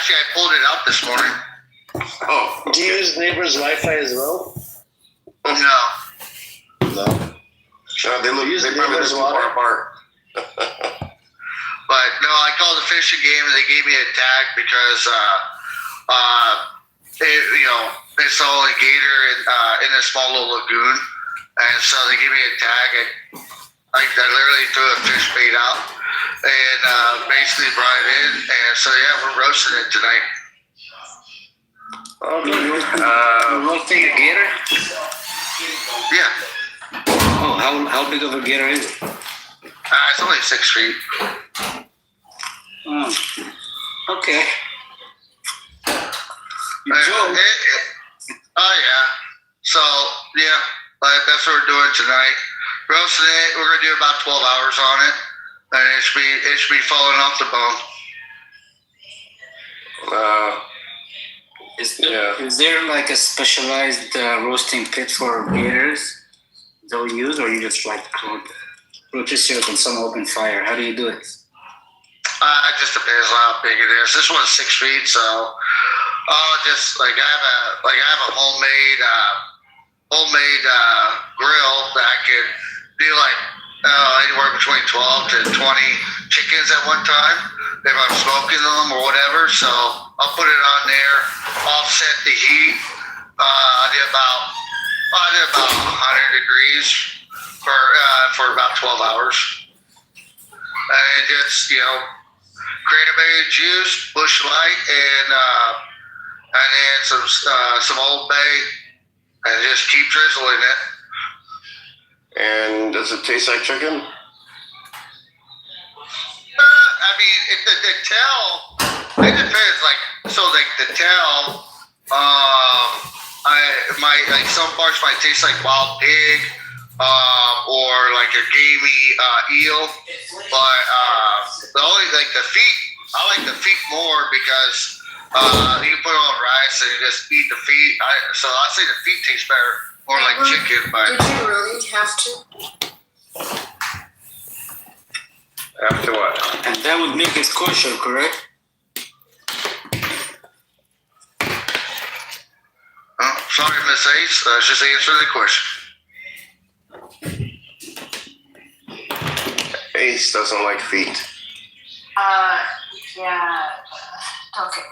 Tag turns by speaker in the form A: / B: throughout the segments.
A: Actually, I pulled it out this morning.
B: Oh.
C: Do you use neighbor's Wi-Fi as well?
A: No.
C: No.
B: They probably live too far apart.
A: But no, I called the fishing game and they gave me a tag because it's the only gator in a small little lagoon, and so they gave me a tag. I literally threw a fish bait out and basically brought it in, and so yeah, we're roasting it tonight.
C: Roasting a gator?
A: Yeah.
C: Oh, how big of a gator is it?
A: It's only 6 feet.
C: Oh, okay.
A: Oh yeah. So yeah, but that's what we're doing tonight. Roasting it. We're gonna do about 12 hours on it, and it should be falling off the bone.
C: Is there like a specialized roasting pit for gators that we use, or you just like rotisserie on some open fire? How do you do it?
A: It just depends on how big it is. This one's 6 feet, so just like I have a homemade grill that I can do like anywhere between 12 to 20 chickens at one time if I'm smoking them or whatever. So I'll put it on there, offset the heat. I did about 100 degrees for about 12 hours, and just cranberry juice, Bush Light, and then some Old Bay, and just keep drizzling it.
B: And does it taste like chicken?
A: I mean, the tail, it depends. The tail, some parts might taste like wild pig, or like a gamey eel, but the feet, I like the feet more because you can put it on rice and you just eat the feet. So I say the feet taste better, more like chicken. But
D: did you really have to?
B: After what?
C: And that would make it kosher, correct?
A: Sorry, Miss Ace. Just answer the question.
B: Ace doesn't like feet.
D: Yeah. Okay.
A: I'm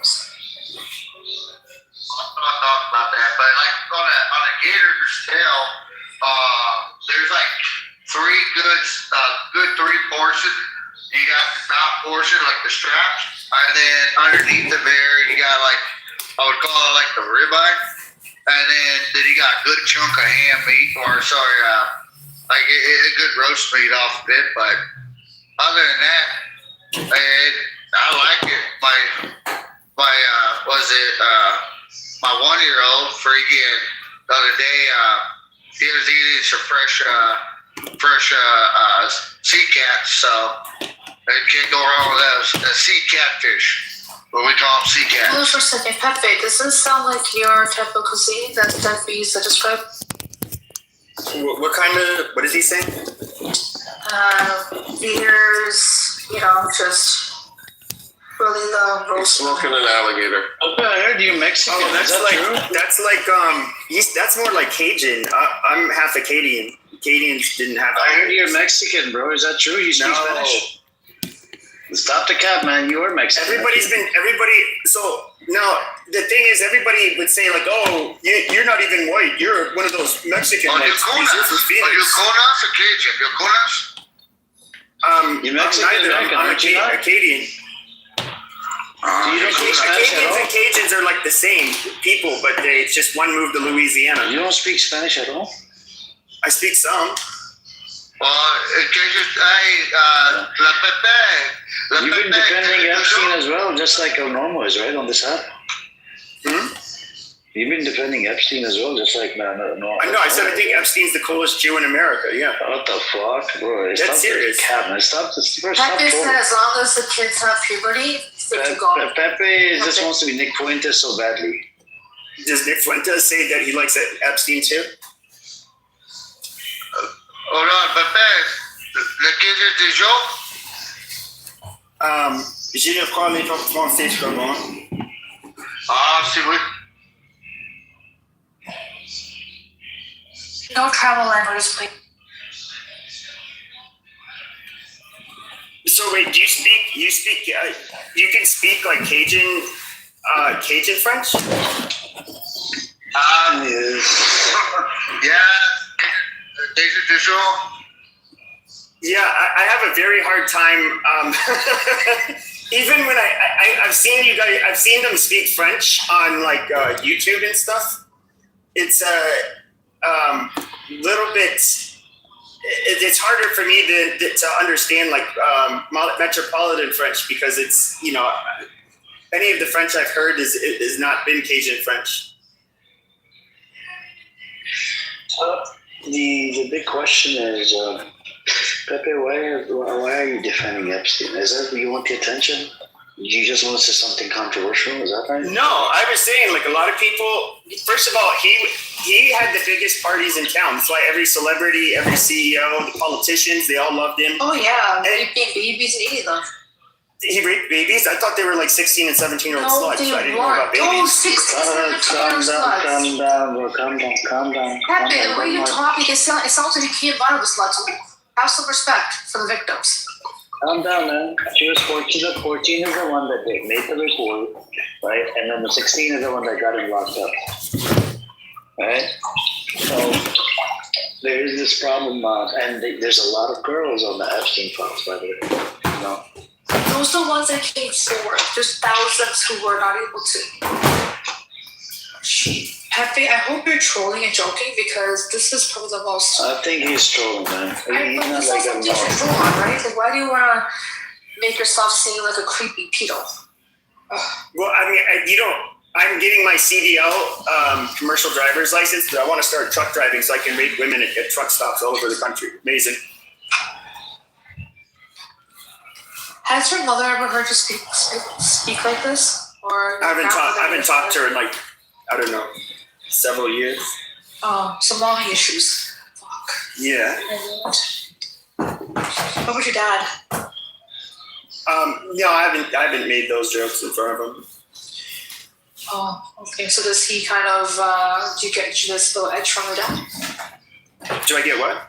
A: not talking about that, but like on a gator's tail, there's like good 3 portions. You got the top portion, like the straps, and then underneath the bear, you got like, I would call it like the ribeye, and then you got a good chunk of ham meat, or like a good roast meat off of it. But other than that, I like it. My 1-year-old freaking the other day, he was eating some fresh sea cats, so you can't go wrong with those. The sea catfish, what we call them, sea cats.
D: Hold on for a second, Pepe. Does this sound like your type of cuisine that we used to describe?
E: What is he saying?
D: Beers, just really the roast.
B: Smoking an alligator.
C: Okay, I heard you're Mexican.
E: Oh, that's more like Cajun. I'm half Acadian. Acadians didn't have.
C: I heard you're Mexican, bro. Is that true? You speak Spanish? Stop the cap, man. You are Mexican.
E: So now the thing is, everybody would say like, "Oh, you're not even white. You're one of those Mexican white species." You're from Phoenix.
A: Are you Conas or Cajun? You're Conas?
C: You're Mexican,
E: I'm Acadian.
C: You don't speak Spanish at
E: Acadians
C: all?
E: and Cajuns are like the same people, but it's just one moved to Louisiana.
C: You don't speak Spanish at all?
E: I speak some.
A: Well, La Pepe.
C: You've been defending Epstein as well, just like El Normo is, right, on this app? You've been defending Epstein as well, just like no.
E: I know. I said I think Epstein's the coolest Jew in America. Yeah.
C: What the fuck, bro?
E: That's serious.
C: Stop this.
D: Pepe said as long as the kids have puberty, they can go.
C: Pepe just wants to be Nick Fuentes so badly.
E: Does Nick Fuentes say that he likes Epstein too?
A: Hold on, Pepe. Le kids is joke?
E: J'ai le parler français comment?
A: See,
D: No travel languages, please.
E: So wait, you can speak like Cajun French?
A: yeah, Cajun visual.
E: Yeah, I have a very hard time. Even when I've seen you guys, I've seen them speak French on like YouTube and stuff. It's a little bit. It's harder for me to understand like metropolitan French because it's any of the French I've heard is not been Cajun French.
F: The big question is, Pepe, why are you defending Epstein? Is that you want the attention? You just want to say something controversial? Is that right?
E: No, I was saying like a lot of people. First of all, he had the biggest parties in town. That's why every celebrity, every CEO, the politicians, they all loved him.
D: Oh yeah,
E: And
D: raping babies and eating them.
E: he raped babies. I thought they were like 16 and 17-year-old
D: No,
E: sluts.
D: they
E: I didn't know about
D: weren't. Oh,
E: babies.
D: 16, 17
F: Calm down.
D: Pepe, the way you're talking, it sounds like you came out of the sluts. Have some respect for the victims.
F: Calm down, man. She was 14. The 14 is the one that they made the report, right? And then the 16 is the one that got him locked up, right? So there is this problem, and there's a lot of girls on the Epstein files, by the way.
D: Those are the ones that came forward. There's thousands who were not able to. Pepe, I hope you're trolling and joking because this is probably the most.
F: I think he's trolling, man. He's not
D: This
F: like
D: is
F: a
D: something you should troll on, right? Like, why do you want to make yourself seem like a creepy pedo?
E: Well, I mean, I'm getting my CDL commercial driver's license, but I want to start truck driving so I can rape women at truck stops all over the country. Amazing.
D: Has your mother ever heard you speak like this? Or
E: I haven't talked to her in like, I don't know, several years.
D: Oh, some mommy issues. Fuck.
E: Yeah.
D: What about your dad?
E: No, I haven't made those jokes in front of him.
D: Oh, okay. So does he kind of, do you get this little edge from your dad?
E: Do I get what?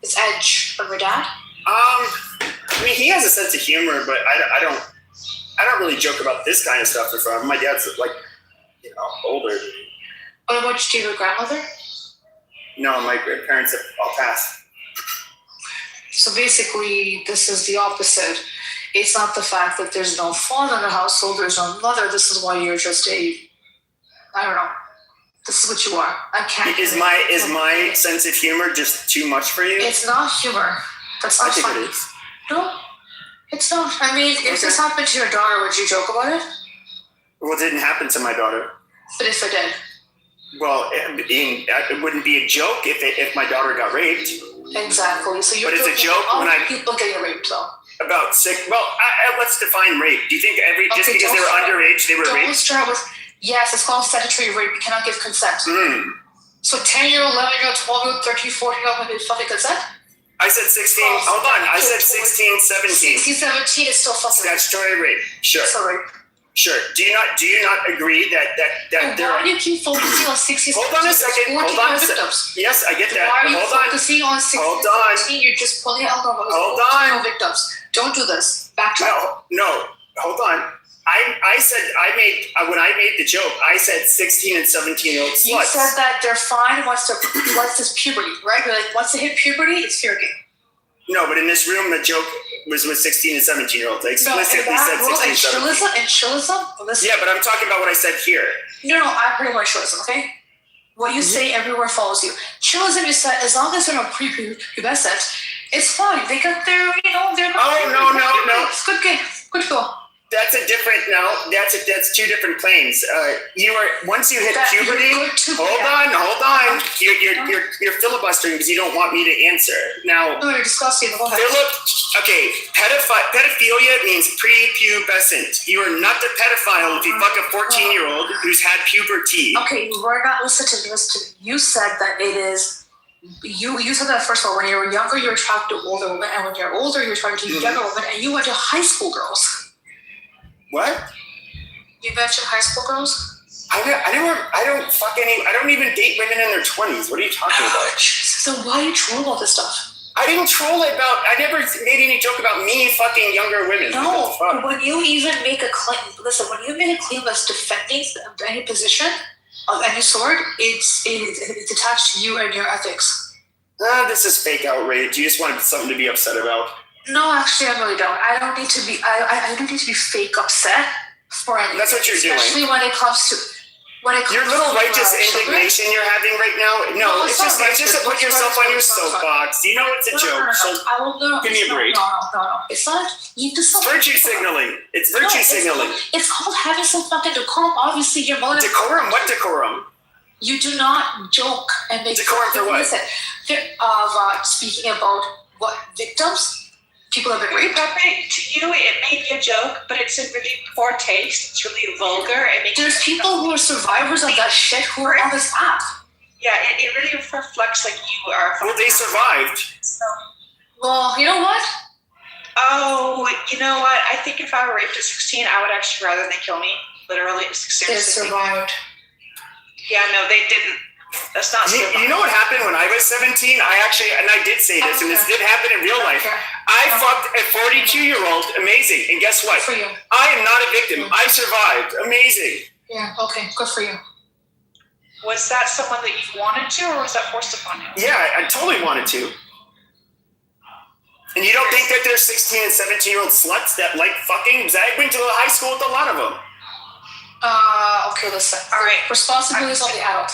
D: This edge from your dad?
E: I mean, he has a sense of humor, but I don't really joke about this kind of stuff in front of him. My dad's like, older.
D: What about your grandmother?
E: No, my grandparents have all passed.
D: So basically, this is the opposite. It's not the fact that there's no father in the household, there's no mother. This is why you're just I don't know. This is what you are. I can't.
E: Is my sense of humor just too much for you?
D: It's not humor. That's not
E: I think
D: funny.
E: it is.
D: No, it's not. I mean, if this happened to your daughter, would you joke about it?
E: Well, it didn't happen to my daughter.
D: But if it did?
E: Well, it wouldn't be a joke if my daughter got raped.
D: Exactly. So you're
E: But it's a
D: joking
E: joke
D: about
E: when I-
D: people getting raped, though.
E: About sick. Well, let's define rape. Do you think just because they were underage they were
D: Don't
E: raped?
D: start with, yes, it's called statutory rape. You cannot give consent. So 10-year-old, 11-year-old, 12-year-old, 13, 14-year-old can give fucking consent?
E: I said 16. Hold on. I said 16, 17.
D: 16, 17 is still fucking rape.
E: Statutory rape. Sure.
D: Still rape.
E: Sure. Do you not agree that
D: And
E: there?
D: why do you keep focusing on 16, 17?
E: Hold on a second.
D: There's 14
E: Hold on a
D: victims.
E: second. Yes, I get that.
D: Why are
E: But
D: you
E: hold on.
D: focusing on 16,
E: Hold on.
D: 17? You're just pulling it out of
E: Hold
D: those
E: on.
D: victims. Don't do this. Backtrack.
E: No. Hold on. I said when I made the joke, I said 16 and 17-year-old sluts.
D: You said that they're fine once this puberty, right? You're like, once they hit puberty, it's fair game.
E: No, but in this room, the joke was with 16 and 17-year-olds. I explicitly said 16 and 17.
D: And chillism? Listen.
E: Yeah, but I'm talking about what I said here.
D: No, I agree with chillism, okay? What you say everywhere follows you. Chillism, you said, as long as they're not prepubescent, it's fine. They got their, they're not.
E: Oh, no.
D: It's good game. Good to go.
E: That's that's two different claims. Once you hit puberty. Hold on. You're filibustering because you don't want me to answer. Now,
D: No, you're disgusting. Go ahead.
E: okay, pedophilia means prepubescent. You are not the pedophile if you fuck a 14-year-old who's had puberty.
D: Okay, we're not listening to this. You said that it is. You said that first of all, when you were younger, you were attracted to older women, and when you're older, you're attracted to younger women, and you went to high school girls.
E: What?
D: You mentioned high school girls?
E: I don't even date women in their 20s. What are you talking about?
D: So why are you trolling all this stuff?
E: I didn't I never made any joke about me fucking younger women.
D: No,
E: What the fuck?
D: when you even make a claim, listen, when you make a claim that's defending any position of any sort, it's attached to you and your ethics.
E: This is fake outrage. You just wanted something to be upset about.
D: No, actually, I really don't. I don't need to be. I don't need to be fake upset for anything.
E: That's what you're doing.
D: Especially when it comes to
E: Your little righteous
D: children.
E: indignation you're having right now. No, it's just to put yourself on your soapbox. You know it's a joke. So
D: I will no.
E: give me a break.
D: No. It's not. You do something.
E: virtue signaling. It's virtue signaling.
D: It's called having some fucking decorum. Obviously, your mother.
E: Decorum? What decorum?
D: You do not joke and make
E: Decorum for what?
D: Listen, speaking about what victims, people have been raped.
G: Pepe, to you, it may be a joke, but it's in really poor taste. It's really vulgar. It makes
D: There's people who are survivors of that shit who are on this app.
G: Yeah, it really reflects like you are.
E: Well, they survived.
G: So,
D: Well, you know what?
G: oh, you know what? I think if I were raped at 16, I would actually rather they kill me. Literally,
D: They
G: seriously.
D: survived.
G: Yeah, no, they didn't. That's not.
E: You know what happened when I was 17? I did say this, and this did happen in real life.
D: Okay.
E: I fucked a 42-year-old. Amazing. And guess what?
D: Good for you.
E: I am not a victim. I survived. Amazing.
D: Yeah. Okay. Good for you.
G: Was that someone that you wanted to, or was that forced upon you?
E: Yeah, I totally wanted to. And you don't think that there's 16 and 17-year-old sluts that like fucking? Because I went to high school with a lot of them.
D: Okay. Listen.
G: All right.
D: Responsibilities on the adult.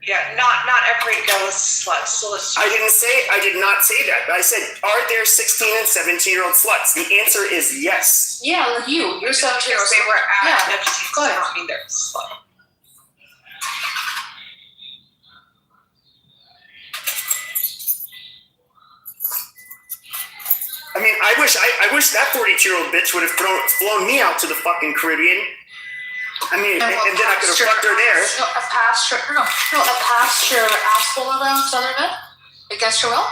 G: Yeah, not every girl is a slut. So let's.
E: I did not say that. I said, are there 16 and 17-year-old sluts? The answer is yes.
D: Yeah, like you. You're 17 or
G: They were at
D: Yeah.
G: Epstein,
D: Go
G: so I
D: ahead.
G: don't mean they're a slut.
E: I mean, I wish that 42-year-old bitch would have flown me out to the fucking Caribbean. I mean, and then I could have fucked her there.
D: No, a pasture asshole around other men against your will.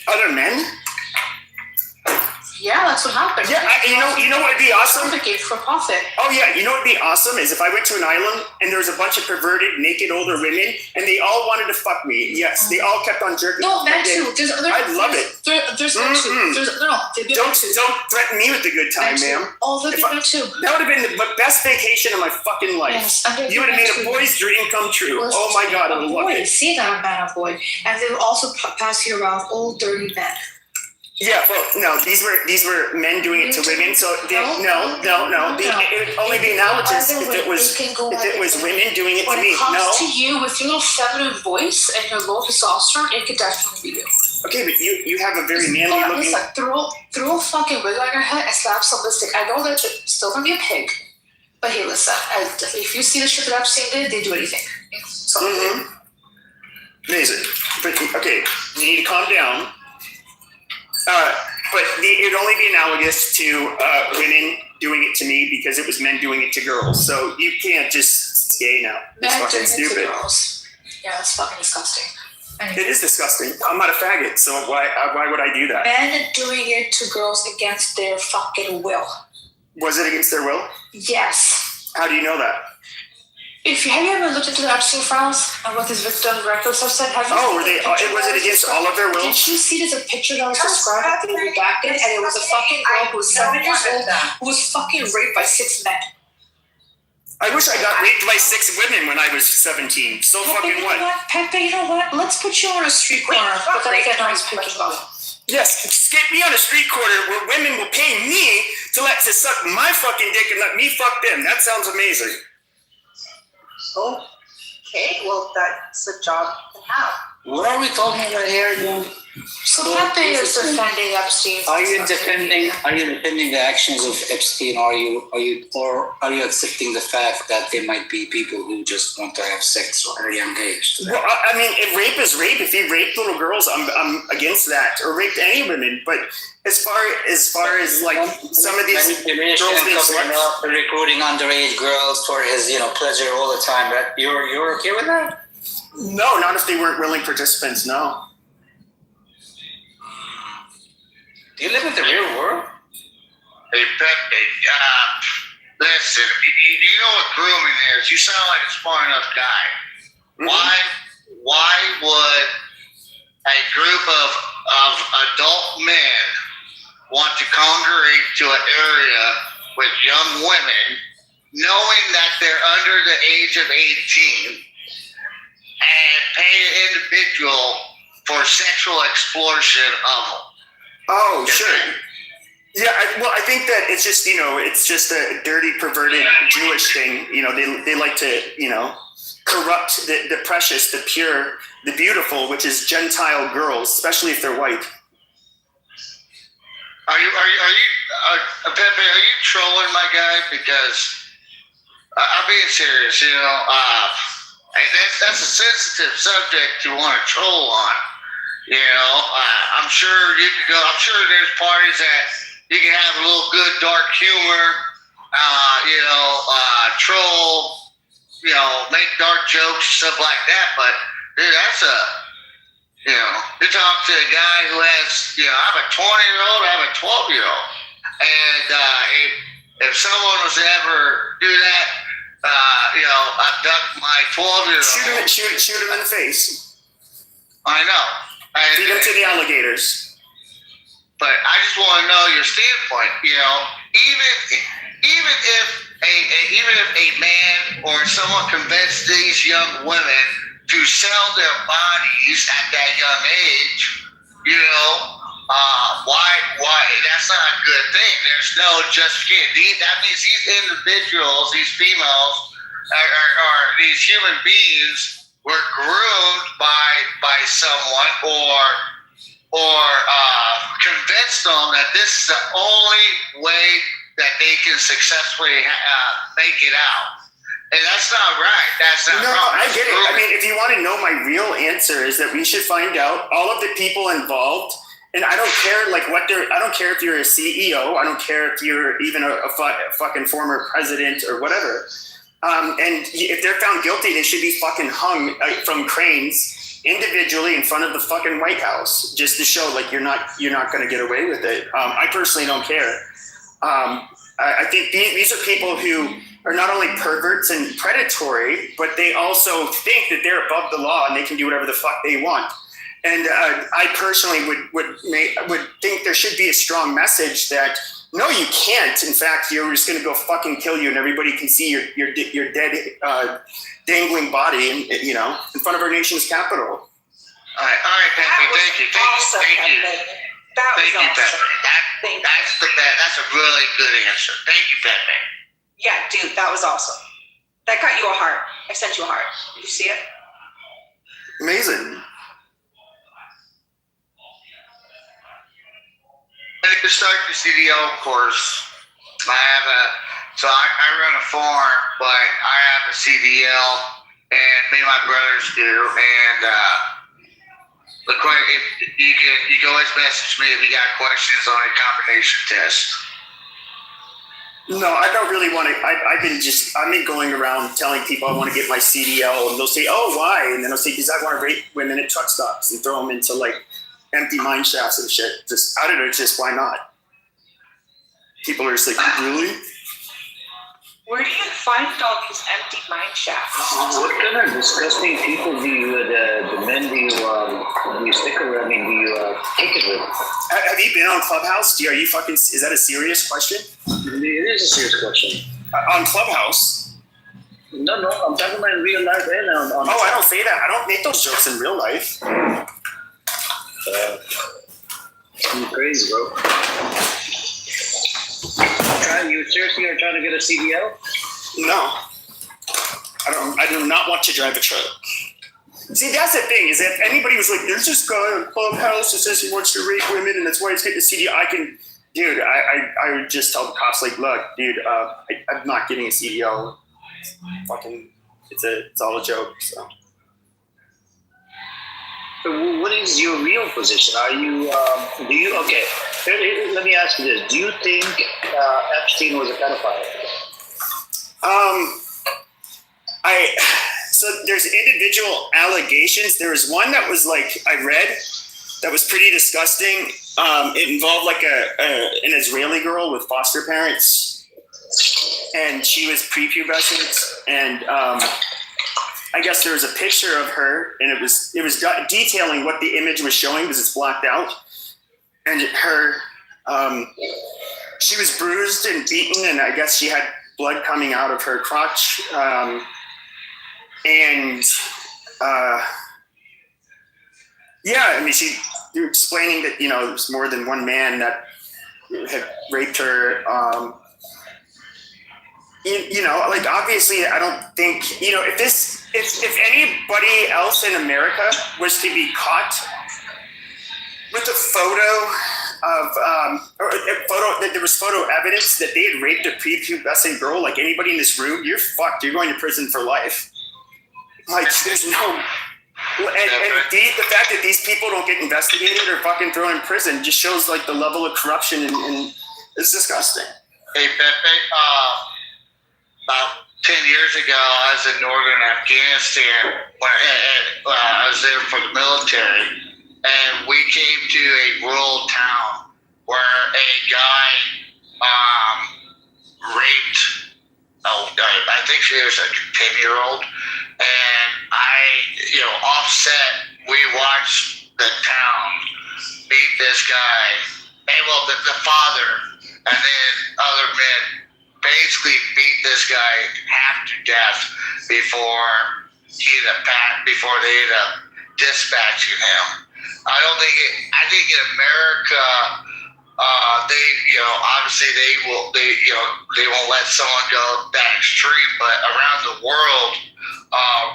E: Other men?
D: Yeah, that's what happened.
E: Yeah, you know what would be awesome?
D: Propagate for profit.
E: Oh yeah, you know what would be awesome is if I went to an island and there was a bunch of perverted, naked older women and they all wanted to fuck me. Yes, they all kept on jerking.
D: No,
E: off my
D: men
E: dick.
D: too.
E: I'd love it.
D: There's men too.
E: Don't threaten me with the good time, ma'am.
D: All the
E: If
D: men too.
E: That would have been the best vacation of my fucking life.
D: Yes, and
E: You would have made a boy's dream come true. Oh my god, I would love it.
D: See that a man, a boy, and they would also pass you around old dirty men.
E: Yeah, well, no, these were men doing it to women. So it would only be analogous if it was women doing it
D: When
E: to me.
D: it comes
E: No.
D: to you with your little feminine voice and your low testosterone, it could definitely be you.
E: Okay, but you have a very manly looking.
D: Listen, throw a fucking wig on your head and slap some lipstick. I know that it's still gonna be a pig, but hey, listen, if you see the shit that Epstein did, they do anything. So,
E: Amazing. But okay, you need to calm down. But it would only be analogous to women doing it to me because it was men doing it to girls. So you can't just gay now. It's
D: men
E: fucking
D: doing it to
E: stupid.
D: girls. Yeah, that's fucking disgusting.
E: It is disgusting. I'm not a faggot, so why would I do that?
D: Men doing it to girls against their fucking will.
E: Was it against their will?
D: Yes.
E: How do you know that?
D: Have you ever looked into the Epstein files and what his victim records have said?
E: Was it against all of their will?
D: Did you see there's a picture that was described that they redacted, and it was a fucking girl who was 7 years old who was fucking raped by 6 men.
E: I wish I got raped by 6 women when I was 17. So fucking what?
D: Pepe, you know what? Let's put you on a street corner. But then again, no one's picking up.
E: Yes, get me on a street corner where women will pay me to suck my fucking dick and let me fuck them. That sounds amazing.
G: Okay, well, that's a job you can have.
C: What are we talking about here?
D: So Pepe is defending Epstein.
C: Are you defending the actions of Epstein? Are you accepting the fact that there might be people who just want to have sex at a young age?
E: Well, I mean, if rape is rape. If he raped little girls, I'm against that. Or raped any women. But as far as like some of these girls being sluts,
C: recruiting underage girls for his pleasure all the time. That you're okay with that?
E: no, not if they weren't willing participants. No.
C: Do you live in the real world?
A: Hey, Pepe, listen, you know what grooming is. You sound like a smart enough guy. Why would a group of adult men want to congregate to an area with young women, knowing that they're under the age of 18, and pay an individual for sexual exploration of them?
E: Oh, sure. Yeah, I think that it's just, it's just a dirty, perverted Jewish thing. They like to, corrupt the precious, the pure, the beautiful, which is Gentile girls, especially if they're white.
A: Are you Pepe? Are you trolling my guy? Because I'm being serious. That's a sensitive subject to want to troll on. I'm sure you could go. I'm sure there's parties that you can have a little good dark humor. Troll. Make dark jokes, stuff like that. But dude, that's you're talking to a guy who has, I have a 20-year-old, I have a 12-year-old. And if someone was to ever do that, abduct my 12-year-old.
E: Shoot him in the face.
A: I know.
E: Feed him to the alligators.
A: But I just want to know your standpoint. Even if a man or someone convinced these young women to sell their bodies at that young age, why? That's not a good thing. There's no justification. That means these individuals, these females, or these human beings were groomed by someone or convinced them that this is the only way that they can successfully make it out. And that's not right. That's not wrong.
E: No, I get it. I mean, if you want to know, my real answer is that we should find out all of the people involved. And I don't care I don't care if you're a CEO. I don't care if you're even a fucking former president or whatever. And if they're found guilty, they should be fucking hung from cranes individually in front of the fucking White House, just to show you're not going to get away with it. I personally don't care. I think these are people who are not only perverts and predatory, but they also think that they're above the law and they can do whatever the fuck they want. And I personally would think there should be a strong message that no, you can't. In fact, you're just going to go fucking kill you, and everybody can see your dead dangling body, in front of our nation's capital.
A: All right, Pepe. Thank you. Thank you.
G: That was awesome.
A: That's a really good answer. Thank you, Pepe.
G: Yeah, dude, that was awesome. That got you a heart. I sent you a heart. Did you see it?
E: Amazing.
A: And to start the CDO course, I run a farm, but I have a CDL, and me and my brothers do. And if you can always message me if you got questions on a combination test.
E: No, I don't really want to. I've been going around telling people I want to get my CDL, and they'll say, "Oh, why?" And then I'll say, "Because I want to rape women at truck stops and throw them into empty mine shafts and shit." Just I don't know, just why not? People are just like, "Really?"
G: Where do you find all these empty mine shafts?
F: What kind of disgusting people do you, the men do you stick around? I mean, do you kick it with?
E: Have you been on Clubhouse? Are you fucking? Is that a serious question?
F: It is a serious question.
E: On Clubhouse?
F: No, I'm talking about in real life and on.
E: Oh, I don't say that. I don't make those jokes in real life.
F: You're crazy, bro. You seriously are trying to get a CDL?
E: No. I do not want to drive a truck. See, that's the thing, is if anybody was like, there's this guy on Clubhouse that says he wants to rape women and that's why he's getting a CDL, I would just tell the cops, look, dude, I'm not getting a CDL. It's all a joke, so.
F: So what is your real position? Are you, okay, let me ask you this. Do you think Epstein was a pedophile?
E: So there's individual allegations. There was one that was I read that was pretty disgusting. It involved an Israeli girl with foster parents. and she was prepubescent, and I guess there was a picture of her, and it was detailing what the image was showing because it's blacked out, and her she was bruised and beaten, and I guess she had blood coming out of her crotch, yeah, I mean, you're explaining that, there was more than one man that had raped her. Like, obviously, I don't think, if anybody else in America was to be caught with a photo that there was photo evidence that they had raped a prepubescent girl, like anybody in this room, you're fucked. You're going to prison for life. Like, there's no... And the fact that these people don't get investigated or fucking thrown in prison just shows like the level of corruption and it's disgusting.
A: Hey Pepe, about 10 years ago, I was in northern Afghanistan. I was there for the military, and we came to a rural town where a guy raped. I think she was a 10-year-old. And offset, we watched the town beat this guy, and the father, and then other men basically beat this guy half to death before they ended up dispatching him. I think in America, obviously they won't let someone go that extreme, but around the world,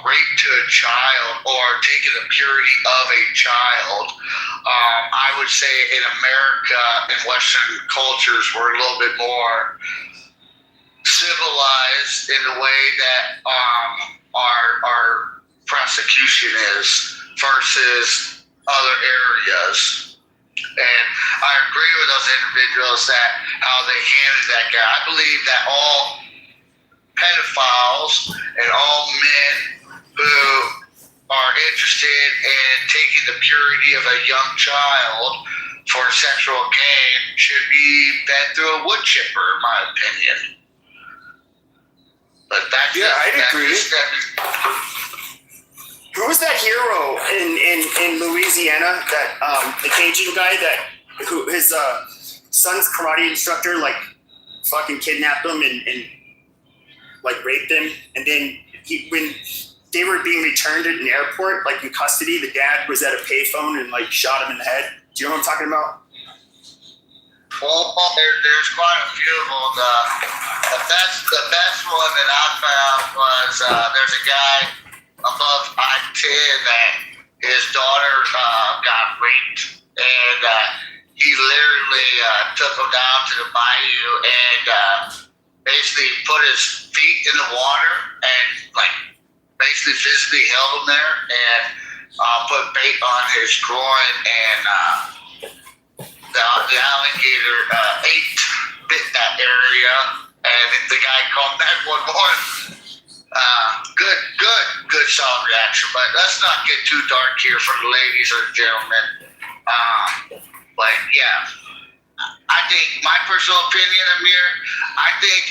A: rape to a child or taking the purity of a child, I would say in America, in Western cultures, we're a little bit more civilized in the way that our prosecution is versus other areas. And I agree with those individuals that how they handled that guy. I believe that all pedophiles and all men who are interested in taking the purity of a young child for sexual gain should be fed through a wood chipper, in my opinion. But
E: I'd agree. Who was that hero in Louisiana? That the Cajun guy who his son's karate instructor like fucking kidnapped him and like raped him, and then when they were being returned at an airport, like in custody, the dad was at a payphone and like shot him in the head. Do you know what I'm talking about?
A: Well, there's quite a few of them. The best one that I found was there's a guy above I-10 that his daughter got raped, and he literally took him down to the bayou and basically put his feet in the water and like basically physically held him there and put bait on his groin, and the alligator bit that area, and the guy called 911. Good solid reaction, but let's not get too dark here for the ladies or the gentlemen. But yeah, I think my personal opinion, Amir, I think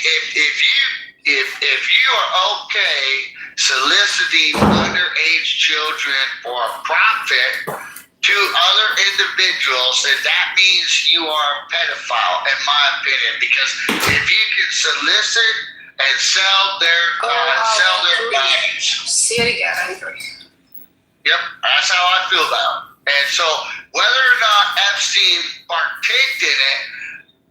A: if you are okay soliciting underage children for profit to other individuals, then that means you are a pedophile, in my opinion. Because if you can solicit and sell their bodies,
D: See it again, I agree.
A: yep, that's how I feel about it. And so, whether or not Epstein partaked in it,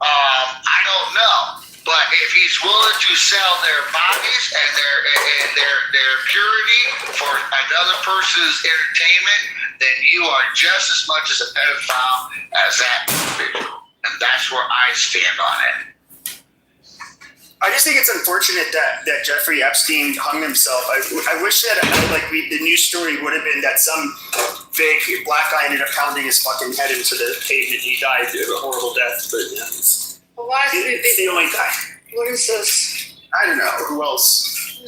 A: I don't know. But if he's willing to sell their bodies and their purity for another person's entertainment, then you are just as much as a pedophile as that individual. And that's where I stand on it.
E: I just think it's unfortunate that Jeffrey Epstein hung himself. I wish that the news story would have been that some big black guy ended up pounding his fucking head into the pavement. He died a horrible death, but
D: Well, why did
E: it's the only guy.
D: what is this?
E: I don't know who else,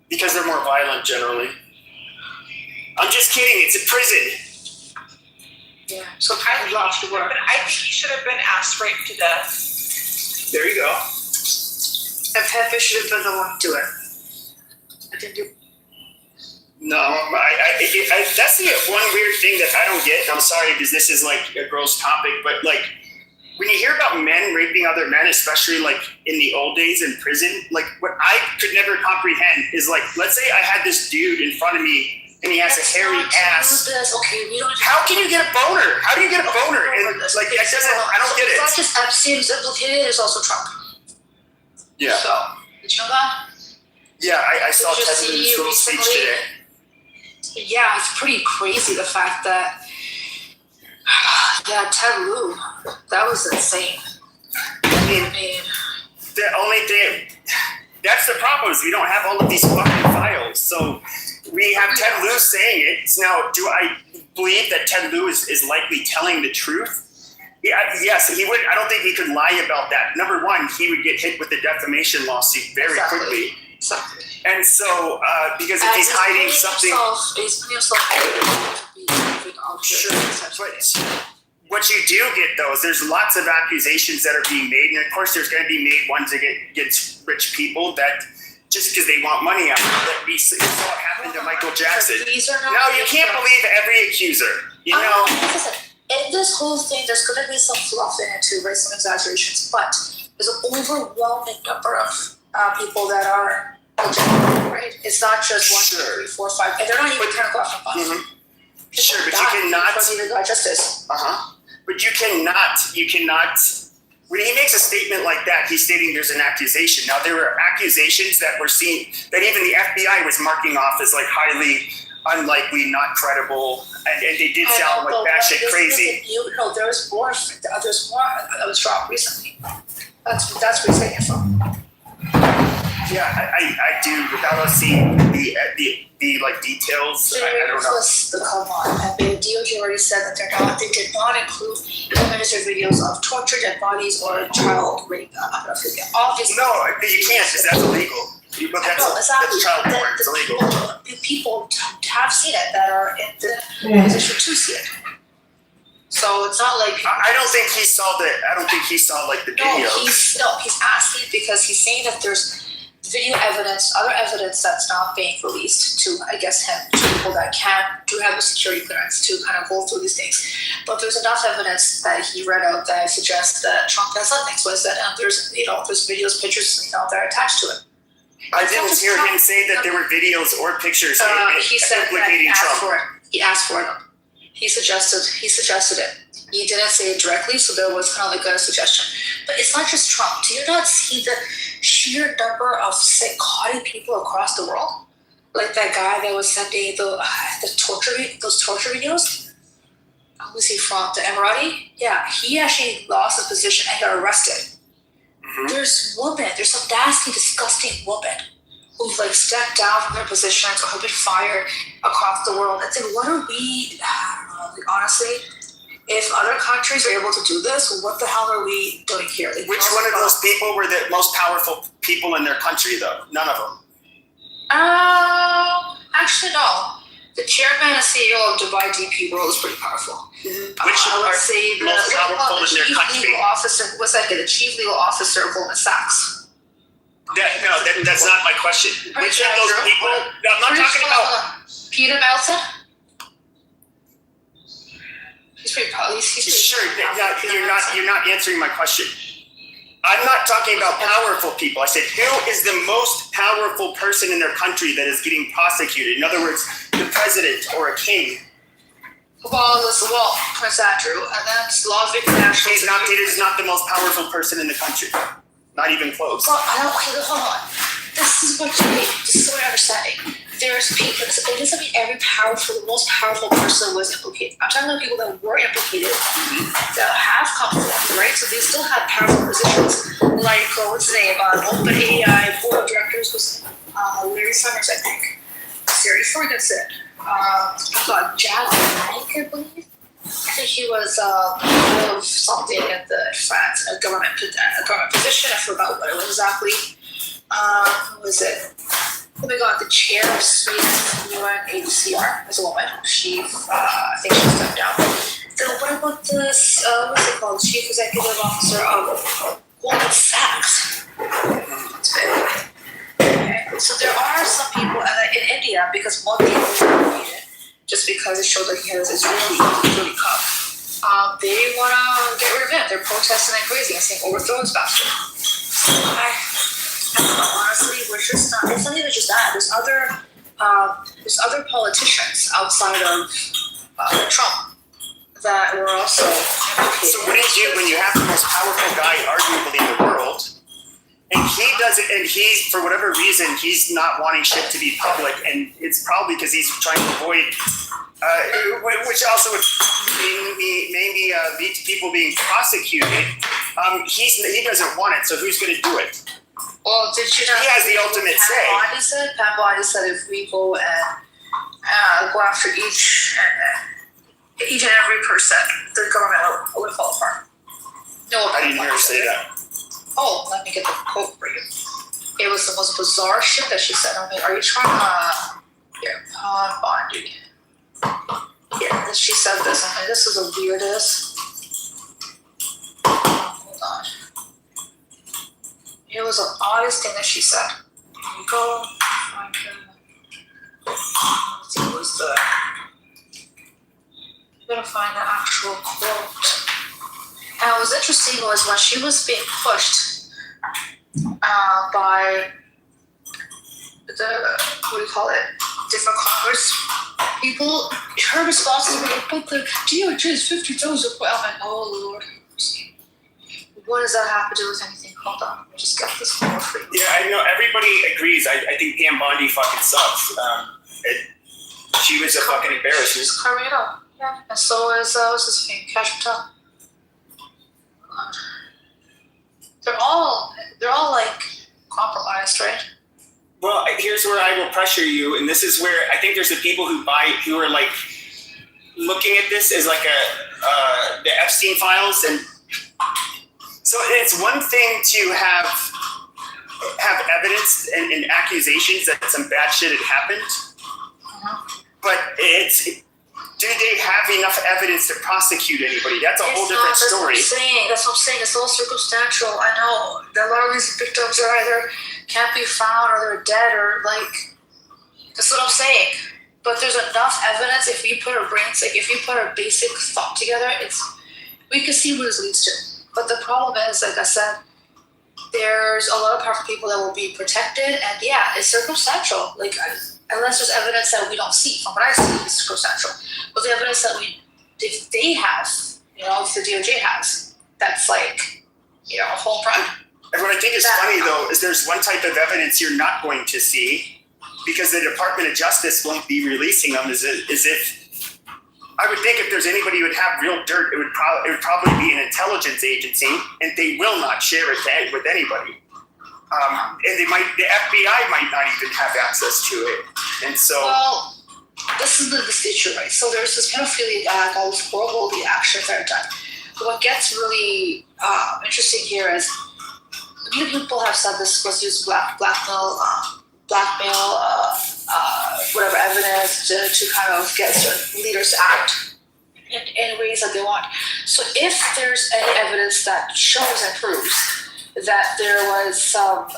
E: because they're more violent generally. I'm just kidding. It's a prison.
D: Yeah. So kind of lost the word.
G: I think he should have been ass raped to death.
E: There you go.
D: Pepe should have been the one to do it. I didn't do.
E: No, that's the one weird thing that I don't get. I'm sorry because this is like a gross topic, but like when you hear about men raping other men, especially like in the old days in prison, like what I could never comprehend is like, let's say I had this dude in front of me and he has a hairy ass.
D: Okay, we don't.
E: How can you get a boner? How do you get a boner? And like that doesn't. I don't get
D: It's
E: it.
D: not just Epstein who's implicated. There's also Trump.
E: Yeah.
D: So did you know that?
E: Yeah, I saw
D: Did you
E: Ted
D: see
E: Lieu's little speech
D: recently?
E: today.
D: Yeah, it's pretty crazy the fact that. Yeah, Ted Lieu, that was insane.
E: I mean, the only thing that's the problem is we don't have all of these fucking files. So we have Ted Lieu saying it. Now, do I believe that Ted Lieu is likely telling the truth? Yeah, yes, he would. I don't think he could lie about that. Number one, he would get hit with the defamation lawsuit very quickly.
D: Exactly.
E: And so, because if he's hiding something,
D: he's putting himself out.
E: sure. But what you do get though is there's lots of accusations that are being made, and of course there's going to be made ones against rich people that just because they want money out of it. That we saw what happened to Michael Jackson. No, you can't believe every accuser. You know.
D: Listen, in this whole thing, there's going to be some fluff in it too, right? Some exaggerations, but there's an overwhelming number of people that are legitimate, right? It's not just 1, 2, 3, 4, 5, and they're not even trying to go after money.
E: Mm-hmm. Sure, but you cannot.
D: Justice.
E: But you cannot. When he makes a statement like that, he's stating there's an accusation. Now, there were accusations that were seen that even the FBI was marking off as like highly unlikely, not credible, and they did sound like batshit crazy.
D: No, there's more. There's more that was dropped recently. That's where he's getting it from.
E: Yeah, I do. Without us seeing the like details, I don't know.
D: Come on, and the DOJ already said that they did not include images or videos of tortured dead bodies or child rape. Obviously,
E: No, you can't because that's illegal. But that's child porn. It's illegal.
D: People have seen it that are in the position to see it. So it's not like
E: I don't think he saw like the video.
D: He's asking because he's saying that there's video evidence, other evidence that's not being released to, I guess, him, to people that do have a security clearance to kind of go through these things. But there's enough evidence that he read out that suggests that Trump has nothing. So is that there's videos, pictures, that are attached to it.
E: I didn't hear him say that there were videos or pictures
D: he said
E: implicating
D: that
E: Trump.
D: he asked for them. He suggested it. He didn't say it directly, so there was kind of like a suggestion. But it's not just Trump. Do you not see the sheer number of psychotic people across the world? Like that guy that was sending those torture videos. Who's he from? The Emirati? Yeah, he actually lost his position and got arrested. Mm-hmm. There's some nasty, disgusting women who've like stepped down from their positions or have been fired across the world. It's like, what are we? I don't know. Like, honestly, if other countries are able to do this, what the hell are we doing here? Like,
E: which one of those people were the most powerful people in their country, though? None of them.
D: Actually, no. The chairman and CEO of Dubai DP World is pretty powerful.
E: Mm-hmm.
D: I would say the
E: most powerful in their country.
D: The chief legal officer of Goldman Sachs.
E: That's not my question. Which of those people? No, I'm not talking about
D: Peter Melton. He's pretty powerful. He's
E: sure. You're not answering my question. I'm not talking about powerful people. I said, who is the most powerful person in their country that is getting prosecuted? In other words, the president or a king.
D: Well, Prince Andrew, and then Slavic national.
E: It is not the most powerful person in the country. Not even close.
D: Well, hold on. This is what you're understanding. There's people. It doesn't mean the most powerful person was implicated. I'm talking about people that were implicated, that have come forward, right? So they still have powerful positions. Like, what's his name? OpenAI board of directors was Larry Summers, I think. Siri Ferguson. Jack Knight, I believe. I think he was of something at the France, a government position. I forgot what it was exactly. Who was it? Oh my God, the chair of Sweden's UNHCR is a woman. She, I think she stepped down. So what about this, what's it called? Chief Executive Officer of Goldman Sachs. It's big. Okay. So there are some people in India, because more people are it, just because it showed that he has Israeli cup. They want to get rid of him. They're protesting like crazy and saying overthrow this bastard. So I don't know, honestly, we're just not. It's not even just that. There's other politicians outside of Trump that were also implicated.
E: So what do you do when you have the most powerful guy arguably in the world, and he doesn't, and he, for whatever reason, he's not wanting shit to be public, and it's probably because he's trying to avoid, which also would maybe lead to people being prosecuted. He doesn't want it, so who's going to do it?
D: Well, did you know?
E: He has the ultimate say.
D: Pat Bondi said if we go and go after each and every person, the government will fall apart. No,
E: I didn't hear her say that.
D: Oh, let me get the quote for you. It was the most bizarre shit that she said. I mean, are you trying to here, Pat Bondi? Yeah, she said this. I mean, this is the weirdest. Hold on. It was the oddest thing that she said. Here we go. Find the. Let's see, what was the. I'm gonna find the actual quote. And what was interesting was when she was being pushed by the, what do you call it, different Congress people, her response was like, but the DOJ is 50,000. I'm like, oh Lord. What does that have to do with anything? Hold on, let me just get this one for you.
E: Yeah, I know everybody agrees. I think Pam Bondi fucking sucks. She was a fucking embarrassment.
D: She's carrying it out. Yeah, and so is what's his name, Cash Patel. They're all like compromised, right?
E: Well, here's where I will pressure you, and this is where I think there's the people who are like looking at this as like the Epstein files, and so it's one thing to have evidence and accusations that some bad shit had happened, but do they have enough evidence to prosecute anybody? That's a whole different story.
D: That's what I'm saying. It's all circumstantial. I know that a lot of these victims are either can't be found or they're dead or like. That's what I'm saying. But there's enough evidence if we put our brains, like if we put our basic thought together, we can see what this leads to. But the problem is, like I said, there's a lot of powerful people that will be protected, and yeah, it's circumstantial. Like unless there's evidence that we don't see, from what I see, it's circumstantial. But the evidence that if they have, if the DOJ has, that's like, a whole crime.
E: And what I think is funny though is there's one type of evidence you're not going to see because the Department of Justice won't be releasing them. As if I would think if there's anybody who would have real dirt, it would probably be an intelligence agency, and they will not share it with anybody. And the FBI might not even have access to it, and so. Well,
D: this is the issue, right? So there's this pedophilia act, all these horrible actions that are done. But what gets really interesting here is many people have said this was used blackmail, whatever evidence to kind of get certain leaders to act in ways that they want. So if there's any evidence that shows and proves that there was some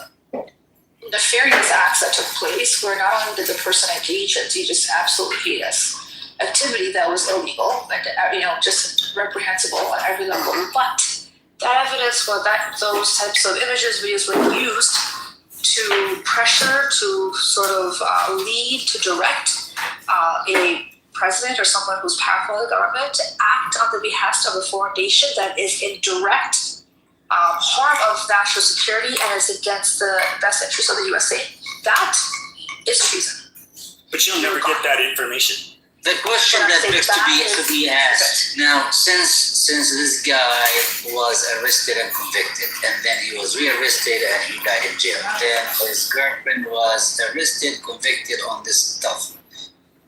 D: nefarious acts that took place where not only did the person engage in just absolutely heinous activity that was illegal and just reprehensible at every level, but that evidence those types of images, videos were used to pressure, to sort of lead, to direct a president or someone who's powerful in the government to act on the behest of a foreign nation that is in direct harm of national security and is against the best interests of the USA. That is treason.
E: But you'll never get that information.
C: The question that begs to be asked now, since this guy was arrested and convicted, and then he was rearrested and he died in jail, then his girlfriend was arrested, convicted on this stuff.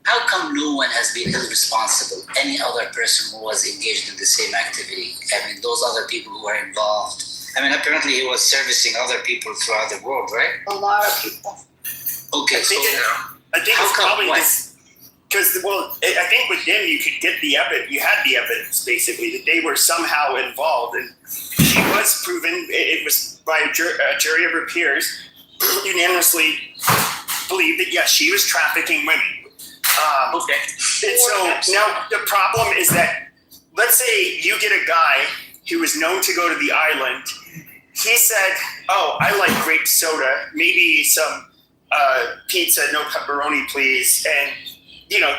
C: How come no one has been held responsible? Any other person who was engaged in the same activity? I mean, those other people who were involved. I mean, apparently he was servicing other people throughout the world, right?
D: A lot of people.
C: Okay,
E: I think it's probably just because, I think with them you could get the evidence. You had the evidence basically that they were somehow involved, and she was proven. It was by a jury of her peers unanimously believed that yes, she was trafficking women.
C: Okay.
E: And so now the problem is that, let's say you get a guy who was known to go to the island. He said, "Oh, I like grape soda, maybe some pizza, no pepperoni, please." And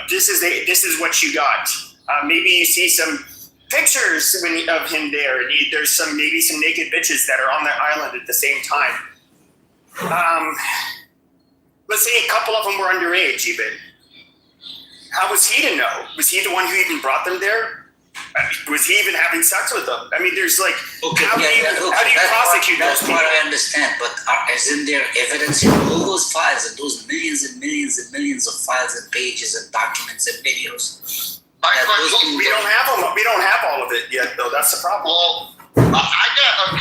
E: this is what you got. Maybe you see some pictures of him there, and there's maybe some naked bitches that are on the island at the same time. Let's say a couple of them were underage, even. How was he to know? Was he the one who even brought them there? Was he even having sex with them? I mean, there's like, how do you prosecute those people?
C: That's what I understand, but isn't there evidence in all those files and those millions and millions and millions of files and pages and documents and videos?
E: We don't have them. We don't have all of it yet, though. That's the problem.
A: Well, I got a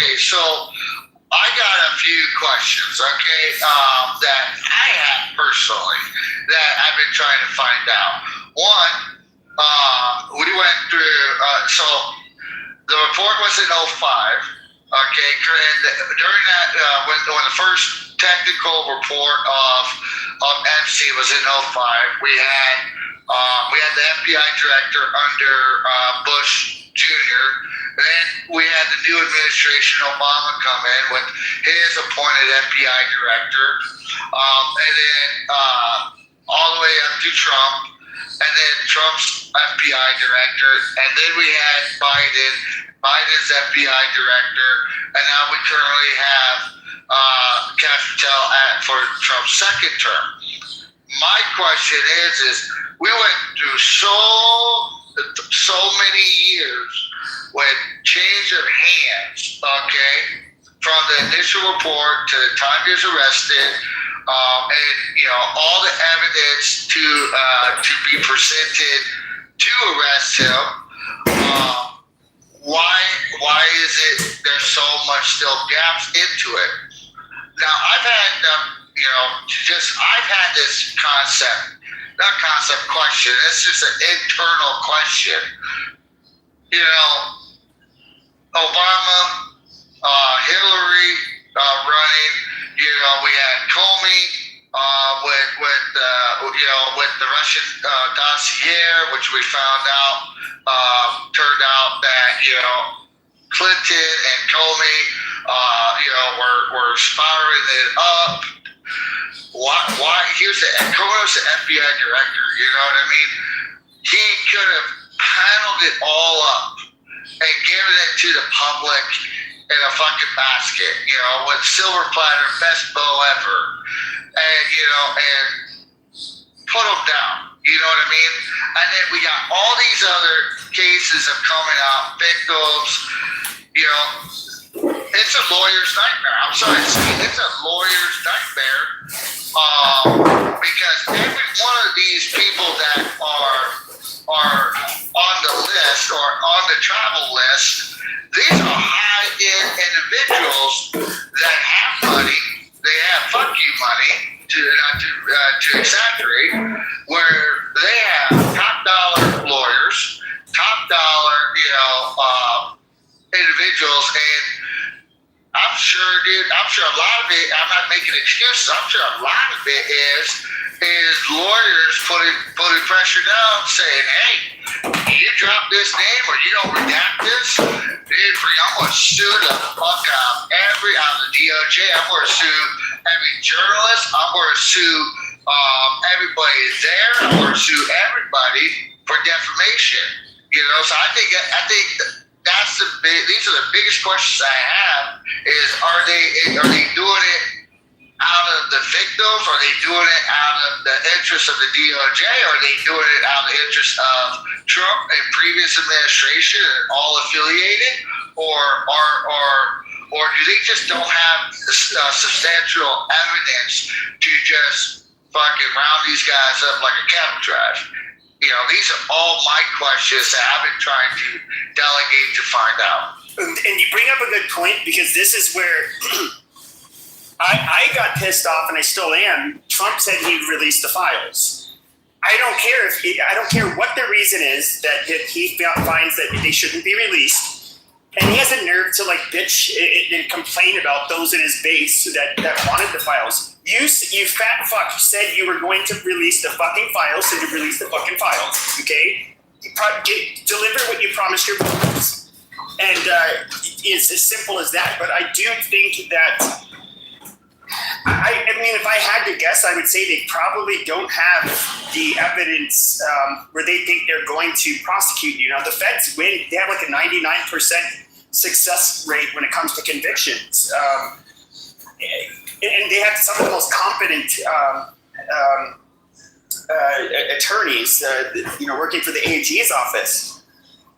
A: few questions, that I have personally that I've been trying to find out. One, we went through, so the report was in 05, and during that, when the first technical report of MC was in 05, we had the FBI director under Bush Jr., and then we had the new administration, Obama, come in with his appointed FBI director, and then all the way up to Trump, and then Trump's FBI director, and then we had Biden's FBI director, and now we currently have Cash Patel for Trump's second term. My question is we went through so many years with change of hands, from the initial report to the time he was arrested, and all the evidence to be presented to arrest him. Why is it there's so much still gaps into it? Now I've had I've had this question. It's just an internal question. Obama, Hillary running. We had Comey with the Russian dossier, which we found out turned out that Clinton and Comey were spiraling it up. Why? Comey was the FBI director. You know what I mean? He could have handled it all up and given it to the public in a fucking basket, with silver platter, best bow ever, and put them down. You know what I mean? And then we got all these other cases of coming out, victims. It's a lawyer's nightmare. I'm sorry to say, it's a lawyer's nightmare, because every one of these people that are on the list or on the travel list, these are high-end individuals that have money. They have fuck you money, to exaggerate, where they have top dollar lawyers, top dollar, individuals, and I'm sure a lot of it, I'm not making excuses, I'm sure a lot of it is lawyers putting pressure down, saying, hey, you drop this name or you don't redact this, I'm going to sue the fuck out of the DOJ, I'm going to sue every journalist, I'm going to sue everybody there, I'm going to sue everybody for defamation. So I think these are the biggest questions I have is, are they doing it out of the victims? Are they doing it out of the interest of the DOJ? Are they doing it out of the interest of Trump and previous administration and all affiliated? Or do they just don't have substantial evidence to just fucking round these guys up like a cattle trash? These are all my questions that I've been trying to delegate to find out.
E: And you bring up a good point, because this is where I got pissed off, and I still am. Trump said he'd release the files. I don't care what the reason is that he finds that they shouldn't be released. And he has the nerve to like bitch and complain about those in his base that wanted the files. You fat fuck said you were going to release the fucking files, so you released the fucking files, okay? Deliver what you promised your voters. And it's as simple as that. But I do think that, I mean, if I had to guess, I would say they probably don't have the evidence where they think they're going to prosecute you. Now, the feds win. They have like a 99% success rate when it comes to convictions. And they have some of the most competent attorneys, working for the AG's office.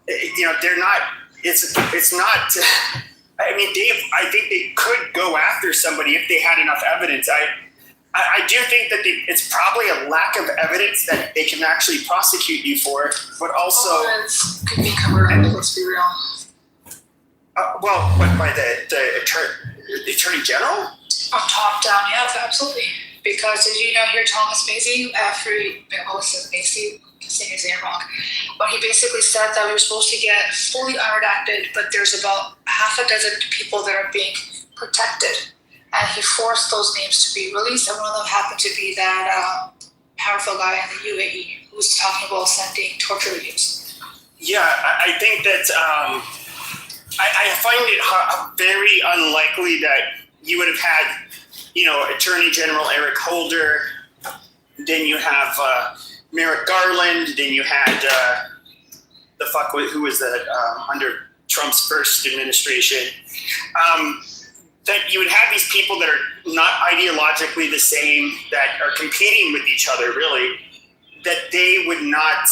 E: They're not, it's not, I mean, I think they could go after somebody if they had enough evidence. I do think that it's probably a lack of evidence that they can actually prosecute you for, but also
D: could be covered up. Let's be real.
E: By the attorney general?
D: On top down, yeah, absolutely. Because did you know here Thomas Macy, Macy, saying his name wrong, but he basically said that we were supposed to get fully unredacted, but there's about half a dozen people that are being protected, and he forced those names to be released, and one of them happened to be that powerful guy in the UAE who was talking about sending torture videos.
E: Yeah, I think that I find it very unlikely that you would have had, Attorney General Eric Holder, then you have Merrick Garland, then you had who was that under Trump's first administration, that you would have these people that are not ideologically the same, that are competing with each other, really, that they would not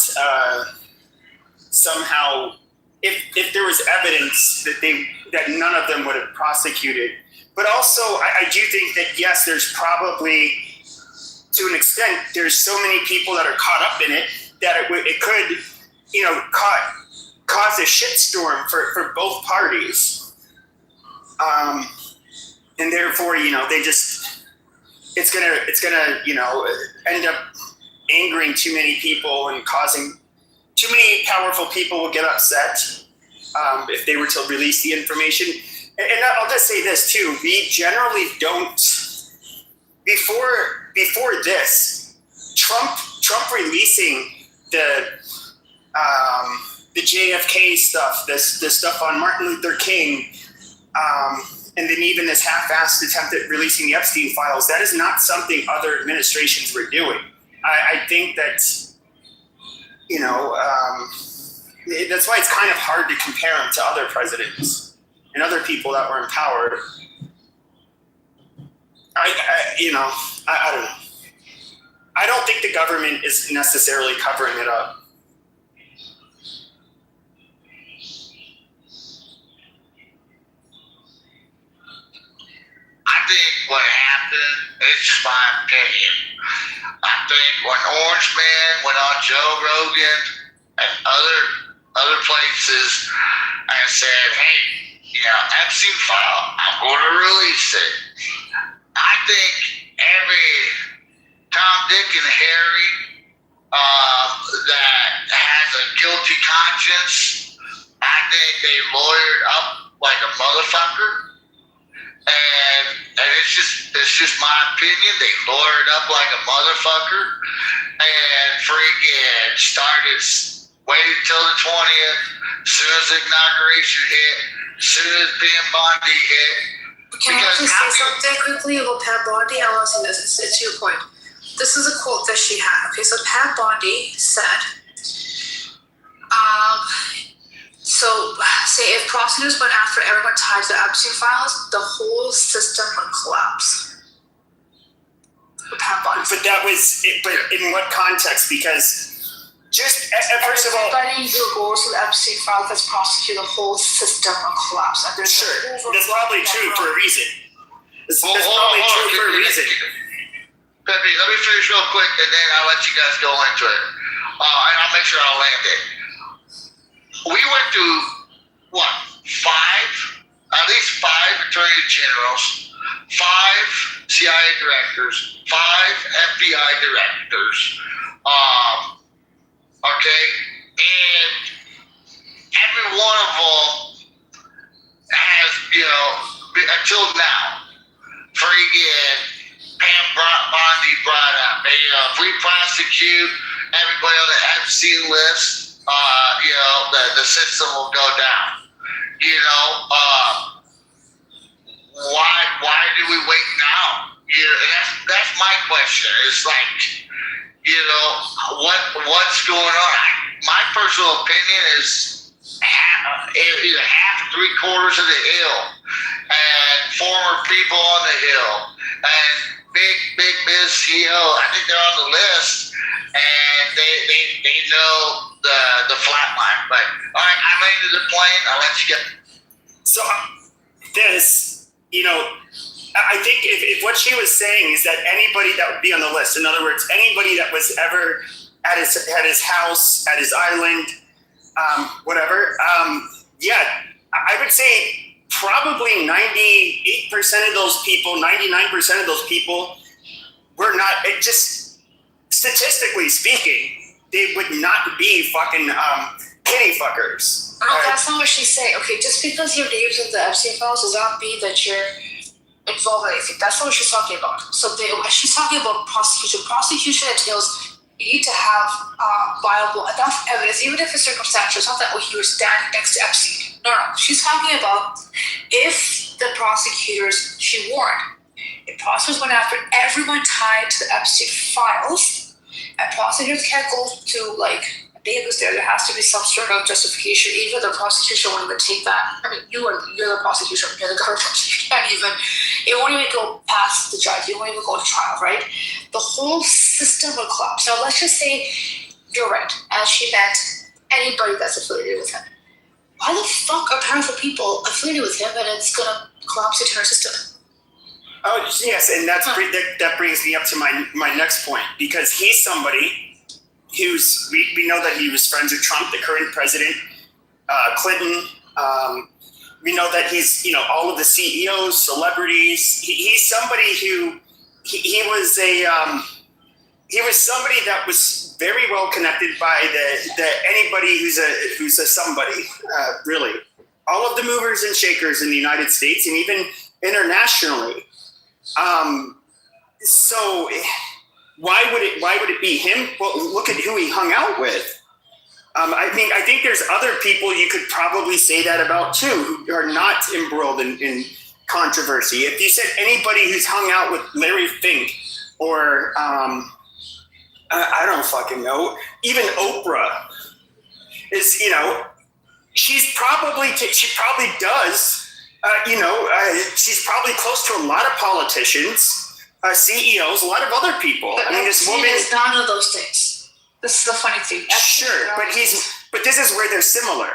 E: somehow, if there was evidence that none of them would have prosecuted. But also, I do think that, yes, there's probably, to an extent, there's so many people that are caught up in it that it could, cause a shitstorm for both parties. And therefore, it's gonna, end up angering too many people and causing too many powerful people will get upset if they were to release the information. And I'll just say this too: we generally don't. Before this, Trump releasing the JFK stuff, the stuff on Martin Luther King, and then even this half-assed attempt at releasing the Epstein files, that is not something other administrations were doing. I think that, that's why it's kind of hard to compare him to other presidents and other people that were in power. I don't know. I don't think the government is necessarily covering it up.
A: I think what happened, it's just my opinion. I think when Orange Man went on Joe Rogan and other places and said, hey, Epstein file, I'm going to release it. I think every Tom, Dick, and Harry that has a guilty conscience, I think they lawyered up like a motherfucker. And it's just my opinion. They lawyered up like a motherfucker and freaking waited till the 20th, as soon as the inauguration hit, as soon as Ben Bondi hit.
D: Can I just say something quickly about Pat Bondi? I want to say this. It's your point. This is a quote that she had. Okay, so Pat Bondi said, say if prosecutors went after everyone tied to the Epstein files, the whole system would collapse. Pat Bondi.
E: But but in what context? Because first of all,
D: everybody who goes to the Epstein file that's prosecuted, the whole system will collapse. And
E: sure, that's probably true for a reason. That's probably true for a reason.
A: Pepe, let me finish real quick, and then I'll let you guys go into it. And I'll make sure I'll land it. We went through, at least five attorney generals, 5 CIA directors, 5 FBI directors, okay? And every one of them has, until now, freaking Pam Bondi brought up, if we prosecute everybody on the Epstein list, the system will go down. Why do we wait now? That's my question. It's like, what's going on? My personal opinion is either half to 3/4 of the Hill and former people on the Hill and big biz CEO. I think they're on the list and they know the flat line. But all right, I landed the plane. I'll let you get.
E: So I think if what she was saying is that anybody that would be on the list, in other words, anybody that was ever at his house, at his island, whatever, I would say probably 98% of those people, 99% of those people were not, just statistically speaking, they would not be fucking kitty fuckers.
D: No, that's not what she's saying. Okay, just because your name's in the Epstein files does not mean that you're involved in anything. That's not what she's talking about. So she's talking about prosecution. Prosecution entails you need to have viable enough evidence, even if it's circumstantial. It's not that he was standing next to Epstein. No. She's talking about if the prosecutors, she warned, if prosecutors went after everyone tied to the Epstein files, and prosecutors can't go to Davis there has to be some sort of justification. Even the prosecution won't even take that. I mean, you're the prosecution, you're the government. It won't even go past the judge. It won't even go to trial, right? The whole system will collapse. So let's just say you're right, and she meant anybody that's affiliated with him. Why the fuck are powerful people affiliated with him and it's gonna collapse the entire system?
E: Oh yes, and that brings me up to my next point, because he's somebody who's we know that he was friends with Trump, the current president, Clinton. We know that he's all of the CEOs, celebrities. He's somebody who he was somebody that was very well connected by the anybody who's a somebody, really. All of the movers and shakers in the United States and even internationally. So why would it be him? Well, look at who he hung out with. I think there's other people you could probably say that about too, who are not embroiled in controversy. If you said anybody who's hung out with Larry Fink or I don't fucking know, even Oprah is, she probably does. She's probably close to a lot of politicians, CEOs, a lot of other people.
D: But
E: this woman
D: is none of those things. This is the funny thing.
E: Sure, but this is where they're similar.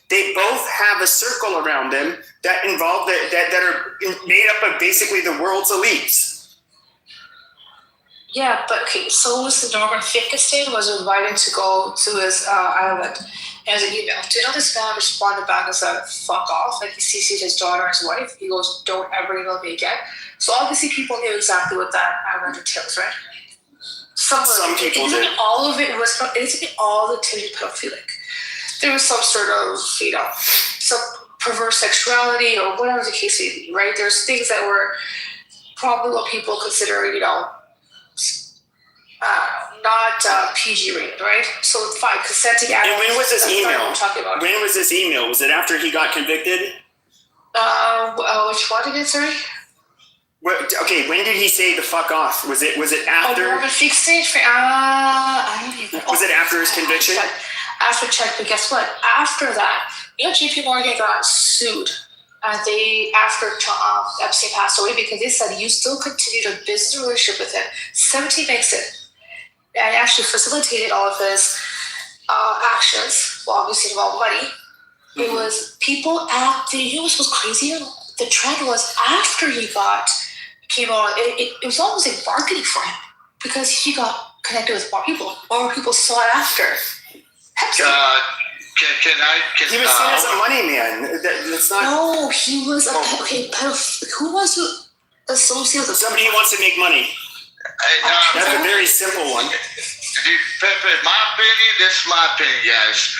E: They both have a circle around them that involve that are made up of basically the world's elites.
D: Yeah, but okay, so was the Norman Finkelstein was invited to go to his island as an email. Do you know this man responded back and said, fuck off, and he CC'd his daughter and his wife. He goes, don't ever email me again. So obviously people knew exactly what that island entails, right? Some people did. All of it was not, it isn't all the pedophilic. There was some sort of, some perverse sexuality or whatever the case may be, right? There's things that were probably what people consider, not PG rated, right? So fine, consenting adults.
E: And when was this email?
D: About.
E: When was this email? Was it after he got convicted?
D: Which one again, sorry?
E: Okay, when did he say the fuck off? Was it after?
D: Norman Finkelstein? I don't even.
E: Was it after his conviction?
D: After check, but guess what? After that, JP Morgan got sued. After Epstein passed away, because they said you still continued a business relationship with him. 17 makes it. And actually facilitated all of his actions, well, obviously involved money. It was people what was crazy? The trend was after he came on, it was almost like marketing for him because he got connected with more people. More people saw it after.
A: He
E: was seen as a money man. That's not.
D: No, he was who was associated with
E: somebody who wants to make money? That's a very simple one.
A: Pepe, my opinion, this is my opinion, guys.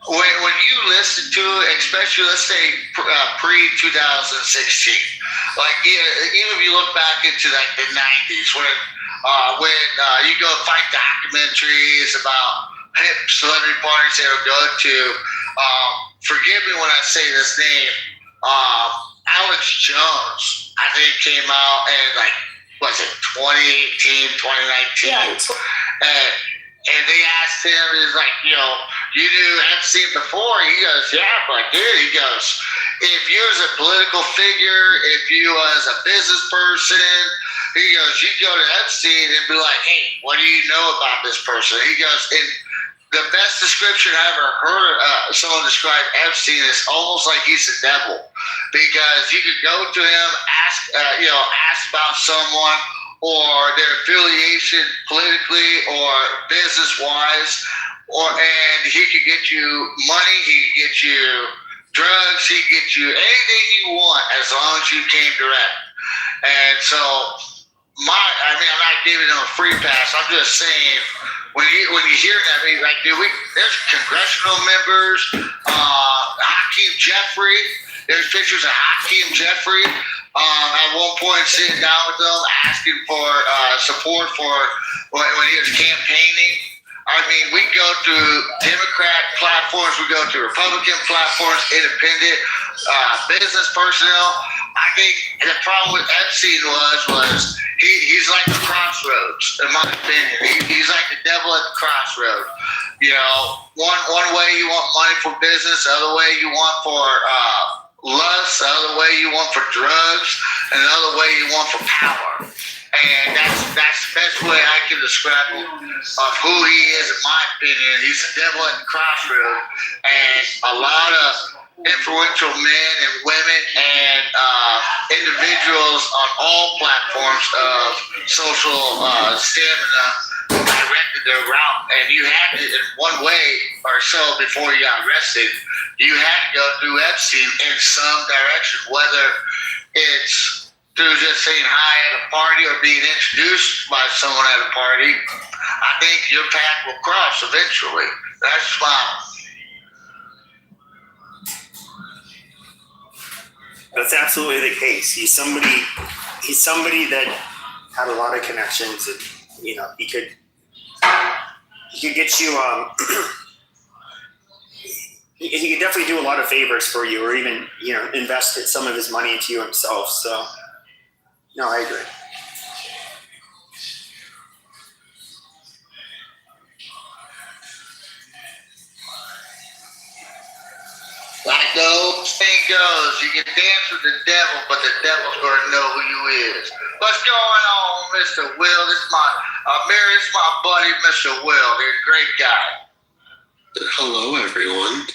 A: when you listen to it, especially let's say pre 2016, like even if you look back into like the 90s when you go find documentaries about hip celebrity parties they would go to. Forgive me when I say this name. Alex Jones, I think, came out in like, was it 2018, 2019?
D: Yeah.
A: And they asked him, he's like, you knew Epstein before? He goes, yeah, but dude, he goes, if you was a political figure, if you was a business person, he goes, you go to Epstein and be like, hey, what do you know about this person? He goes, and the best description I ever heard someone describe Epstein is almost like he's the devil, because you could go to him, ask about someone or their affiliation politically or business wise, and he could get you money, he could get you drugs, he could get you anything you want as long as you came direct. And so I'm not giving him a free pass. I'm just saying, when you hear that, I mean, like, there's congressional members, Hakeem Jeffrey. There's pictures of Hakeem Jeffrey at one point sitting down with them, asking for support for when he was campaigning. I mean, we go through Democrat platforms, we go through Republican platforms, independent business personnel. I think the problem with Epstein was he's like the crossroads, in my opinion. He's like the devil at the crossroad. One way you want money for business, the other way you want for lust, the other way you want for drugs, and the other way you want for power. And that's the best way I can describe him of who he is, in my opinion. He's the devil at the crossroad, and a lot of influential men and women and individuals on all platforms of social stamina directed their route. And you had to, in one way or so before you got arrested, you had to go through Epstein in some direction, whether it's through just saying hi at a party or being introduced by someone at a party. I think your path will cross eventually. That's
E: That's absolutely the case. He's somebody that had a lot of connections, and he could get you. He could definitely do a lot of favors for you, or even invest some of his money into you himself. So, no, I agree.
A: like the old saying goes, you can dance with the devil, but the devil's going to know who you is. What's going on, Mr. Will? This is my buddy, Mr. Will. He's a great guy.
H: Hello, everyone.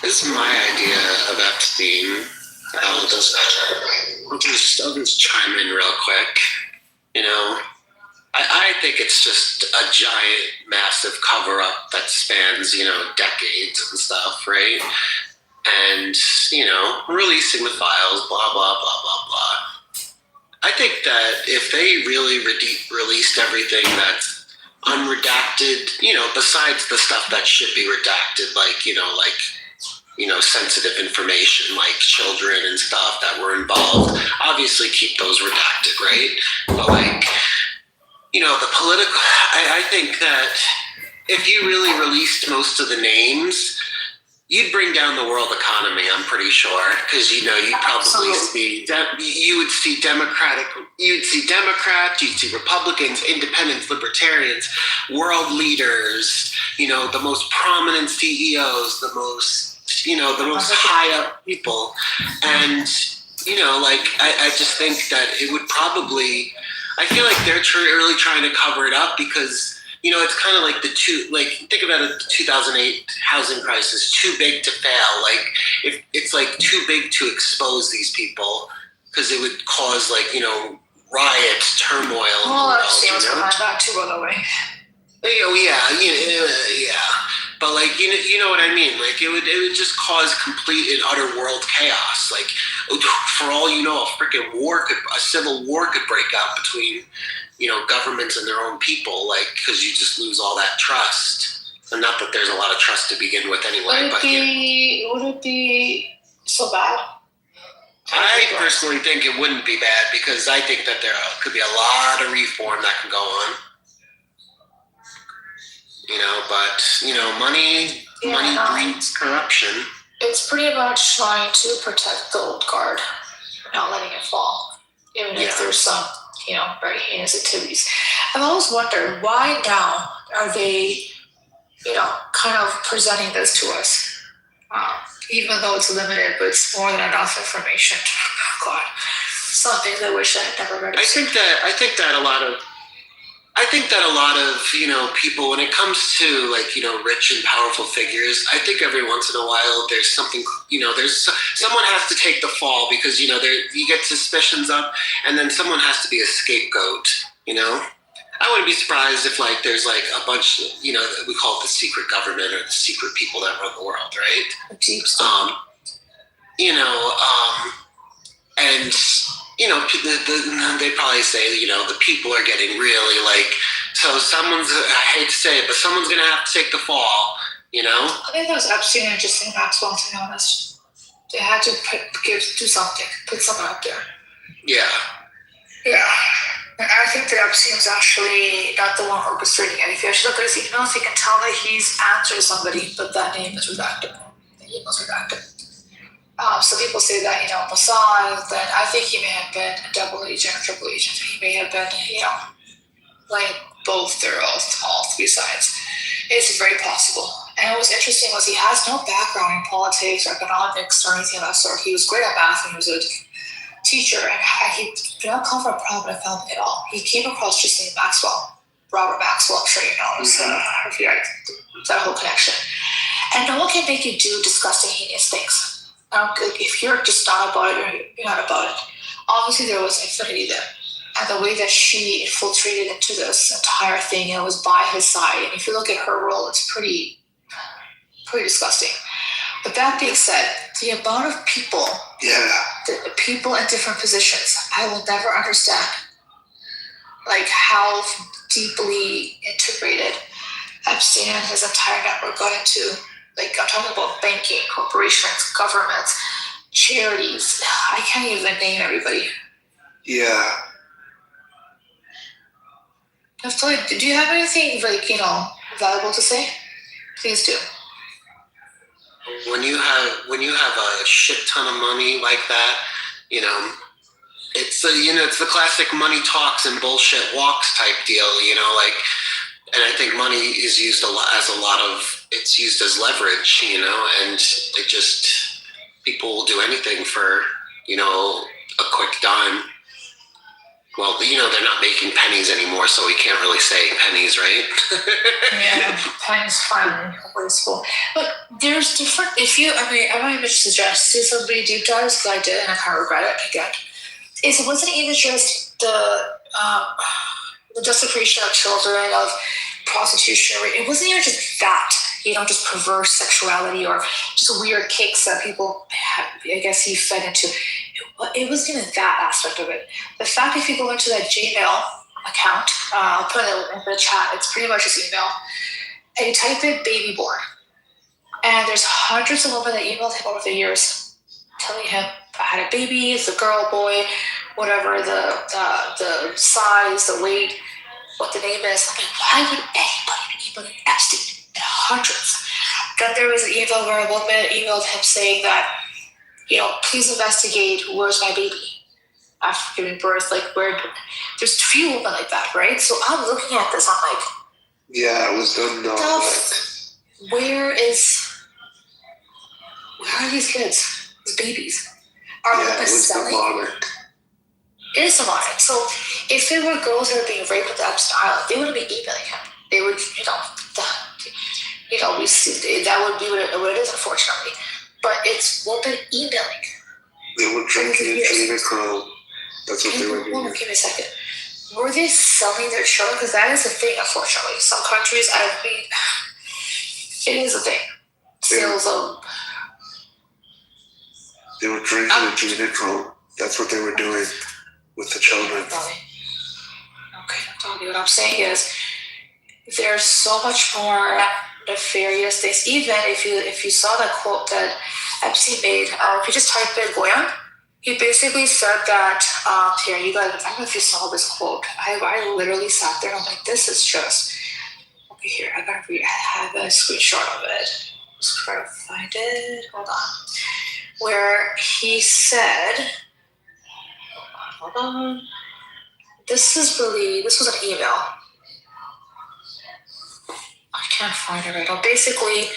H: This is my idea of Epstein. I'll just chime in real quick. I think it's just a giant, massive cover-up that spans, decades and stuff, right? And, releasing the files, blah, blah, blah, blah, blah. I think that if they really released everything that's unredacted, besides the stuff that should be redacted, like sensitive information, like children and stuff that were involved, obviously keep those redacted, right? But the political, I think that if you really released most of the names, you'd bring down the world economy, I'm pretty sure, because you'd probably see you'd see Democrats, you'd see Republicans, independents, libertarians, world leaders, the most prominent CEOs, the most high up people, and I just think that it would probably. I feel like they're really trying to cover it up because, it's kind of like think about the 2008 housing crisis, too big to fail. Like, if it's like too big to expose these people because it would cause riots, turmoil.
D: Well, Epstein was behind that too, by the way.
H: Yeah. But like you know what I mean. Like it would just cause complete and utter world chaos. Like for all you know, a civil war could break out between governments and their own people. Like because you just lose all that trust. And not that there's a lot of trust to begin with anyway.
D: Would it be so bad?
H: I personally think it wouldn't be bad because I think that there could be a lot of reform that can go on. But money breeds corruption.
D: It's pretty much trying to protect the old guard, not letting it fall, even if there's some, very heinous activities. I've always wondered why now are they, kind of presenting this to us, even though it's limited, but it's more than enough information. God, some things I wish I had never read.
H: I think that a lot of people, when it comes to rich and powerful figures, I think every once in a while there's something, someone has to take the fall because you get suspicions up, and then someone has to be a scapegoat. I wouldn't be surprised if there's a bunch, we call it the secret government or the secret people that run the world, right?
D: Deep state.
H: And they probably say, the people are getting really so I hate to say it, but someone's going to have to take the fall,
D: I think that was Epstein and Justine Maxwell, to be honest. They had to do something, put something out there.
H: Yeah.
D: Yeah. I think that Epstein was actually not the one orchestrating it. If you actually look at his emails, you can tell that he's answered somebody, but that name is redacted. The email's redacted. So people say that, Mossad, then I think he may have been a double agent or triple agent. He may have been, both. They're all three sides. It's very possible. And what was interesting was he has no background in politics or economics or anything of that sort. He was great at math when he was a teacher, and he did not come from a prominent family at all. He came across Justine Maxwell, Robert Maxwell, I'm sure you know, that whole connection. And no one can make you do disgusting, heinous things. If you're just not about it, you're not about it. Obviously, there was affinity there. And the way that she infiltrated into this entire thing and was by his side, and if you look at her role, it's pretty disgusting. But that being said, the amount of people, the people in different positions, I will never understand, how deeply integrated Epstein and his entire network got into. I'm talking about banking, corporations, governments, charities. I can't even name everybody.
B: Yeah.
D: Floyd, do you have anything valuable to say? Please do.
H: When you have a shit ton of money like that, it's it's the classic money talks and bullshit walks type deal, and I think money is used it's used as leverage, and it just, people will do anything for, a quick dime. Well, they're not making pennies anymore, so we can't really say pennies, right?
D: Yeah, pennies finally wasteful. But there's different, I might even suggest to somebody deep dives, because I did, and I kind of regret it again. It wasn't even just the desecration of children, of prostitution. It wasn't even just that, just perverse sexuality or just weird kicks that people, I guess, he fed into. It wasn't even that aspect of it. The fact if you go into that Gmail account, I'll put it in the chat, it's pretty much his email, and you type in baby born, and there's hundreds of women that emailed him over the years telling him, I had a baby, it's a girl, boy, whatever, the size, the weight, what the name is. Why would anybody be emailing Epstein? Hundreds. Then there was an email where a woman emailed him saying that, please investigate, where's my baby after giving birth? There's a few women like that, right? So I'm looking at this, I'm like,
B: Yeah, it was done.
D: where are these kids? These babies? Are women selling?
B: Demonic.
D: It is demonic. So if there were girls that were being raped at the Epstein Island, they wouldn't be emailing him. They would, we see that would be what it is, unfortunately. But it's women emailing.
B: They were drinking adrenochrome. That's what they were doing.
D: Give me a second. Were they selling their children? Because that is the thing, unfortunately. Some countries, It is a thing. Sales of.
B: They were drinking adrenochrome. That's what they were doing with the children.
D: Okay, Tony, what I'm saying is there's so much more nefarious things. Even if you saw that quote that Epstein made, if you just type in Goyan, he basically said that here, you guys, I don't know if you saw this quote. I literally sat there and I'm like, this is just okay here, I have a screenshot of it. Just try to find it. Hold on. Where he said, hold on. This was an email. I can't find it right now. Basically,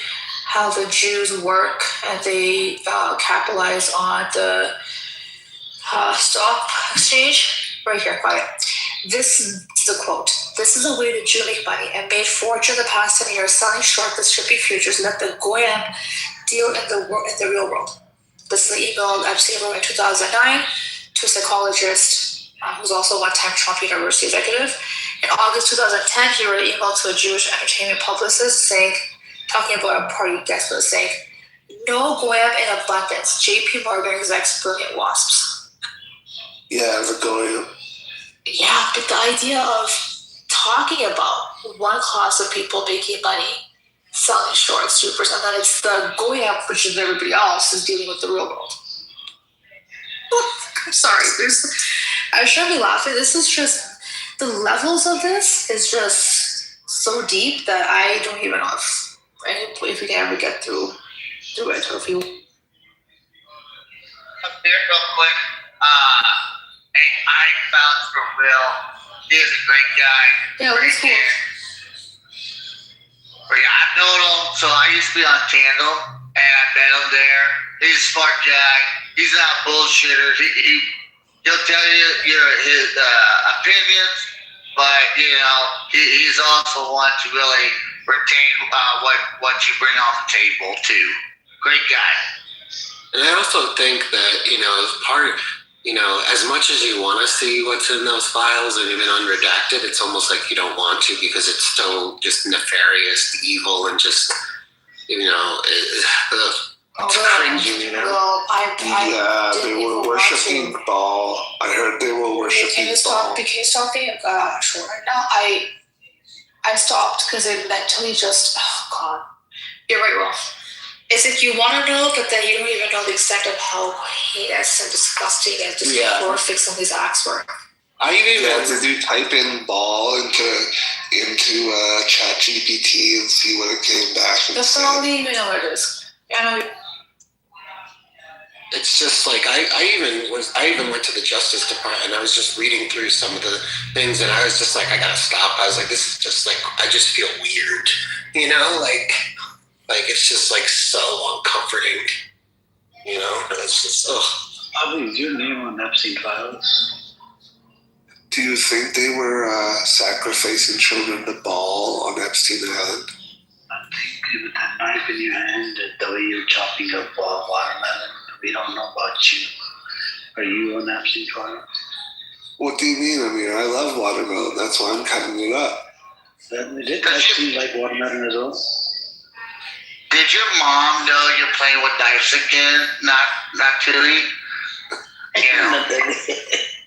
D: how the Jews work and they capitalize on the stock exchange. Right here, quiet. This is the quote. This is a way the Jew make money and made fortune the past 10 years selling short the shipping futures. Let the Goyim deal in the real world. This is the email Epstein wrote in 2009 to a psychologist who's also a one-time Trump University executive. In August 2010, he wrote an email to a Jewish entertainment publicist talking about a party guest list, saying, "No Goyim in abundance. J.P. Morgan execs brilliant wasps."
B: Yeah, the Goyim.
D: Yeah, but the idea of talking about one class of people making money selling short supers, and then it's the Goyim, which is everybody else, is dealing with the real world. I'm sorry, I shouldn't be laughing. This is just, the levels of this is just so deep that I don't even know if we can ever get through it, or if you.
A: Up there real quick. I found for Will. He is a great guy.
D: Yeah, it was cool.
A: But yeah, I've known him. So I used to be on Tandem, and I met him there. He's a smart guy. He's not a bullshitter. He'll tell you his opinions, but he's also one to really retain what you bring on the table too. Great guy.
H: And I also think that, as much as you want to see what's in those files and even unredacted, it's almost like you don't want to because it's so just nefarious, evil, and just, cringy,
D: Well,
B: they were worshiping Baal. I heard they were worshiping Baal.
D: Can you stop being short right now? I stopped because it mentally just, oh God. You're right, Rolf. It's like you want to know, but then you don't even know the extent of how heinous and disgusting and just horrific some of these acts were.
B: Did you type in Baal into ChatGPT and see what it came back?
D: That's not all you know what it is.
H: It's just like I even went to the Justice Department and I was just reading through some of the things and I was just like, I gotta stop. I was like, this is just like, I just feel weird, like it's just like so uncomforting, it's just,
F: Bobby, is your name on Epstein files?
B: Do you think they were sacrificing children to Baal on Epstein Island?
F: I think with that knife in your hand, the way you're chopping up watermelon, we don't know about you. Are you on Epstein files?
B: What do you mean, Amir? I love watermelon. That's why I'm cutting it up.
F: Did Epstein like watermelon as well?
A: Did your mom know you're playing with knives again? Not Tilly?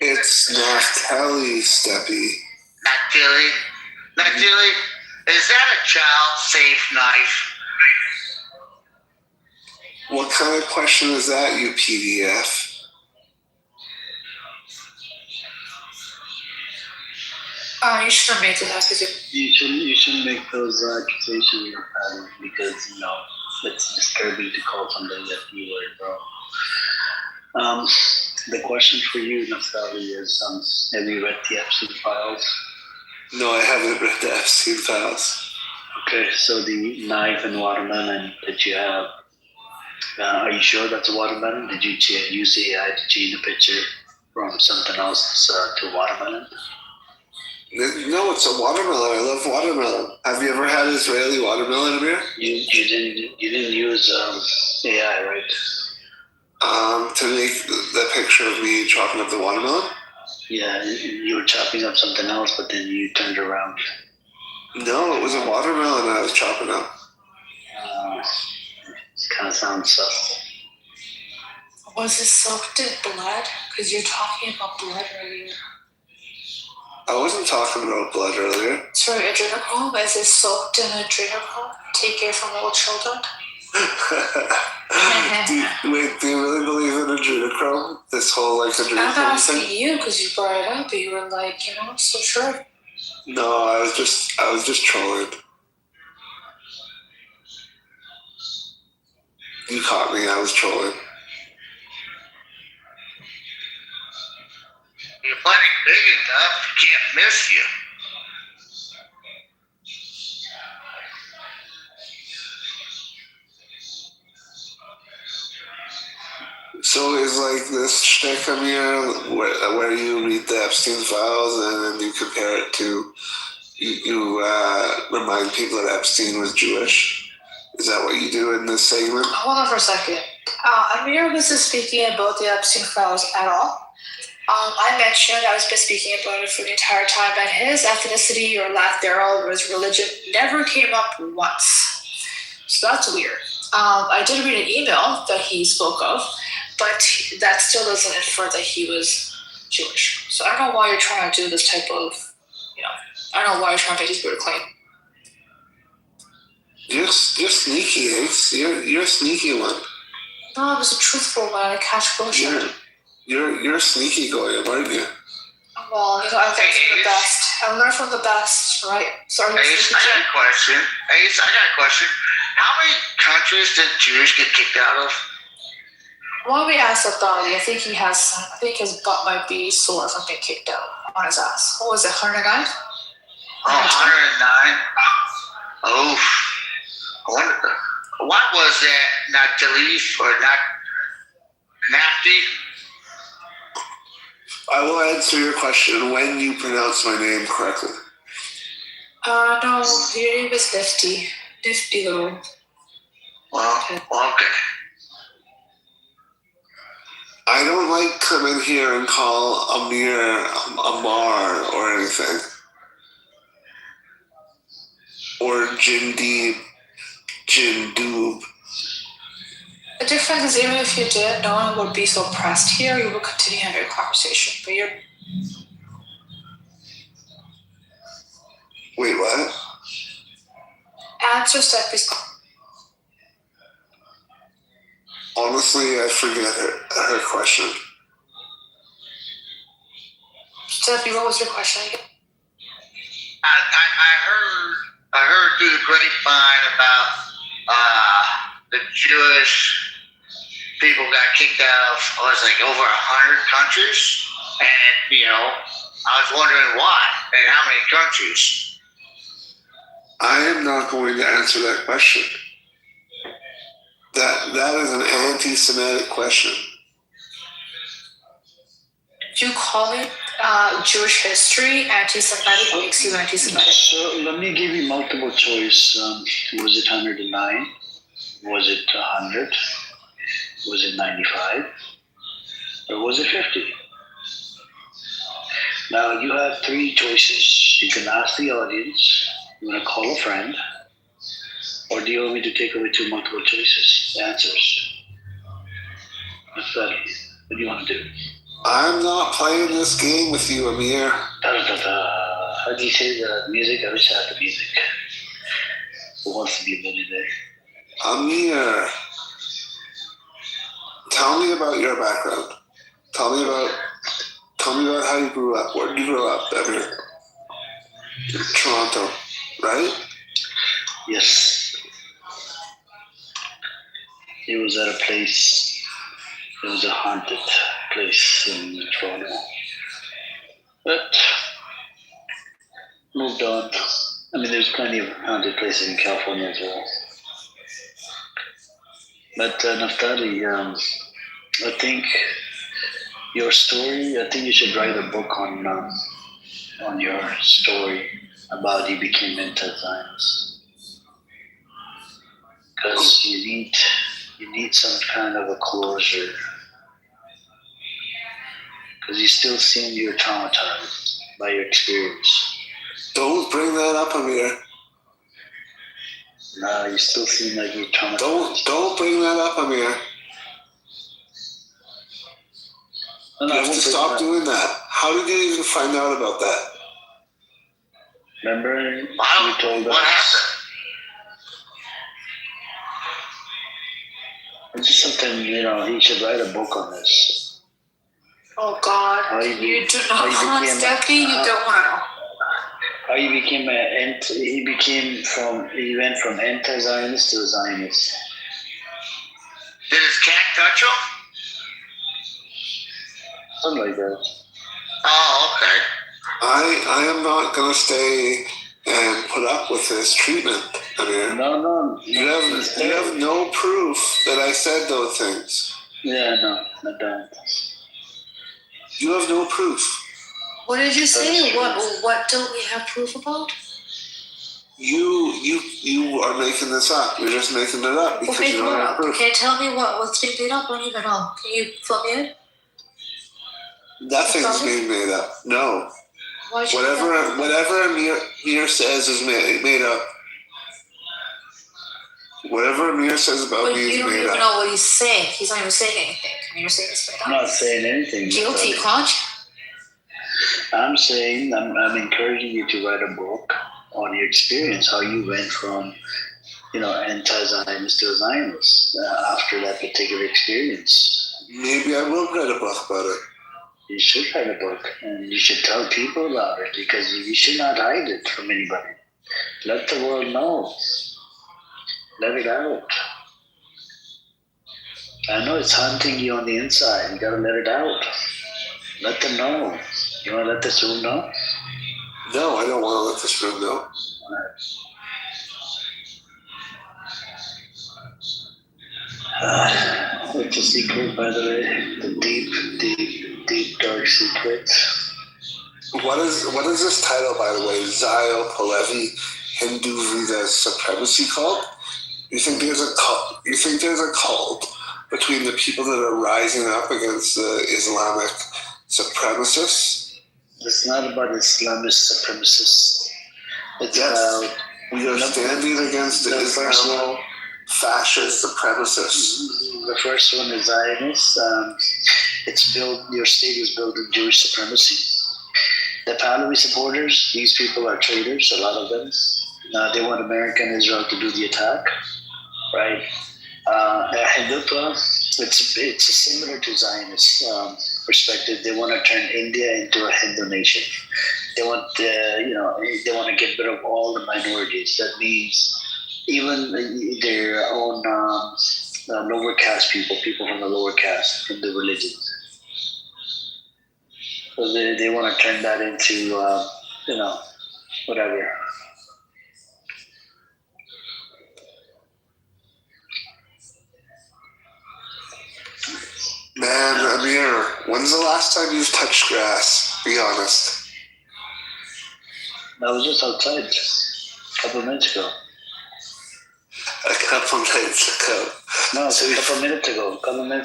B: It's Naftali, Steppy.
A: Not Tilly? Not Tilly? Is that a child-safe knife?
B: What kind of question is that, you PDF?
D: You shouldn't make it accusations.
F: You shouldn't make those accusations, because it's disturbing to call somebody a P-word, bro. The question for you, Naftali, is: have you read the Epstein files?
B: No, I haven't read the Epstein files.
F: Okay, so the knife and watermelon that you have, are you sure that's a watermelon? Did you use AI to change the picture from something else to watermelon?
B: No, it's a watermelon. I love watermelon. Have you ever had Israeli watermelon, Amir?
F: You didn't use AI, right?
B: To make the picture of me chopping up the watermelon?
F: Yeah, you were chopping up something else, but then you turned around.
B: No, it was a watermelon I was chopping up.
F: Kind of sounds sus.
D: Was it soaked in blood? Because you're talking about blood earlier.
B: I wasn't talking about blood earlier.
D: Sorry, adrenochrome? Is it soaked in adrenochrome? Take it from little children?
B: Do you really believe in adrenochrome? This whole like
D: I'm
B: adrenochrome
D: asking
B: thing?
D: you because you brought it up, but you were like, so sure.
B: No, I was just trolling. You caught me. I was trolling.
A: You're plenty big enough, you can't miss you.
B: So is like this shtick on here where you read the Epstein files and then you compare it to you remind people that Epstein was Jewish? Is that what you do in this segment?
D: Hold on for a second. Amir wasn't speaking about the Epstein files at all. I mentioned I was been speaking about it for the entire time, and his ethnicity or lack thereof or his religion never came up once. So that's weird. I did read an email that he spoke of, but that still doesn't infer that he was Jewish. So I don't know why you're trying to do this type of, I don't know why you're trying to make this weird claim.
B: You're sneaky, Ace. You're a sneaky one.
D: No, it was a truthful one. I catch bullshit.
B: You're sneaky, Goyim, aren't you?
D: Well, I learned from the best. I learned from the best, right? Sorry.
A: Ace, I got a question. How many countries did Jews get kicked out of?
D: Why don't we ask Abdali? I think his butt might be sore from being kicked out on his ass. What was it, 109?
A: Oh, 109. Oh, I wonder, what was that? Not Jalif or not Nafty?
B: I will answer your question when you pronounce my name correctly.
D: No, your name is Nifty. Nifty little.
A: Well, okay.
B: I don't like coming here and call Amir Amar or anything. Or Jindoob.
D: The difference is even if you did, no one would be so pressed here. You would continue having a conversation. But you're...
B: Wait, what?
D: Answer Steffi's...
B: Honestly, I forget her question.
D: Steffi, what was your question again?
A: I heard through the grapevine about the Jewish people got kicked out of, over 100 countries, and I was wondering why and how many countries.
B: I am not going to answer that question. That is an anti-Semitic question.
D: Do you call it Jewish history anti-Semitic? What makes you anti-Semitic?
F: So let me give you multiple choice. Was it 109? Was it 100? Was it 95? Or was it 50? Now you have three choices. You can ask the audience, you want to call a friend, or do you want me to take away two multiple choices, answers? What's that? What do you want to do?
B: I'm not playing this game with you, Amir.
F: How do you say the music? I wish I had the music. Who wants to be a millionaire?
B: Amir, tell me about your background. Tell me about how you grew up. Where did you grow up, Amir? Toronto, right?
F: Yes. It was at a place. It was a haunted place in Toronto. But moved on. I mean, there's plenty of haunted places in California as well. But Naftali, I think your story. I think you should write a book on your story about you became anti-Zionist, because you need some kind of a closure, because you still seem you're traumatized by your experience.
B: Don't bring that up, Amir.
F: No, you still seem like you're trying to.
B: Don't bring that up, Amir.
F: No,
B: You
F: I
B: have to
F: won't bring
B: stop
F: it up.
B: doing that. How did you even find out about that?
F: Remember, you
A: Wow,
F: told
A: what
F: us.
A: happened?
F: It's just something, he should write a book on this.
D: Oh God,
F: How you
D: you do
F: how
D: not
F: you
D: want
F: became-
D: Stephanie. You don't want to know.
F: How he he went from anti-Zionist to a Zionist.
A: Did his cat touch him?
F: Something like that.
A: Oh, okay.
B: I am not gonna stay and put up with this treatment, Amir.
F: No.
B: You have no proof that I said those things.
F: Yeah, no, I don't.
B: You have no proof.
D: What did you say?
F: That's true.
D: What don't we have proof about?
B: You are making this up. You're just making it up because
D: Okay,
B: you don't have proof.
D: okay, tell me what's being made up. I don't even know. Can you fill me in?
B: Nothing's being made up. No.
D: Why'd you do that?
B: Whatever Amir says is made up. Whatever Amir says about
D: But
B: me
D: you
B: is
D: don't
B: made
D: even
B: up.
D: know what he's saying. He's not even saying anything. You're saying it's made
F: I'm
D: up.
F: not saying anything.
D: Guilty, Conch.
F: I'm saying I'm encouraging you to write a book on your experience, how you went from, anti-Zionist to a Zionist after that particular experience.
B: Maybe I will write a book about it.
F: You should write a book, and you should tell people about it because you should not hide it from anybody. Let the world know. Let it out. I know it's haunting you on the inside. You gotta let it out. Let them know. You wanna let this room know?
B: No, I don't want to let this room know.
F: It's a secret, by the way. The deep, dark secrets.
B: What is this title, by the way? Zio Pahlavi Hindu Veda Supremacy Cult? You think there's a cult? You think there's a cult between the people that are rising up against the Islamic supremacists?
F: It's not about Islamist supremacists. It's
B: Yes.
F: about
B: We are standing against the Islamo-fascist supremacists.
F: the first one is Zionist. Your state is built on Jewish supremacy. The Pahlavi supporters, these people are traitors, a lot of them. They want America and Israel to do the attack, right? Hindutva, it's similar to Zionist perspective. They want to turn India into a Hindu nation. They want, they want to get rid of all the minorities. That means even their own lower caste people from the lower caste in the religion. So they want to turn that into, whatever.
B: Man, Amir, when's the last time you've touched grass? Be honest.
F: I was just outside a couple of minutes ago.
B: A couple nights ago.
F: No, it's a couple of minutes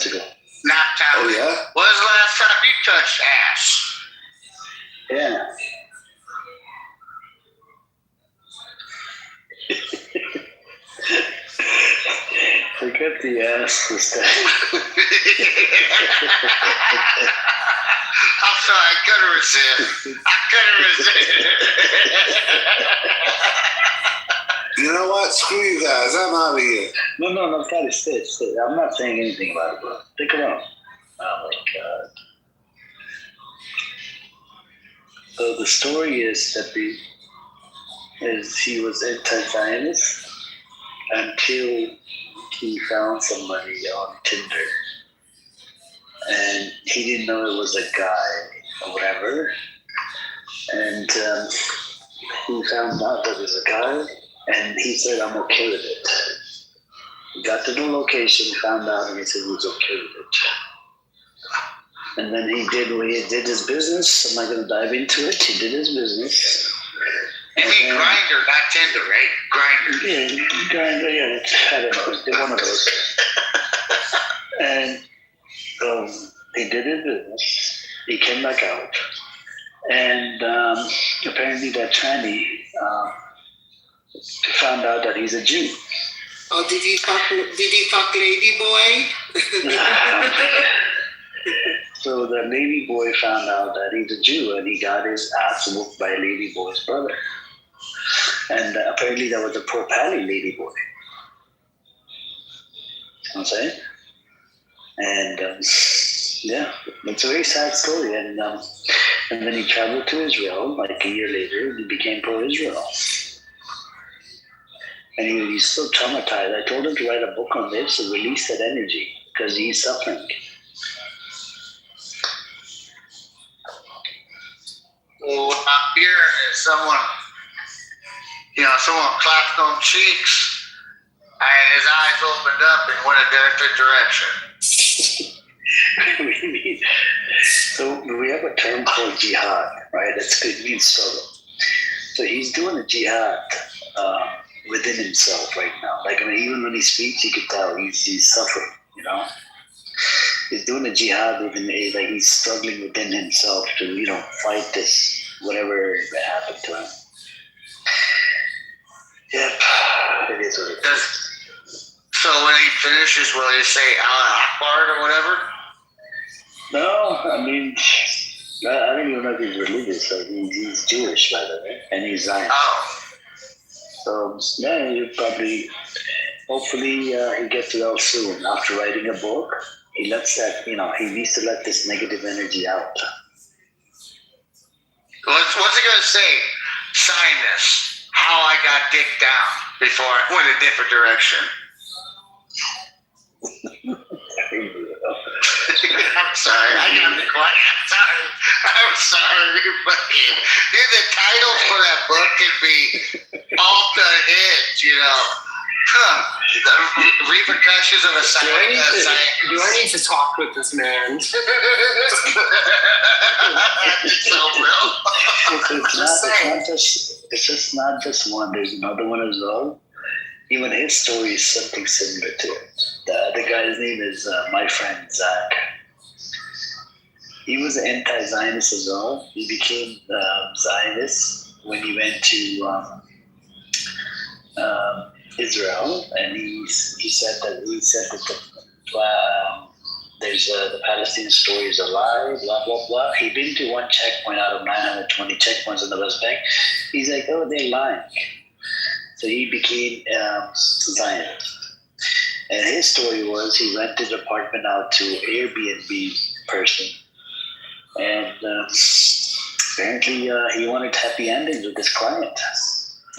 F: ago.
A: Nap time.
B: Oh, yeah?
A: When was the last time you touched ass?
F: Yeah. Forget the ass this time.
A: I'm sorry, I couldn't resist.
B: You know what? Screw you guys. I'm out of here.
F: No, Scotty, stay. I'm not saying anything about it, bro. Stick around. Oh my God. So the story is that he was anti-Zionist until he found somebody on Tinder, and he didn't know it was a guy or whatever, and he found out that it was a guy, and he said, "I'm okay with it." He got to the location, found out, and he said he was okay with it. And then he did his business. I'm not going to dive into it. He did his business.
A: You mean Grindr, not Tinder, right? Grindr.
F: Yeah, Grindr, yeah. I don't know. They're one of those. And he did his business. He came back out. And apparently that tranny found out that he's a Jew.
H: Oh, did he fuck Lady Boy?
F: So the Lady Boy found out that he's a Jew, and he got his ass whooped by Lady Boy's brother. And apparently that was a poor Pally Lady Boy. You know what I'm saying? And yeah, it's a very sad story. And then he traveled to Israel. Like a year later, he became pro-Israel. And he's so traumatized. I told him to write a book on this and release that energy because he's suffering.
A: Well, I'm here and someone clapped on cheeks and his eyes opened up and went a different direction.
F: What do you mean? So we have a term called jihad, right? It means struggle. So he's doing a jihad within himself right now. Like, I mean, even when he speaks, you could tell he's suffering, you know? He's doing a jihad within, like he's struggling within himself to, fight this, whatever happened to him. Yep, it is what it is.
A: So when he finishes, will he say Allah Akbar or whatever?
F: No, I mean, I don't even know if he's religious. So he's Jewish, by the way, and he's Zion.
A: Oh.
F: So yeah, you probably, hopefully, he gets well soon. After writing a book, he lets that, he needs to let this negative energy out.
A: What's he gonna say? Sign this. How I got dick down before I went a different direction. I'm sorry, I got to be quiet. I'm sorry, but the titles for that book could be off the hinge, The repercussions of a
I: Do I need to talk with this man?
A: It's so real.
F: It's just not this one. There's another one as well. Even his story is something similar to it. The other guy's name is my friend Zach. He was an anti-Zionist as well. He became Zionist when he went to Israel, and he said that there's the Palestinian story is a lie, blah blah blah. He'd been to one checkpoint out of 920 checkpoints in the West Bank. He's like, oh, they're lying. So he became Zionist. And his story was he rented an apartment out to Airbnb person. And apparently he wanted happy endings with his client.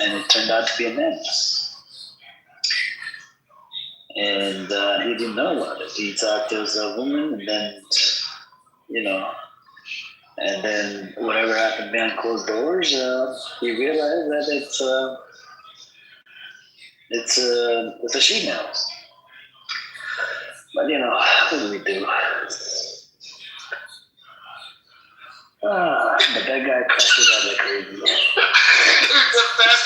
F: And it turned out to be a man. And he didn't know about it. He thought there was a woman, and then, and then whatever happened behind closed doors, he realized that it's a she-male. But what do we do? But that guy crashes out like crazy.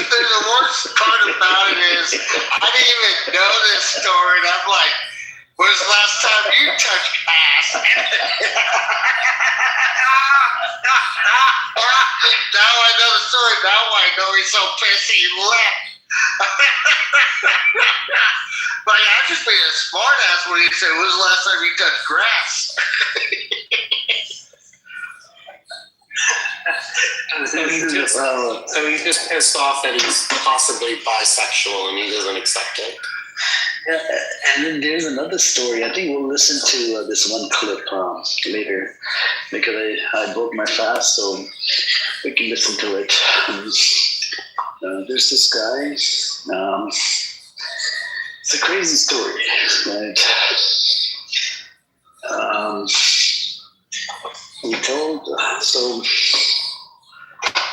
A: The worst part about it is I didn't even know this story, and I'm like, when's the last time you touched ass? Now I know the story. Now I know he's so pissed he left. Like, I'm just being a smart ass when he said, when's the last time you touched grass?
I: So he's just pissed off that he's possibly bisexual and he doesn't accept it.
F: Yeah, and then there's another story. I think we'll listen to this one clip later because I broke my fast, so we can listen to it. There's this guy. It's a crazy story, right? He told so.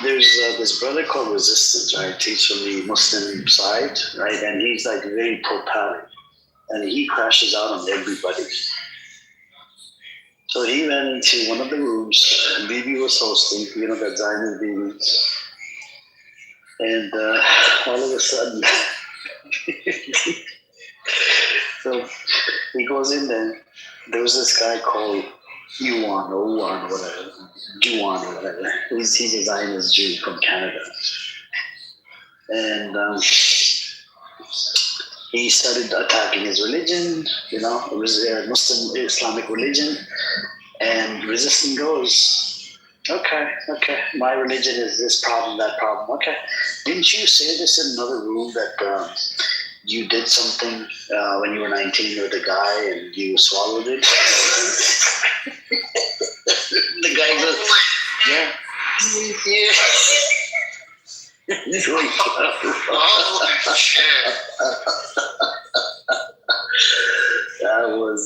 F: There's this brother called Resistance, right? He's from the Muslim side, right? And he's like very pro-power. And he crashes out on everybody. So he ran into one of the rooms, and Bibi was hosting, that Zionist Bibi. And all of a sudden, so he goes in there. There was this guy called Juan or whatever. He's a Zionist Jew from Canada. and he started attacking his religion. You know, it was a Muslim Islamic religion, and resisting goes, okay, my religion is this problem, that problem. Okay, didn't you say this in another room that you did something when you were 19 with a guy and you swallowed it? The guy goes, yeah. He's like,
A: Holy shit.
F: that was,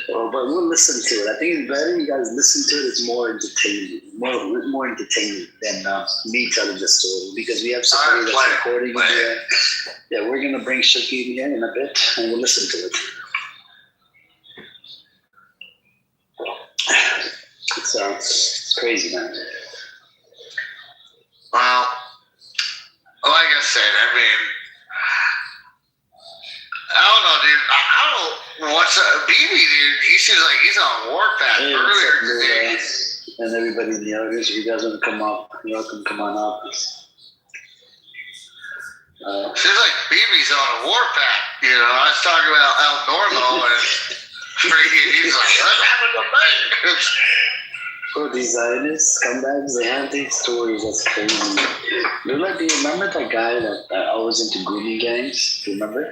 F: but we'll listen to it. I think it's better you guys listen to it. It's more entertaining, more entertaining than me telling the story, because we have somebody that's recording it here. Yeah, we're gonna bring Shaki in here in a bit, and we'll listen to it. It's crazy, man.
A: Well, like I said, I mean, I don't know, dude. I don't know what's BB, dude. He seems like he's on warpath earlier today.
F: And everybody in the audience, if you guys want to come up, you're welcome. Come on up.
A: Seems like BB's on a warpath. You know, I was talking about El Normo and freaking, he's like, let's have a debate.
F: Oh, these Zionists, scumbags, they have these stories that's crazy. Lula, do you remember that guy that always into grooming gangs? Do you remember?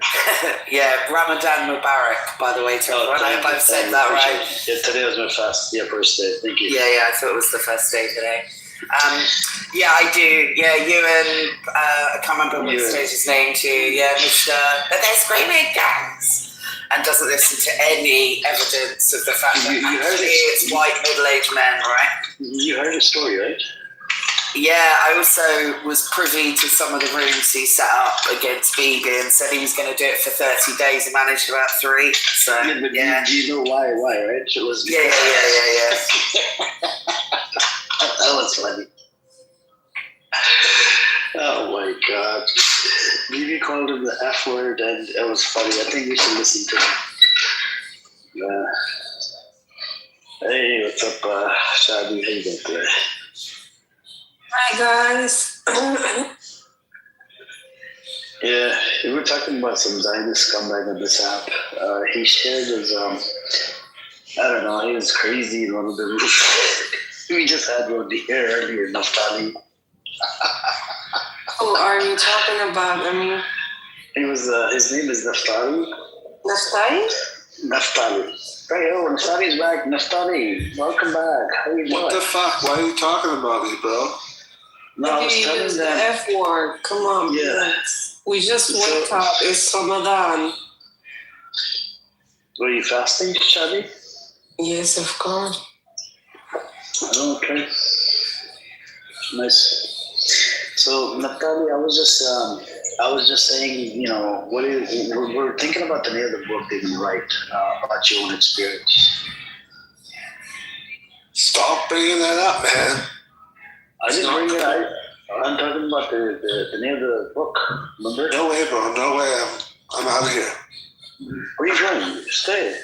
J: Yeah, Ramadan Mubarak, by the way, to everyone. I hope I've said that right.
F: Yeah, today was my first day. Thank you.
J: Yeah, I thought it was the first day today. Yeah, I do. Yeah, Ewan, I can't remember what stage his name to. Yeah, Mr. But they're screaming gangs. And doesn't listen to any evidence of the fact that actually it's white middle-aged men, right?
F: You heard the story, right?
J: Yeah, I also was privy to some of the rooms he set up against BB and said he was going to do it for 30 days and managed about 3. So, yeah.
F: Do you know why, right? It was
J: Yeah.
F: That was funny. Oh my God. BB called him the F word and it was funny. I think we should listen to him. Hey, what's up, Shadi? How you doing today?
K: Hi, guys.
F: Yeah, we were talking about some Zionist scumbag on this app. He shared his, I don't know, he was crazy in one of the rooms. We just had one here earlier, Naftali.
K: Who are you talking about? I mean,
F: He was, his name is Naftali.
K: Naftali?
F: Naftali. Hey, oh, Naftali's back. Naftali, welcome back. How you doing?
B: What the fuck? Why are you talking about me, bro?
F: No, I was
K: You
F: telling
K: use the
F: them.
K: F word. Come on,
F: Yeah.
K: please. We just woke up. It's Ramadan.
F: Were you fasting, Shadi?
K: Yes, of course.
F: Oh, okay. Nice. So, Naftali, I was just saying, you know, we're thinking about the name of the book that you write about your own experience.
B: Stop bringing that up, man.
F: I didn't bring it out. I'm talking about the name of the book. Remember?
B: No way, bro. No way. I'm out of here.
F: Where are you going? Stay.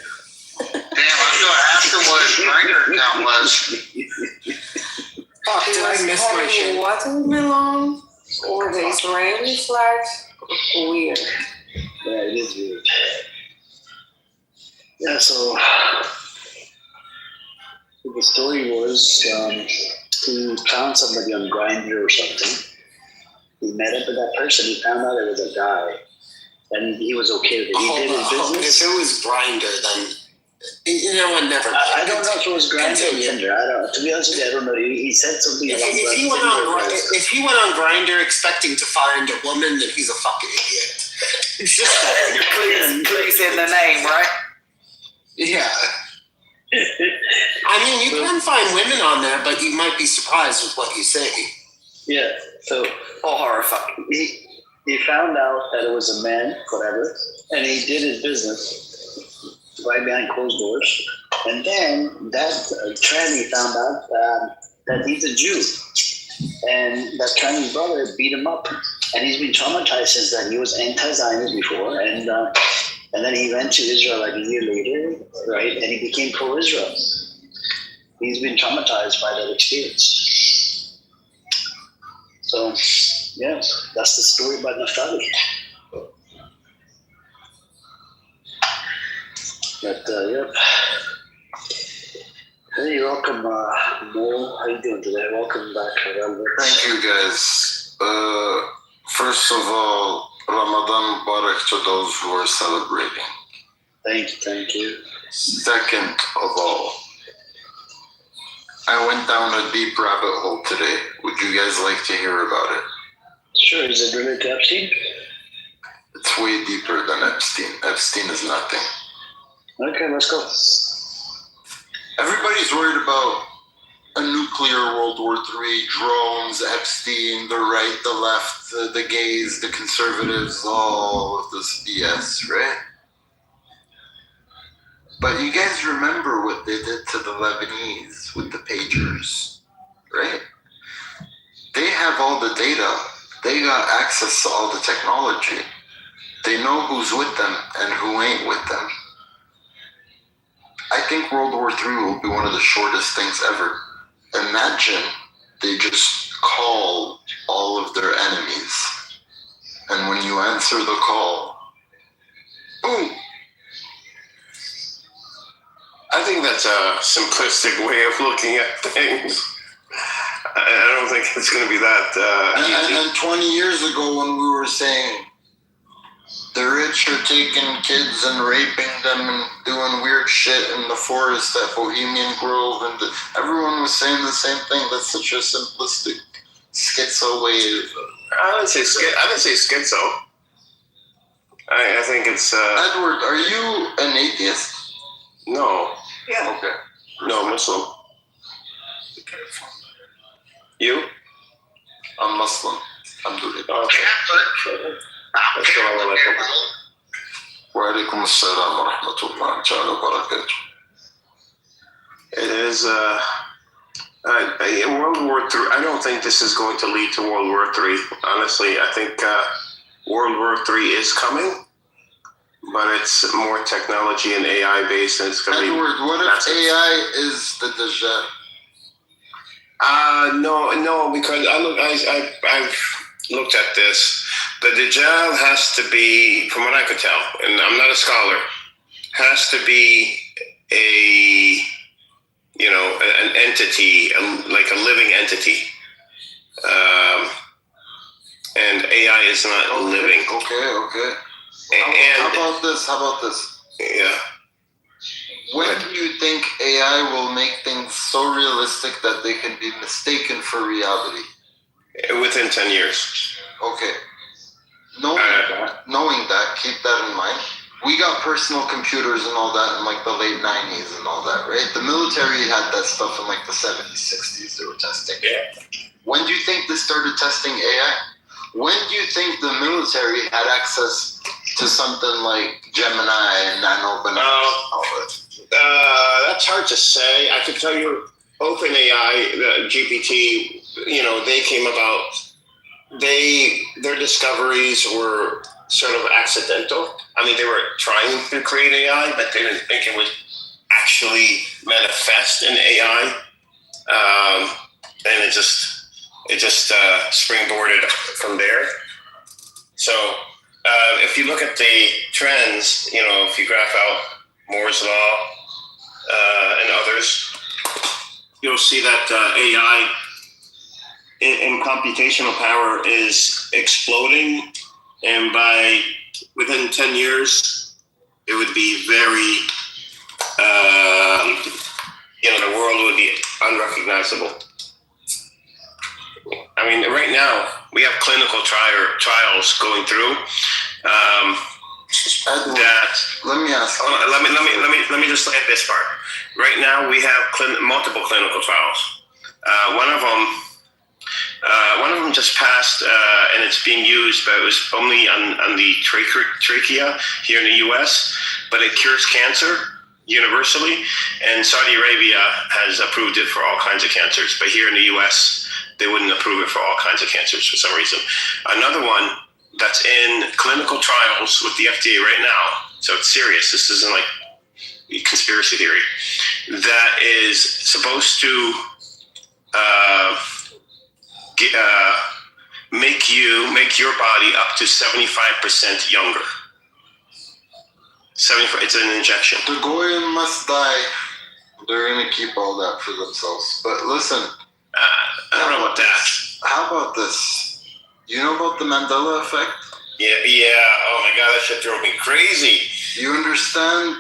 A: Damn, I'm going to ask him what his Grindr account was.
K: Fuck, did I miss my shit? Watermelon or the Israeli flag? Weird.
F: Yeah, it is weird. Yeah, so the story was he found somebody on Grindr or something. He met up with that person. He found out it was a guy, and he was okay with it. He did his business.
I: If it was Grindr, then you know what? Never.
F: I don't know if it was Grindr or Tinder. I don't. To be honest with you, I don't know. He said something about
I: If he went on Grindr expecting to find a woman, then he's a fucking idiot.
J: Clues in the name, right?
B: Yeah.
I: I mean, you can find women on there, but you might be surprised with what you see.
F: Yeah. So,
J: Or horrifying.
F: he found out that it was a man, whatever, and he did his business right behind closed doors. And then that tranny found out that he's a Jew, and that tranny's brother beat him up, and he's been traumatized since then. He was anti-Zionist before, and then he went to Israel like a year later, right? And he became pro-Israel. He's been traumatized by that experience. So Yes, that's the story about the family. But yeah. Hey, welcome, Mo. How you doing today? Welcome back, Albert.
L: Thank you, guys. First of all, Ramadan Mubarak to those who are celebrating.
F: Thank you.
L: Second of all, I went down a deep rabbit hole today. Would you guys like to hear about it?
F: Sure. Is it related to Epstein?
L: It's way deeper than Epstein. Epstein is nothing.
F: Okay, let's go.
L: Everybody's worried about a nuclear World War III, drones, Epstein, the right, the left, the gays, the conservatives, all of this BS, right? But you guys remember what they did to the Lebanese with the pagers, right? They have all the data. They got access to all the technology. They know who's with them and who ain't with them. I think World War III will be one of the shortest things ever. Imagine they just call all of their enemies. And when you answer the call, boom.
M: I think that's a simplistic way of looking at things. I don't think it's going to be that easy.
L: And 20 years ago when we were saying the rich are taking kids and raping them and doing weird shit in the forest at Bohemian Grove, and everyone was saying the same thing. That's such a simplistic schizo way.
M: I didn't say schizo. I think it's...
L: Edward, are you an atheist?
M: No.
L: Yeah. Okay.
M: No, Muslim. You?
L: I'm Muslim. Alhamdulillah.
M: Okay. Assalamu alaikum.
L: Wa alaikum assalam wa rahmatullahi wa barakatuh.
M: It is World War III. I don't think this is going to lead to World War III. Honestly, I think World War III is coming, but it's more technology and AI based, and it's going to be.
L: Edward, what if AI is the Dajjal?
M: No, because I've looked at this. The Dajjal has to be, from what I could tell, and I'm not a scholar, has to be an entity, like a living entity. And AI is not living.
L: Okay.
M: And
L: How about this?
M: Yeah.
L: When do you think AI will make things so realistic that they can be mistaken for reality?
M: Within 10 years.
L: Okay. Knowing that, keep that in mind. We got personal computers and all that in like the late 90s and all that, right? The military had that stuff in like the 70s, 60s. They were testing.
M: Yeah.
L: When do you think they started testing AI? When do you think the military had access to something like Gemini and Nano Banana?
M: That's hard to say. I could tell you OpenAI, the GPT, they came about, their discoveries were sort of accidental. I mean, they were trying to create AI, but they didn't think it would actually manifest in AI. And it just springboarded from there. So if you look at the trends, if you graph out Moore's Law and others, you'll see that AI in computational power is exploding, and within 10 years, it would be very, the world would be unrecognizable. I mean, right now we have clinical trials going through.
L: Let me ask.
M: Let me just add this part. Right now we have multiple clinical trials. One of them just passed, and it's being used, but it was only on the trachea here in the U.S. But it cures cancer universally, and Saudi Arabia has approved it for all kinds of cancers. But here in the U.S., they wouldn't approve it for all kinds of cancers for some reason. Another one that's in clinical trials with the FDA right now, so it's serious. This isn't like conspiracy theory. That is supposed to make your body up to 75% younger. 75. It's an injection.
L: The Goyim must die. They're gonna keep all that for themselves. But listen,
M: I don't know about that.
L: how about this? You know about the Mandela effect?
M: Yeah. Oh my God, that shit drove me crazy.
L: You understand?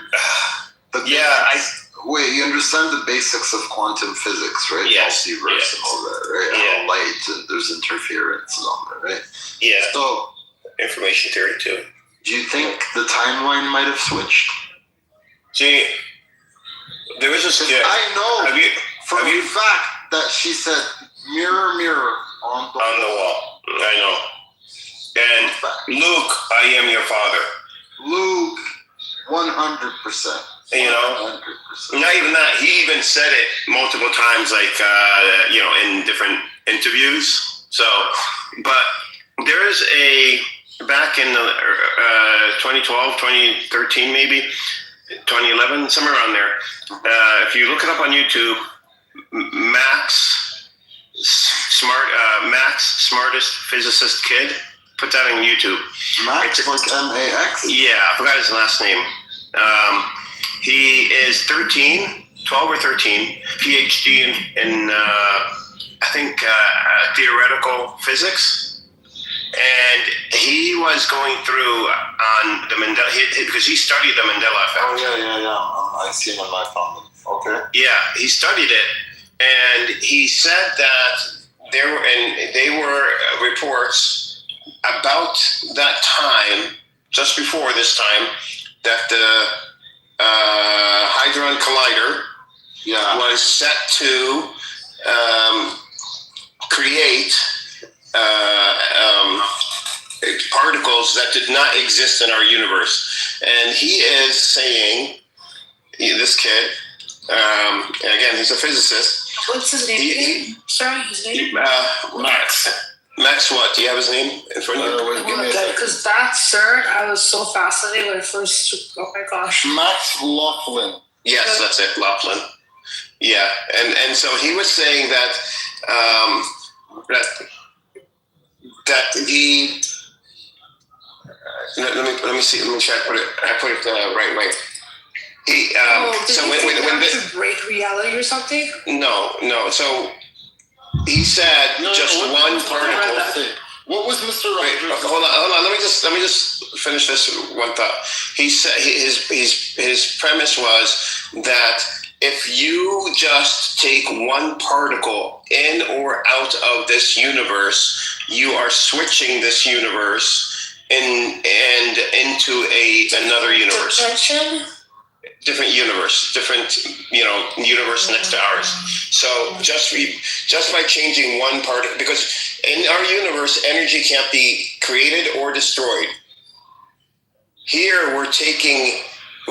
L: You understand the basics of quantum physics, right?
M: Yes.
L: Multiverse and all that, right? How light and there's interference and all that, right?
M: Yeah.
L: So,
M: information theory too.
L: do you think the timeline might have switched?
M: See, there was this kid.
L: I know for
M: have
L: a
M: you
L: fact that she said, "Mirror, mirror on the
M: wall." I know. And Luke, I am your father.
L: Luke, 100%.
M: You know,
L: 100%.
M: not even that. He even said it multiple times, like in different interviews. So, but there is back in the 2012, 2013, maybe 2011, somewhere around there. If you look it up on YouTube, Max, smartest physicist kid. Put that on YouTube.
L: Max, like M-A-X?
M: Yeah, I forgot his last name. He is 12 or 13, PhD in I think, theoretical physics. And he was going through on the Mandela, because he studied the Mandela effect.
L: Oh, yeah. I see him on my phone. Okay.
M: Yeah, he studied it. And he said that they were reports about that time, just before this time, that the Hadron Collider was set to create particles that did not exist in our universe. And he is saying, this kid, again, he's a physicist.
D: What's his name? Sorry, his name?
M: Max. Max what? Do you have his name in front of you?
D: Because that CERN, I was so fascinated when I first, oh my gosh.
L: Max Laughlin.
M: Yes, that's it, Laughlin. Yeah, and so he was saying that that he let me see. Let me try to put it the right way. He
D: did
M: so
D: you
M: when
D: to break reality or something?
M: No. So he said just one particle.
L: What was Mr. Rogers?
M: Hold on. Let me just finish this one thought. He said his premise was that if you just take one particle in or out of this universe, you are switching this universe into another universe.
D: Dimension?
M: Different universe, universe next to ours. So just by changing one part, because in our universe, energy can't be created or destroyed. Here, we're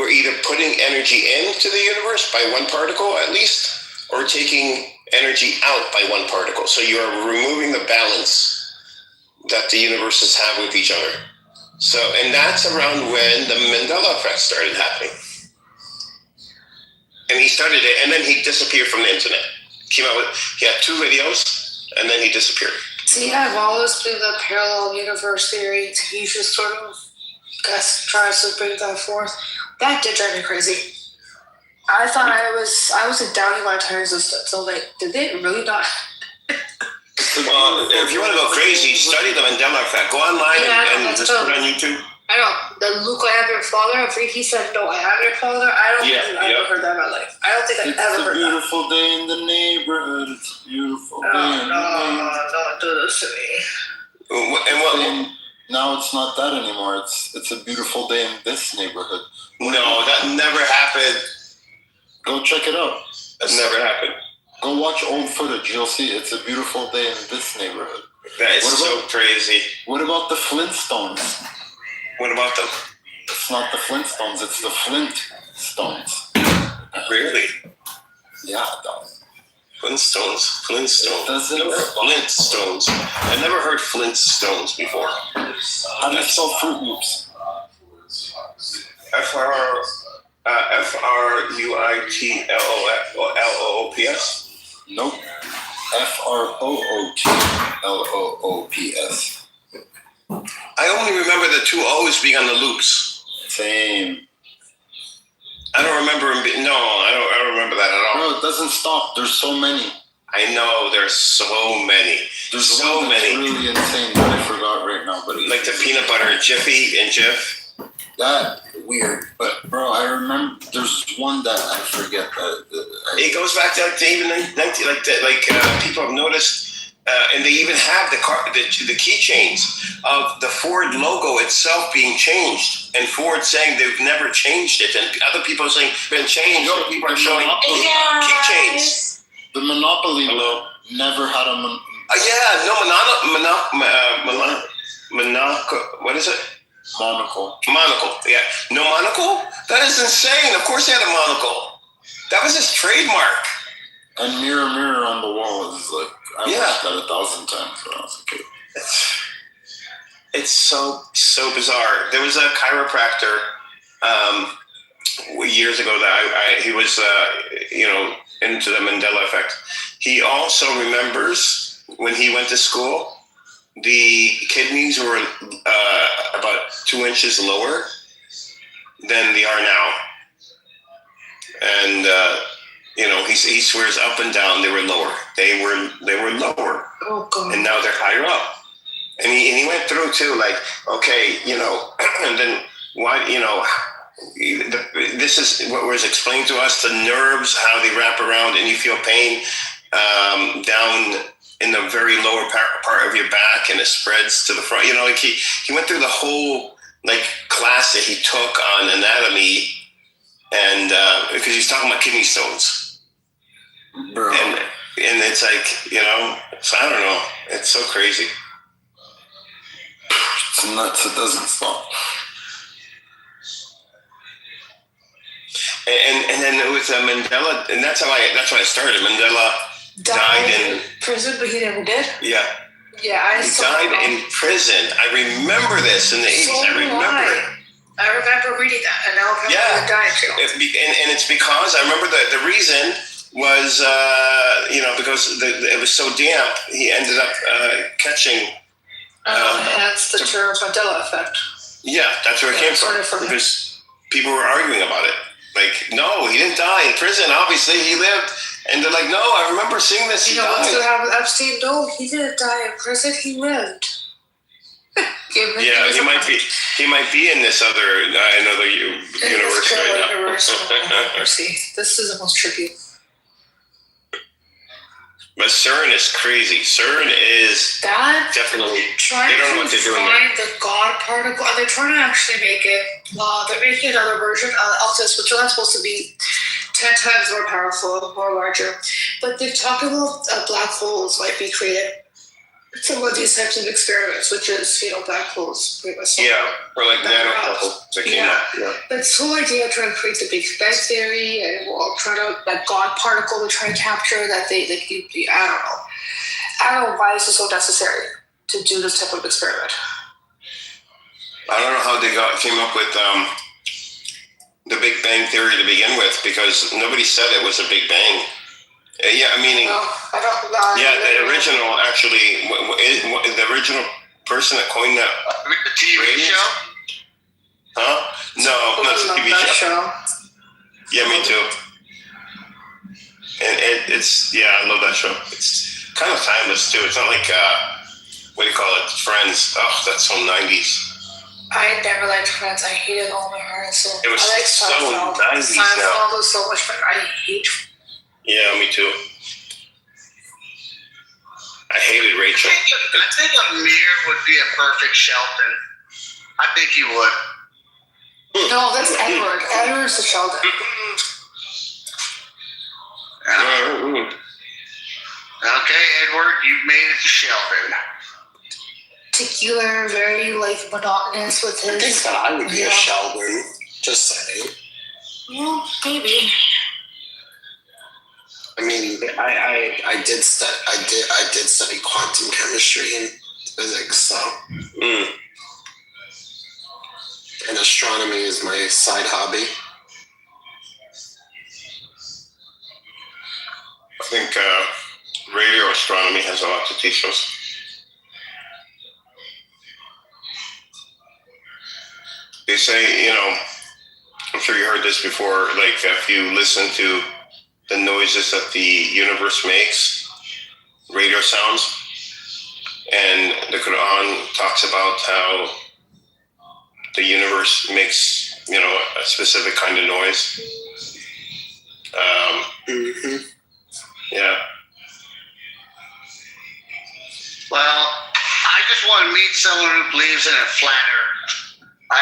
M: either putting energy into the universe by one particle at least, or taking energy out by one particle. So you are removing the balance that the universes have with each other. So, and that's around when the Mandela effect started happening. And he started it, and then he disappeared from the internet. He had 2 videos, and then he disappeared.
D: See, I've always been the parallel universe theory. He just sort of tries to bring that forth. That did drive me crazy. I thought I was doubting my entire existence. So did they really not?
M: Well, if you want to go crazy, study the Mandela effect. Go online and just put it on YouTube.
D: I know. The Luke, I am your father. He said, no, I am your father. I don't think I've ever heard that in my life. I don't think I've ever heard that.
L: It's a beautiful day in the neighborhood. It's a beautiful day in the neighborhood.
D: Don't do this to me.
L: Now it's not that anymore. It's a beautiful day in this neighborhood.
M: No, that never happened.
L: Go check it out.
M: That never happened.
L: Go watch old footage. You'll see it's a beautiful day in this neighborhood.
M: That is so crazy.
L: What about the Flintstones?
M: What about them?
L: It's not the Flintstones. It's the Flintstones.
M: Really?
L: Yeah, dog.
M: Flintstones.
L: Doesn't
M: Flintstones. I never heard Flintstones before.
L: How do you spell Fruit Loops?
M: Fruitloops?
L: Nope. F-R-O-O-T-L-O-O-P-S.
M: the two O's being on the loops.
L: Same.
M: I don't remember him. I don't remember that at all.
L: Bro, it doesn't stop. There's so many.
M: I know there's so many.
L: There's
M: so
L: one that's
M: many.
L: really insane that I forgot right now. But
M: Like the peanut butter Jiffy and Jif.
L: that weird. But bro, I remember there's one that I forget that.
M: It goes back to like even people have noticed. And they even have the keychains of the Ford logo itself being changed, and Ford saying they've never changed it, and other people are saying it's been changed. Other people are showing keychains.
L: The Monopoly never had a.
M: What is it?
L: Monocle.
M: Monocle. Yeah, no monocle. That is insane. Of course, they had a monocle. That was his trademark.
L: And mirror, mirror on the wall is like. I watched that 1,000 times when I was a kid.
M: It's so bizarre. There was a chiropractor years ago that he was into the Mandela effect. He also remembers when he went to school, the kidneys were about 2 inches lower than they are now, and. He swears up and down they were lower. They were lower, and now they're higher up. And he went through too, like, okay, and then why, this is what was explained to us: the nerves, how they wrap around, and you feel pain down in the very lower part of your back, and it spreads to the front. He went through the whole class that he took on anatomy, and because he's talking about kidney stones.
L: Bro.
M: And it's like, so I don't know. It's so crazy.
L: It's nuts. It doesn't stop.
M: And then with Mandela, and that's why I started. Mandela died in
D: prison, but he never did.
M: Yeah.
D: Yeah,
M: he died in prison. I remember this in the 80s. I remember it.
D: I remember reading that, and now I'm dying too.
M: And it's because I remember the reason was, because it was so damp, he ended up catching.
D: That's the term Mandela effect.
M: Yeah, that's where it came from. Because people were arguing about it. Like, no, he didn't die in prison. Obviously, he lived. And they're like, no, I remember seeing this.
D: What's going to happen with Epstein? No, he didn't die in prison. He lived.
M: Yeah, he might be in this another universe right now.
D: See, this is the most tricky.
M: But CERN is crazy. CERN is definitely. They don't know what they're doing.
D: Find the God particle, and they're trying to actually make it. They're making another version of this, which is supposed to be 10 times more powerful, more larger. But they've talked about black holes might be created from one of these types of experiments, which is black holes. Pretty much.
M: Yeah, or like nanoparticles that came up. Yeah.
D: But this whole idea of trying to create the Big Bang theory and trying to that God particle they're trying to capture that I don't know why this is so necessary to do this type of experiment.
M: I don't know how they came up with the Big Bang theory to begin with, because nobody said it was a Big Bang. Meaning. The original actually, the original person that coined that.
A: The TV show?
M: Huh? No, not the TV show. Yeah, me too. And it's I love that show. It's kind of timeless too. It's not like what do you call it? Friends. Oh, that's so 90s.
D: I never liked Friends. I hated all my heart. So
M: it was
D: I like
M: so
D: Seinfeld.
M: 90s now.
D: Seinfeld was so much better. I hate.
M: Yeah, me too. I hated Rachel.
A: I think Amir would be a perfect Sheldon. I think he would.
D: No, that's Edward. Edward's the Sheldon.
A: Okay, Edward, you've made it to Sheldon.
D: Particular, very monotonous with his.
I: I think that I would be a Sheldon. Just saying.
D: Well, maybe.
I: I mean, I did study quantum chemistry and physics, so. And astronomy is my side hobby.
M: I think radio astronomy has a lot to teach us. They say, I'm sure you heard this before, like if you listen to the noises that the universe makes, radio sounds, and the Quran talks about how the universe makes, a specific kind of noise. Yeah.
A: Well, I just want to meet someone who believes in a flat Earth. I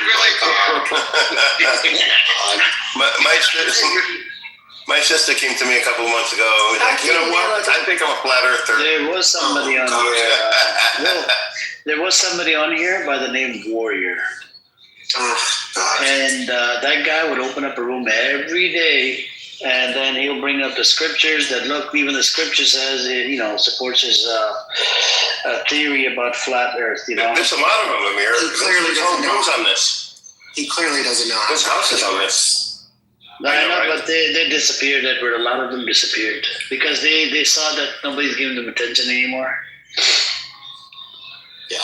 A: really
M: My sister came to me a couple of months ago. Like, you know what? I think I'm a flat earther.
F: There was somebody on here. There was somebody on here by the name Warrior.
B: Oh, God.
F: And that guy would open up a room every day, and then he'll bring up the scriptures that look, even the scripture says it, supports his theory about flat Earth.
M: There's a lot of them, Amir.
N: He clearly doesn't know.
M: Who's on this?
N: He clearly doesn't know.
M: There's houses on this.
F: I know, but they disappeared, Edward. A lot of them disappeared because they saw that nobody's giving them attention anymore.
N: Yeah.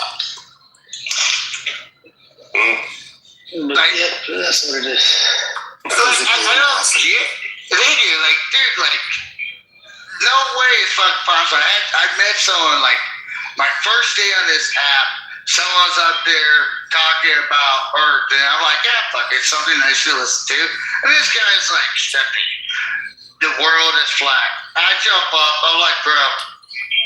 F: But yeah, that's what it is.
A: I don't get. They do, dude, no way it's fucking possible. I met someone, my first day on this app, someone's up there talking about Earth, and I'm like, yeah, fuck, it's something nice to listen to. And this guy's like, Stephanie, the world is flat. I jump up, I'm like, bro,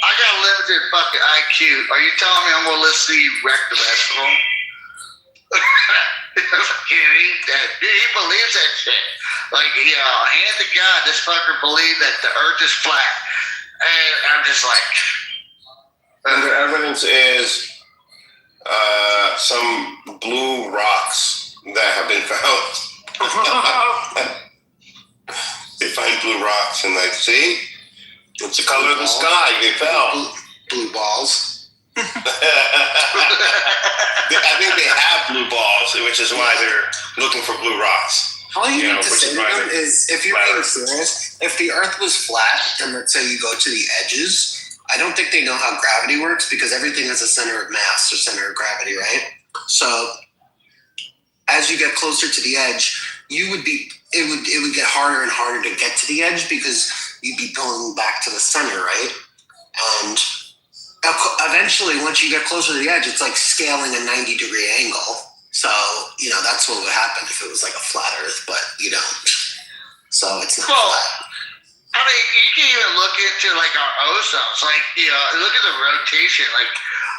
A: I got limited fucking IQ. Are you telling me I'm gonna listen to you wreck the rest of them? He believes that shit. Hand to God, this fucker believed that the Earth is flat. And I'm just like...
M: And the evidence is some blue rocks that have been found. They find blue rocks and see? It's the color of the sky. They fell.
N: Blue balls.
M: I think they have blue balls, which is why they're looking for blue rocks.
N: All you need to say to them is, if you're being serious, if the Earth was flat, and let's say you go to the edges, I don't think they know how gravity works because everything has a center of mass or center of gravity, right? So as you get closer to the edge, it would get harder and harder to get to the edge because you'd be pulling back to the center, right? And eventually, once you get closer to the edge, it's like scaling a 90-degree angle. So, that's what would happen if it was like a flat Earth, but you don't. So it's not flat.
A: I mean, you can even look into our ozones. Look at the rotation.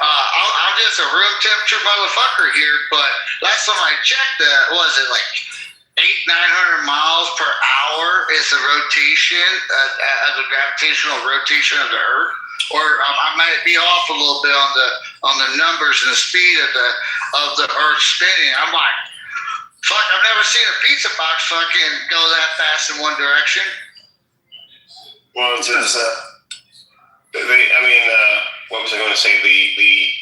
A: I'm just a room temperature motherfucker here, but last time I checked, was it 900 miles per hour is the rotation, the gravitational rotation of the Earth? Or I might be off a little bit on the numbers and the speed of the Earth spinning. I'm like, fuck! I've never seen a pizza box fucking go that fast in one direction.
M: Well, what was I going to say? We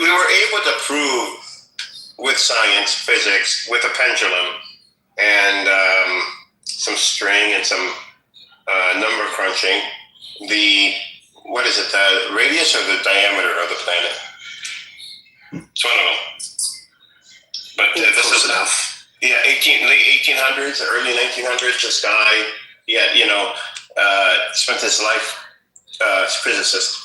M: were able to prove with science, physics, with a pendulum and some string and some number crunching, the radius or the diameter of the planet? It's one of them. But this is enough. Yeah, late 1800s, early 1900s, this guy, spent his life as a physicist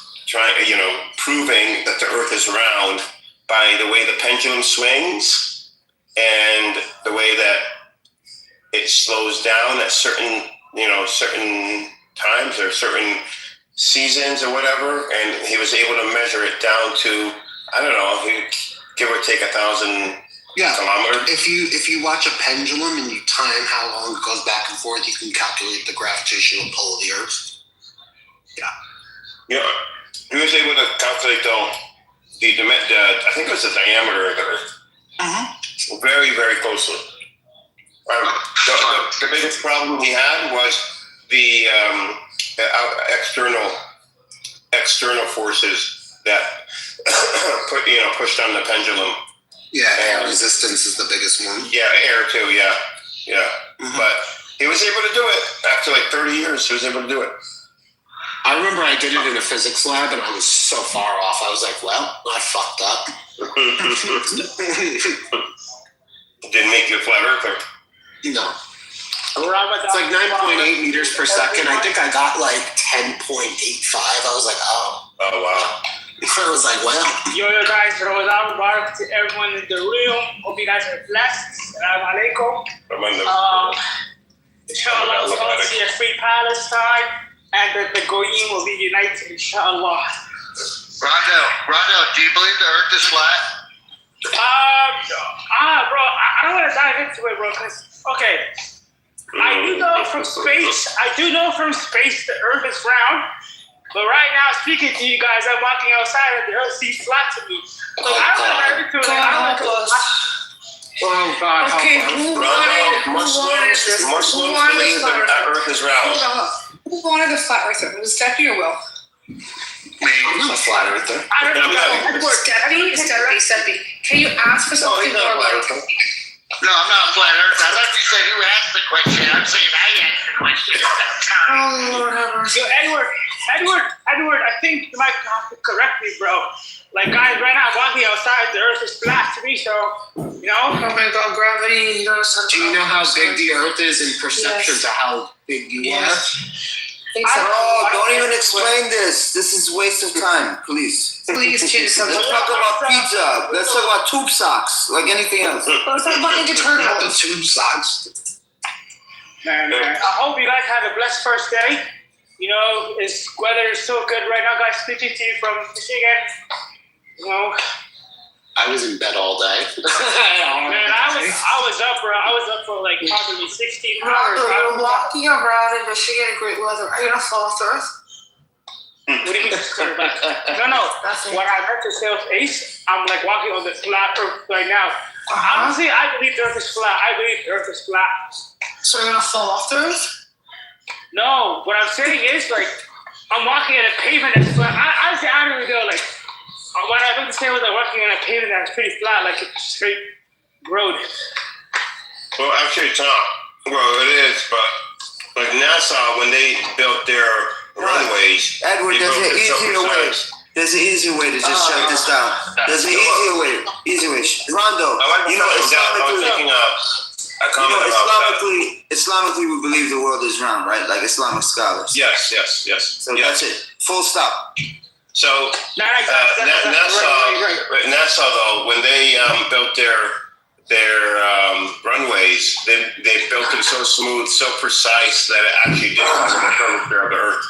M: proving that the Earth is round by the way the pendulum swings and the way that it slows down at certain times or certain seasons or whatever, and he was able to measure it down to, give or take 1,000 kilometers.
N: If you watch a pendulum and you time how long it goes back and forth, you can calculate the gravitational pull of the Earth.
M: Yeah, he was able to calculate I think it was the diameter of the Earth. Very, very closely. The biggest problem he had was the external forces that pushed on the pendulum.
N: Yeah, air resistance is the biggest one.
M: Yeah, air too. Yeah. But he was able to do it after 30 years. He was able to do it.
N: I remember I did it in a physics lab and I was so far off. I was like, well, I fucked up.
M: Didn't make you a flat earther.
N: No. It's like 9.8 meters per second. I think I got like 10.85. I was like, oh.
M: Oh, wow.
N: I was like, well.
O: Yo, guys, Ramadan Mubarak to everyone in the room. Hope you guys are blessed. Assalamu alaikum. Inshallah, we're going to see a free Palestine and that the Goyim will be united, inshallah.
A: Rondo, do you believe the earth is flat?
O: Bro, I don't want to dive into it, bro, because, okay, I do know from space the earth is round, but right now, speaking to you guys, I'm walking outside and the earth seems flat to me. So I don't want to dive into it. I don't want to.
N: Oh, God.
K: Okay, who wanted this?
M: Muslims believe that the earth is round.
K: Hold on. Who wanted the flat earther? Was Steppy or Will?
N: I'm not a flat earther.
O: I don't know.
K: Steppy. Can you ask for something more like?
A: No, I'm not a flat earther. I thought you said who asked the question. I'm saying I asked the question.
K: Oh, Lord have mercy.
O: So, Edward, I think you might have to correct me, bro. Like, guys, right now I'm walking outside, the earth is flat to me, so, you know?
K: Oh my God, gravity,
N: Do you know how big the earth is in perception to how big you are?
P: Oh, don't even explain this. This is a waste of time, please.
K: Please choose something.
P: Let's talk about pizza. Let's talk about tube socks, like anything else.
K: Let's talk about Ninja Turtle.
N: Not the tube socks.
O: Man, I hope you guys had a blessed first day. You know, weather is so good right now, guys. Speaking to you from Michigan. You know,
N: I was in bed all day.
O: man, I was up, bro. I was up for like probably 16 hours.
K: You're walking around in Michigan in great weather. Are you gonna fall off the earth?
O: What do you mean? No. When I heard the sales ace, I'm like walking on the flat earth right now. Honestly, I believe the earth is flat. So
D: you're gonna fall off the earth?
O: No, what I'm saying is like I'm walking in a pavement that's flat. Honestly, I don't even know like. What I meant to say was like walking on a pavement that's pretty flat, like a straight road.
M: Well, actually, it's not. Well, it is, but like NASA, when they built their runways,
P: Edward, there's an easier way. There's an easier way to just shut this down. There's an easier way. Rondo, Islamically, we believe the world is round, right? Like Islamic scholars.
M: Yes.
P: So that's it. Full stop.
M: So NASA, though, when they built their runways, they built them so smooth, so precise that it actually did cause the curvature of the Earth.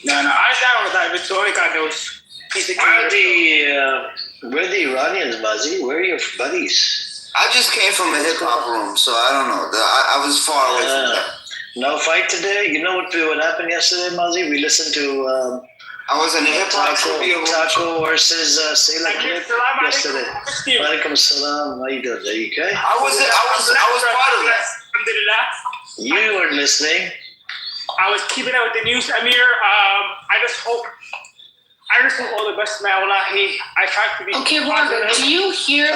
O: No, I don't know that. It's only got those pieces of
F: Where are the Iranians, Mazi? Where are your buddies?
P: I just came from a hip hop room, so I don't know. I was far away from that.
F: No fight today. You know what happened yesterday, Mazi? We listened to
P: I was in a hip hop
F: Taco versus Sailor clip yesterday. Walaikum salam. How you doing? Are you okay?
P: I was part of that.
F: You were listening.
O: I was keeping up with the news, Amir. I just hope all the best, man. Wallahi, I tried to be.
D: Okay, Rondo, do you hear?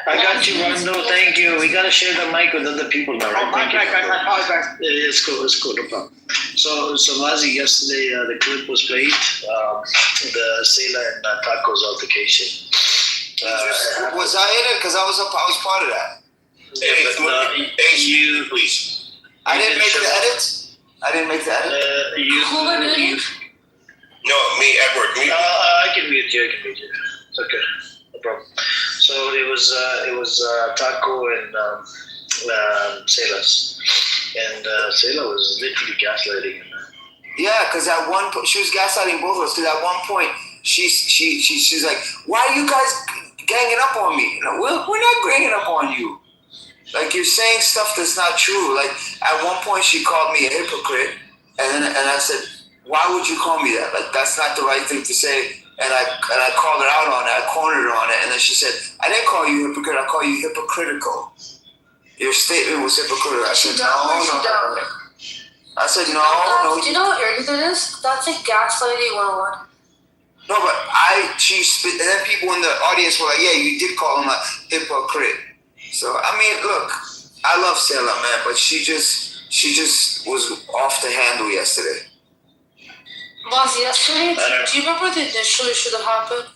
F: I got you, Rondo. Thank you. We gotta share the mic with other people now.
O: Oh, my bad, guys. I apologize.
F: It's cool. No problem. So Mazi, yesterday the clip was played. The Sailor and Taco's altercation.
P: Was I in it? Because I was part of that.
M: You, please.
P: I didn't make the edits.
M: No, me, Edward. Me.
F: I can mute you. It's okay, no problem. So it was Taco and Sailor's, and Sailor was literally gaslighting him.
P: Yeah, because at one point she was gaslighting both of us. Because at one point she's like, "Why are you guys ganging up on me?" We're not ganging up on you. Like, you're saying stuff that's not true. Like, at one point she called me a hypocrite, and I said, "Why would you call me that? Like, that's not the right thing to say." And I called her out on it. I cornered her on it, and then she said, "I didn't call you hypocrite. I call you hypocritical. Your statement was hypocritical." I said, "No." I said, "No."
D: Do you know what irritating it is? That's like gaslighting 101.
P: No, but and then people in the audience were like, "Yeah, you did call him a hypocrite." So, I mean, look, I love Sailor, man, but she she just was off the handle yesterday.
D: Boss, yesterday, do you remember the initial issue that happened?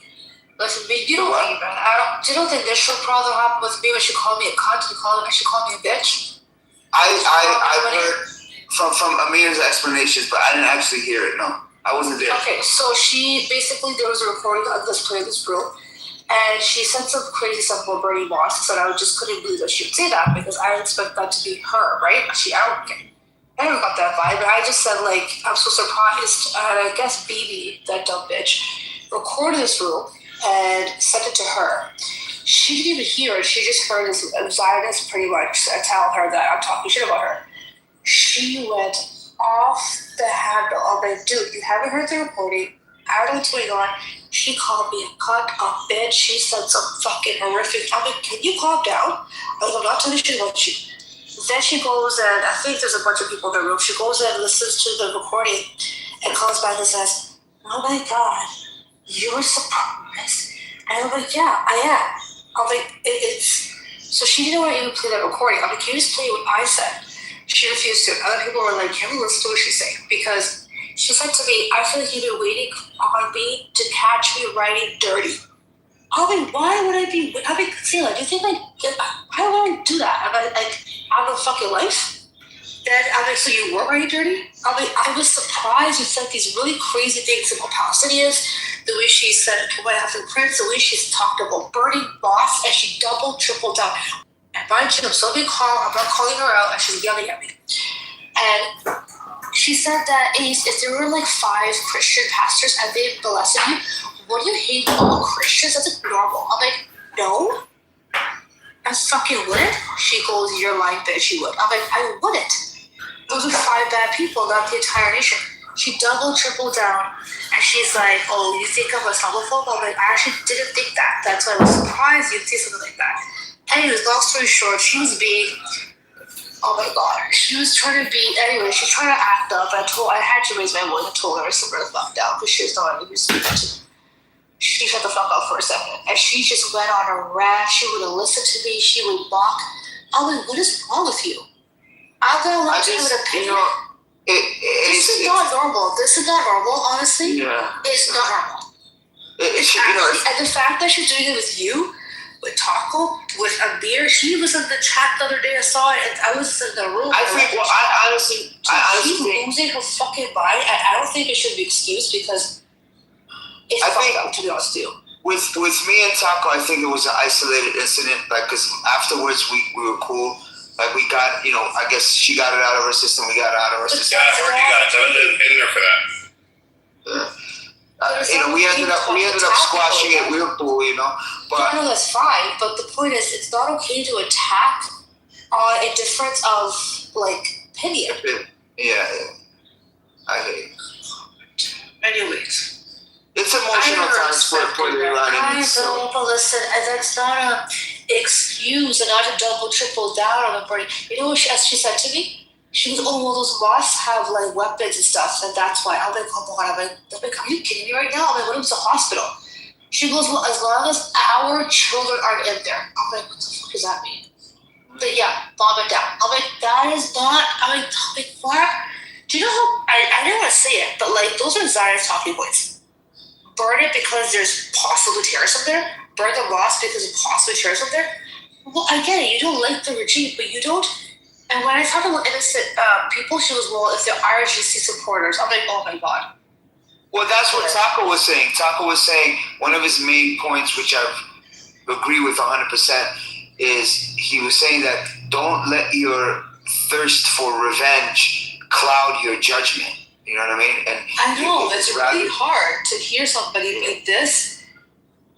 D: Listen, you don't think, man. Do you know the initial problem that happened with me when she called me a cunt and she called me a bitch?
P: I heard from Amir's explanations, but I didn't actually hear it. No, I wasn't there.
D: Okay, so she basically, there was a recording of this play, this girl, and she said some crazy stuff about Bernie Moss, and I just couldn't believe that she would say that because I expect that to be her, right? I never got that vibe, but I just said, like, I'm so surprised. And I guess BB, that dumb bitch, recorded this room and sent it to her. She didn't even hear it. She just heard this Zionist pretty much tell her that I'm talking shit about her. She went off the handle. I'm like, dude, you haven't heard the recording. I don't know what's going on. She called me a cunt, a bitch. She said some fucking horrific. I'm like, can you calm down? I'm not telling shit about you. Then she goes and I think there's a bunch of people in the room. She goes and listens to the recording and comes back and says, oh my God, you were surprised? And I'm like, yeah, I am. I'm like, it's... So she didn't want to even play that recording. I'm like, can you just play what I said? She refused to. Other people were like, can we listen to what she's saying? Because she said to me, I feel like you've been waiting on me to catch me writing dirty. I'm like, why would I be... I'm like, Sela, do you think why would I do that? I'm like, I have a fucking life? Then I'm like, so you were writing dirty? I'm like, I was surprised you said these really crazy things about Palestinians, the way she said what happened to Prince, the way she's talked about Bernie Moss, and she doubled, tripled down. And mind you, I'm so being calm, I'm not calling her out, and she's yelling at me. And she said that if there were like 5 Christian pastors and they blessed you, would you hate all Christians? That's like normal. I'm like, no. I fucking wouldn't. She goes, you're lying, bitch, you would. I'm like, I wouldn't. Those are 5 bad people, not the entire nation. She doubled, tripled down, and she's like, oh, you think I'm a Islamophobe? I'm like, I actually didn't think that. That's why I was surprised you'd say something like that. Anyways, long story short, she was being, oh my God, she was trying to be, anyway, she's trying to act up. I had to raise my voice and told her to sit her the fuck down because she was not even speaking to. She shut the fuck up for a second. And she just went on a rant. She wouldn't listen to me. She would mock. I'm like, what is wrong with you? I'm going to let you have an opinion. This is not normal. This is not normal, honestly. Yeah. It's not normal. And the fact that she's doing it with you, with Taco, with Amir, she was in the chat the other day. I saw it, and I was in the room.
P: I honestly
D: she's losing her fucking mind, and I don't think it should be excused because it's fucked up, to be honest with you.
P: With me and Taco, I think it was an isolated incident. Like, because afterwards we were cool. Like, we got, I guess she got it out of her system. We got it out of our system.
Q: Yeah, I've already got it in there for that.
P: We ended up squashing it. We were cool, But
D: I know that's fine. But the point is, it's not okay to attack on a difference of opinion.
P: Yeah. I hate it.
D: Anyways.
P: It's emotional times for the Iranians.
D: I know, but listen, that's not an excuse and not to double, triple down on the party. You know what she said to me? She goes, oh, well, those mosques have weapons and stuff, and that's why. I'm like, come on. I'm like, are you kidding me right now? I'm like, what if it's a hospital? She goes, well, as long as our children aren't in there. I'm like, what the fuck does that mean? But yeah, bomb it down. I'm like, that is not, I'm like, what? Do you know how, I didn't want to say it, but those are Zionist talking points. Burn it because there's possibly terrorists up there. Burn the mosque because there's possibly terrorists up there. Well, I get it. You don't like the regime, but you don't. And when I talked about innocent people, she was, well, if they're RGC supporters, I'm like, oh my God.
P: Well, that's what Taco was saying. Taco was saying one of his main points, which I agree with 100%, is he was saying that don't let your thirst for revenge cloud your judgment. You know what I mean? And
D: I know, it's really hard to hear somebody like this.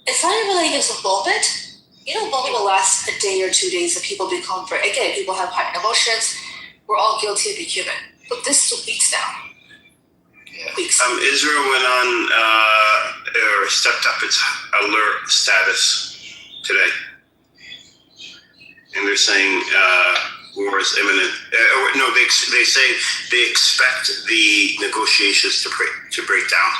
D: It's not even it's a moment. A moment will last a day or 2 days and people become very, again, people have high emotions. We're all guilty of being human. But this is weeks now. Yeah. Weeks.
Q: Israel went on, or stepped up its alert status today. And they're saying, war is imminent. No, they say they expect the negotiations to break down.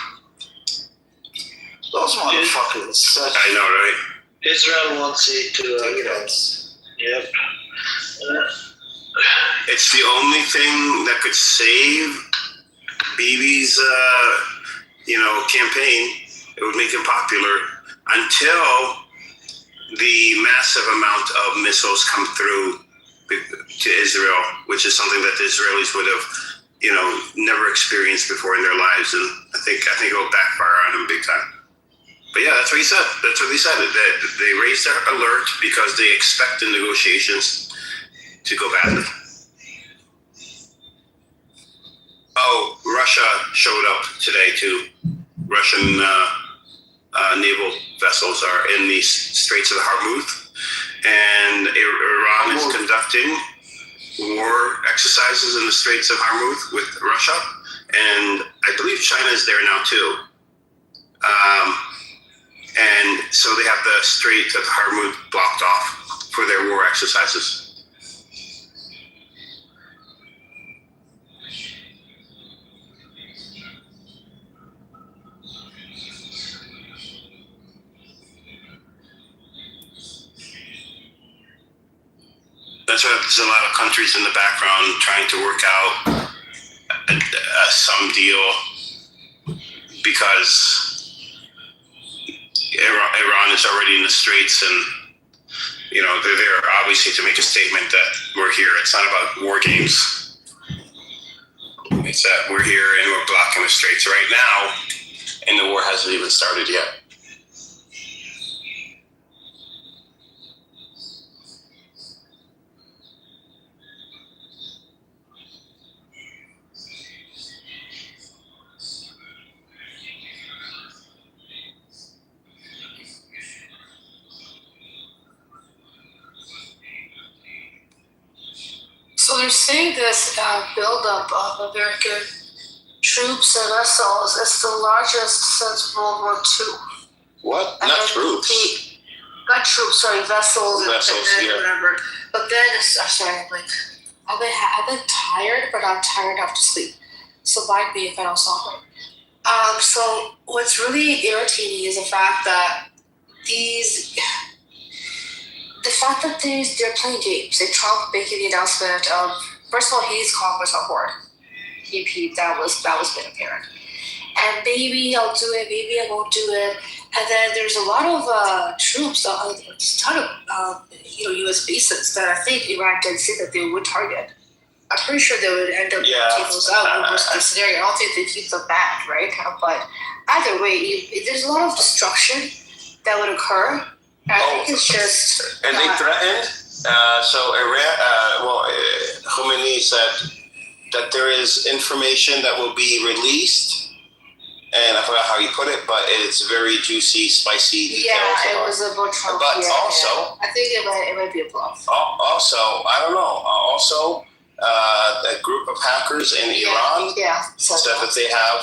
P: Those motherfuckers.
Q: I know, right?
F: Israel wants it to.
P: Yep.
Q: It's the only thing that could save Bibi's, campaign. It would make him popular until the massive amount of missiles come through to Israel, which is something that the Israelis would have, never experienced before in their lives, and I think it will backfire on them big time. But yeah, that's what he said. That's what they said. They raised their alert because they expect the negotiations to go badly. Oh, Russia showed up today too. Russian naval vessels are in the Straits of Hormuz, and Iran is conducting war exercises in the Straits of Hormuz with Russia, and I believe China is there now too. And so they have the Strait of Hormuz blocked off for their war exercises. That's why there's a lot of countries in the background trying to work out some deal, because Iran is already in the Straits, and they're there obviously to make a statement that we're here. It's not about war games. It's that we're here and we're blocking the Straits right now, and the war hasn't even started yet.
D: So they're saying this buildup of American troops and vessels is the largest since World War II.
M: What? Not troops.
D: Not troops, sorry, vessels.
M: Vessels,
D: and
M: yeah.
D: whatever. But then, I've been tired, but I'm tired enough to sleep. So mind me if I don't sound right. So what's really irritating is the fact that they're playing games. And Trump making the announcement of, first of all, he needs Congress on board. That was been apparent. And maybe I'll do it, maybe I won't do it. And then there's a lot of troops, a ton of U.S. bases that I think Iran did say that they would target. I'm pretty sure they would end up taking those out in worst case scenario. I don't think they keep them back, right? But either way, there's a lot of destruction that would occur. I think it's just.
M: And they threatened. So Iran, Khomeini said that there is information that will be released, and I forgot how he put it, but it's very juicy, spicy details.
D: Yeah, it was about Trump.
M: But also,
D: I think it might be a bluff.
M: Also, I don't know. Also, a group of hackers in Iran said that they have,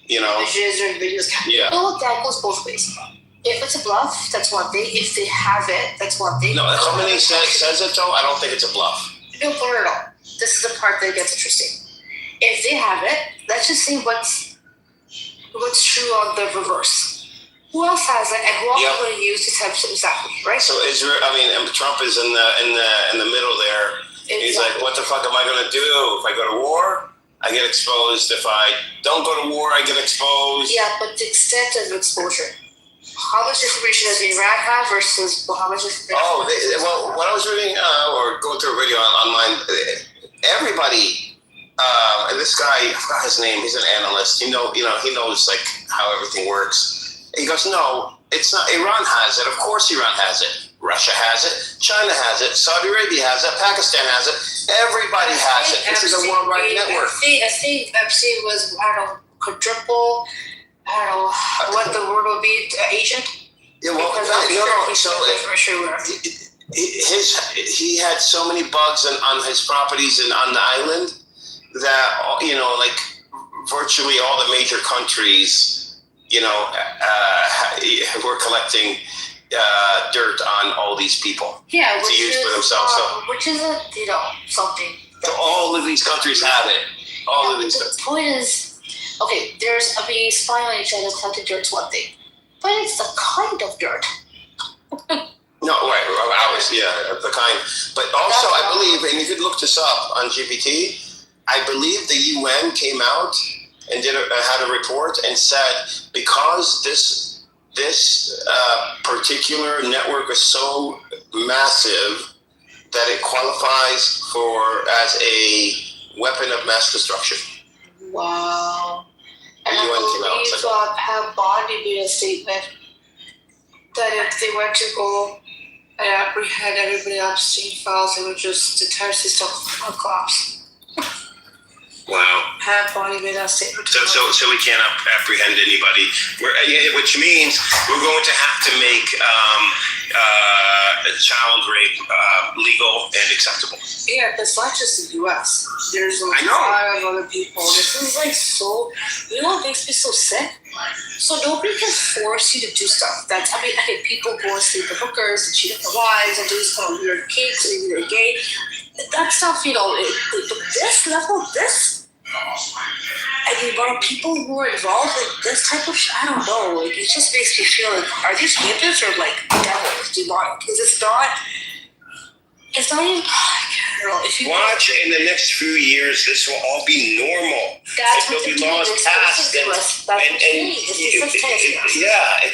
D: images or videos.
M: Yeah.
D: Well, that goes both ways. If it's a bluff, that's one thing. If they have it, that's one thing.
M: No, Khomeini says it though. I don't think it's a bluff.
D: No, not at all. This is the part that gets interesting. If they have it, let's just see what's true on the reverse. Who else has it, and who else is going to use this type of exactly, right?
M: So Israel, Trump is in the middle there. Exactly. He's like, what the fuck am I going to do if I go to war? I get exposed. If I don't go to war, I get exposed.
D: Yeah, but the extent of exposure. How much information does Iran have versus how much information?
M: When I was reading or going through a video online, everybody, and this guy, I forgot his name. He's an analyst. He knows like how everything works. He goes, no, it's not. Iran has it. Of course, Iran has it. Russia has it. China has it. Saudi Arabia has it. Pakistan has it. Everybody has it. This is a worldwide network.
D: I think Epstein was, quadruple. I don't know what the word would be, agent.
M: Yeah, well, he had so many bugs on his properties and on the island that virtually all the major countries, were collecting dirt on all these people.
D: Yeah,
M: to use for themselves.
D: Which is something.
M: So all of these countries have it. All of these.
D: The point is. Okay, there's spying on each other, collecting dirt's one thing, but it's the kind of dirt.
M: No, right. I was of the kind. But also, I believe, and you could look this up on GPT, I believe the UN came out and had a report and said, because this particular network is so massive that it qualifies as a weapon of mass destruction.
D: Wow. And
M: The
D: I
M: UN came out and
D: believe
M: said
D: have Bondi made a statement that if they were to go and apprehend everybody Epstein files, they would just the entire system would collapse.
Q: Wow.
D: Have Bondi made that statement?
Q: So we can't apprehend anybody. Which means we're going to have to make child rape legal and acceptable.
D: Yeah, it's not just the U.S. There's a lot of other people. This is like so. You know what makes me so sick? So nobody can force you to do stuff. Okay, people go and sleep with hookers and cheat on their wives and do these kind of weird kinks, maybe they're gay. That stuff, that's not this. And the amount of people who are involved in this type of I don't know. Like, it just makes me feel like, are these humans or like devils, demonic? Because it's not even. I don't know. If you
Q: watch in the next few years, this will all be normal.
D: That's
Q: there'll be laws passed, it's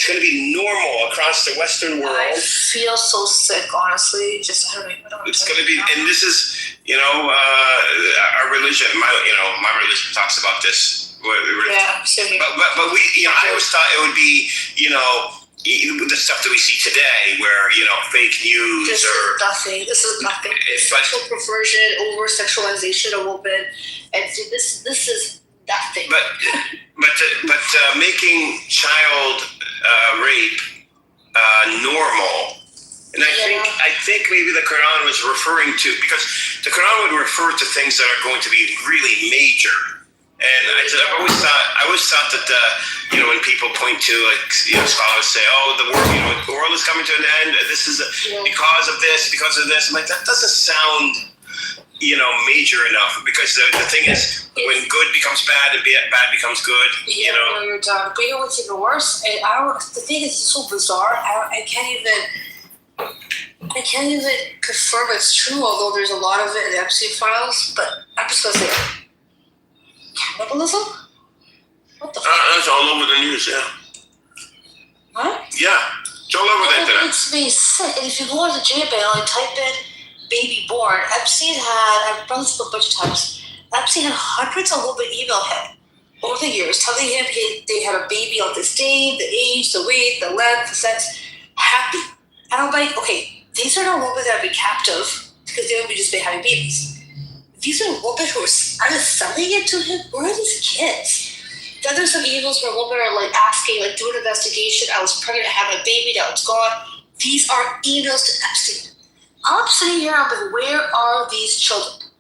Q: going to be normal across the Western world.
D: I feel so sick, honestly. Just I don't even know.
Q: It's going to be, and this is, our religion. My religion talks about this.
D: Yeah,
Q: but we, I always thought it would be, the stuff that we see today, where fake news
D: This is nothing. Sexual perversion, over sexualization of women, and this is nothing.
Q: But making child rape normal. And I think maybe the Quran was referring to, because the Quran would refer to things that are going to be really major. And I always thought that when people point to scholars say, the world is coming to an end. This is because of this. I'm like, that doesn't sound major enough, because the thing is, when good becomes bad and bad becomes good,
D: you're done. But what's even worse? And the thing is so bizarre. I can't even confirm it's true, although there's a lot of it in the Epstein files. But I'm just gonna say, cannibalism? What the fuck?
Q: It's all over the news, yeah.
D: Huh?
Q: Yeah, it's all over the internet.
D: It makes me sick. And if you go into Gmail and type in baby born, Epstein had, I've run this a bunch of times, Epstein had hundreds of women email him over the years, telling him they had a baby on this day, the age, the weight, the length, the sex, happy. And I'm like, okay, these are not women that would be captive, because they would be just having babies. These are women who are selling it to him. Where are these kids? Then there's some emails where women are like asking, like, do an investigation. I was pregnant, I have a baby, now it's gone. These are emails to Epstein. I'm sitting here, I'm like, where are these children?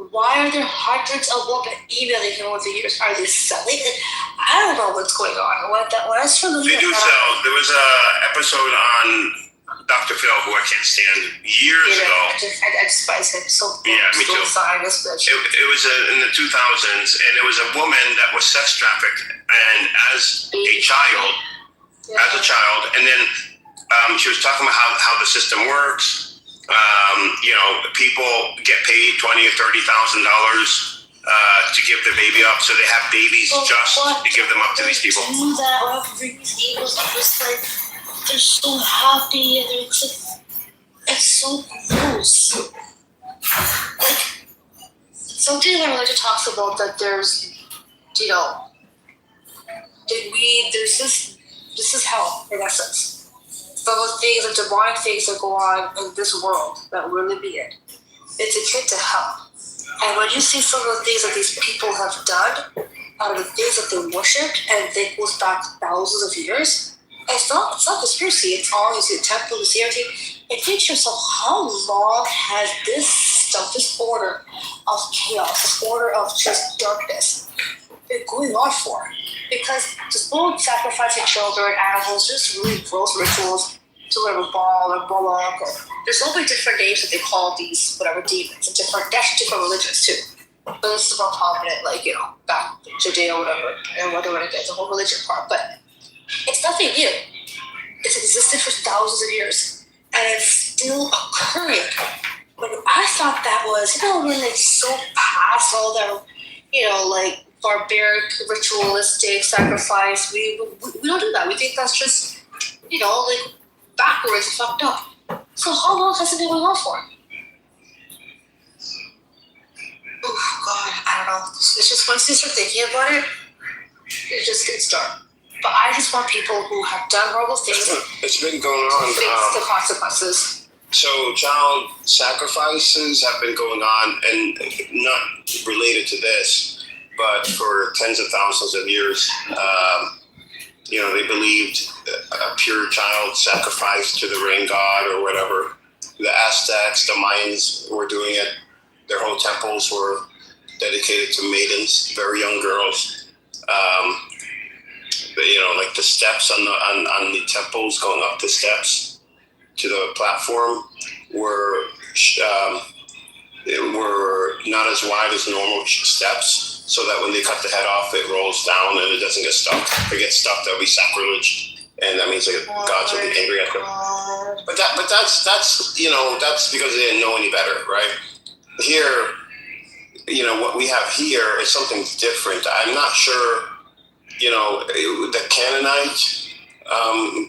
D: Why are there hundreds of women emailing him over the years? Are they selling it? I don't know what's going on. When I started looking
Q: they do sell. There was an episode on Dr. Phil, who I can't stand, years ago.
D: I despise him so much.
Q: Yeah, me too. It was in the 2000s, and it was a woman that was sex trafficked, and as a child, and then she was talking about how the system works. People get paid $20,000 or $30,000 to give their baby up, so they have babies to give them up to these people.
D: Do that, or have to bring these emails up. It's like, they're so happy, and it's so gross. Like, something that religion talks about, that there's, this is hell, in essence. Some of the things, the demonic things that go on in this world that we're living in, it's akin to hell. And when you see some of the things that these people have done, out of the things that they worshipped, and it goes back thousands of years, it's not conspiracy. It's all, you see the temple, you see everything. And think to yourself, how long has this stuff, this order of chaos, this order of just darkness, been going on for? Because just both sacrificing children, animals, just really gross rituals to whatever Baal or Moloch, or there's so many different names that they call these whatever demons, and different religions too. But this is more prominent, back in Judea or whatever, and whatever it is, the whole religion part. But it's nothing new. It's existed for thousands of years, and it's thought that was, when they so past all their, like barbaric, ritualistic sacrifice. We don't do that. We think that's just, like backwards, fucked up. So how long has it been going on for? Oh God, I don't know. It's just once you start thinking about it, it just gets dark. But I just want people who have done horrible things.
M: It's been going on.
D: To face the consequences.
M: So child sacrifices have been going on, and not related to this, but for tens of thousands of years. They believed a pure child sacrificed to the rain god or whatever. The Aztecs, the Mayans were doing it. Their whole temples were dedicated to maidens, very young girls. Like the steps on the temples, going up the steps to the platform were not as wide as normal steps, so that when they cut the head off, it rolls down and it doesn't get stuck. If it gets stuck, that'll be sacrilege, and that means that gods will be angry at them. But that's because they didn't know any better, right? Here, what we have here is something different. I'm not sure. The Canaanite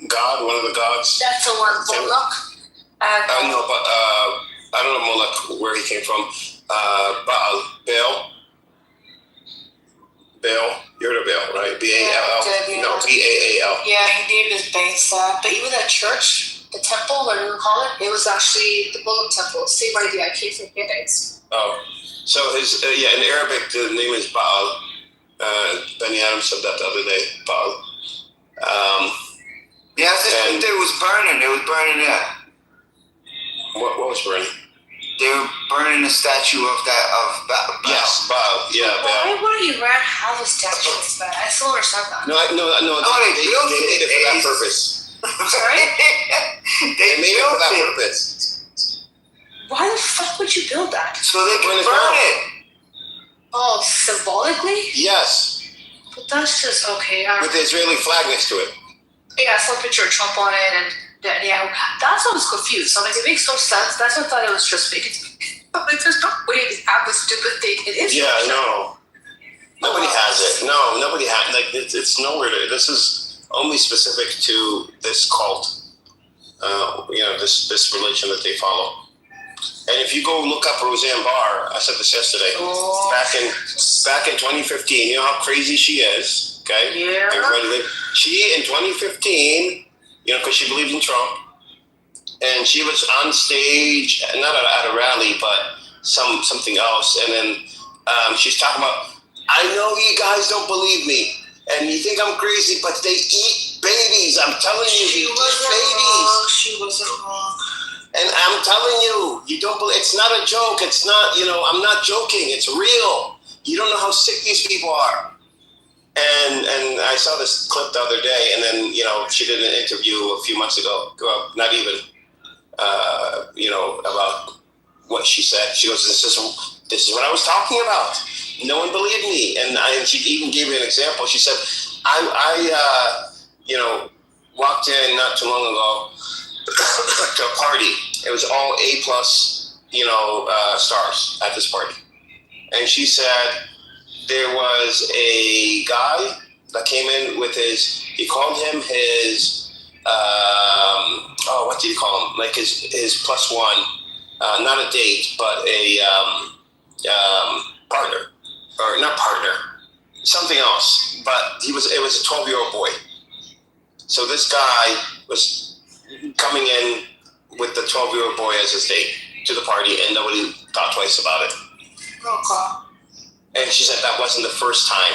M: god, one of the gods.
D: That's the one, Moloch.
M: No, but I don't know Moloch, where he came from. Baal. You heard of Baal, right? B-A-L-L. No, B-A-A-L.
D: Yeah, he named his base that. But even that church, the temple, whatever you call it, it was actually the Moloch temple. Same idea. I came from Hittites.
M: Oh, so his in Arabic the name is Baal. Benny Adams said that the other day. Baal.
P: Yeah, I think it was burning. It was burning that.
M: What was burning?
P: They were burning the statue of Baal.
M: Yes, Baal. Yeah,
D: Why
M: Baal.
D: would Iran have a statue of that? I still understand that.
M: No. They made it for that purpose.
D: Sorry?
M: They made it for that purpose.
D: Why the fuck would you build that?
P: So they can burn it.
D: Oh, symbolically?
M: Yes.
D: But that's just okay.
M: With the Israeli flag next to it.
D: Yeah, some picture of Trump on it, and yeah, that's why I was confused. I'm like, it makes no sense. That's why I thought it was just fake. I'm like, there's no way to have this stupid thing. It is.
M: Yeah, no. Nobody has it. No, nobody has. Like, it's nowhere to. This is only specific to this cult. This religion that they follow. And if you go look up Roseanne Barr, I said this yesterday.
D: Oh.
M: Back in 2015, you know how crazy she is. Okay.
D: Yeah.
M: She in 2015, because she believed in Trump, and she was on stage, not at a rally, but something else, and then she's talking about, I know you guys don't believe me, and you think I'm crazy, but they eat babies. I'm telling you, they eat babies.
D: She wasn't wrong.
M: And I'm telling you, you don't believe. It's not a joke. It's not. I'm not joking. It's real. You don't know how sick these people are. And I saw this clip the other day, and then she did an interview a few months ago. Not even, about what she said. She goes, "This is what I was talking about. No one believed me." And she even gave me an example. She said, "I walked in not too long ago to a party. It was all A+, stars at this party, and she said." There was a guy that came in with he called him his, what did he call him? Like his +1, not a date, but a partner, or not partner, something else. But it was a 12-year-old boy. So this guy was coming in with the 12-year-old boy as his date to the party, and nobody thought twice about it.
D: Okay.
M: And she said that wasn't the first time.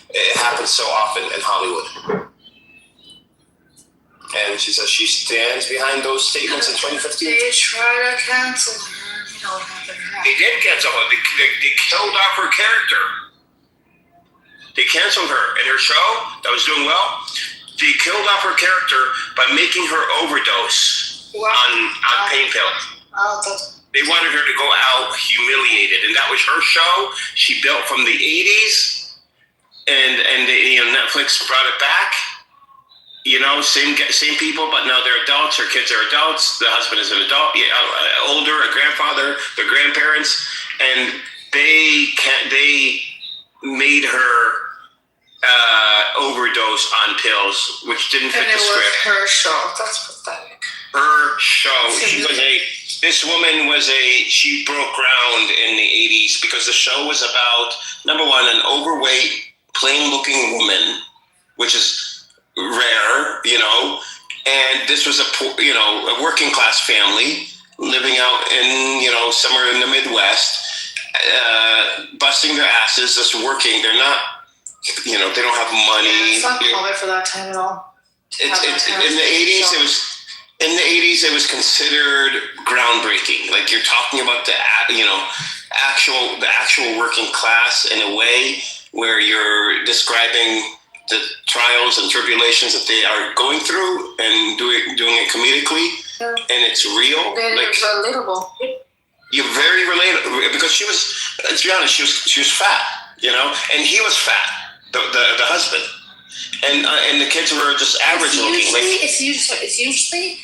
M: It happens so often in Hollywood. And she says she stands behind those statements in 2015.
D: They try to cancel her. You know what happened?
Q: They did cancel her. They killed off her character. They canceled her in her show that was doing well. They killed off her character by making her overdose on pain pills. They wanted her to go out humiliated, and that was her show. She built from the 80s, and Netflix brought it back, You know, same people, but now they're adults. Her kids are adults. The husband is an adult, older, a grandfather, their grandparents, and they made her overdose on pills, which didn't fit the script.
D: And it was her show. That's pathetic.
Q: Her show. She broke ground in the 80s because the show was about, number one, an overweight, plain-looking woman, which is rare, you know, and this was a working class family living out in, you know, somewhere in the Midwest, busting their asses, just working. They're not, you know, they don't have money.
D: It's not common for that time at all.
Q: It's in the 80s. It was considered groundbreaking. Like, you're talking about the actual working class in a way where you're describing the trials and tribulations that they are going through and doing it comedically, and it's real.
D: Very relatable.
Q: You're very relatable because she was. Let's be honest. She was fat, you know, and he was fat. The husband, and the kids were just average looking.
D: It's usually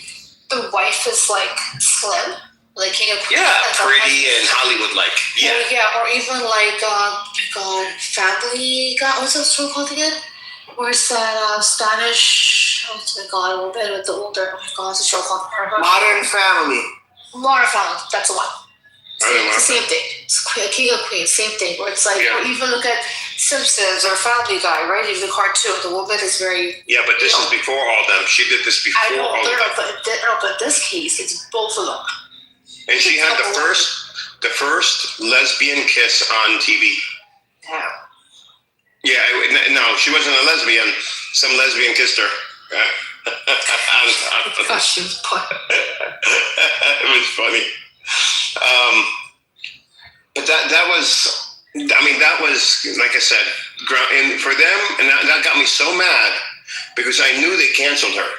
D: the wife is like slim, like King of Queens.
Q: Yeah, pretty and Hollywood like. Yeah.
D: Or even like Family Guy. What's that show called again? Where's that Spanish? Oh my God, a little bit with the older. Oh my God, it's a show called
P: Modern Family.
D: Modern Family. That's the one.
Q: It's
D: the same thing. It's King of Queens, same thing. Where it's like, or even look at Simpsons or Family Guy, right? Even the cartoon, the woman is very.
Q: Yeah, but this is before all of them. She did this before all of them.
D: But in this case, it's both of them.
Q: And she had the first lesbian kiss on TV.
D: Yeah.
Q: Yeah, no, she wasn't a lesbian. Some lesbian kissed her.
D: Gosh, she was funny.
Q: It was funny. But that was, like I said, and for them, and that got me so mad because I knew they canceled her.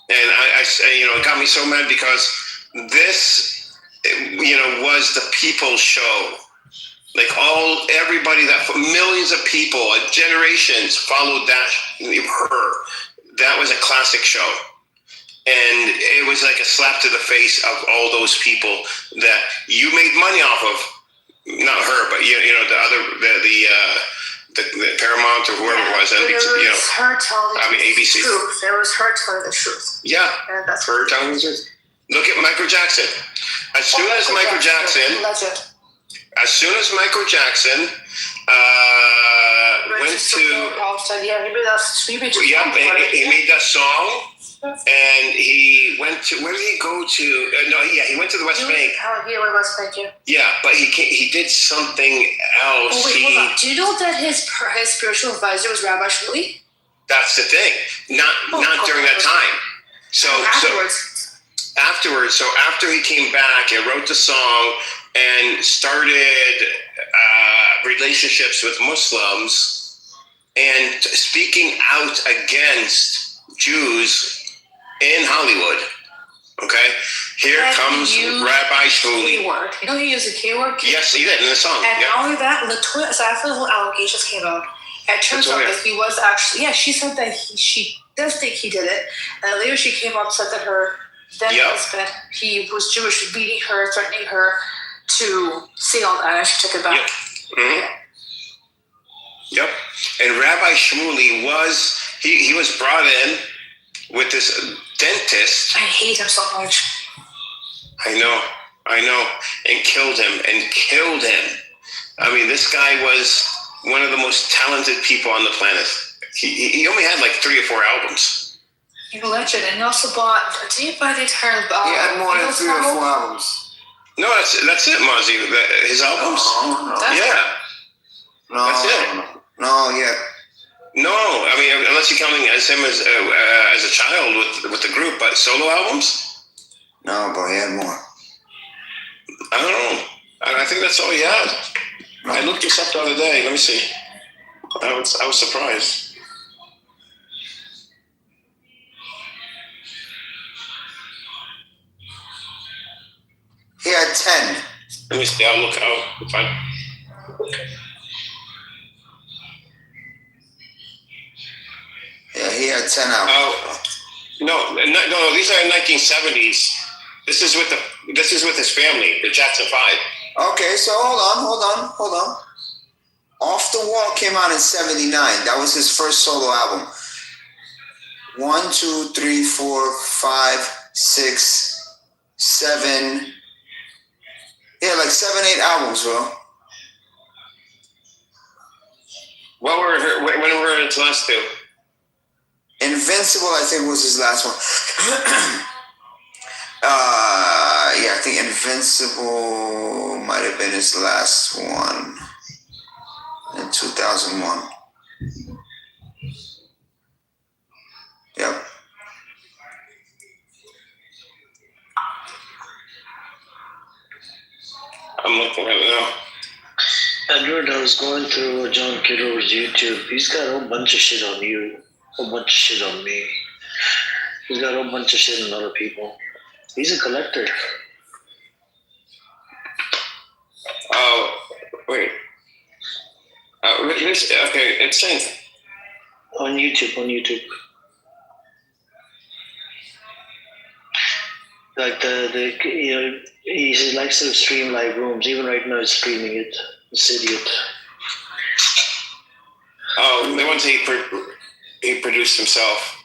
Q: And I it got me so mad because this, was the people's show. Like everybody millions of people, generations followed her. That was a classic show. And it was like a slap to the face of all those people that you made money off of. Not her, but the Paramount or whoever it was.
D: It was her telling
Q: ABC.
D: the truth. It was her telling the truth.
Q: Yeah,
D: and that's
Q: her telling the truth. Look at Michael Jackson. As soon as Michael Jackson went to, he made that song. And he went to, where did he go to? He went to the West Bank.
D: West Bank, yeah.
Q: Yeah, but he did something else.
D: Oh, wait, hold on. Do you know that his spiritual advisor was Rabbi Shmuley?
Q: That's the thing. Not during that time. So afterwards, after he came back and wrote the song and started relationships with Muslims and speaking out against Jews in Hollywood. Okay, here comes Rabbi Shmuley.
D: K-word. You know he used the K-word?
Q: Yes, he did in the song.
D: And not only that, Latoya, so after the whole allegations came out, it turns out that he was actually, she said that she does think he did it. And later she came out and said that her then husband, he was Jewish, beating her, threatening her to say all that, and she took it back.
Q: Yep. Mm-hmm. Yep. And Rabbi Shmuley he was brought in with this dentist.
D: I hate him so much.
Q: I know. And killed him. I mean, this guy was one of the most talented people on the planet. He only had like 3 or 4 albums.
D: He's a legend. And he also did he buy the entire album?
P: He had more than 3 or 4 albums.
Q: No, that's it, Mozzie. His albums.
P: No.
Q: That's it.
P: No, yeah.
Q: No, I mean, unless you're counting as him as a child with the group, but solo albums?
P: No, but he had more.
Q: I don't know. I think that's all he had. No. I looked this up the other day. Let me see. I was surprised.
P: He had 10.
Q: Let me see. I'll look out. Fine.
P: Yeah, he had Yeah, 10 albums.
M: Oh, no, these are 1970s. This is with his family, the Jackson 5.
P: Okay, so hold on. Off the Wall came out in 79. That was his first solo album. 1, 2, 3, 4, 5, 6, 7. Yeah, like 7, 8 albums, bro.
M: When were his last two?
P: Invincible, I think, was his last one. Yeah, I think Invincible might have been his last one in 2001. Yep.
M: I'm looking at it now.
F: Edward, I was going through John Kitover's YouTube. He's got a whole bunch of shit on you, a whole bunch of shit on me. He's got a whole bunch of shit on other people. He's a collector.
M: Oh, wait. Okay, it's saying
F: on YouTube. Like he likes to stream live rooms. Even right now, he's streaming it. This idiot.
M: Oh, the ones he produced himself.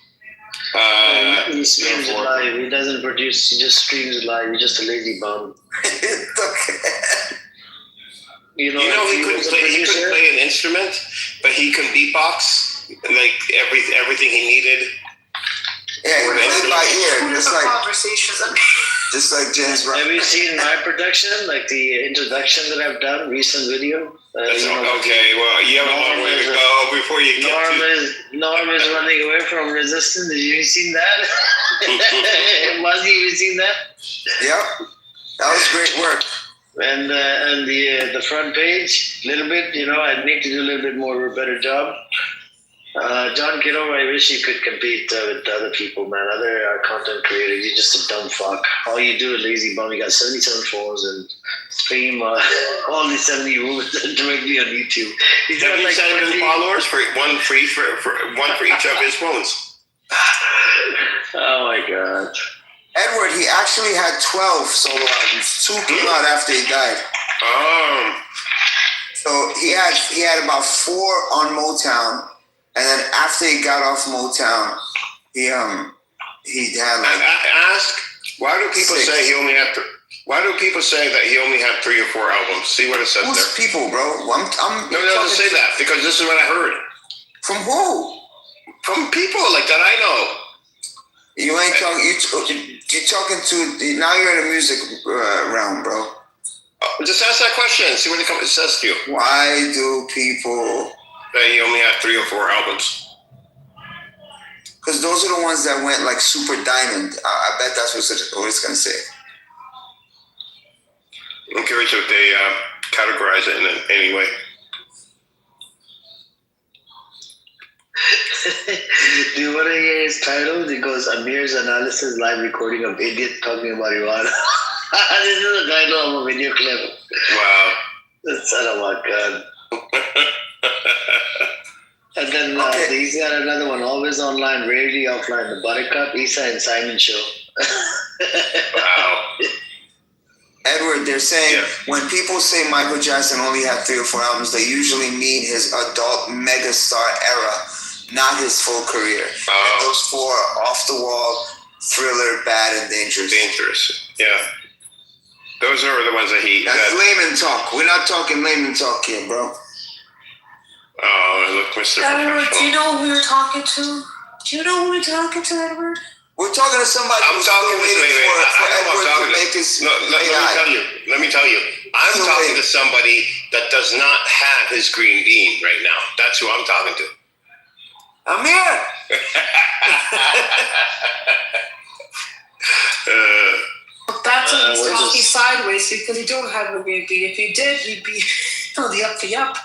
F: He streams it live. He doesn't produce. He just streams it live. He's just a lazy bum.
M: You know, he couldn't play an instrument, but he could beatbox like everything he needed.
P: Yeah, he played by ear,
D: just
P: like James Brown.
F: Have you seen my production, like the introduction that I've done, recent video?
M: Okay, well, you have a long way to go before you get
F: Norm is running away from resistance. Have you seen that? Have you seen that?
P: Yep, that was great work.
F: And the front page, a little bit, I need to do a little bit more of a better job. John Kitover, I wish you could compete with other people, man. Other content creators, you're just a dumb fuck. All you do is lazy bum. You got 77 followers and stream all these 70 movies directly on YouTube. He's got like
M: 77 followers for one for each of his phones.
F: Oh my god.
P: Edward, he actually had 12 solo albums. 2 came out after he died. So he had about 4 on Motown, and then after he got off Motown, he had like.
M: Ask why do people
P: 6.
M: say he only had? Why do people say that he only had 3 or 4 albums? See what it says
P: Who's
M: there.
P: people, bro?
M: No, don't say that because this is what I heard.
P: From who?
M: From people like that I know.
P: You ain't talking. You're talking to now. You're in the music realm, bro.
M: Just ask that question and see what it says to you.
P: Why do people
M: that he only had 3 or 4 albums?
P: Because those are the ones that went like super diamond. I bet that's what it's gonna say.
M: I'm curious if they categorize it in any way.
F: Do you want to hear his title? It goes, Amir's Analysis Live Recording of Idiot Talking About Marijuana. This is the title of a video clip.
M: Wow.
F: Son of a gun. And then he's got another one, always online, rarely offline, the Buttercup, Issa and Simon Show.
M: Wow.
P: Edward, they're saying when people say Michael Jackson only had 3 or 4 albums, they usually mean his adult megastar era, not his full career. And those 4 are Off the Wall, Thriller, Bad, and Dangerous.
M: Dangerous, yeah. Those are the ones that he...
P: That's layman talk. We're not talking layman talk here, bro.
M: Oh, look, Mr.
D: Edward, do you know who we were talking to? Do you know who we're talking to, Edward?
P: We're talking to somebody who's still waiting for Edward to make his
M: Let me tell you. I'm talking to somebody that does not have his green bean right now. That's who I'm talking to.
P: Amir!
D: That's why he's talking sideways, because he don't have a green bean. If he did, he'd be the up the up.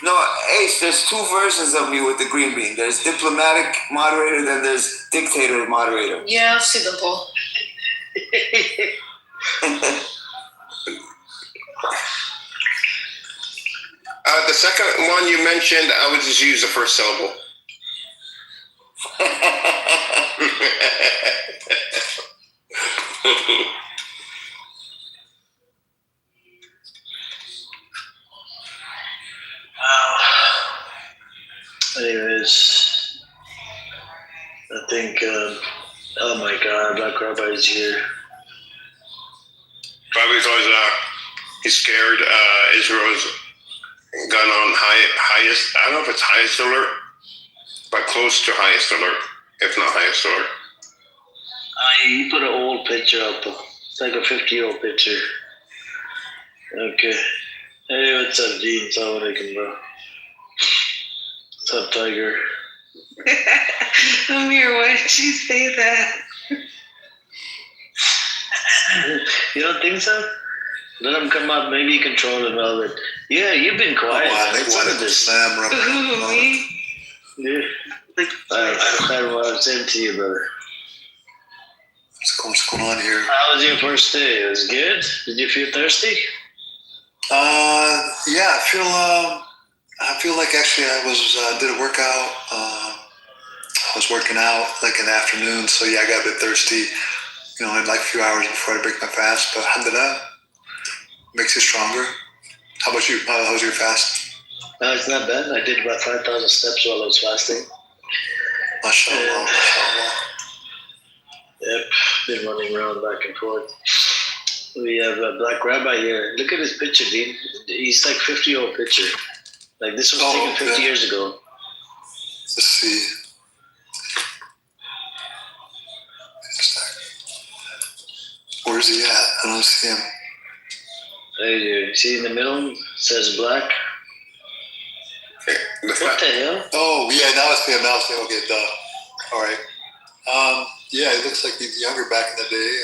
P: No, Ace, there's 2 versions of me with the green bean. There's diplomatic moderator, then there's dictator moderator.
D: Yeah, I've seen them both.
M: The second one you mentioned, I would just use the first syllable.
F: Anyways, I think, oh my god, Black Rabbi is here.
Q: Probably because he's scared. Israel's gone on highest. I don't know if it's highest alert, but close to highest alert, if not highest alert.
F: He put an old picture up. It's like a 50-year-old picture. Okay. Hey, what's up, Dean? Assalamu alaikum, bro. What's up, Tiger?
G: Amir, why did you say that?
F: You don't think so? Let him come up. Maybe you control him a little bit. Yeah, you've been quiet. What's up with this?
G: Ooh, me?
F: Yeah. I'm saying to you, brother.
R: What's going on here?
F: How was your first day? It was good? Did you feel thirsty?
R: Yeah, I feel like actually I was did a workout. I was working out like in the afternoon, so yeah, I got a bit thirsty. You know, I had like a few hours before I break my fast, but alhamdulillah, makes you stronger. How about you? How was your fast?
F: No, it's not bad. I did about 5,000 steps while I was fasting.
R: MashaAllah, MashaAllah.
F: Yep, been running around back and forth. We have a Black Rabbi here. Look at his picture, Dean. He's like 50-year-old picture. Like this was taken 50 years ago.
R: Let's see. Where's he at? I don't see him.
F: There you see in the middle, it says black. What the hell?
R: Oh, yeah, now it's him. Okay, duh. All right. Yeah, it looks like he's younger back in the day.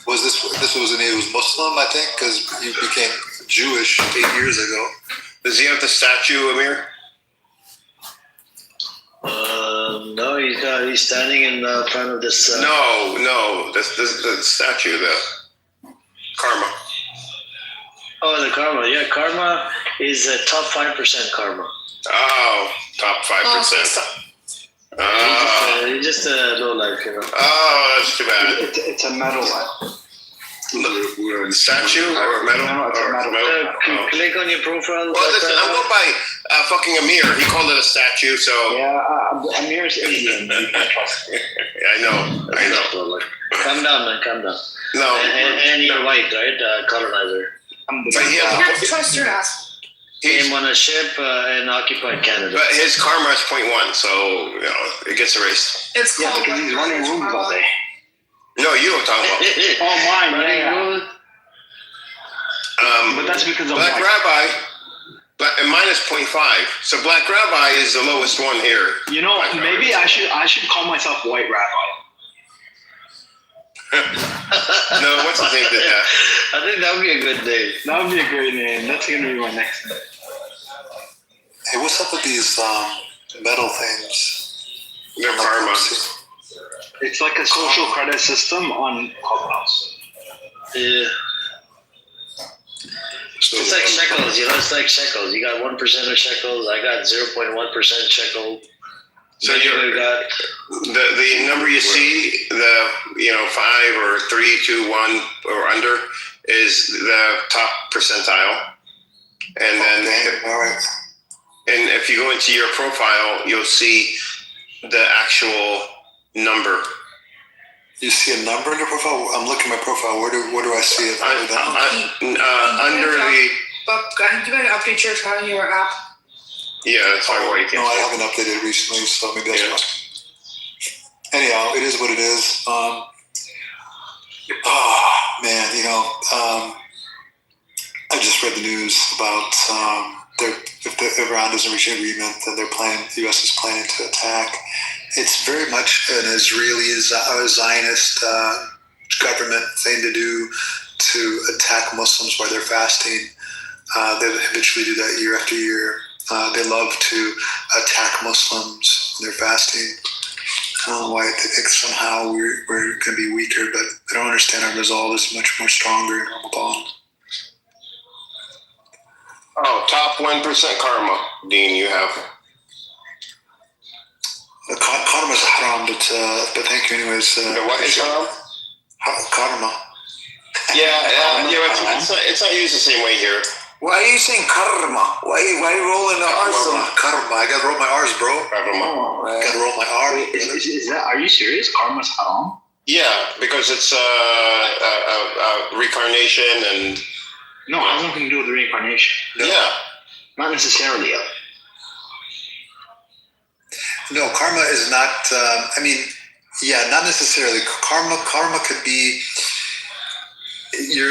R: This was when he was Muslim, I think, because he became Jewish 8 years ago.
Q: Does he have the statue, Amir?
F: No, he's standing in front of this.
Q: No, the statue, the karma.
F: Oh, the karma. Yeah, karma is a top 5% karma.
Q: Oh, top 5%.
F: He's just a low life, you know.
Q: Oh, that's too bad.
F: It's a metal one.
Q: The statue or metal?
F: Click on your profile.
Q: Well, listen, I'm going by fucking Amir. He called it a statue, so.
F: Yeah, Amir's Indian.
Q: I know.
F: Calm down, man. Calm down.
Q: No.
F: And you're white, right? Colonizer.
Q: But he has
D: You have to trust your ass.
F: Came on a ship and occupied Canada.
Q: But his karma is 0.1, so you know it gets erased.
D: It's called
F: because he's running rooms all day.
Q: No, you don't talk about.
O: Oh, mine,
F: yeah.
O: But that's because of
Q: Black Rabbi. Mine is 0.5. So Black Rabbi is the lowest one here.
O: You know, maybe I should call myself White Rabbi.
Q: No, what's the name to that?
F: I think that would be a good name.
O: That would be a great name. That's gonna be my next name.
R: Hey, what's up with these metal things?
Q: They're karma.
O: It's like a social credit system on Clubhouse.
F: Yeah. It's like shekels, you know. It's like shekels. You got 1% of shekels. I got 0.1% shekel.
Q: So you got the number you see, the 5 or 3, 2, 1 or under is the top percentile, and then and if you go into your profile, you'll see the actual number.
R: You see a number in your profile? I'm looking at my profile. Where do I see it?
Q: Under the.
D: But can you update your app?
Q: Yeah, that's why you can't.
R: No, I haven't updated recently, so maybe that's why. Anyhow, it is what it is. Oh man, I just read the news about if Iran doesn't reach an agreement, then the U.S. is planning to attack. It's very much an Israeli Zionist government thing to do, to attack Muslims while they're fasting. They habitually do that year after year. They love to attack Muslims when they're fasting. I don't know why they think somehow we're going to be weaker, but they don't understand our resolve is much more stronger in Ramadan.
Q: Oh, top 1% karma, Dean, you have.
R: Karma is haram, but thank you anyways.
Q: The what is haram?
M: It's not used the same way here.
P: Why are you saying karma? Why are you rolling the R's?
R: Karma. I gotta roll my R's, bro. Gotta roll my R.
F: Is that? Are you serious? Karma's haram?
M: Yeah, because it's reincarnation and.
F: No, it has nothing to do with the reincarnation.
M: No. Yeah.
F: Not necessarily.
R: No, karma is not. Not necessarily. Karma could be.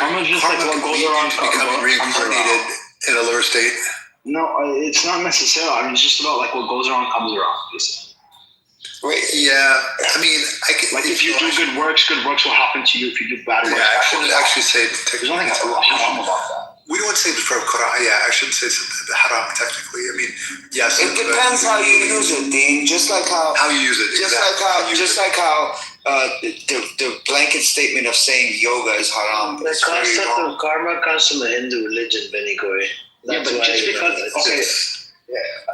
F: Karma just like what goes around
R: becoming reincarnated in a lower state.
F: No, it's not necessarily. I mean, it's just about like what goes around comes around. Basically.
R: Wait, yeah. I mean,
F: if you do good works will happen to you. If you do bad works,
R: I shouldn't actually say.
F: There's nothing haram about that.
R: We don't say for Quran. Yeah, I shouldn't say the haram technically. I mean, yes.
P: It depends how you use it, Dean. Just like how
R: you use it.
P: Just like how the blanket statement of saying yoga is haram.
K: The concept of karma comes from the Hindu religion, Benny Goy.
F: Yeah, but just because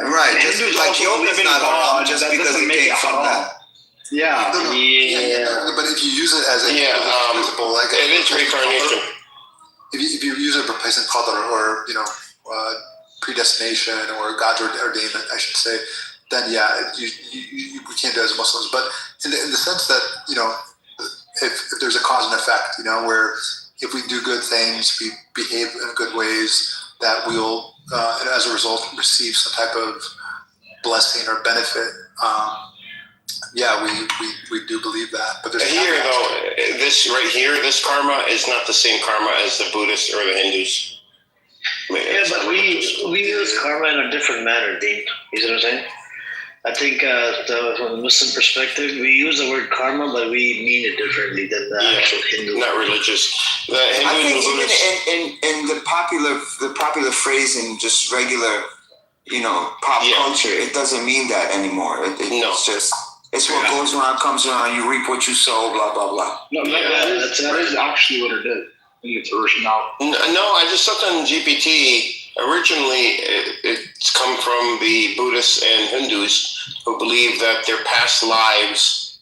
P: Right, just like yoga is not haram just because it came from that.
F: Yeah.
R: But if you use it as a principle, like
M: it is reincarnation.
R: If you use a replacement qadr or predestination or God's ordainment, I should say, then we can't do it as Muslims. But in the sense that if there's a cause and effect, where if we do good things, we behave in good ways, that we'll and as a result receive some type of blessing or benefit. We do believe that. But
M: here though, this karma is not the same karma as the Buddhists or the Hindus.
K: But we use karma in a different manner, Dean. You see what I'm saying? I think from the Muslim perspective, we use the word karma, but we mean it differently than the actual Hindu.
M: Not religious.
P: I think even in the popular phrasing, just regular, pop culture, it doesn't mean that anymore. It's just what goes around comes around. You reap what you sow. Blah blah blah.
F: No, that is actually what it is. It's original.
M: No, I just looked on GPT. Originally, it's come from the Buddhists and Hindus who believe that their past lives,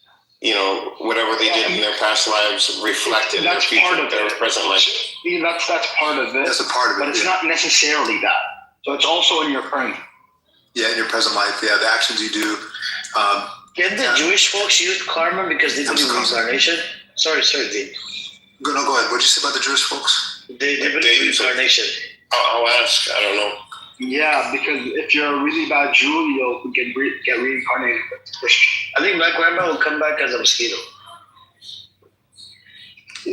M: whatever they did in their past lives, reflected their future, their present life.
F: Yeah, that's part of it.
R: That's a part of it.
F: But it's not necessarily that. So it's also in your current.
R: Yeah, in your present life. Yeah, the actions you do.
K: Can the Jewish folks use karma because they believe in reincarnation? Sorry, Dean.
R: Go ahead. What did you say about the Jewish folks?
K: They believe in reincarnation.
M: I'll ask. I don't know.
F: Yeah, because if you're a really bad Jew, you'll get reincarnated as a Christian.
K: I think my grandma will come back as a mosquito.
F: I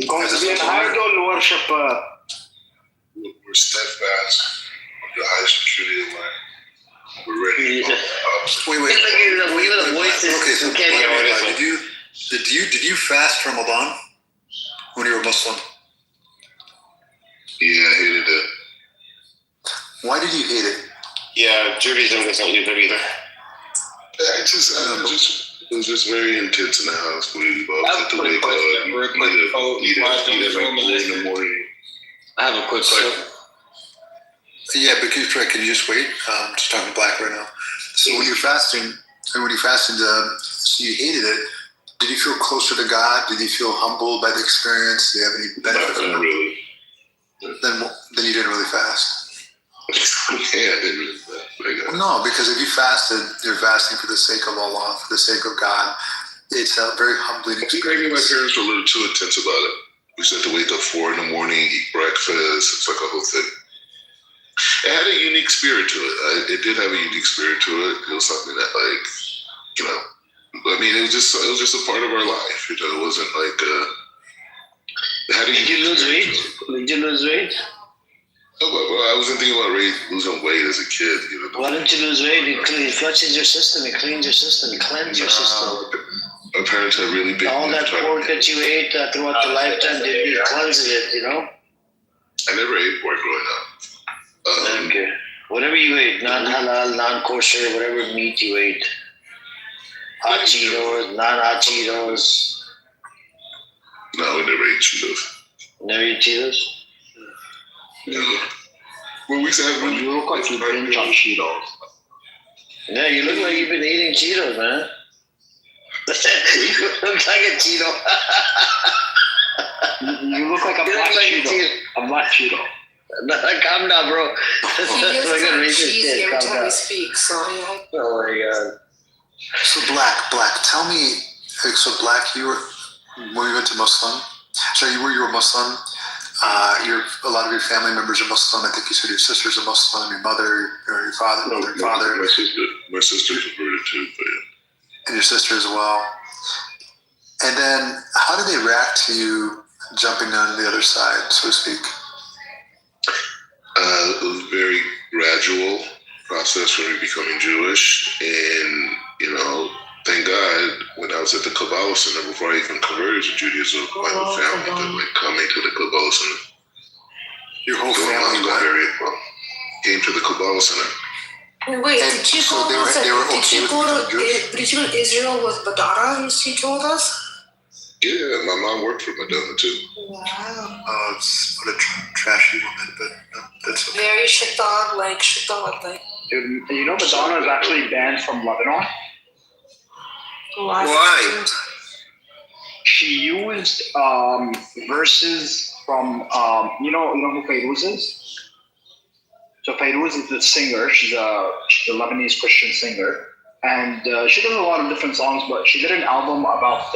F: don't worship.
S: We're steadfast with the highest security of life. We're ready.
R: Did you fast Ramadan when you were Muslim?
S: Yeah, I hated it.
R: Why did you hate it?
M: Yeah, Judaism doesn't use it either.
S: It was just very intense in the house. We had to wake up, eat at like 4 in the morning.
H: I have a quick question.
R: Yeah, but can you just wait? I'm just talking black right now. So when you're fasting, so you hated it. Did you feel closer to God? Did you feel humbled by the experience? Did you have any benefit from it?
S: Really.
R: Then you didn't really fast.
S: Yeah, I didn't really fast.
R: Well, no, because if you fasted, you're fasting for the sake of Allah, for the sake of God. It's a very humbling experience.
S: I think maybe my parents were a little too intense about it. We used to have to wake up 4 in the morning, eat breakfast. It's like a whole thing. It had a unique spirit to it. It did have a unique spirit to it. It was something that, I mean, it was just a part of our life. It wasn't like.
K: Did you lose weight?
S: I wasn't thinking about losing weight as a kid.
K: Why don't you lose weight? It flushes your system. It cleans your system. It cleanses your system.
S: My parents had really big.
K: All that pork that you ate throughout the lifetime, it cleanses it.
S: I never ate pork growing up.
K: Okay. Whatever you ate, non-halal, non-kosher, whatever meat you ate. Hot Cheetos, non-hot Cheetos.
S: No, we never ate Cheetos.
K: Never eat Cheetos?
S: No. Well, we used to have
F: you look like you binge on Cheetos.
K: Yeah, you look like you've been eating Cheetos, man. You look like a Cheeto.
F: You look like a black Cheeto. A black Cheeto.
K: Calm down, bro.
D: He gets
K: Like a
D: kind of
K: racist
D: cheesy
K: kid.
D: every
K: Calm
D: time
K: down.
D: he speaks, so yeah.
K: Oh my god.
R: So Black, tell me, so Black, you were, when we went to Muslim, so you were Muslim, a lot of your family members are Muslim. I think you said your sister's a Muslim, your mother, or your father, father.
S: My sister converted too, but yeah.
R: And your sister as well. And then how did they react to you jumping on the other side, so to speak?
S: It was a very gradual process for me becoming Jewish, and thank God when I was at the Kabbalah Center before I even converted to Judaism, my whole family could come into the Kabbalah Center.
R: Your whole family
S: came to the Kabbalah Center.
D: Wait, did you go to Israel with Badara, as you told us?
S: Yeah, my mom worked for Madonna too.
D: Wow.
R: Oh, it's what a trashy woman, but no, that's okay.
D: Very shaitan-like.
F: You know Madonna is actually banned from Lebanon?
P: Why?
F: She used verses from you know who Fairuz is? So Fairuz is the singer. She's a Lebanese Christian singer, and she does a lot of different songs. But she did an album about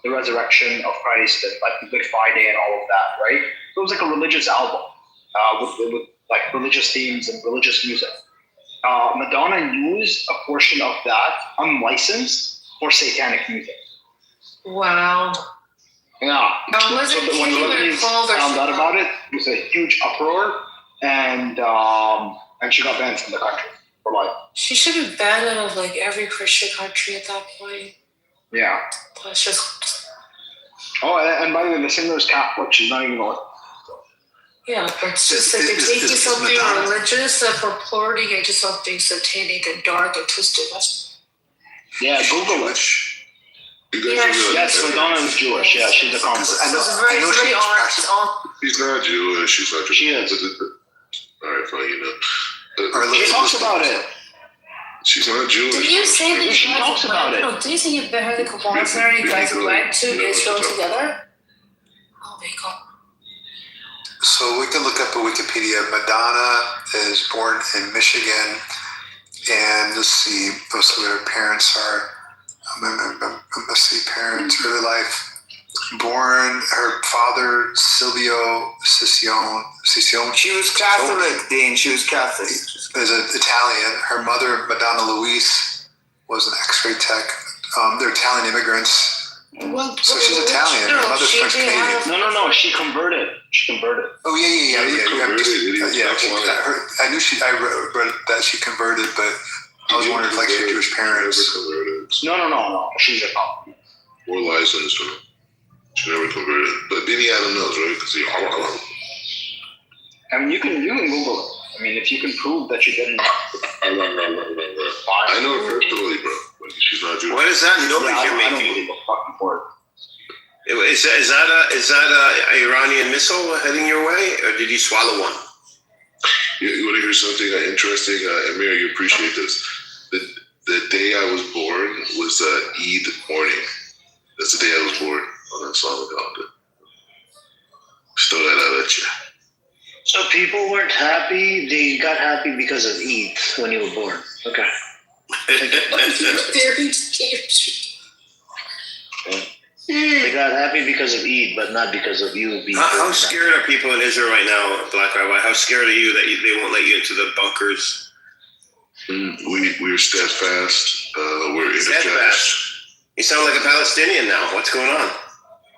F: the resurrection of Christ and like the Good Friday and all of that, right? So it was like a religious album with like religious themes and religious music. Madonna used a portion of that unlicensed for satanic music.
D: Wow.
F: Yeah.
D: Wasn't
F: So when the Lebanese found out about it, it was a huge uproar, and she got banned from the country for life.
D: She should be banned out of like every Christian country at that point.
F: Yeah.
D: That's just.
F: Oh, and by the way, the singer is Catholic. She's not even Orthodox.
D: Yeah, but it's just like they're taking something religious and purporting into something satanic and dark and twisted.
F: Yeah, Google it. Yes, Madonna is Jewish. Yeah, she's a convert.
D: I know very honest.
S: She's not Jewish. She's not Jewish.
F: She is.
S: All right, fine,
F: She talks about it.
S: She's not Jewish.
D: Did you say that
F: she talks about it?
D: No, did you say you heard the Kabbalah Center and you guys went to Israel together? Oh my god.
R: So we can look up at Wikipedia. Madonna is born in Michigan, and let's see, most of her parents are. Let's see, parents, early life. Born, her father Silvio Ciccione.
P: She was Catholic, Dean. She was Catholic.
R: Is an Italian. Her mother, Madonna Louise, was an X-ray tech. They're Italian immigrants. So she's Italian. Her mother's French Canadian.
F: No. She converted.
R: Oh yeah. I knew I read that she converted, but I was wondering if like she had Jewish parents.
F: No. She's a Catholic.
S: More licensed. She never converted. But Benny Adam knows, right? Because he.
F: I mean, you can Google it. I mean, if you can prove that she didn't.
S: I know her personally, bro. But she's not Jewish.
Q: What is that noise you're
F: I don't
Q: making?
F: believe a fucking word.
Q: Is that a Iranian missile heading your way, or did you swallow one?
S: You want to hear something interesting? Amir, you appreciate this. The day I was born was Eid morning. That's the day I was born on that song calendar. Just throw that out at you.
K: So people weren't happy. They got happy because of Eid when you were born. Okay.
D: Very deep.
K: They got happy because of Eid, but not because of you being.
Q: How scared are people in Israel right now, Black Rabbi? How scared are you that they won't let you into the bunkers?
S: We're steadfast. We're
Q: steadfast. You sound like a Palestinian now. What's going on?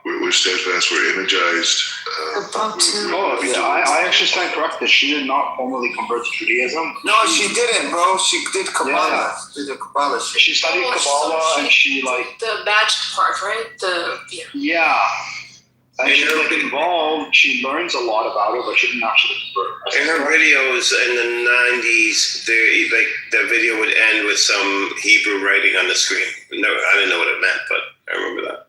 S: We're steadfast. We're energized.
F: I actually stand corrected. She did not formally convert to Judaism.
P: No, she didn't, bro. She did Kabbalah.
F: Yeah.
P: She did Kabbalah.
F: She studied Kabbalah and she like
D: the magic part, right?
F: Yeah. And she's like involved. She learns a lot about it, but she didn't actually convert.
Q: In her videos in the 90s, the video would end with some Hebrew writing on the screen. No, I didn't know what it meant, but I remember that.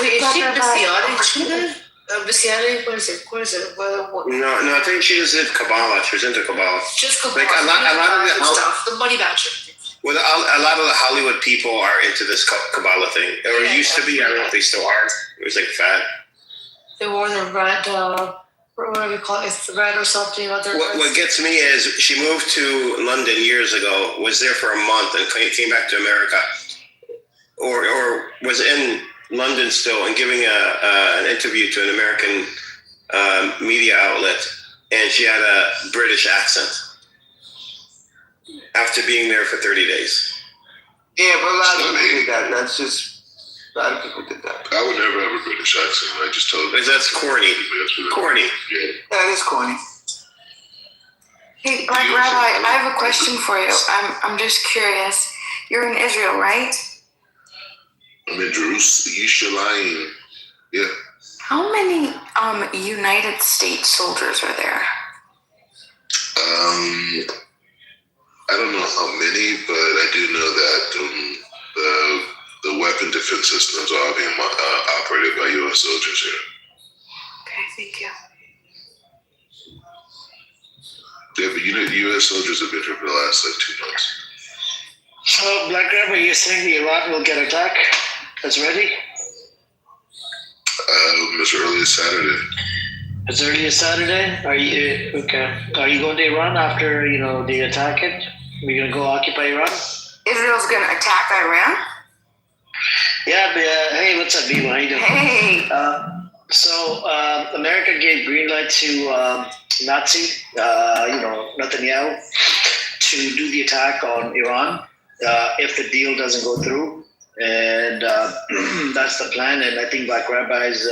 D: Wait, is she Messianic? Messianic? What is it?
Q: No, I think she just did Kabbalah. She was into Kabbalah.
D: Just Kabbalah.
Q: Like a lot of the
D: stuff. The money magic.
M: Well, a lot of the Hollywood people are into this Kabbalah thing, or used to be. I don't know if they still are. It was like fad.
D: They wore the red, what do we call it? It's red or something.
M: What gets me is she moved to London years ago, was there for a month, and came back to America, or was in London still, and giving an interview to an American media outlet, and she had a British accent after being there for 30 days.
P: Yeah, but a lot of people did that. That's just, a lot of people did that.
S: I would never have a British accent. I just told you.
M: That's corny. Corny.
S: Yeah.
P: That is corny.
T: Hey, Black Rabbi, I have a question for you. I'm just curious. You're in Israel, right?
S: I'm in Jerusalem, Yishalayim. Yeah.
T: How many United States soldiers are there?
S: I don't know how many, but I do know that the weapon defense systems are being operated by U.S. soldiers here.
T: Okay, thank you.
S: Yeah, but U.S. soldiers have been here for the last 2 months.
K: So, Black Rabbi, you're saying Iran will get attacked? That's ready?
S: As early as Saturday.
K: As early as Saturday? Are you okay? Are you going to Iran after they attack it? Are you gonna go occupy Iran?
T: Israel's gonna attack Iran?
K: Yeah, but hey, what's up, B? How you doing?
T: Hey.
K: So America gave green light to Nazi, Netanyahu, to do the attack on Iran if the deal doesn't go through, and that's the plan. And I think Black Rabbi's,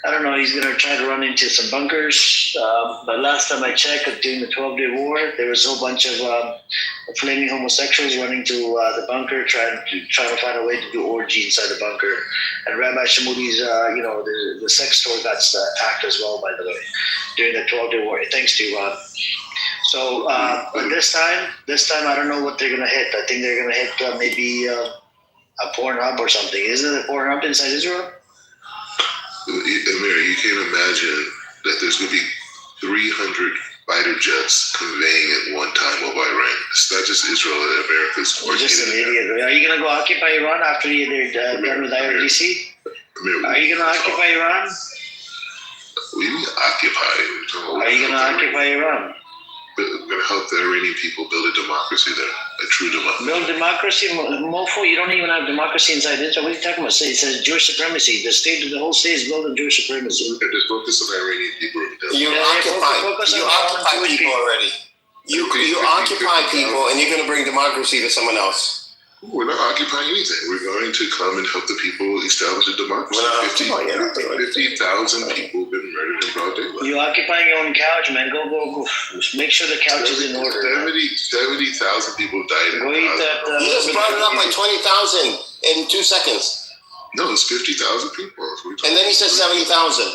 K: I don't know, he's going to try to run into some bunkers. But last time I checked, during the 12-day war, there was a whole bunch of flaming homosexuals running to the bunker, trying to find a way to do orgy inside the bunker. And Rabbi Shamudi's, the sex store got attacked as well, by the way, during the 12-day war, thanks to Iran. So but this time, I don't know what they're going to hit. I think they're going to hit maybe a Pornhub or something. Isn't it a Pornhub inside Israel?
S: Amir, you can't imagine that there's going to be 300 fighter jets conveying at one time over Iran. It's not just Israel and America's.
K: You're just an idiot. Are you going to go occupy Iran after they're done with IRGC? Are you going to occupy Iran?
S: What do you mean occupy?
K: Are you going to occupy Iran?
S: We're going to help the Iranian people build a democracy there, a true democracy.
K: Build democracy, mofo. You don't even have democracy inside Israel. What are you talking about? It says Jewish supremacy. The whole state is built on Jewish supremacy.
S: Just focus on Iranian people.
J: You occupy people already. You occupy people, and you're going to bring democracy to someone else.
S: We're not occupying anything. We're going to come and help the people establish a democracy. 50,000 people have been murdered in broad daylight.
K: You occupying your own couch, man. Go. Make sure the couch is in order.
S: 70,000 people died in Gaza.
J: You just brought it up by 20,000 in 2 seconds.
S: No, it's 50,000 people.
J: And then he said 70,000.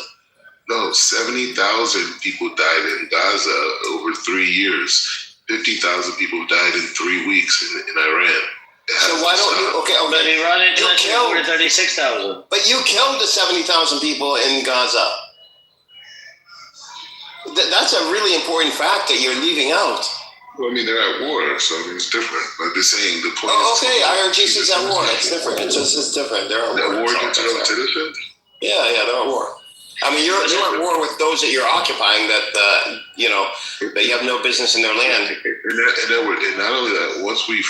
S: No, 70,000 people died in Gaza over 3 years. 50,000 people died in 3 weeks in Iran.
J: So why don't you? Okay.
K: But Iran international over 36,000.
J: But you killed the 70,000 people in Gaza. That's a really important fact that you're leaving out.
S: Well, I mean, they're at war, so I mean, it's different. But they're saying the point.
J: Okay, IRGC's at war. It's different. It's different. They're at war.
S: War against their own citizens?
J: Yeah, they're at war. I mean, you're at war with those that you're occupying that that you have no business in their land.
S: And not only that, once the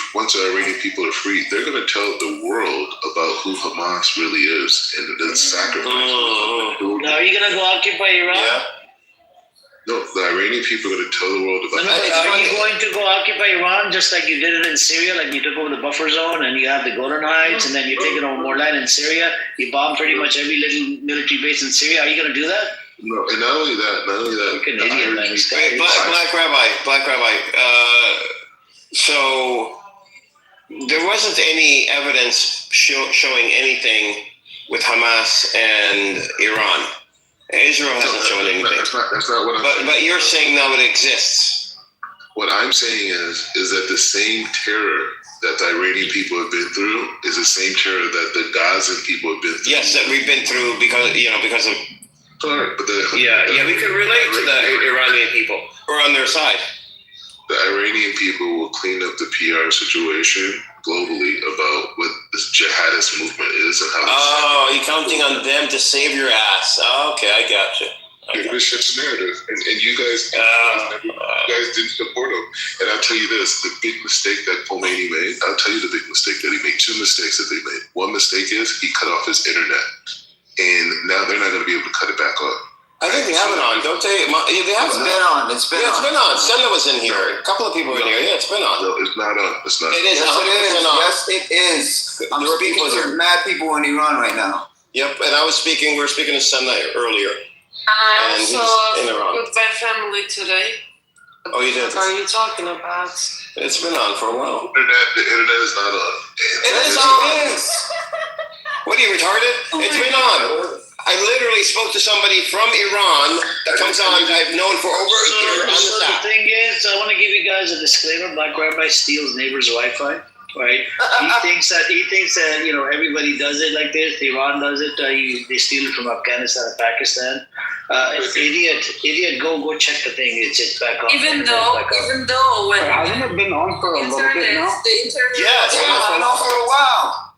S: Iranian people are free, they're going to tell the world about who Hamas really is and the sacrifice.
K: Now, are you going to go occupy Iran?
J: Yeah.
S: No, the Iranian people are going to tell the world about.
K: Are you going to go occupy Iran just like you did it in Syria? Like you took over the buffer zone and you have the Golan Heights, and then you're taking over more land in Syria. You bomb pretty much every little military base in Syria. Are you going to do that?
S: No, and not only that.
K: Fucking idiot, man.
J: Hey, Black Rabbi. So there wasn't any evidence showing anything with Hamas and Iran. Israel hasn't shown anything.
S: That's not what I'm saying.
J: But you're saying now it exists.
S: What I'm saying is that the same terror that the Iranian people have been through is the same terror that the Gazan people have been through.
J: Yes, that we've been through because of.
S: Sorry, but
J: we can relate to the Iranian people. We're on their side.
S: the Iranian people will clean up the PR situation globally about what this jihadist movement is and how.
M: Oh, you're counting on them to save your ass. Okay, I got you.
S: This shit's narrative, and you guys didn't support him. And I'll tell you this: the big mistake that Khomeini made. I'll tell you the big mistake that he made. Two mistakes that they made. One mistake is he cut off his internet, and now they're not going to be able to cut it back on.
M: I think they have it on, don't they? They have
P: It's been on. It's been on.
M: Senna was in here. A couple of people in here. Yeah, it's been on.
S: No, it's not on. It's not.
M: It is.
P: Yes, it is.
M: On.
P: Yes, it is. I'm speaking to mad people in Iran right now.
M: Yep, and we were speaking to Senna earlier.
U: I
M: And
U: also
M: he's in Iran.
U: with my family today.
M: Oh, you did?
U: What are you talking about?
M: It's been on for a while.
S: The internet is not on.
M: It is on. What are you, retarded? It's been on. I literally spoke to somebody from Iran that comes on. I've known for over a year on this
K: So the
M: app.
K: thing is, I want to give you guys a disclaimer. Black Rabbi steals neighbor's Wi-Fi. Right? He thinks that everybody does it like this. Iran does it. They steal it from Afghanistan and Pakistan. Idiot, go check the thing. It's back on.
U: Even though when
O: hasn't it been on for a little bit now?
U: The internet
M: Yes,
U: was
P: It's been on for a while.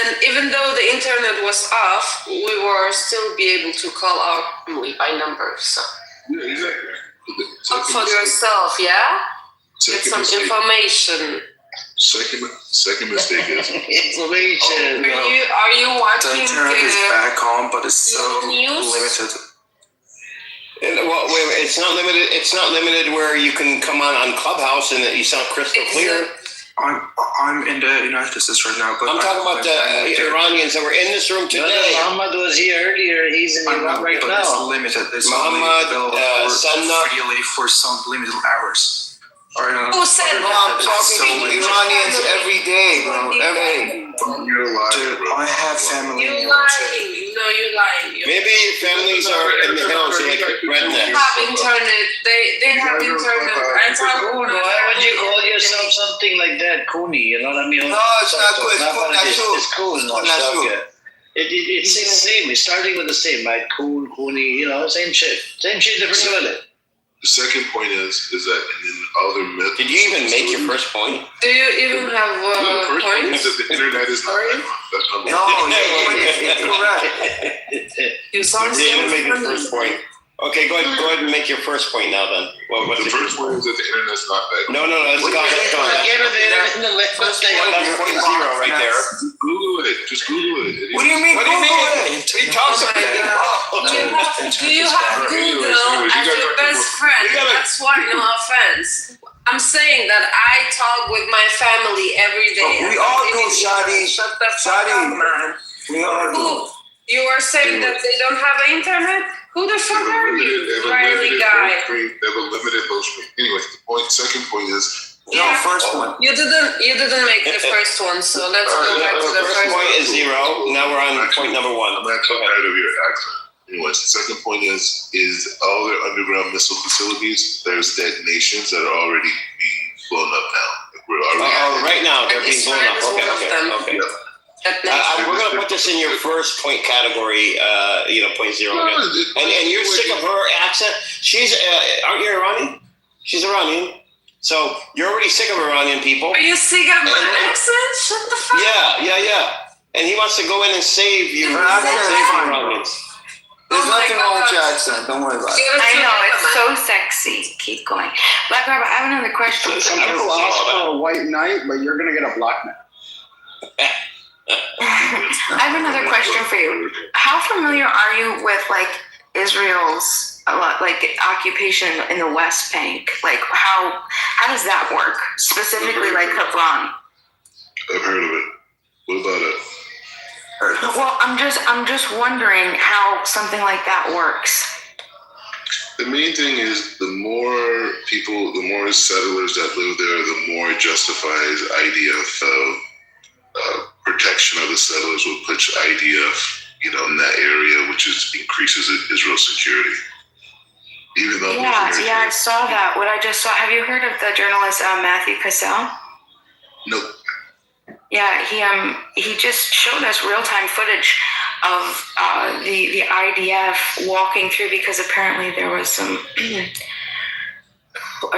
U: and even though the internet was off, we were still be able to call our family by number. So
S: Yeah, exactly.
U: look for yourself, yeah. Get
S: Second
U: some
S: mistake.
U: information.
S: Second mistake is
K: Information.
U: Are you watching
N: The internet is back on, but it's so
U: news?
N: limited.
M: Well, wait, it's not limited. It's not limited where you can come on Clubhouse and you sound crystal clear.
N: I'm in the United States right now, but
M: I'm talking about the Iranians that were in this room today.
K: Muhammad was here earlier. He's in Iran right
N: but it's
K: now.
N: limited. It's
M: Muhammad,
N: only available
M: Sanna.
N: freely for some limited hours.
U: Who said
P: Bro, I'm talking to Iranians every day, bro. Every day.
N: Dude, I have family in
U: You
N: Europe.
U: lying? No, you lying.
M: Maybe your families are in the hills like
U: They
M: rednecks.
U: have internet. They have internet. I talk
K: Why would you call yourself something like that, Cooney? You know what I mean?
P: No, it's not cool. It's cool. That's true.
K: It's cool and all
P: That's
K: stuff.
P: true.
K: Yeah. It's the same. It's starting with the same, right? Cooney, same shit. Same shit, different toilet.
S: the second point is that in other methods.
M: Did you even make your first point?
U: Do you even have
S: the first point
U: points?
S: is that the internet is not back on. That's number
P: No,
S: one.
P: you're correct.
U: You sound
M: You didn't
U: so
M: make your first point. Okay, go ahead and make your first point now then. What's
S: The first point is that the internet's not back on.
M: No, let's go. That's point zero right there.
S: Google it. Just Google it.
P: What do you mean?
M: What do you mean?
P: He talks about it.
U: Do you have Google as your best friend? That's why, no offense. I'm saying that I talk with my family every day.
P: We all do, Shadi.
U: Shut the fuck up, man.
P: We all do.
U: You are saying that they don't have internet? Who the fuck are you, Riley guy?
S: They have a limited load screen. Anyway, second point is.
U: Yeah.
P: First one.
U: You didn't make the first one, so let's go back to the
M: First
U: first
M: point
U: one.
M: is zero. Now we're on point number one.
S: I'm actually tired of your accent. Anyways, the second point is all their underground missile facilities, there's detonations that are already being blown up now. We're already
M: Right now they're
U: And
M: being blown
U: Israel
M: up.
U: is one of them.
M: Okay. We're gonna put this in your first point category. Point zero. And you're sick of her accent. She's aren't you Iranian? She's Iranian. So you're already sick of Iranian people.
U: Are you sick of my accent? Shut the fuck up.
M: Yeah. And he wants to go in and save you.
P: Her accent is
M: Save
P: fine.
M: Iranians.
P: There's nothing wrong with your accent. Don't worry about it.
T: I know, it's so sexy. Keep going. Black Rabbi, I have another question.
O: Some people ask for a white knight, but you're gonna get a black knight.
T: I have another question for you. How familiar are you with Israel's occupation in the West Bank? How does that work? Specifically Hebron.
S: I've heard of it. What about it?
T: Well, I'm just wondering how something like that works.
S: The main thing is the more settlers that live there, the more it justifies IDF protection of the settlers will put IDF, in that area, which increases Israel's security. Even though
T: I saw that. What I just saw. Have you heard of the journalist Matthew Cassell?
S: Nope.
T: Yeah, he just showed us real-time footage of the IDF walking through because apparently there was a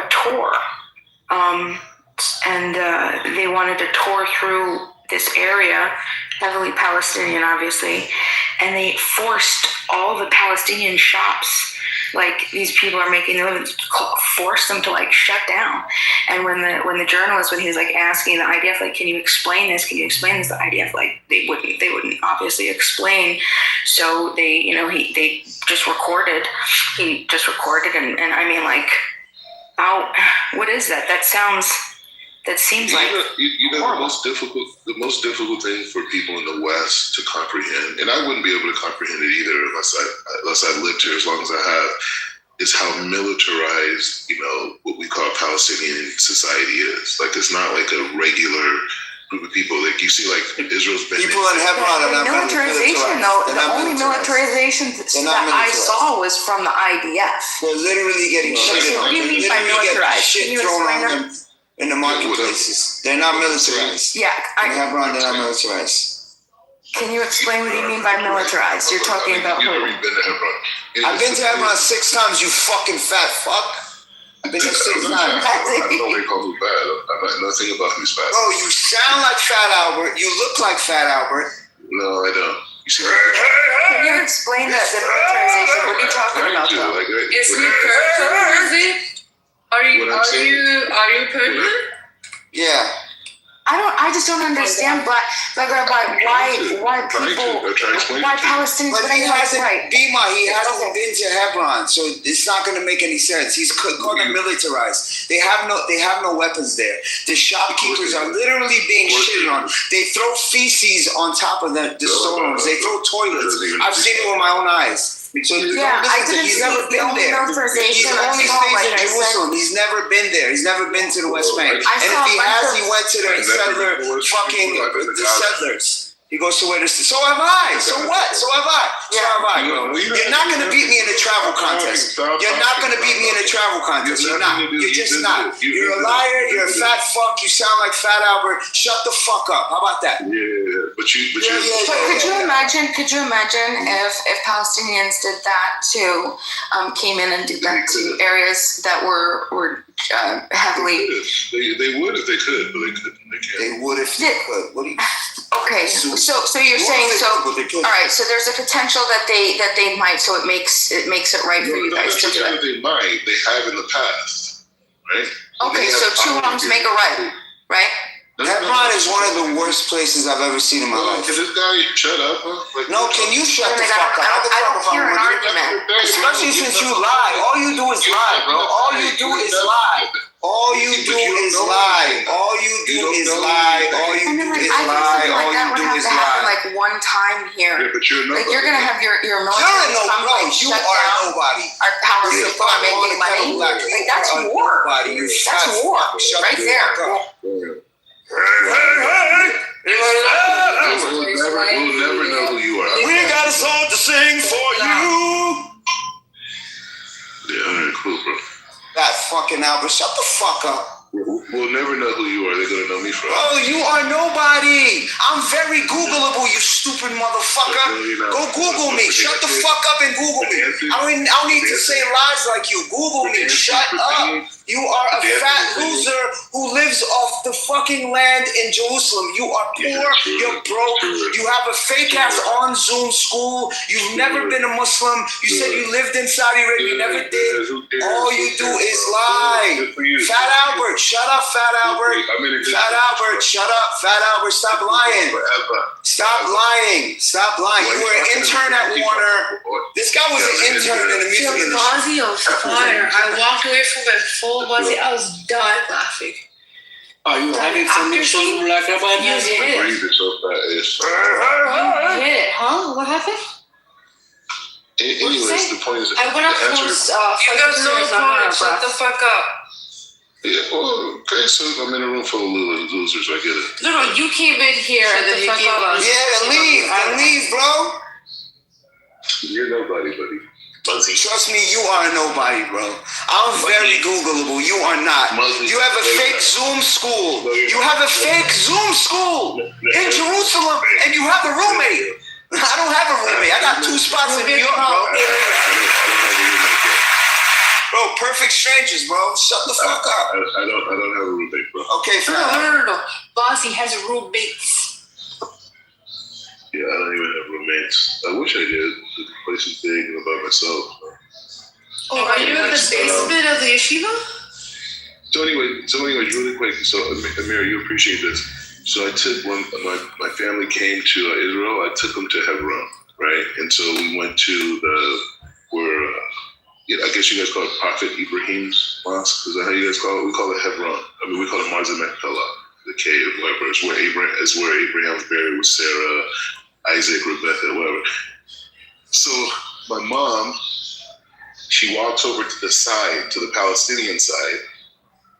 T: tour and they wanted to tour through this area, heavily Palestinian, obviously, and they forced all the Palestinian shops, like these people are making their living, forced them to like shut down. And when the journalist, when he was like asking the IDF, like, can you explain this? Can you explain this? The IDF, like, they wouldn't obviously explain. So they just recorded. He just recorded, and I mean, like, what is that? That seems like
S: the most difficult thing for people in the West to comprehend, and I wouldn't be able to comprehend it either unless I lived here as long as I have, is how militarized, what we call Palestinian society is. Like, it's not like a regular group of people. Like, you see, like, Israel's been
P: people in Hebron are not
T: militarization, though. The only militarization that I saw was from the IDF.
P: They're literally getting shit on.
T: What do you mean by militarized? Can you explain that?
P: In the marketplaces. They're not militarized.
T: Yeah.
P: In Hebron, they're not militarized.
T: Can you explain what you mean by militarized? You're talking about who?
S: You've never been to Hebron.
P: I've been to Hebron 6 times, you fucking fat fuck. I've been there 6 times.
S: Nobody calls me fat. I know nothing about who's fat.
P: Bro, you sound like Fat Albert. You look like Fat Albert.
S: No, I don't. You see,
T: can you explain the militarization? What are you talking about, though?
U: Is he crazy? Are you Persian?
P: Yeah.
T: I just don't understand why Palestinians.
P: But he hasn't been to Hebron, so it's not going to make any sense. He's called them militarized. They have no weapons there. The shopkeepers are literally being shitted on. They throw feces on top of the storerooms. They throw toilets. I've seen it with my own eyes. So
T: yeah,
P: he's never been there. He's only stays in Jerusalem. He's never been there. He's never been to the West Bank. And if he has, he went to the settlers. He goes to where the... So have I. So what? So have I. So have I, bro. You're not going to beat me in a travel contest. You're not going to beat me in a travel contest. You're not. You're just not. You're a liar. You're a fat fuck. You sound like Fat Albert. Shut the fuck up. How about that?
S: Yeah. But
T: could you imagine if Palestinians did that too, came in and did that to areas that were heavily...
S: They would if they could, but they couldn't. They can't.
P: They would if they could. What do you...
T: Okay, so you're saying all right. So there's a potential that they might. So it makes it right for you guys to do it.
S: They might. They have in the past, right?
T: Okay, so 2 wrongs make a right, right?
P: Hebron is one of the worst places I've ever seen in my life.
S: Can this guy shut up? Like,
P: no, can you shut the fuck up?
T: I don't hear an argument.
P: Especially since you lie. All you do is lie, bro. All you do is lie. All you do is lie. All you do is lie. All you do is lie. All you do is lie.
T: Like one time here.
S: Yeah, but you're nobody.
T: Like you're gonna have your military.
P: You're you are nobody.
T: Our power supply making money. Like that's war. That's war. Right there.
S: We'll never know who you are.
P: We got a song to sing for you.
S: Yeah, all right, cool, bro.
P: That fucking Albert, shut the fuck up.
S: We'll never know who you are. They're gonna know me from.
P: Oh, you are nobody. I'm very Googleable, you stupid motherfucker. Go Google me. Shut the fuck up and Google me. I don't need to say lies like you. Google me. Shut up. You are a fat loser who lives off the fucking land in Jerusalem. You are poor. You're broke. You have a fake ass on Zoom school. You've never been a Muslim. You said you lived in Saudi Arabia. You never did. All you do is lie. Fat Albert, shut up, Fat Albert. Fat Albert, shut up. Fat Albert, stop lying. Stop lying. Stop lying. You were an intern at Warner. This guy was an intern in the music industry.
U: Bozzy on fire. I walked away from it full Bozzy. I was dying laughing.
K: Are you having some issues like about
U: You
K: this?
U: did.
S: Breathe it so fast.
U: You hit it, huh? What happened?
S: Anyways, the point is,
U: I went up close. You got no phone. Shut the fuck up.
S: Yeah, well, okay, so I'm in a room full of losers. I get it.
U: No, you came in here and then you gave us.
P: Yeah, leave, bro.
S: You're nobody, buddy.
P: Trust me, you are nobody, bro. I'm very Googleable. You are not. You have a fake Zoom school. You have a fake Zoom school in Jerusalem, and you have a roommate. I don't have a roommate. I got 2 spots in New York, bro. Bro, perfect strangers, bro. Shut the fuck up.
S: I don't have a roommate, bro.
P: Okay, fine.
U: No. Bossy has roommates.
S: Yeah, I don't even have roommates. I wish I did. The place is big and by myself.
D: Oh, are you in the basement of the yeshiva?
S: So anyway, really quick. So Amir, you appreciate this. So I took when my family came to Israel, I took them to Hebron, right? And so we went to where I guess you guys call it Prophet Ibrahim's mosque. Is that how you guys call it? We call it Hebron. I mean, we call it Marza Mechpelah, the cave, whatever. It's where Abraham was buried with Sarah, Isaac, Rebecca, whatever. So my mom, she walks over to the side, to the Palestinian side,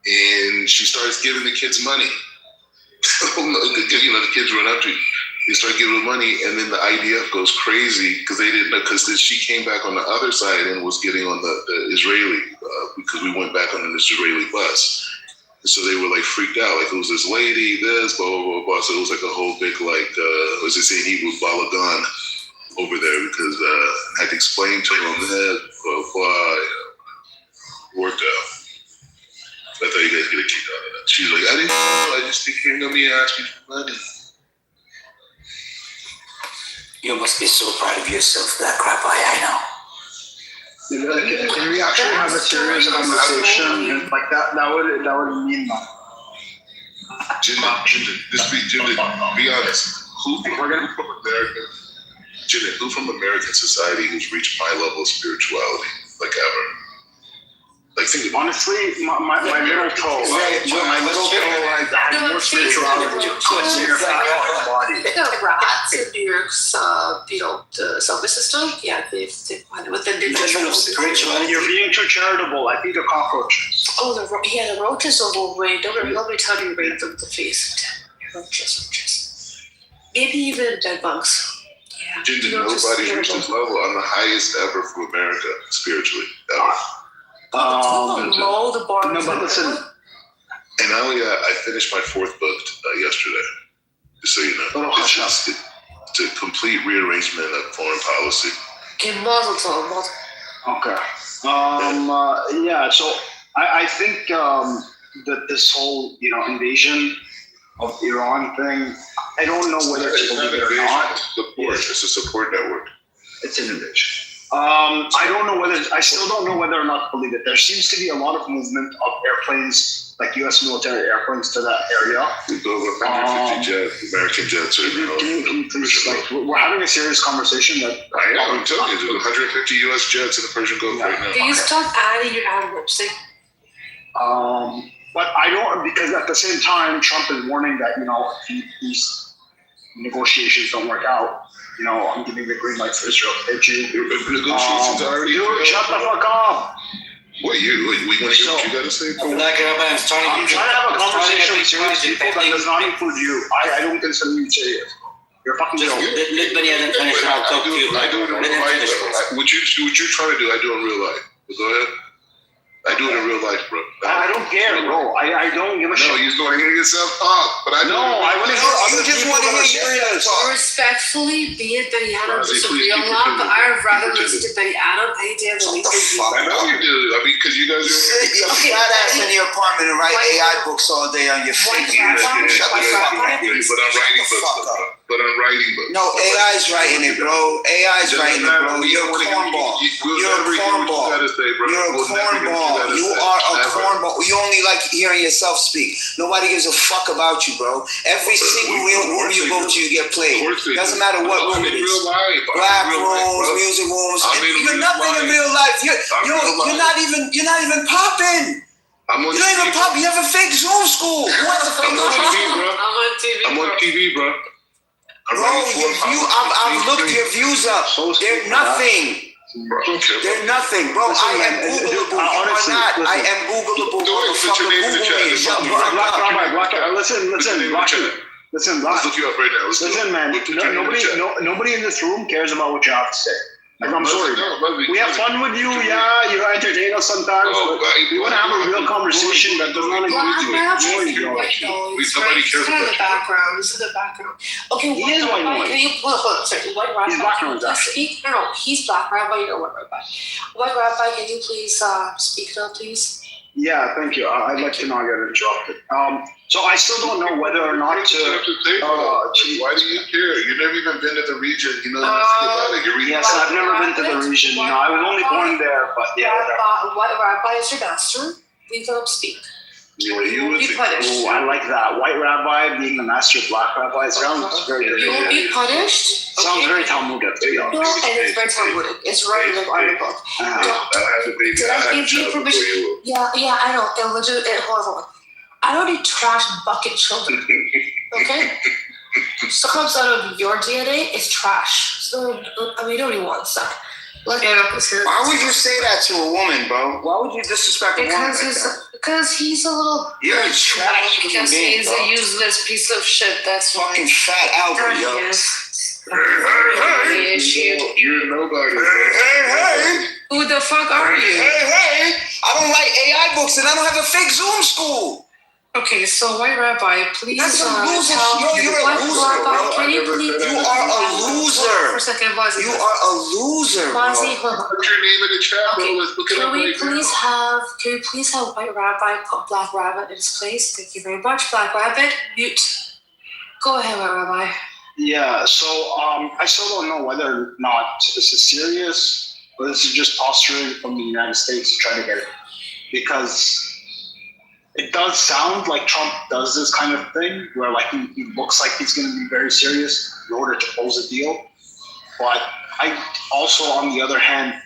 S: and she starts giving the kids money. The kids run up to you. They start giving them money, and then the IDF goes crazy because they didn't know, because she came back on the other side and was getting on the Israeli, because we went back on an Israeli bus. And so they were like freaked out, like it was this lady, this, blah, blah, blah, blah. So it was like a whole big, like, what does it say in Hebrew, balagan over there, because I had to explain to them that, blah, blah, worked out. I thought you guys get a kick out of that. She's like, I didn't know, I just think you're going to be asking for money.
P: You must be so proud of yourself for that crap, I know.
C: Can we actually have a serious conversation? Like that would mean nothing.
S: Jinder, be honest. Who from American society who's reached my level of spirituality, like ever? Like, think about
C: honestly, my little toe. My little toe has more spirituality than your body.
D: The rats in New York's, the subway system, yeah, they've find it within the
C: You're being too charitable. I think the cockroaches.
D: Oh, the roaches are overweight. Don't let me tell you, rate them the face. Roaches. Maybe even dead bugs. Yeah.
S: Jinder, nobody's reached this level. I'm the highest ever from America, spiritually, ever.
C: No, but listen.
S: And I finished my 4th book yesterday, just so you know. It's a complete rearrangement of foreign policy.
C: Okay. Yeah. So I think that this whole invasion of Iran thing, I don't know whether to believe it or not.
S: It's a support network.
C: It's an invasion. I still don't know whether or not to believe it. There seems to be a lot of movement of airplanes, like U.S. military airplanes, to that area.
S: We go over 150 American jets.
C: Can you please, we're having a serious conversation.
S: I'm telling you, there's 150 U.S. jets in the Persian Gulf right now.
D: Can you stop adding your adverbs?
C: But I don't, because at the same time, Trump is warning that, if these negotiations don't work out, I'm giving the green light for Israel.
S: Negotiations already.
C: Shut the fuck up.
S: What you want to hear what you got to say?
C: I'm trying to have a conversation with serious people that does not include you. I don't consider you serious. You're a fucking joke.
S: I do it in real life. What you're trying to do, I do in real life. Go ahead. I do it in real life, bro.
C: I don't care, bro. I don't give a shit.
S: No, you just want to hear yourself talk. But I
C: want to hear
P: you just want to hear yourself talk.
D: Respectfully, be it Benny Adam is a real lot, but I'd rather listen to Benny Adam any day of the week.
S: I know you do. I mean, because you guys
P: sit your fat ass in your apartment and write AI books all day on your face. Shut the fuck up.
S: But I'm writing books.
P: No, AI's writing it, bro. AI's writing it, bro. You're a cornball. You're a cornball. You're a cornball. You are a cornball. You only like hearing yourself speak. Nobody gives a fuck about you, bro. Every single room you go to, you get played. Doesn't matter what room it is. Black rooms, music rooms. You're nothing in real life. You're not even popping. You don't even pop. You have a fake Zoom school. What's a fake Zoom?
S: I'm on TV, bro.
P: Bro, I've looked your views up. They're nothing. They're nothing, bro. I am Googleable. You are not. I am Googleable. Motherfucker,
C: Google me. Listen,
S: let's look you up right now.
C: Listen, man. Nobody in this room cares about what you have to say. Like, I'm sorry. We have fun with you, yeah. You entertain us sometimes. But we want to have a real conversation that does not include you.
D: Somebody cares about the background. This is the background. Okay,
C: he is white
D: Rabbi. Can you sorry, White Rabbi?
C: He's black
D: can you please speak? No, he's black Rabbi. You're White Rabbi. White Rabbi, can you please speak up, please?
C: Yeah, thank you. I'd like to not get interrupted. So I still don't know whether or not to.
S: Why do you care? You've never even been to the region. You know nothing about it.
C: Yes, I've never been to the region. You know, I was only born there, but yeah.
D: White Rabbi is your master. Please let him speak.
C: You will be punished. Oh, I like that. White Rabbi being the master of black rabbi sounds very good.
D: You will be punished.
C: Sounds very Talmudic, to be honest.
D: No, and it's very Talmudic. It's right in the article. Did I give you permission? Yeah, I know. Hold on. I don't need trash bucket children. Okay? So comes out of your DNA, it's trash. So, I mean, nobody wants that. Look at him.
P: Why would you say that to a woman, bro? Why would you disrespect a woman?
D: Because he's a little.
P: You're a trash
U: because he's a useless piece of shit. That's why.
P: Fucking fat Albert, yo.
U: Hey,
S: you're nobody.
P: Hey.
U: Who the fuck are you?
P: Hey. I don't like AI books and I don't have a fake Zoom school.
D: Okay, so White Rabbi, please
P: That's a loser. You're a loser, bro. You are a loser.
D: For a second, Bazi.
P: You are a loser, bro.
D: Bazi, hold on.
S: Put your name in the chat, bro.
D: Okay.
S: Let's look it
D: Can
S: up
D: we
S: right
D: please have White Rabbi put Black Rabbit in his place? Thank you very much. Black Rabbit, mute. Go ahead, White Rabbi.
C: Yeah, so I still don't know whether or not this is serious or this is just posturing from the United States to try to get it. Because it does sound like Trump does this kind of thing where like he looks like he's going to be very serious in order to close a deal. But I also, on the other hand,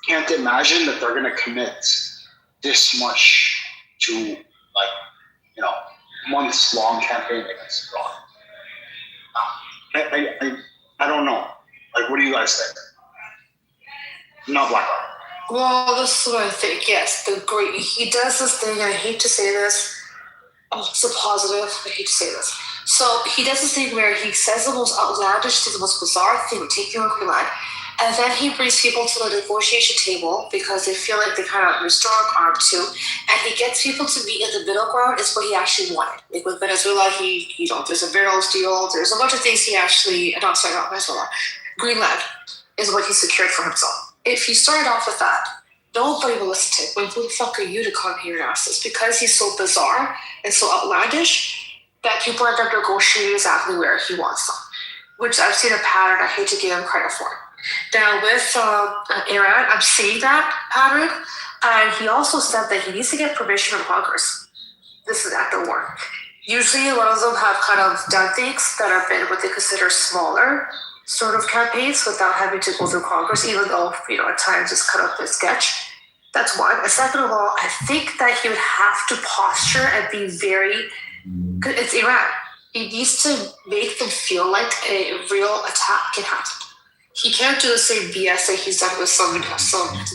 C: can't imagine that they're going to commit this much to like, you know, months-long campaign against Iran. I don't know. Like, what do you guys think? Not Black Rock.
D: Well, this is what I think. Yes, he does this thing. I hate to say this. Oh, it's a positive. I hate to say this. So he does this thing where he says the most outlandish thing, the most bizarre thing, taking over Greenland, and then he brings people to the negotiation table because they feel like they kind of restore arm to, and he gets people to meet in the middle ground. Is what he actually wanted. Like with Venezuela, there's a barrels deal. There's a bunch of things he actually. Not Venezuela. Greenland is what he secured for himself. If he started off with that, nobody will listen to him. Who the fuck are you to come here and ask this? Because he's so bizarre and so outlandish that people end up negotiating exactly where he wants them. Which I've seen a pattern. I hate to give him credit for it. Now with Iran, I'm seeing that pattern. And he also said that he needs to get permission from Congress. This is at the war. Usually a lot of them have kind of done things that have been what they consider smaller sort of campaigns without having to go through Congress, even though, at times it's kind of a sketch. That's one. And second of all, I think that he would have to posture and be very, it's Iran. He needs to make them feel like a real attack can happen. He can't do the same BS that he's done with some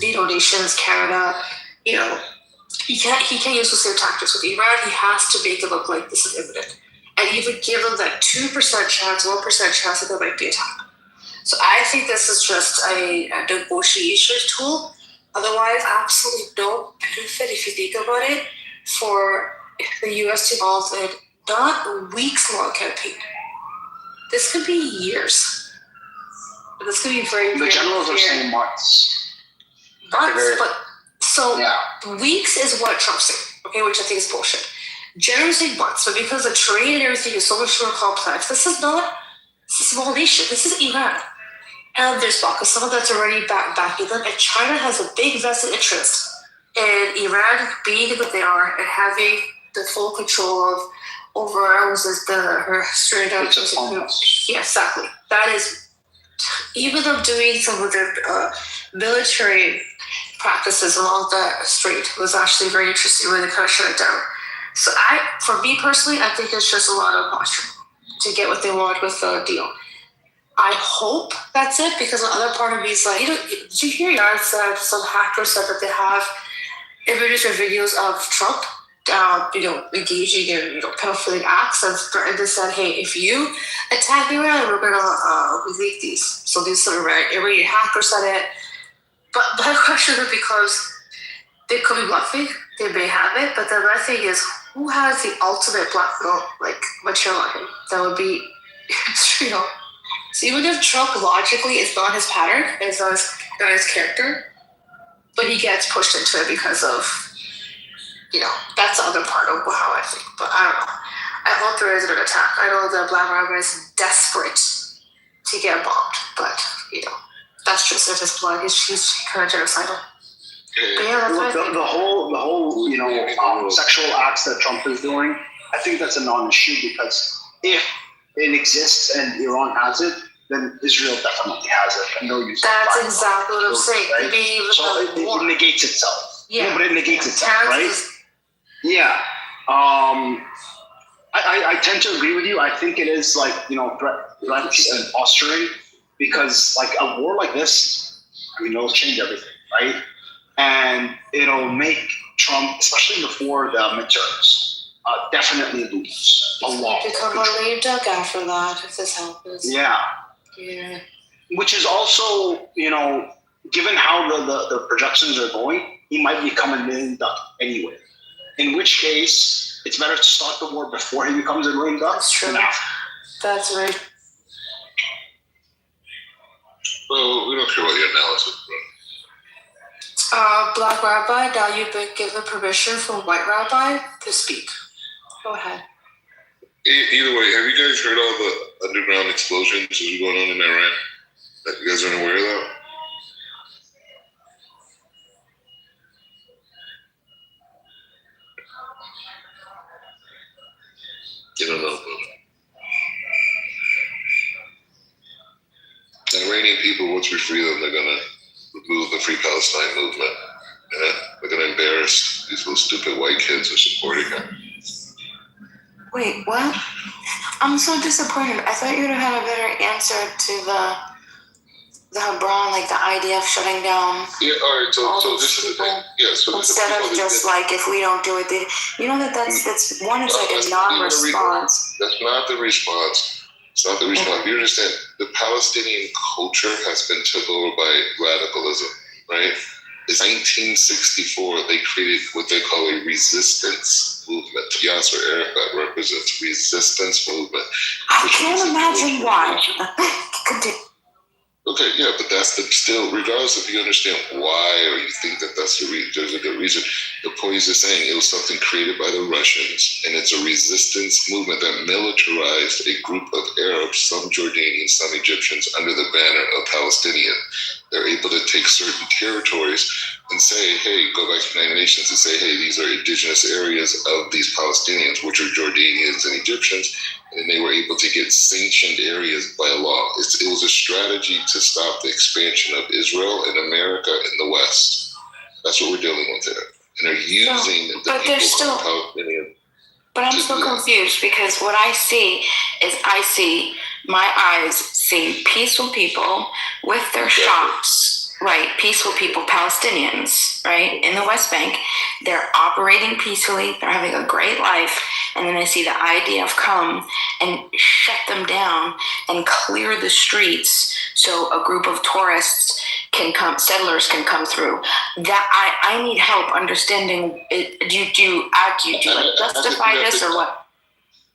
D: NATO nations, Canada, he can't use the same tactics with Iran. He has to make it look like this is imminent. And even give them that 2% chance, 1% chance that there might be attack. So I think this is just a negotiation tool. Otherwise, absolutely no benefit if you think about it for the U.S. to involve in not a weeks-long campaign. This could be years. This could be very,
C: the generals are saying months.
D: Weeks is what Trump's saying, okay, which I think is bullshit. Generally saying months, but because the trade and everything is so much more complex, this is not a small nation. This is Iran. And there's Pakistan that's already backing them, and China has a big vested interest in Iran being what they are and having the full control of her straight up. Yeah, exactly. That is, even them doing some of their military practices along the strait was actually very interesting when they kind of shut it down. So for me personally, I think it's just a lot of posturing to get what they want with the deal. I hope that's it, because the other part of me is like, did you hear Yara said some hackers said that they have images or videos of Trump engaging in pedophilic acts and threatened to say, hey, if you attack Iran, we're gonna leak these. So these sort of Iranian hackers said it. But my question is because they could be bluffing, they may have it, but the other thing is, who has the ultimate black material on him? That would be Israel. So even if Trump logically it's not his pattern, it's not his character, but he gets pushed into it because of, that's the other part of how I think. But I don't know. I hope there isn't an attack. I know the Black Rabbi is desperate to get bombed, but that's just if his blood. He's kind of genocidal. But yeah, that's what I think.
C: The whole sexual acts that Trump is doing, I think that's a non-issue because if it exists and Iran has it, then Israel definitely has it, and they'll use it.
D: That's exactly what I'm saying.
C: Right? So it negates itself.
D: Yeah,
C: but it negates itself, right? Yeah. I tend to agree with you. I think it is threats and posturing because a war like this, it'll change everything, right? And it'll make Trump, especially before the midterms, definitely lose a lot.
D: Become a lame duck after that if this happens.
C: Yeah.
D: Yeah.
C: Which is also, given how the projections are going, he might become a lame duck anyway. In which case, it's better to start the war before he becomes a lame duck.
D: That's true. That's right.
S: Well, we don't care about your analysis, bro.
D: Black Rabbi, now you've been given permission from White Rabbi to speak. Go ahead.
S: Either way, have you guys heard all the underground explosions that are going on in Iran? That you guys aren't aware of that? You don't know, brother. The Iranian people, once we free them, they're going to remove the Free Palestine movement. Yeah? They're going to embarrass these little stupid white kids who are supporting them.
T: Wait, what? I'm so disappointed. I thought you would have had a better answer to the Hebron, the idea of shutting down.
S: Yeah, all right. So this is the thing. Yeah, so
T: instead of just if we don't do it, that's one. It's a non-response.
S: That's not the response. It's not the response. You understand? The Palestinian culture has been took over by radicalism, right? In 1964, they created what they call a resistance movement. Yasser Arafat represents resistance movement.
T: I can't imagine why. Continue.
S: Okay, yeah, but that's still, regardless if you understand why or you think that there's a good reason, the point is saying it was something created by the Russians, and it's a resistance movement that militarized a group of Arabs, some Jordanians, some Egyptians, under the banner of Palestinian. They're able to take certain territories and say, hey, go back to the United Nations and say, hey, these are indigenous areas of these Palestinians, which are Jordanians and Egyptians, and they were able to get sanctioned areas by law. It was a strategy to stop the expansion of Israel and America in the West. That's what we're dealing with there. And they're using the people of Palestinian.
T: But I'm still confused because what I see is my eyes see peaceful people with their shops, right? Peaceful people, Palestinians, right? In the West Bank. They're operating peacefully. They're having a great life. And then I see the idea of come and shut them down and clear the streets so a group of tourists can come, settlers can come through. That I need help understanding it. Do you justify this or what?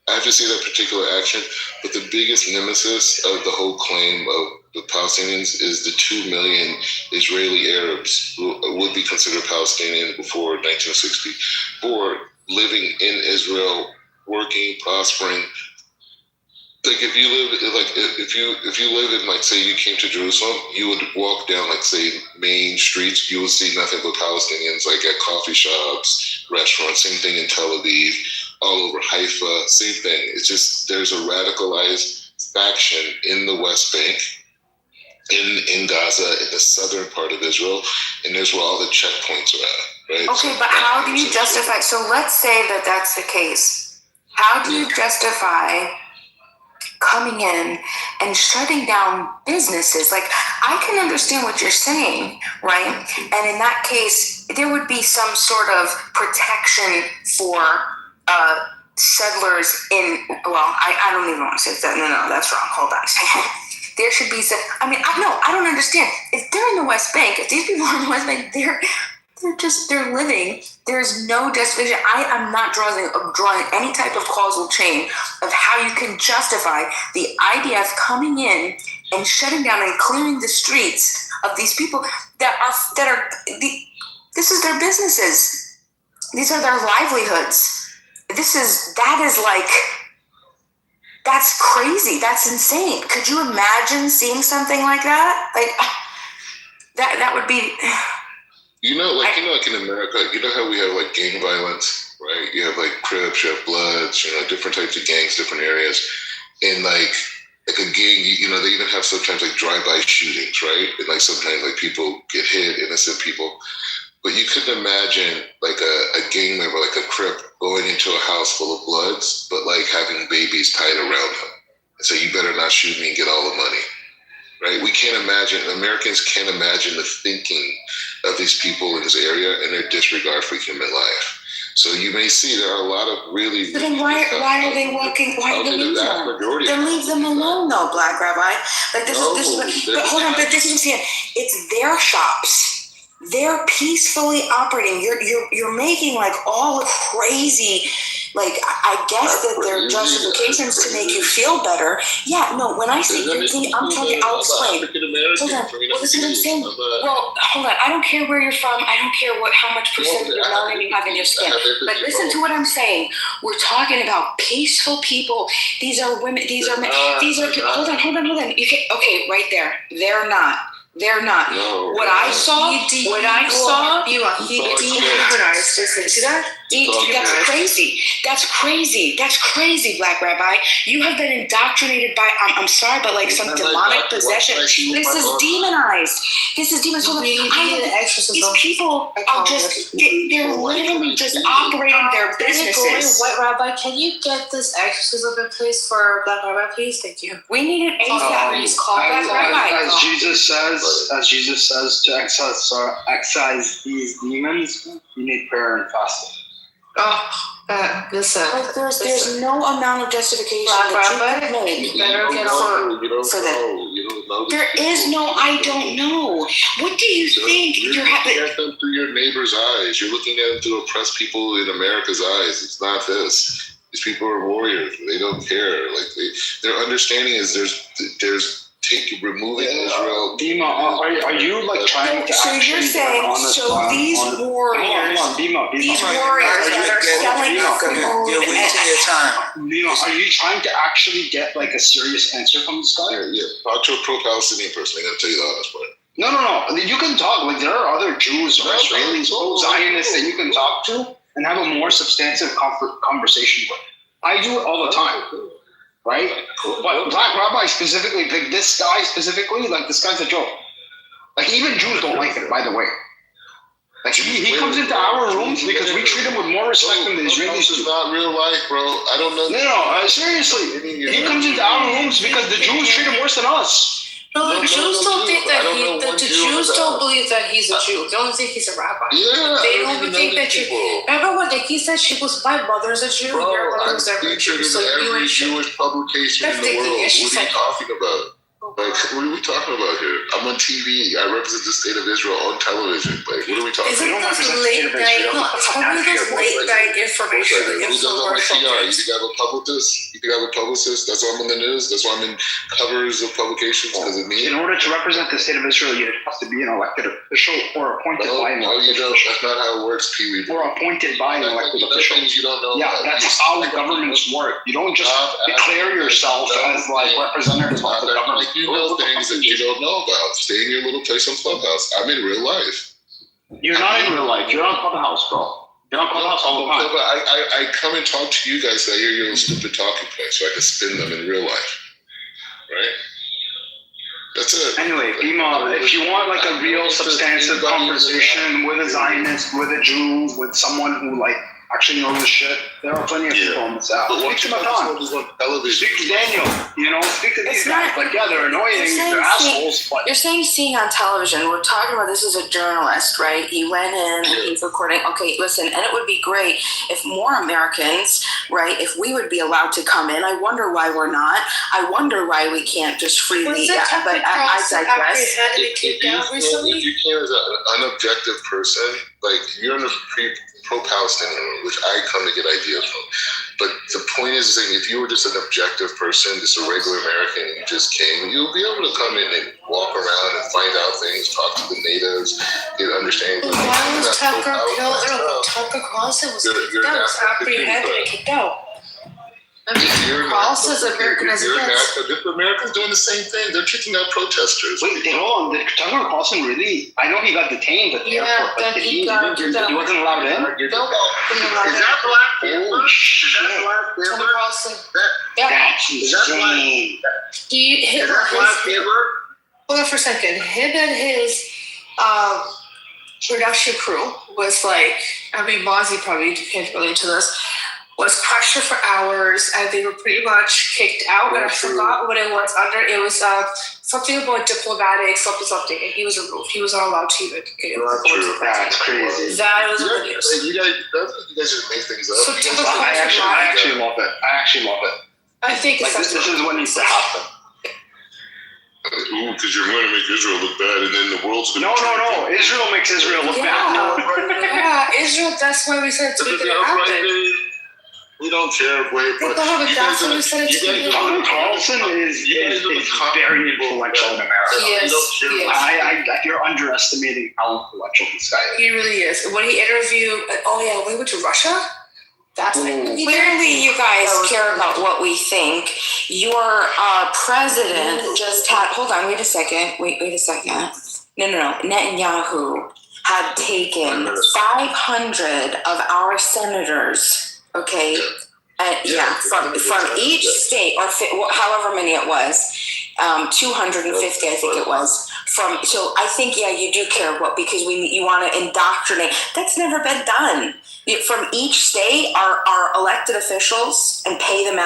S: I have to see that particular action, but the biggest nemesis of the whole claim of the Palestinians is the 2 million Israeli Arabs who would be considered Palestinian before 1964, living in Israel, working, prospering. If you live in say you came to Jerusalem, you would walk down say main streets, you would see nothing but Palestinians at coffee shops, restaurants. Same thing in Tel Aviv, all over Haifa, same thing. It's just there's a radicalized faction in the West Bank, in Gaza, in the southern part of Israel, and there's where all the checkpoints are at, right?
T: Okay, but how do you justify? So let's say that that's the case. How do you justify coming in and shutting down businesses. Like, I can understand what you're saying, right? And in that case, there would be some sort of protection for settlers in, well, I don't even want to say that. No, that's wrong. Hold on a second. There should be some, I don't understand. If they're in the West Bank, if these people are in the West Bank, they're living. There's no justification. I am not drawing any type of causal chain of how you can justify the IDF coming in and shutting down and clearing the streets of these people this is their businesses. These are their livelihoods. That's crazy. That's insane. Could you imagine seeing something like that? Like, that would be...
S: like in America, you know how we have like gang violence, right? You have like Crips, you have Bloods, different types of gangs, different areas. And like a gang, they even have sometimes like drive-by shootings, right? And like sometimes like people get hit, innocent people. But you couldn't imagine like a gang member, like a Crip, going into a house full of Bloods, but like having babies tied around them. And so you better not shoot me and get all the money. Right? We can't imagine, Americans can't imagine the thinking of these people in this area and their disregard for human life. So you may see there are a lot of really...
T: But then why are they walking? Why do they leave them? Then leave them alone, though, Black Rabbi. Like this is but hold on, but this is what I'm saying. It's their shops. They're peacefully operating. You're making like all crazy, like I guess that they're justifications to make you feel better. Yeah, no. When I say crazy, I'll explain. Hold on. Well, this is what I'm saying. Well, hold on. I don't care where you're from. I don't care how much percent of melanin you have in your skin. But listen to what I'm saying. We're talking about peaceful people. These are women. These are men. These are people. Hold on. You can, okay, right there. They're not. No, what I saw, he dehumanized. See that? That's crazy, Black Rabbi. You have been indoctrinated by, I'm sorry, but like some demonic possession. This is demonized. These people are just, they're literally just operating their businesses.
D: White Rabbi, can you get this exorcism in place for Black Rabbi, please? Thank you.
T: We need an ASAP. Please call Black Rabbi.
C: As Jesus says, to excise these demons, you need prayer and fasting.
D: Listen.
T: Like there's no amount of justification that you make.
D: Better get over
T: for that. There is no. I don't know. What do you think?
S: You're looking at them through your neighbor's eyes. You're looking at them through oppressed people in America's eyes. It's not this. These people are warriors. They don't care. Like their understanding is there's removing Israel.
C: Dima, are you like trying to?
T: So you're saying these warriors, these warriors that are selling food.
P: You're wasting your time.
C: Dima, are you trying to actually get like a serious answer from this guy?
S: Yeah. Talk to a pro-Palestinian person. I'm gonna tell you the honest part.
C: No. You can talk. Like there are other Jews or Israelis or Zionists that you can talk to and have a more substantive conversation with. I do it all the time. Right? But Black Rabbi specifically, like this guy specifically, like this guy's a joke. Like even Jews don't like it, by the way. Like he comes into our rooms because we treat him with more respect than the Israelis do.
S: This is not real life, bro. I don't know.
C: No, seriously. He comes into our rooms because the Jews treat him worse than us.
D: No, the Jews don't think that the Jews don't believe that he's a Jew. They only think he's a rabbi.
S: Yeah,
D: they don't even think that you. Remember when Nikki said my mother's a Jew?
S: Bro,
D: your mother was
S: I'm featured in every Jewish publication in the world. What are you talking about? Like, what are we talking about here? I'm on TV. I represent the state of Israel on television. Like, what are we talking about?
D: Isn't this late night? Late night information.
S: Who does on my PR? You think I have a publicist? That's why I'm in the news. That's why I'm in covers of publications because of me.
C: In order to represent the state of Israel, you have to be an elected official or appointed by an elected official.
S: No, that's not how it works, Pee Wee.
C: Or appointed by an elected official.
S: You don't know.
C: Yeah, that's how governments work. You don't just declare yourself as like representative of the government.
S: You know things that you don't know about. Stay in your little place on Clubhouse. I'm in real life.
C: You're not in real life. You're on Clubhouse, bro. You're on Clubhouse all the time.
S: But I come and talk to you guys. I hear your little stupid talking points so I can spin them in real life. Right? That's it.
C: Anyway, Bima, if you want like a real substantive conversation with a Zionist, with a Jew, with someone who like actually know this shit, there are plenty of people on this app. Speak to Madan. Speak to Daniel. Speak to these guys. Like, yeah, they're annoying. They're assholes. But
T: You're saying seeing on television. We're talking about this as a journalist, right? He went in and he's recording. Okay, listen, and it would be great if more Americans, right, if we would be allowed to come in. I wonder why we're not. I wonder why we can't just freely. But I digress.
S: If you came as an unobjective person, like you're in a pro-Palestinian, which I come to get ideas from. But the point is saying if you were just an objective person, just a regular American, and you just came, you'll be able to come in and walk around and find out things, talk to the natives, get understanding.
D: Why was Tucker Carlson was kicked out? Was apprehended and kicked out. Carlson's American as
S: Americans doing the same thing. They're kicking out protesters.
C: Wait, hold on. Did Tucker Carlson really? I know he got detained at the airport, but he wasn't allowed in?
D: Nope.
A: Is that Black Panther? Is that Black Panther?
D: Tucker Carlson.
C: That's insane.
A: Is that Black Panther?
D: Hold on for a second. Him and his production crew was like, Mozzie probably can't relate to this, was pressured for hours, and they were pretty much kicked out. And I forgot what it was under. It was something about diplomatic something, and he was removed. He was not allowed to even get it.
C: That's crazy.
D: That was what it was.
S: You guys just make things up.
D: So
C: I actually love it.
D: I think
C: like this is what needs to happen.
S: Because you're going to make Israel look bad, and then the world's going to.
C: No. Israel makes Israel look bad.
D: Yeah, Israel. That's why we said to make it happen.
S: We don't care.
D: Tucker Carlson
C: is very influential in America.
D: Yes.
C: You're underestimating how influential this guy is.
D: He really is. When he interviewed, we went to Russia. That's
T: clearly you guys care about what we think. Your president just had. Hold on. Wait a second. No. Netanyahu had taken 500 of our senators. Okay, from each state, or however many it was, 250, I think it was. So I think you do care because you want to indoctrinate. That's never been done. From each state, our elected officials and pay them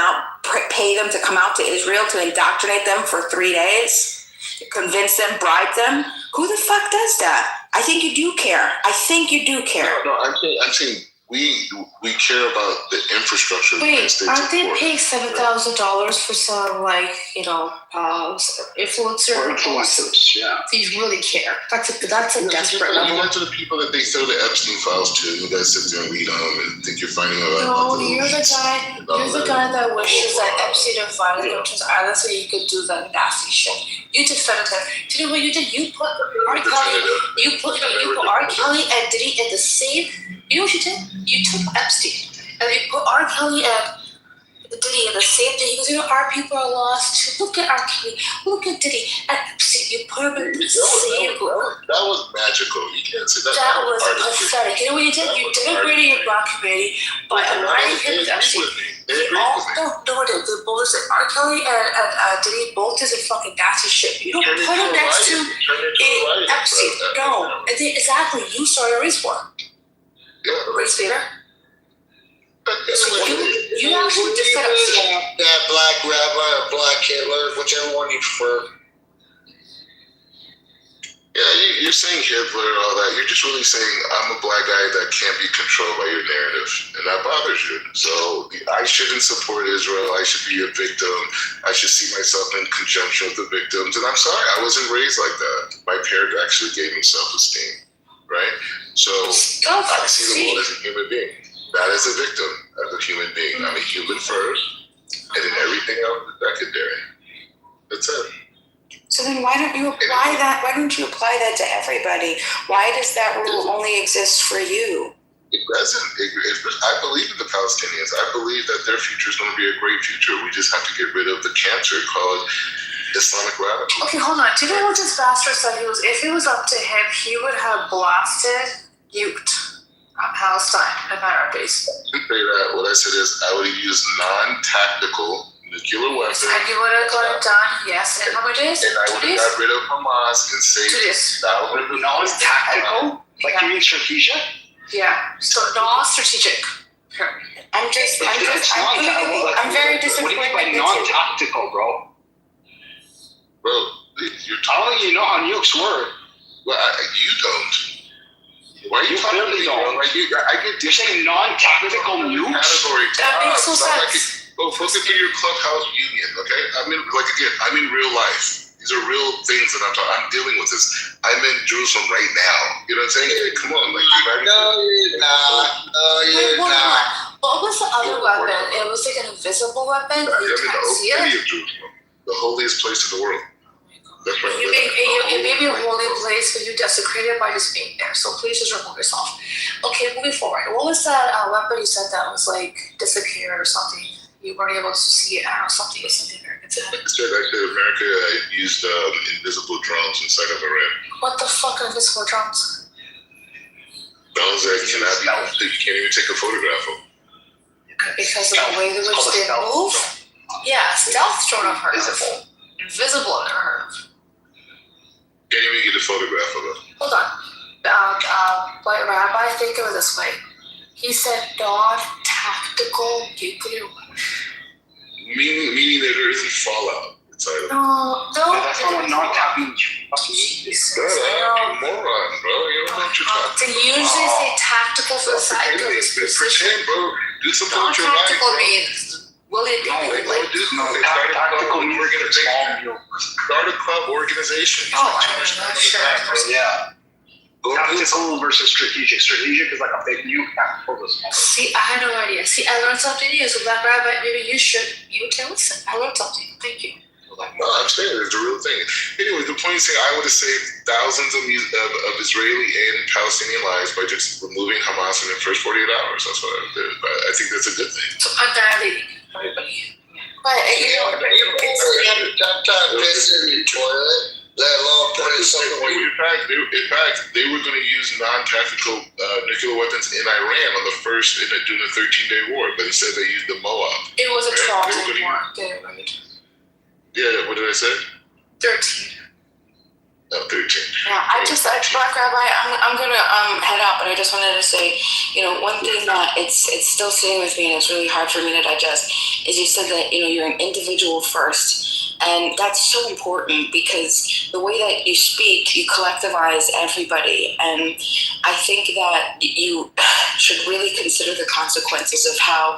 T: to come out to Israel to indoctrinate them for 3 days, convince them, bribe them. Who the fuck does that? I think you do care.
S: No, I'm saying. We care about the infrastructure.
D: Wait, aren't they paying $7,000 for some influencers?
C: Yeah.
D: They really care. That's a desperate level.
S: You guys are the people that they sell the Epstein files to. You guys sit there and read them and think you're finding out.
D: No, you're the guy that wishes that Epstein and finally went to the island so you could do that nasty shit. You defended him. Do you know what you did? You put R. Kelly. You put R. Kelly and Diddy in the same. You know what you did? You took Epstein and you put R. Kelly and Diddy in the same thing. Because our people are lost. Look at R. Kelly. Look at Diddy and Epstein. You put them in the same group.
S: That was magical. You can't say that.
D: That was pathetic. You know what you did? You denigrated your black community by aligning him with Epstein. The both said R. Kelly and Diddy both did some fucking nasty shit. You don't put them next to Epstein. No. Exactly. You started a race war. Race baiter. So you actually defend Epstein.
A: That black rabbi or black Hitler, whichever one you prefer.
S: Yeah, you're saying Hitler and all that. You're just really saying I'm a black guy that can't be controlled by your narrative, and that bothers you. So I shouldn't support Israel. I should be a victim. I should see myself in conjunction with the victims. And I'm sorry, I wasn't raised like that. My parents actually gave me self-esteem, right? So I see the world as a human being, not as a victim, as a human being. I'm a human first, and then everything else is secondary. That's it.
T: So then why don't you apply that? Why don't you apply that to everybody? Why does that rule only exist for you?
S: It doesn't. I believe in the Palestinians. I believe that their future is going to be a great future. We just have to get rid of the cancer called Islamic radicalism.
D: Okay, hold on. Do you know what this bastard said? If it was up to him, he would have nuked Palestine and our base.
S: To say that, what I said is I would have used non-tactical nuclear weapons.
D: And you would have got it done, yes. And how many days?
S: And I would have got rid of Hamas and saved
D: 2 days.
S: thousands of
C: Non-tactical? Like you mean strategic?
D: Yeah. So non-strategic.
J: I'm very disappointed.
C: What do you mean by non-tactical, bro?
S: Bro,
C: I don't think you know how nukes work.
S: Well, you don't. Why are you talking to me?
C: Don't.
S: Like
C: You're saying non-tactical nukes?
S: Category.
D: That makes no sense.
S: Go look into your clubhouse union, okay? I'm in real life. These are real things that I'm dealing with this. I'm in Jerusalem right now. You know what I'm saying? Hey, come on, like you're not.
D: What was the other weapon? It was like an invisible weapon.
S: I'm in
D: You
S: the
D: can't
S: old
D: see
S: city
D: it.
S: of Jerusalem, the holiest place in the world. That's right.
D: It may be a holy place, but you desecrate it by just being there. So please just remove yourself. Okay, moving forward. What was that weapon you said that was like disappeared or something? You weren't able to see it. I don't know, something American said.
S: I said America used invisible drones inside of Iran.
D: What the fuck are invisible drones?
S: Drones that you can't even take a photograph of.
D: Because of the way in which they move? Yeah, stealth drone I've heard of. Invisible I've never heard of.
S: Can't even get a photograph of it.
D: Hold on. White Rabbi, think of it this way. He said non-tactical nuclear weapon.
S: Meaning that there isn't fallout inside of it.
D: No.
C: That's not what non-tactical
D: Jesus.
S: Moron, bro. You don't know what you're talking
D: They usually say tactical for the sake of this precision.
S: Pretend, bro. Do something with your life,
D: Non-tactical
S: bro.
D: means will it
S: do something. Start a club organization.
D: Oh, I don't know. Sure.
C: Yeah. Tactical versus strategic. Strategic is like a big nuke. Tactical is small.
D: See, I had no idea. See, I learned something new. So Black Rabbi, maybe you can listen. I learned something. Thank you.
S: No, I'm saying it's a real thing. Anyway, the point is saying I would have saved thousands of Israeli and Palestinian lives by just removing Hamas in the first 48 hours. That's what I did. I think that's a good thing.
D: So I'm dilating everybody. But
A: you have time to piss in your toilet. Let alone put it somewhere.
S: In fact, they were going to use non-tactical nuclear weapons in Iran during the 13-day war, but instead they used the Moab.
D: It was a 12-day war. Get it right.
S: Yeah, what did I say?
D: 13.
S: No, 13.
T: Yeah, Black Rabbi, I'm gonna head out, but I just wanted to say, one thing that it's still sitting with me and it's really hard for me to digest is you said that you're an individual first. And that's so important because the way that you speak, you collectivize everybody. And I think that you should really consider the consequences of how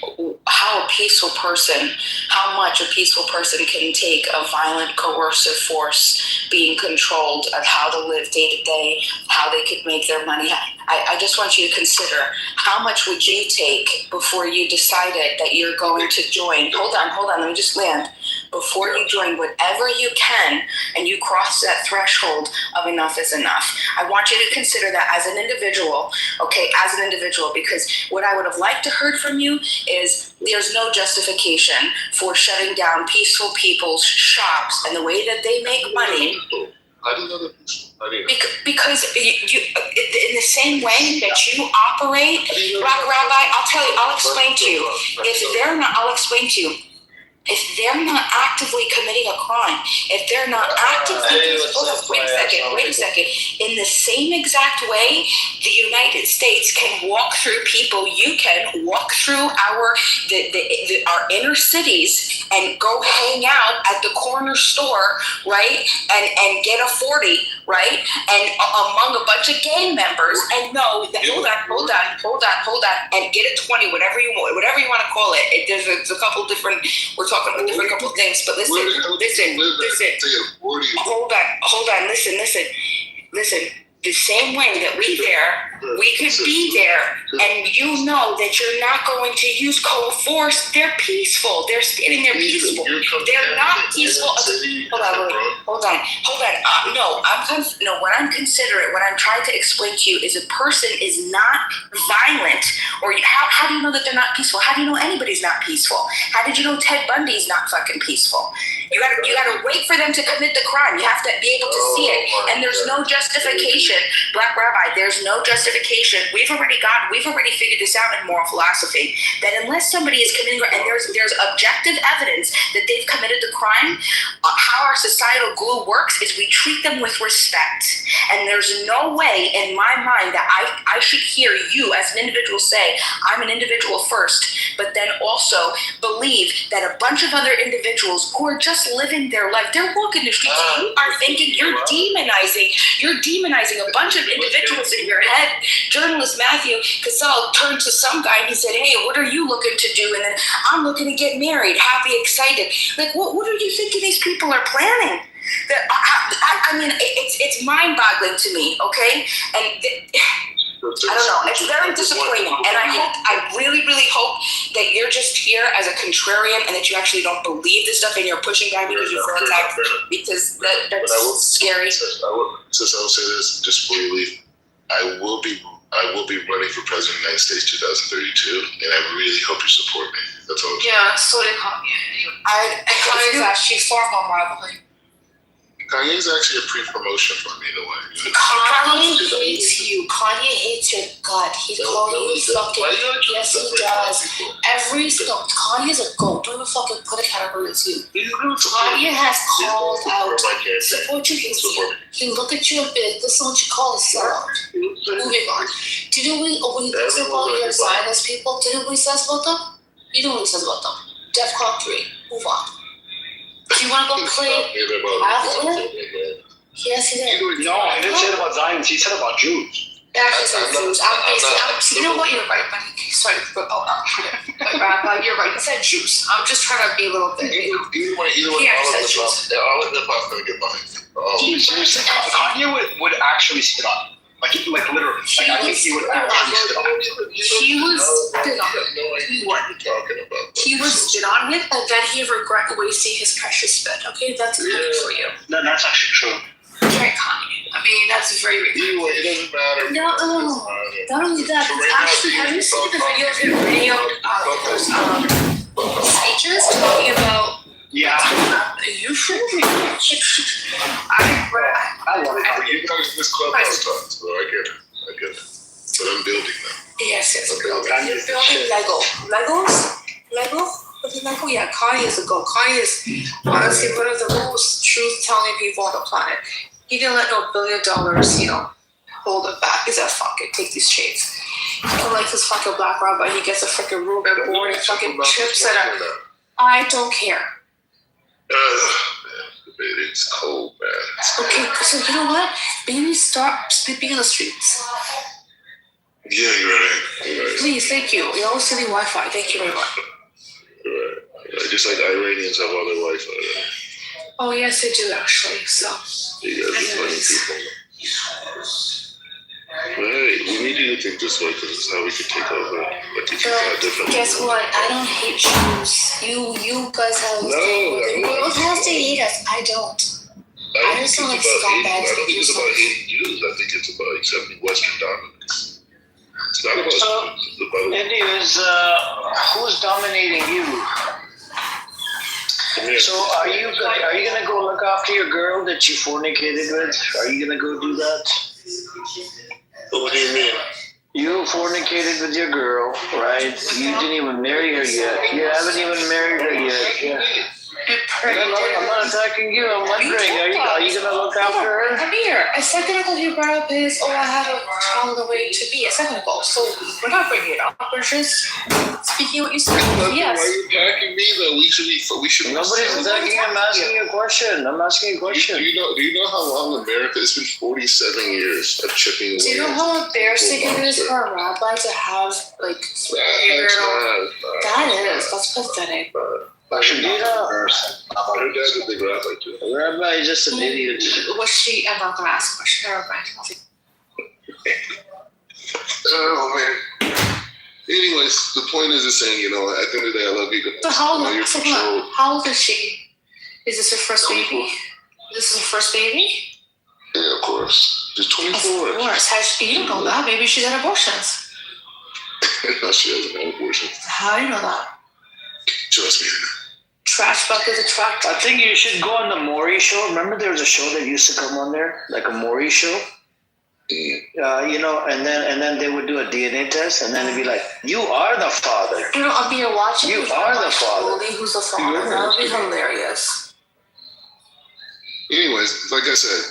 T: a peaceful person, how much a peaceful person can take a violent, coercive force being controlled of how to live day to day, how they could make their money. I just want you to consider how much would you take before you decided that you're going to join. Hold on, let me just land. Before you join whatever you can and you cross that threshold of enough is enough. I want you to consider that as an individual, because what I would have liked to heard from you is there's no justification for shutting down peaceful people's shops and the way that they make money.
S: I didn't know that.
T: Because you, in the same way that you operate, Black Rabbi, I'll explain to you. If they're not actively committing a crime, if they're not actively, wait a second. In the same exact way, the United States can walk through people. You can walk through our inner cities and go hang out at the corner store, right? And get a 40, right? And among a bunch of gang members, and know that hold on, and get a 20, whatever you want to call it. There's a couple different. We're talking about different couple things, but listen. Hold on, listen. The same way that we could be there, and you know that you're not going to use cold force. They're peaceful. They're standing there peaceful. They're not peaceful. Hold on. What I'm considerate, what I'm trying to explain to you is a person is not violent. Or how do you know that they're not peaceful? How do you know anybody's not peaceful? How did you know Ted Bundy's not fucking peaceful?
J: You gotta wait for them to commit the crime. You have to be able to see it. And there's no justification, Black Rabbi, there's no justification. We've already figured this out in moral philosophy, that unless somebody is committing, and there's objective evidence that they've committed the crime, how our societal glue works is we treat them with respect. And there's no way in my mind that I should hear you as an individual say, I'm an individual first, but then also believe that a bunch of other individuals who are just living their life, they're walking the streets, you are thinking you're demonizing a bunch of individuals in your head. Journalist Matthew Cassell turned to some guy and he said, hey, what are you looking to do? And then I'm looking to get married, happy, excited. Like, what are you thinking these people are planning? I mean, it's mind-boggling to me, okay? And I don't know. It's very disappointing, and I really, really hope that you're just here as a contrarian, and that you actually don't believe this stuff, and you're pushing back because you feel attacked. Because that's scary.
S: Since I will say this, just before you leave, I will be running for president of the United States 2032, and I really hope you support me. That's all.
D: Yeah, so did Kanye. Kanye's actually far more rivaling.
S: Kanye's actually a pre-promotion for me in a way.
D: Kanye hates you. Kanye hates your gut. He's calling you fucking. Yes, he does. Kanye's a goat. Don't even fucking put a category as you. Kanye has called out. Support you hates you. He look at you and be like, this is what you call a sellout. Moving on. Do you know when he talks about your Zionist people? Do you know what he says about them? You know what he says about them. DEFCON 3. Move on. Do you want to go play Bible? Yes, he did.
C: No, he didn't say it about Zions. He said about Jews.
D: Actually, said Jews. You know what? You're right, buddy. Sorry. Rabbi, you're right. He said Jews. I'm just trying to be a little bit.
S: Either way, all of the pop's gonna get mine.
C: Kanye would actually spit on it. Like literally. I think he would actually spit on it.
D: He was spit on it. He was spit on it, and then he regret wasting his precious spit. Okay, that's enough for you.
C: No, that's actually true.
D: Very Kanye. I mean, that's very.
S: Anyway, it doesn't matter.
D: No, not only that. Actually, have you seen the video of him radio speeches talking about?
C: Yeah.
D: You should be.
S: I love it. You guys, this clubhouse talks, so I get it. But I'm building now.
D: Yes, you're building Lego. Lego? Was it Lego? Yeah, Kanye is a goat. Kanye is honestly one of the most truth-telling people on the planet. He didn't let no $1 billion, hold him back. He said, fuck it, take these chains. He likes his fucking Black Rabbi. He gets a freaking room and board and fucking chips and I don't care.
S: It's cold, man.
D: Okay, so you know what? Maybe start sleeping in the streets.
S: Yeah, you're right.
D: Please, thank you. You're always stealing Wi-Fi. Thank you very much.
S: You're right. Just like Iranians have all their Wi-Fi. Right?
D: Oh, yes, they do, actually. So.
S: You guys are funny people. Hey, we need you to think this way because it's how we can take over. But teach you how different.
D: Guess what? I don't hate Jews. You guys have. No, has to hate us. I don't. I just don't like scumbag.
S: I don't think it's about hating Jews. I think it's about accepting Western dominance. It's not about.
K: So, anyways, who's dominating you? So, are you gonna go look after your girl that you fornicated with? Are you gonna go do that?
S: What do you mean?
K: You fornicated with your girl, right? You didn't even marry her yet. You haven't even married her yet. Yeah. I'm not attacking you. I'm wondering, are you gonna look after her?
D: Come here. A second ago, you brought up his, I have a child on the way to be. A second ago. So we're not bringing it up. We're just speaking what you said. Yes.
S: Why are you attacking me though? We should.
K: Nobody's attacking. I'm asking you a question. I'm asking you a question.
S: Do you know how long America? It's been 47 years of chipping away.
D: Do you know how embarrassing it is for a rabbi to have like? That's pathetic.
K: Actually,
S: her dad's a big rabbi too.
K: Rabbi is just an idiot.
D: Was she? I'm not gonna ask a question. Never mind.
S: Oh man. Anyways, the point is saying, at the end of the day, I love you.
D: So how old is she? Is this her first baby? This is her first baby?
S: Yeah, of course. She's 24.
D: Of course. You don't know that. Maybe she's had abortions.
S: No, she hasn't had abortions.
D: How do you know that?
S: Trust me.
D: trash bucket to track.
K: I think you should go on the Maury show. Remember there was a show that used to come on there, like a Maury show? You know, and then they would do a DNA test, and then they'd be like, "You are the father."
D: You know, I'll be watching.
K: You are the father.
D: Bully who's the father? That would be hilarious.
S: Anyways, like I said,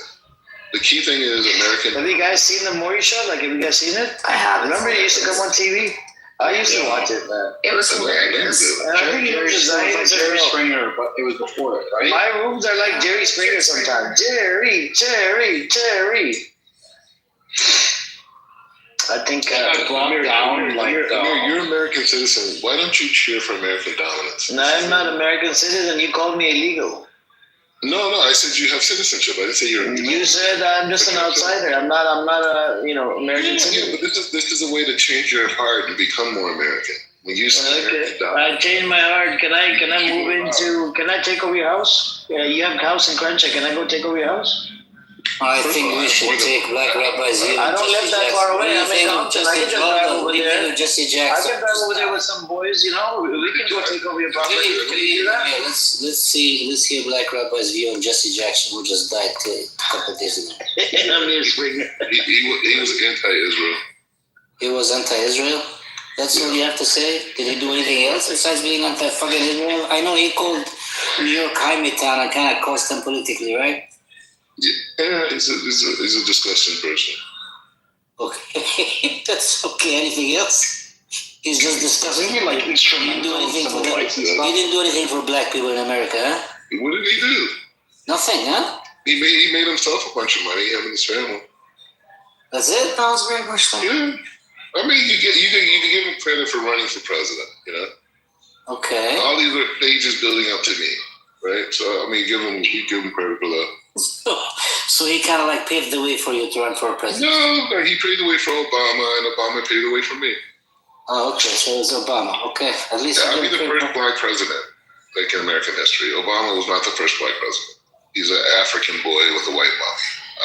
S: the key thing is American.
K: Have you guys seen the Maury show? Like, have you guys seen it?
D: I have.
K: Remember it used to come on TV? I used to watch it, man.
D: It was hilarious.
K: And I think it was designed as
C: Jerry Springer, but it was before it, right?
K: My rooms are like Jerry Springer sometimes. Jerry. I think
S: you're American citizen. Why don't you cheer for American dominance?
K: No, I'm not American citizen. You called me illegal.
S: No, I said you have citizenship. I didn't say you're.
K: You said I'm just an outsider. I'm not a American citizen.
S: Yeah, but this is a way to change your heart and become more American. When you say American dominance.
K: I changed my heart. Can I move into? Can I take over your house? Yeah, you have a house in Crenshaw. Can I go take over your house?
E: I think we should take Black Rabbis here.
K: I don't live that far away. I'm in Compton. I can just drive over there.
E: Jesse
K: I
E: Jackson.
K: can drive over there with some boys. You know, we can go take over your property. Can you do that?
E: Yeah, let's hear Black Rabbi's view on Jesse Jackson, who just died a couple of days ago.
K: I'm here, Springer.
S: He was anti-Israel.
E: He was anti-Israel. That's all you have to say. Did he do anything else besides being anti-fucking Israel? I know he called New York Town and kind of cost him politically, right?
S: Yeah, he's a disgusting person.
E: Okay, that's okay. Anything else? He's just disgusting. He didn't do anything for black people in America, huh?
S: What did he do?
E: Nothing, huh?
S: He made himself a bunch of money, him and his family.
E: That's it.
D: That was very much fun.
S: Yeah, I mean, you can give him credit for running for president. You know.
E: Okay.
S: All these are stages building up to me, right? So I mean, give him credit for that.
E: So he kind of like paved the way for you to run for president?
S: No, he paved the way for Obama, and Obama paved the way for me.
E: Oh, okay. So it was Obama. Okay, at least.
S: Yeah, I'll be the first black president, like in American history. Obama was not the first black president. He's an African boy with a white mom. I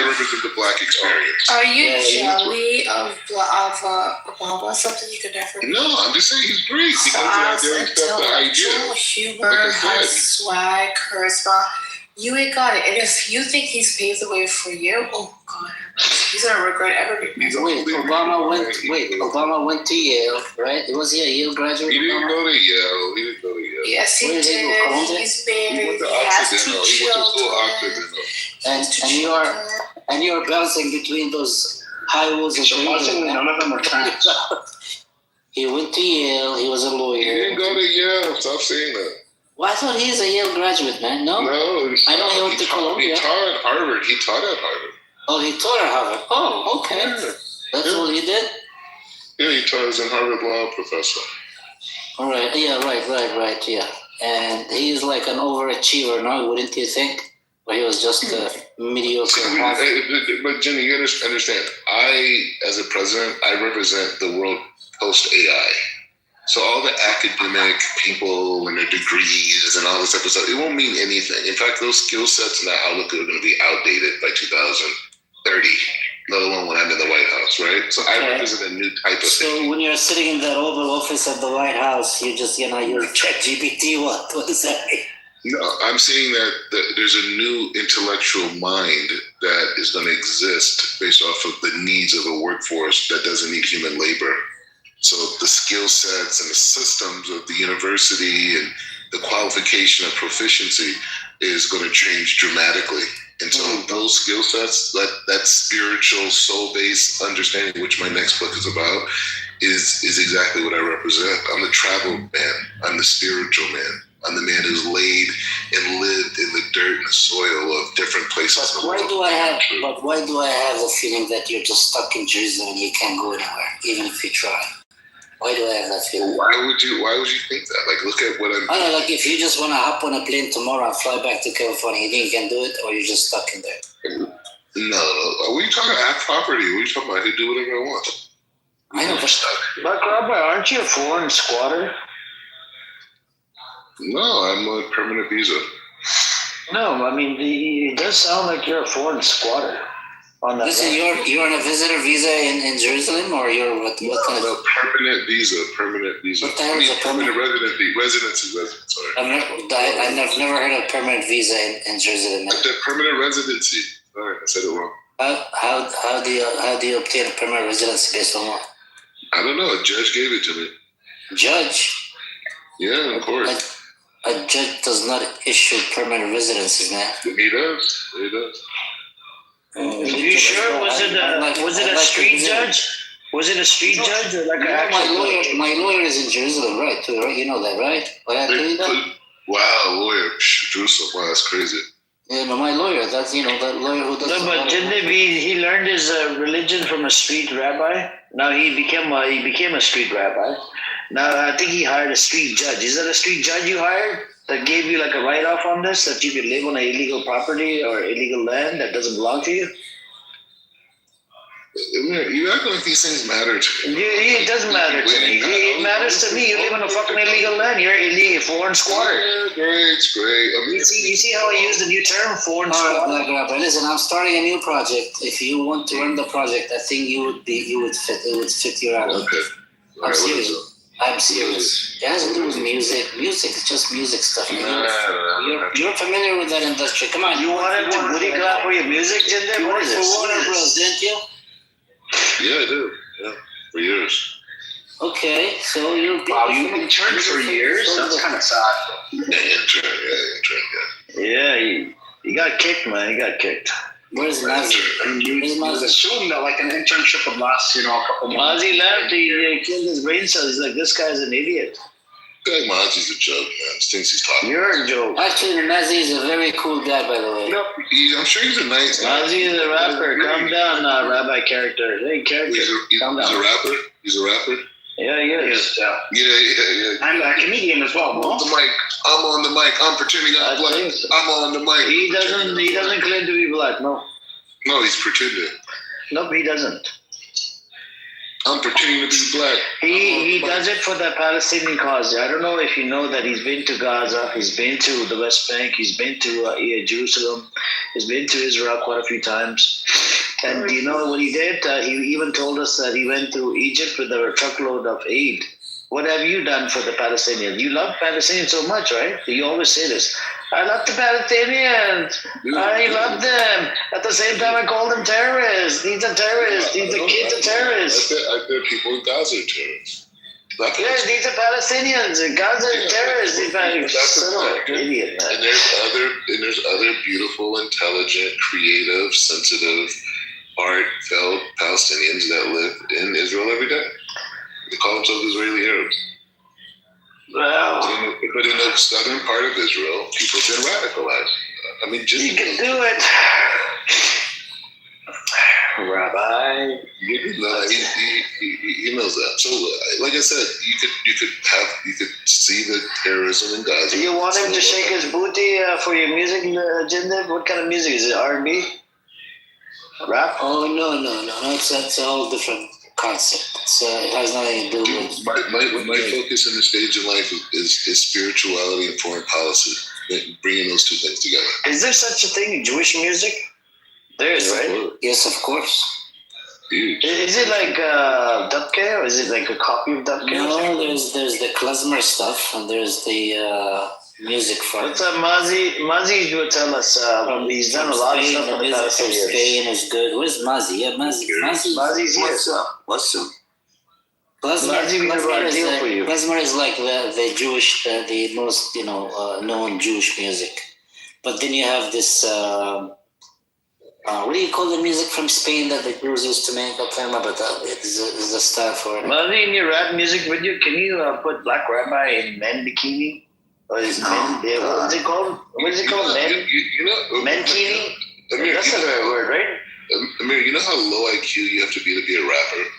S: represent the black experience.
D: Are you jelly of Obama? Something you could never.
S: No, I'm just saying he's great because he
D: intellectual humor, has swag, charisma. You ain't got it. And if you think he's paved the way for you, oh God, he's gonna regret ever being married.
E: Obama went to Yale, right? Was he a Yale graduate?
S: He didn't go to Yale.
D: Yes, he did. He's married. He has 2 children.
E: And you're bouncing between those high walls of
C: surprisingly, none of them are trans.
E: He went to Yale. He was a lawyer.
S: He didn't go to Yale. Stop saying that.
E: Well, I thought he's a Yale graduate, man. No, I know he went to Columbia.
S: He taught at Harvard. He taught at Harvard.
E: Oh, he taught at Harvard. Oh, okay. Yeah. That's all he did?
S: Yeah, he taught as a Harvard law professor.
E: All right. Yeah, right. Yeah. And he's like an overachiever, no? Wouldn't you think? Or he was just a mediocre.
S: But Jimmy, you understand, as a president, I represent the world post-AI. So all the academic people and their degrees and all this type of stuff, it won't mean anything. In fact, those skill sets and that outlook are going to be outdated by 2030, let alone when I'm in the White House, right? So I represent a new type of thing.
E: So when you're sitting in that Oval Office at the White House, you just, you're ChatGPT, what does that mean?
S: No, I'm saying that there's a new intellectual mind that is going to exist based off of the needs of a workforce that doesn't need human labor. So the skill sets and the systems of the university and the qualification of proficiency is going to change dramatically. And so those skill sets, that spiritual, soul-based understanding, which my next book is about, is exactly what I represent. I'm the travel man. I'm the spiritual man. I'm the man who's laid and lived in the dirt and the soil of different places.
E: But why do I have the feeling that you're just stuck in Jerusalem and you can't go anywhere, even if you try? Why do I have that feeling?
S: Why would you think that? Like, look at what I'm.
E: I don't know, like if you just want to hop on a plane tomorrow and fly back to California, you think you can do it, or you're just stuck in there?
S: No. Are we talking about property? What are you talking about? I can do whatever I want.
E: I know,
K: but Rabbi, aren't you a foreign squatter?
S: No, I'm a permanent visa.
K: No, I mean, it does sound like you're a foreign squatter. on that.
E: Listen, you're on a visitor visa in Jerusalem, or you're what kind of
S: permanent visa? Permanent visa.
E: What the hell is a
S: permanent residency? Sorry.
E: I've never heard of permanent visa in Jerusalem.
S: The permanent residency. Sorry, I said it wrong.
E: How do you obtain a permanent residency based on what?
S: I don't know. A judge gave it to me.
E: Judge?
S: Yeah, of course.
E: A judge does not issue permanent residencies, man.
S: He does. He does.
K: Are you sure? Was it a street judge? Was it a street judge or like an actual?
E: My lawyer is in Jerusalem, right? Too, right? You know that, right?
S: Wow, lawyer, Jerusalem. Wow, that's crazy.
E: Yeah, no, my lawyer. That's that lawyer who does.
K: No, but didn't he learned his religion from a street rabbi? Now he became a street rabbi. Now I think he hired a street judge. Is that a street judge you hired that gave you like a write-off on this, that you could live on an illegal property or illegal land that doesn't belong to you?
S: You act like these things matter to me.
K: It doesn't matter to me. It matters to me. You live on a fucking illegal land. You're illegal, foreign squatter.
S: Yeah, great, it's great.
K: You see how I use the new term, foreign squatter?
E: But listen, I'm starting a new project. If you want to run the project, I think you would fit. It would fit your outlook.
S: Okay.
E: I'm serious. I'm serious. It has to do with music. Music is just music stuff. You're familiar with that industry. Come on.
K: You wanted to booty clap for your music, Jinder?
E: You worked for Warner Bros, didn't you?
S: Yeah, I do. Yeah, for years.
E: Okay, so you
C: interned for years? That's kind of sad.
S: Yeah, intern.
K: Yeah, he got kicked, man. He got kicked.
E: Where's Mazi?
C: You assume that like an internship would last, a couple months.
K: Mazi left. He killed his brain cells. He's like, this guy's an idiot.
S: Guy Mazi's a joke, man. Thinks he's talking.
K: You're a joke.
E: Actually, Mazi is a very cool guy, by the way.
S: I'm sure he's a nice guy.
K: Mazi is a rapper. Calm down, Rabbi character. Hey, character. Calm down.
S: He's a rapper? He's a rapper?
K: Yeah, he is.
S: Yeah.
C: And a comedian as well.
S: I'm on the mic. I'm pretending I'm black. I'm on the mic.
K: He doesn't claim to be black, no.
S: No, he's pretending.
K: Nope, he doesn't.
S: I'm pretending to be black.
K: He does it for the Palestinian cause. I don't know if you know that he's been to Gaza, he's been to the West Bank, he's been to Jerusalem, he's been to Israel quite a few times. And do you know what he did? He even told us that he went to Egypt with a truckload of aid. What have you done for the Palestinians? You love Palestinians so much, right? You always say this. I love the Palestinians. I love them. At the same time, I call them terrorists. These are terrorists. These are kids are terrorists.
S: I bet people in Gaza are terrorists.
K: Yes, these are Palestinians. Gaza are terrorists. Idiot, man.
S: And there's other beautiful, intelligent, creative, sensitive, heartfelt Palestinians that live in Israel every day. They call themselves Israeli Arabs.
K: Well,
S: but in the southern part of Israel, people have been radicalized. I mean, just
K: you can do it, Rabbi.
S: He knows that. So, like I said, you could see the terrorism in Gaza.
K: Do you want him to shake his booty for your music agenda? What kind of music is it? R&B? Rap?
E: Oh no! It's a whole different concept. It has nothing to do with.
S: My focus in the stage in life is spirituality and foreign policy, bringing those two things together.
K: Is there such a thing in Jewish music? There is, right?
E: Yes, of course.
S: Huge.
K: Is it like Dubke, or is it like a copy of Dubke?
E: No, there's the klezmer stuff, and there's the music from.
K: What's up, Mazi will tell us. He's done a lot of stuff
E: The
K: in the past few years.
E: Spain is good. Where's Mazi? Yeah,
K: Mazi's here.
P: What's up?
E: Klezmer is like the Jewish, the most known Jewish music. But then you have this. What do you call the music from Spain that the Jews used to make? I can't remember that. It's the style for it.
K: Mazi, in your rap music video, can you put Black Rabbi in men bikini? Or is men? What is it called? What is it called? Menkini? That's the right word, right?
S: Amir, you know how low IQ you have to be a rapper?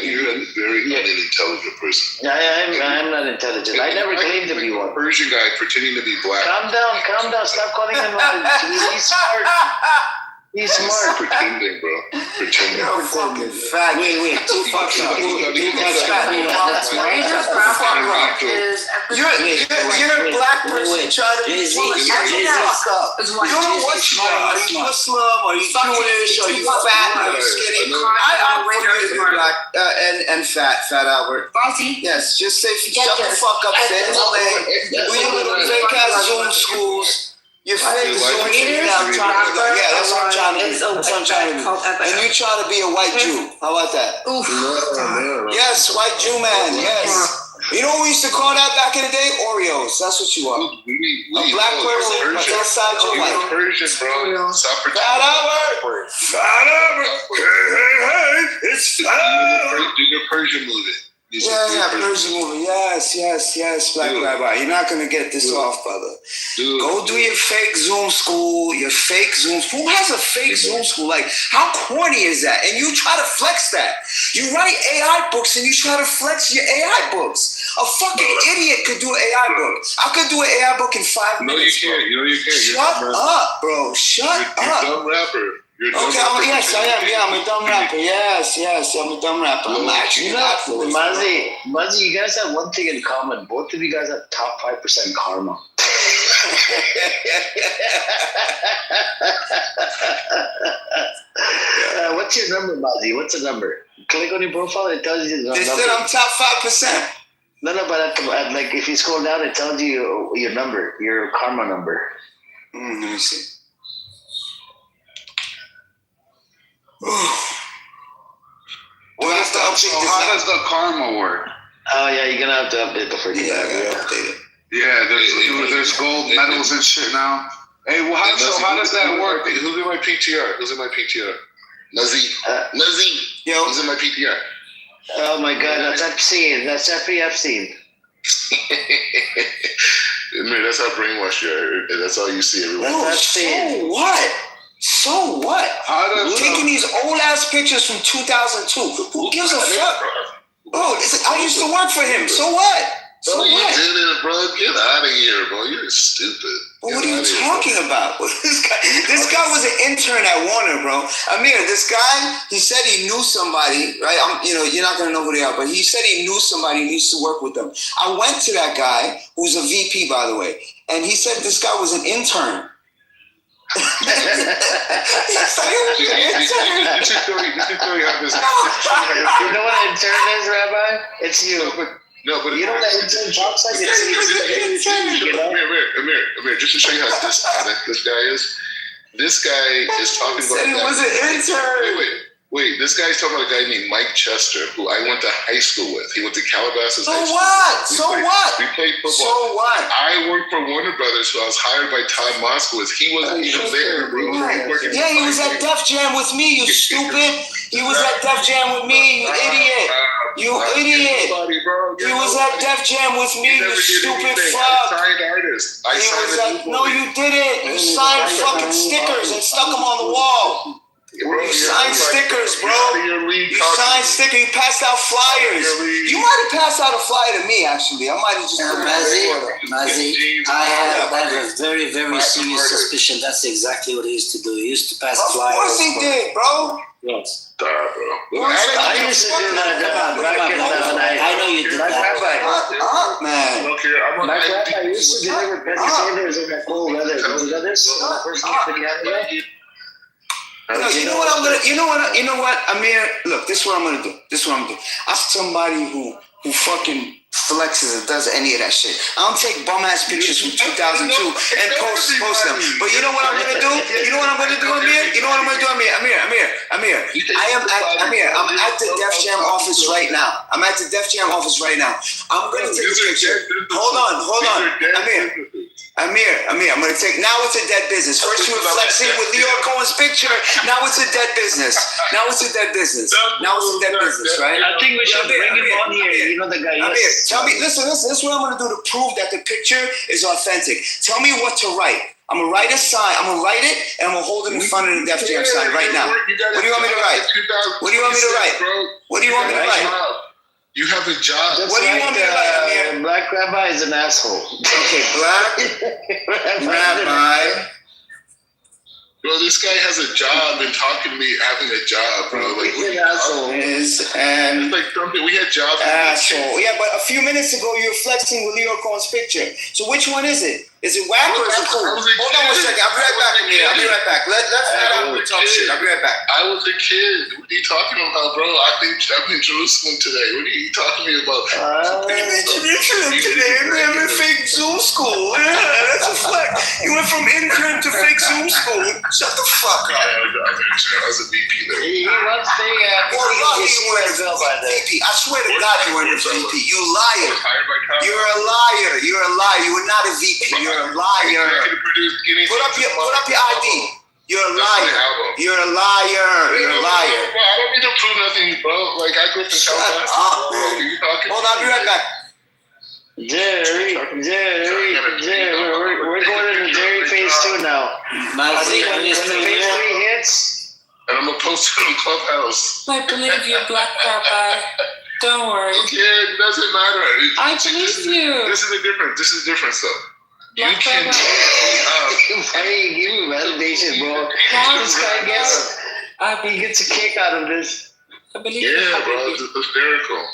S: You're a very unintelligent person.
K: I'm not intelligent. I never claimed to be one.
S: Persian guy pretending to be black.
K: Calm down. Stop calling him out. He's smart. He's smart.
S: Pretending, bro. Pretending.
P: You're a fucking fag.
E: Wait, two fucks up.
P: You're a black person trying to be full of shit. You don't know what you are. Are you Muslim? Are you Jewish? Are you fat? Are you skinny? I operate as black and fat Albert. Yes, just say shut the fuck up, say LA. Do your little fake ass Zoom schools. You're fake Zoom schools. Yeah, that's what I'm trying to do. That's what I'm trying to do. And you try to be a white Jew. How about that? Yes, white Jew man. Yes. You know what we used to call that back in the day? Oreos. That's what you are. A black person, but inside you're white.
S: Persian, bro.
P: Fat Albert. Fat Albert. Hey, it's Fat Albert.
S: Do your Persian movie.
P: Yeah, Persian movie. Yes, Black Rabbi. You're not gonna get this off, brother. Go do your fake Zoom school. Your fake Zoom. Who has a fake Zoom school? Like, how corny is that? And you try to flex that. You write AI books and you try to flex your AI books. A fucking idiot could do an AI book. I could do an AI book in 5 minutes.
S: No, you can't.
P: Shut up, bro. Shut up.
S: You're a dumb rapper.
P: Yes, I am. Yeah, I'm a dumb rapper. Yes, I'm a dumb rapper. I'm actually not for this.
K: Muzzy, you guys have one thing in common. Both of you guys have top 5% karma. What's your number, Muzzy? What's the number? Click on your profile, it tells you the number.
P: They said I'm top 5%.
K: No, but like if you scroll down, it tells you your number, your karma number.
P: Let me see.
S: How does the karma work?
K: Oh yeah, you're gonna have to update the freaking app.
P: Update it.
S: Yeah, there's gold medals and shit now. Hey, well, how does that work? Who's in my PTR? Nazi.
P: Yo,
S: who's in my PTR?
K: Oh my god, that's Epstein. That's Jeffrey Epstein.
S: Man, that's how brainwashed you are. That's all you see everywhere.
P: So what? Taking these old ass pictures from 2002. Who gives a fuck? Bro, I used to work for him. So what? So what?
S: You did it, bro. Get out of here, bro. You're stupid.
P: What are you talking about? This guy was an intern at Warner, bro. Amir, this guy, he said he knew somebody, right? You're not gonna know who they are, but he said he knew somebody and he used to work with them. I went to that guy, who's a VP, by the way, and he said this guy was an intern.
S: You
K: know what an intern is, Rabbi? It's you.
S: No, but
K: you know what an intern talks like?
S: Amir, just to show you how dishonest this guy is. This guy is talking about.
P: It was an intern.
S: Wait. This guy's talking about a guy named Mike Chester, who I went to high school with. He went to Calabasas High School. We played football.
P: So what?
S: I worked for Warner Brothers, so I was hired by Todd Moskowitz. He wasn't even there, bro.
P: Yeah, he was at Def Jam with me, you stupid. He was at Def Jam with me, you idiot. You idiot. He was at Def Jam with me, you stupid fuck. No, you didn't. You signed fucking stickers and stuck them on the wall. You signed stickers, bro. You signed stickers. You passed out flyers. You might have passed out a flyer to me, actually. I might have just put
E: Mazzy, I have a very, very serious suspicion that's exactly what he used to do. He used to pass flyers.
P: Of course he did, bro.
E: Yes.
K: I used to do that back in
E: I know you did that.
P: Man.
K: I used to deliver Pepsi Sanders in that cool weather. Those others when I first came to Canada.
P: You know what, Amir? Look, this is what I'm gonna do. I'm somebody who fucking flexes and does any of that shit. I don't take bum ass pictures from 2002 and post them. But you know what I'm gonna do? Amir? I'm at the Def Jam office right now. I'm gonna take a picture. Hold on. Amir, I'm gonna take. Now it's a dead business. First you were flexing with Leo Cohen's picture. Now it's a dead business. Right?
K: I think we should bring him on here. You know the guy.
P: Amir, tell me. Listen. This is what I'm gonna do to prove that the picture is authentic. Tell me what to write. I'm gonna write a sign. I'm gonna write it and I'm gonna hold it in front of the Def Jam sign right now. What do you want me to write?
S: You have a job.
P: What do you want me to write, Amir?
K: Black Rabbi is an asshole.
P: Okay, Black Rabbi
S: Bro, this guy has a job and talking to me having a job, bro. Like,
P: You're an asshole. And
S: it's like something we had jobs.
P: Asshole. Yeah, but a few minutes ago you were flexing with Leo Cohen's picture. So which one is it? Is it whack or is it cool? Hold on one second. I'll be right back, Amir. I'll be right back. Let's not talk shit. I'll be right back.
S: I was a kid. What are you talking about, bro? I'm in Jerusalem today. What are you talking to me about?
P: I'm in Jerusalem today. I'm in fake Zoom school. Yeah, that's a flex. You went from intern to fake Zoom school. Shut the fuck up.
S: I was a VP there.
K: He was the
P: Well, you went to VP. I swear to God you went to VP. You liar. You're a liar. You're a liar. You were not a VP. You're a liar. Put up your ID. You're a liar. You're a liar. You're a liar.
S: I don't need to prove nothing, bro. Like, I grew up in South Africa.
P: Hold on, I'll be right back.
K: Jerry, we're going into Jerry phase 2 now. I think when phase 3 hits,
S: and I'm gonna post it on Clubhouse.
U: I believe you, Black Rabbi. Don't worry.
S: Okay, it doesn't matter.
U: I believe you.
S: This is different stuff. You
U: Black
S: can
K: hey, give me validation, bro. This guy gets a kick out of this.
U: I believe
S: yeah, bro, it's hysterical.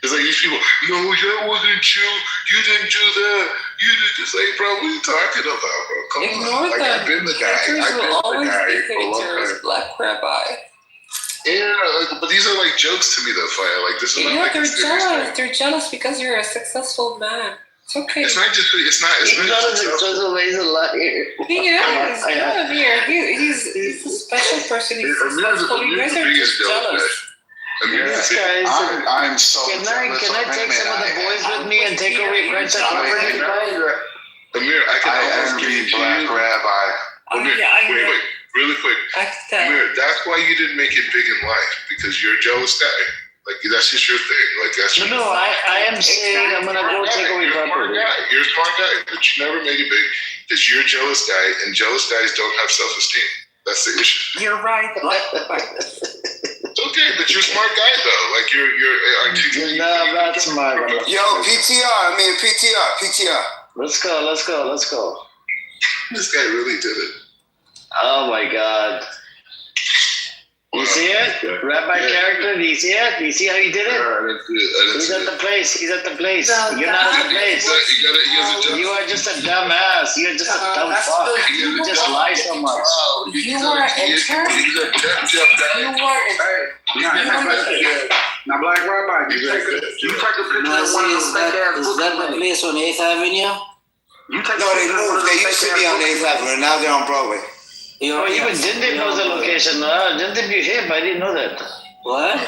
S: It's like these people, that wasn't you. You didn't do that. You did this. Like, bro, what are you talking about, bro? Come
U: Ignore
S: on. Like,
U: them.
S: I've been the guy.
U: Haters will always be
S: for a long
U: haters,
S: time.
U: Black Rabbi.
S: Yeah, but these are like jokes to me, though, Fire. Like, this is not like
U: they're
S: a serious
U: jealous.
S: thing.
U: They're jealous because you're a successful man. It's okay.
S: It's not just. It's not
K: he's not a
S: successful.
K: successful. He's a liar.
U: He is. He's a special person. He's successful. You guys are just jealous.
S: I'm so
K: Can I take some of the boys with me and take away French property?
S: Amir, I envy Black Rabbi. Amir, wait, really quick. Amir, that's why you didn't make it big in life, because you're a jealous guy. Like, that's just your thing. Like, that's your
K: No, I am saying I'm gonna go take away property.
S: You're a smart guy, but you never made it big because you're a jealous guy, and jealous guys don't have self-esteem. That's the issue.
U: You're right.
S: It's okay, but you're a smart guy though. Like you're articulating.
K: No, I'm not smart.
P: Yo, PTR.
K: Let's go.
S: This guy really did it.
K: Oh my God. You see it? Rabbi character, do you see it? Do you see how he did it? He's at the place. You're not at the place. You are just a dumbass. You're just a dumb fuck. You just lie so much.
U: You are a jerk.
A: Now, Black Rabbi, you take a picture of one of
E: Is that the place on 8th Avenue?
P: No, they moved. They used to be on 8th Avenue. Now they're on Broadway.
K: Even Dindin knows the location. Dindin, you hip. I didn't know that.
E: What?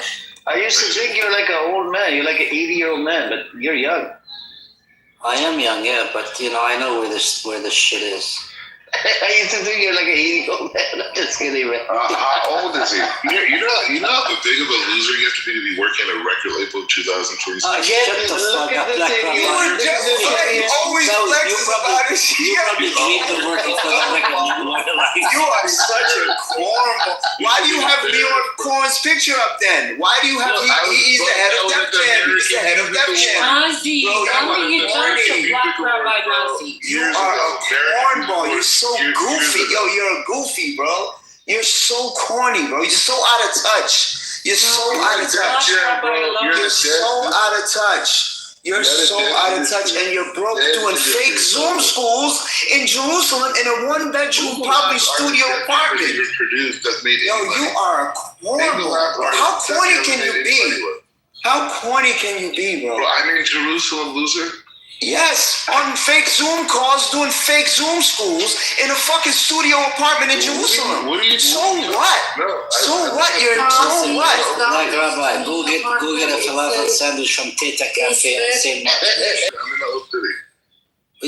K: I used to think you're like an old man. You're like an 80-year-old man, but you're young.
E: I am young, yeah, but I know where the shit is.
K: I used to think you're like an 80-year-old man. I'm just kidding, man.
S: How old is he? You know how big of a loser you have to be working at a record label in 2026?
E: Shut the fuck up, Black Rabbi.
P: You were just always flexing about it.
E: You probably dreamed of working for that record label.
P: You are such a cornball. Why do you have Leon Cohen's picture up then? Why do you have he's the head of Def Jam? He's the head of Def Jam.
U: Nazi, only you don't to Black Rabbi Nazi.
P: You are a cornball. You're so goofy. Yo, you're a goofy, bro. You're so corny, bro. You're so out of touch. You're so out of touch. You're so out of touch. You're so out of touch, and you're broke doing fake Zoom schools in Jerusalem in a one-bedroom, probably studio apartment. Yo, you are a cornball. How corny can you be? How corny can you be, bro?
S: I'm in Jerusalem, loser.
P: Yes, on fake Zoom calls, doing fake Zoom schools in a fucking studio apartment in Jerusalem. So what? So what? You're so what?
E: Black Rabbi, go get a falafel sandwich from Teta Cafe on St. Mark's.
S: I'm in the old city.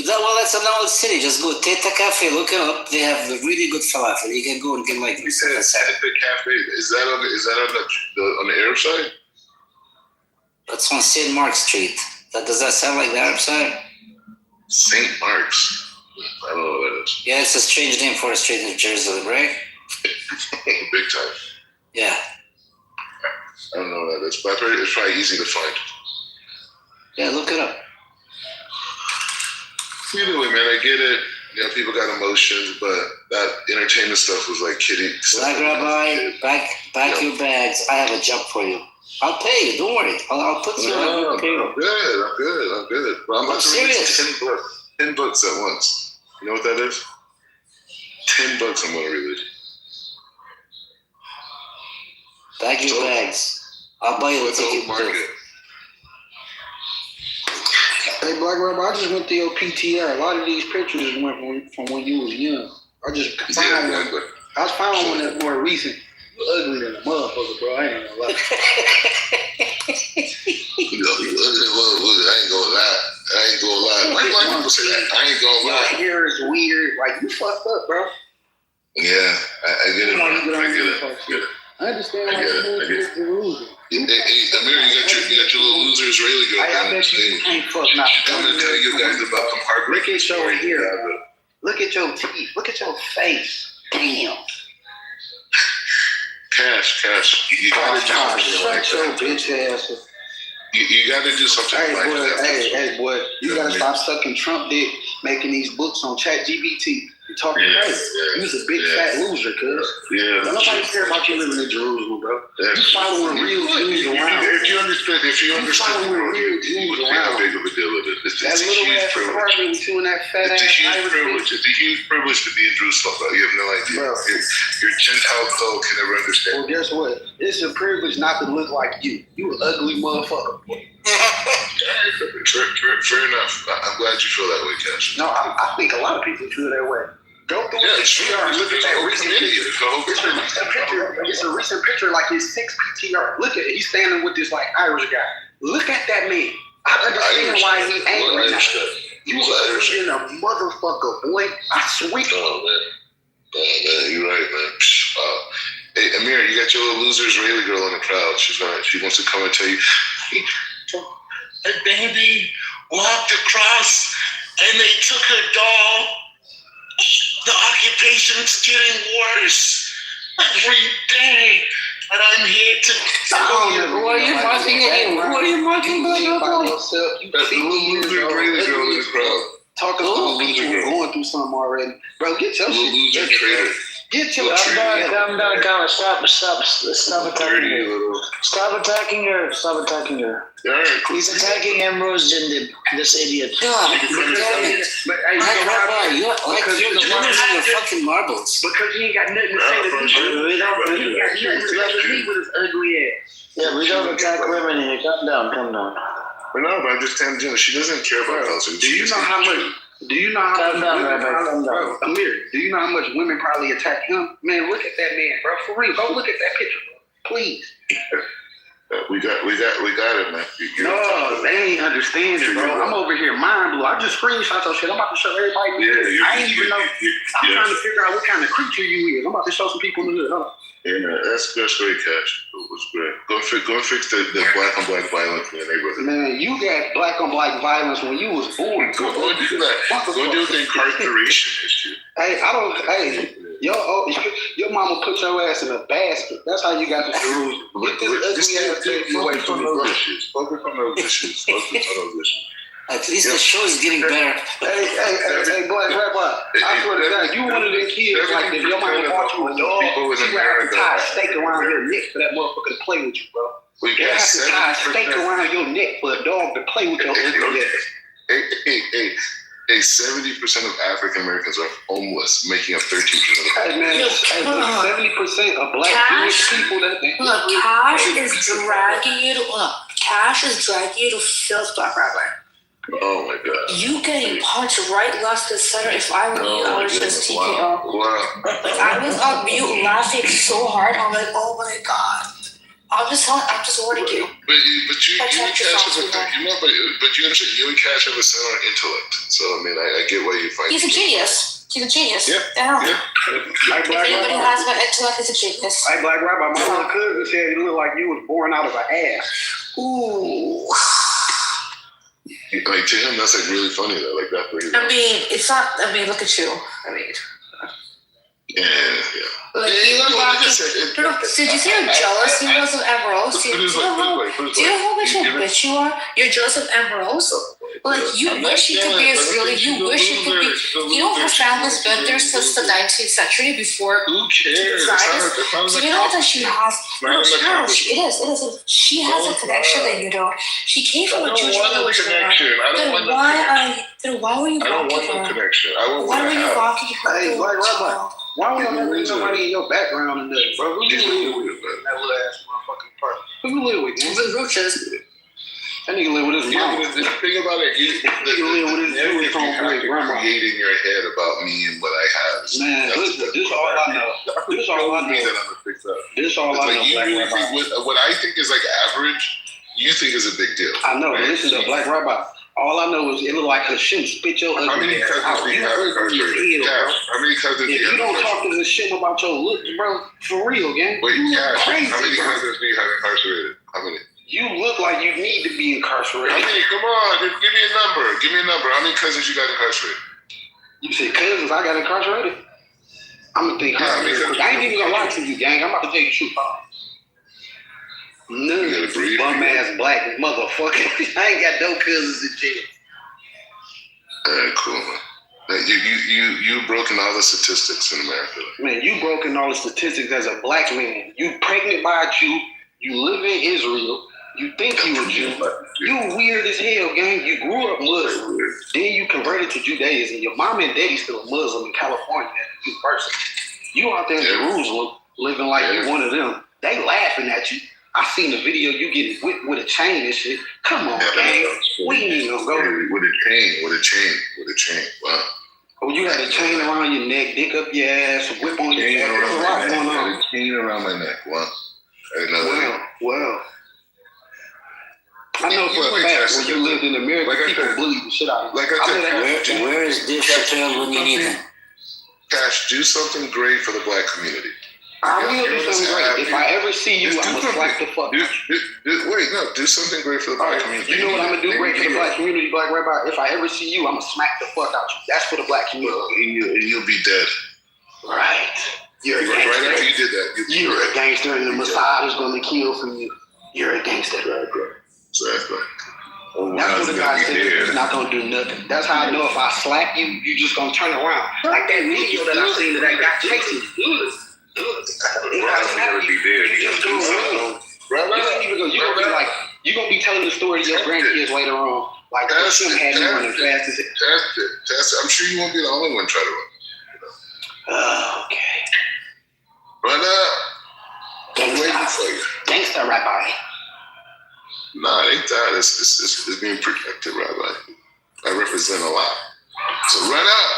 E: Well, that's an old city. Just go Teta Cafe, look it up. They have really good falafel. You can go and get like this.
S: Teta Cafe. Is that on the Arab side?
E: That's on St. Mark's Street. Does that sound like the Arab side?
S: St. Mark's. I don't know what that is.
E: Yeah, it's a strange name for a street in Jerusalem, right?
S: Big time.
E: Yeah.
S: I don't know what that is, but it's probably easy to find.
E: Yeah, look it up.
S: Either way, man, I get it. You know, people got emotions, but that entertainment stuff was like kidding.
E: Black Rabbi, back your bags. I have a job for you. I'll pay you. Don't worry. I'll put you on a payroll.
S: I'm good. But I'm about to release 10 books. 10 books at once. You know what that is? 10 books I'm going to release.
E: Bag your bags. I'll buy you a ticket too.
L: Hey, Black Rabbi, I just went through your PTR. A lot of these pictures went from when you was young. I just found one. I was found one that's more recent. You ugly than a motherfucker, bro. I ain't gonna lie.
S: I ain't gonna lie. Why do people say that? I ain't gonna lie.
L: Your hair is weird. Like, you fucked up, bro.
S: Yeah, I get it, bro. I get it.
L: I understand why you get the rules.
S: Hey, Amir, you got your little loser Israeli girl.
L: I bet you can't fuck now.
S: I'm gonna tell you guys about compartment.
L: Look at your hair. Look at your teeth. Look at your face. Damn.
S: Cash. You gotta
L: shut your bitch ass up.
S: You gotta do something like that.
L: Hey, boy. You gotta stop sucking Trump dick, making these books on ChatGPT. You're talking crazy. You're a big fat loser, cuz.
S: Yeah.
L: Nobody care about you living in Jerusalem, bro. You following real Jews around.
S: If you understand,
L: following real Jews around.
S: How big of a deal it is.
L: That little ass apartment with you and that fat ass
S: privilege. It's a huge privilege to be in Jerusalem, bro. You have no idea.
L: Bro.
S: Your Gentile code can never understand.
L: Well, guess what? It's a privilege not to look like you. You an ugly motherfucker.
S: Fair enough. I'm glad you feel that way, Cash.
L: No, I think a lot of people feel that way. Go through PTR. Look at that recent picture. It's a recent picture, like his 6 PTR. Look at it. He's standing with this like Irish guy. Look at that man. I understand why he angry now. You ugly in a motherfucker, boy. I swear.
S: Oh man, you're right, man. Hey, Amir, you got your little loser Israeli girl in the crowd. She wants to come and tell you.
V: A baby walked across and they took her doll. The occupation's getting worse every day, and I'm here to tell you.
E: Who are you marking at you? Who are you marking by yourself?
S: That's the little loser Israeli girl in the crowd.
L: Talking about people who are going through something already. Bro, get your shit together. Get your
K: Calm down. Stop attacking her. Stop attacking her. He's attacking Ambrose Jindib, this idiot.
E: God, you're losing your fucking marbles.
L: Because he ain't got nothing to say to me. He got nothing to say to me with his ugly ass.
K: Yeah, we don't attack women here. Calm down.
S: But no, but I'm just telling you, she doesn't care about us.
L: Do you know how much? Do you know how much women Amir, do you know how much women probably attack him? Man, look at that man, bro. For real, go look at that picture, bro. Please.
S: We got it, man.
L: No, they ain't understanding, bro. I'm over here mind blue. I just screenshot your shit. I'm about to show everybody. I ain't even know. I'm trying to figure out what kind of creature you is. I'm about to show some people in the hood. Hold on.
S: Yeah, man, that's great, Cash. It was great. Go and fix the black on black violence in the neighborhood.
L: Man, you got black on black violence when you was born.
S: Go do that. Go deal with the incarceration issue.
L: Hey, your mama put your ass in a basket. That's how you got to Jerusalem.
S: Focus on those issues.
E: At least the show is getting better.
L: Hey, Black Rabbi. I swear to God, you one of them kids, like, if your mama bought you a dog, she would have to tie a stake around your neck for that motherfucker to play with you, bro. You have to tie a stake around your neck for a dog to play with your ugly ass.
S: Hey, 70% of African Americans are homeless, making up 13% of the
L: population. Hey, man, 70% of black Jewish people that
D: Cash is dragging you to filth, Black Rabbi.
S: Oh my God.
D: You getting punched right, left, and center. If I were you, I would just TKO.
S: Wow.
D: Like, I was on mute laughing so hard. I'm like, oh my God. I'm just warning you.
S: But you and Cash you and Cash have a similar intellect. So I mean, I get why you find.
D: He's a genius.
S: Yeah.
D: If anybody has my intellect, he's a genius.
L: Hey, Black Rabbi, my little cousin said you look like you was born out of an ass.
D: Ooh.
S: Like to him, that's like really funny though. Like that for him.
D: I mean, it's not. I mean, look at you. I mean.
S: Yeah.
D: Like you were walking. Did you see how jealous he was of Amber Rose? Do you know how much of a bitch you are? You're jealous of Amber Rose? Like, you wish you could be Israeli. You wish you could be. You know, her family's been there since the 19th century before.
S: Who cares?
D: So you know that she has. No, it is. She has a connection that you don't. She came from a Jewish family. Then why were you blocking her?
S: Connection.
D: Why were you blocking her?
L: Hey, Black Rabbi, why would I bring somebody in your background and that, bro? Who you live with? That little ass motherfucking part. Who you live with?
D: With Roaches.
L: That nigga live with his mom.
S: The thing about it, you
L: live with his
S: everything you have to create in your head about me and what I have.
L: Man, listen, this is all I know. This is all I know.
S: That I'm gonna fix up.
L: This is all I know.
S: You really think what I think is like average, you think is a big deal.
L: I know. Right? Listen to Black Rabbi. All I know is it look like Hashem spit your ugly.
S: How many cousins do you have incarcerated? How many cousins do you have?
L: If you don't talk to Hashem about your looks, bro, for real, gang.
S: Wait,
L: you
S: Cash,
L: crazy,
S: how many
L: bro.
S: cousins do you have incarcerated? How many?
L: You look like you need to be incarcerated.
S: How many? Come on, give me a number. Give me a number. How many cousins you got incarcerated?
L: You say cousins? I got incarcerated. I'm gonna think hard. I ain't even gonna lie to you, gang. I'm about to tell you the truth. None. Bum ass black motherfucker. I ain't got no cousins in jail.
S: Alright, cool, man. You broken all the statistics in America.
L: Man, you broken all the statistics as a black man. You pregnant by a Jew. You live in Israel. You think you a Jew. You weird as hell, gang. You grew up Muslim. Then you converted to Judaism. Your mom and daddy still a Muslim in California at the university. You out there in Jerusalem living like you one of them. They laughing at you. I seen the video you getting whipped with a chain and shit. Come on, gang. We ain't even gonna go.
S: With a chain. Wow.
L: Oh, you had a chain around your neck, dick up your ass, whip on your neck. There's a lot going on.
S: I had a chain around my neck. Wow.
L: Well. I know for a fact when you lived in America, people bullied the shit out of you.
S: Like I said,
E: where is this Chappelle when you need him?
S: Cash, do something great for the black community.
L: I will do something great. If I ever see you, I'm gonna slap the fuck.
S: Do something great for the black community.
L: You know what I'm gonna do great for the black community, Black Rabbi? If I ever see you, I'm gonna smack the fuck out you. That's for the black community.
S: And you'll be dead.
L: Right. You're a gangster.
S: Right after you did that.
L: You're a gangster, and the Mossad is gonna kill for you. You're a gangster.
S: Exactly.
L: That's what the guy said. He's not gonna do nothing. That's how I know if I slap you, you just gonna turn around. Like that video that I seen of that guy chasing you. You just do it. You're gonna be telling the story to your grandkids later on. Like that's him had you running fast as it.
S: I'm sure you won't be the only one trying to run.
L: Okay.
S: Run up. I'm waiting for you.
L: Gangsta Rabbi.
S: Nah, it ain't that. It's being protected, Rabbi. I represent a lot. So run up.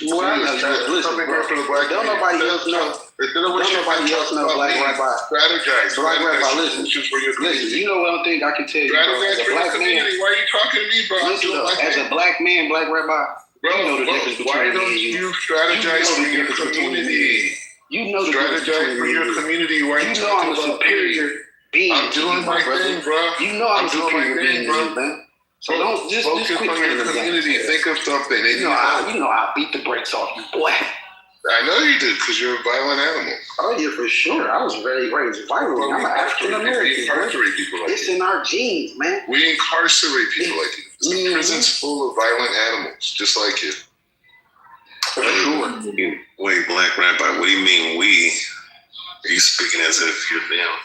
L: Well, I know. Listen, bro. Don't nobody else know. Don't nobody else know Black Rabbi.
S: Strategize.
L: Black Rabbi, listen. You know one thing I can tell you, bro. As a black man,
S: why are you talking to me, bro?
L: Listen, as a black man, Black Rabbi, you know the difference between
S: why don't you strategize for your community?
L: You know the
S: strategize for your community. Why
L: you know I'm a superior being.
S: I'm doing my thing, bro.
L: You know I'm a superior being, man. So don't just
S: focus
L: quit
S: on your community. Think of something.
L: You know I beat the brakes off you, boy.
S: I know you did because you're a violent animal.
L: Oh yeah, for sure. I was very raised violent. I'm an African American. It's in our genes, man.
S: We incarcerate people like you. The prison's full of violent animals, just like you.
B: Wait, Black Rabbi, what do you mean we? Are you speaking as if you're them?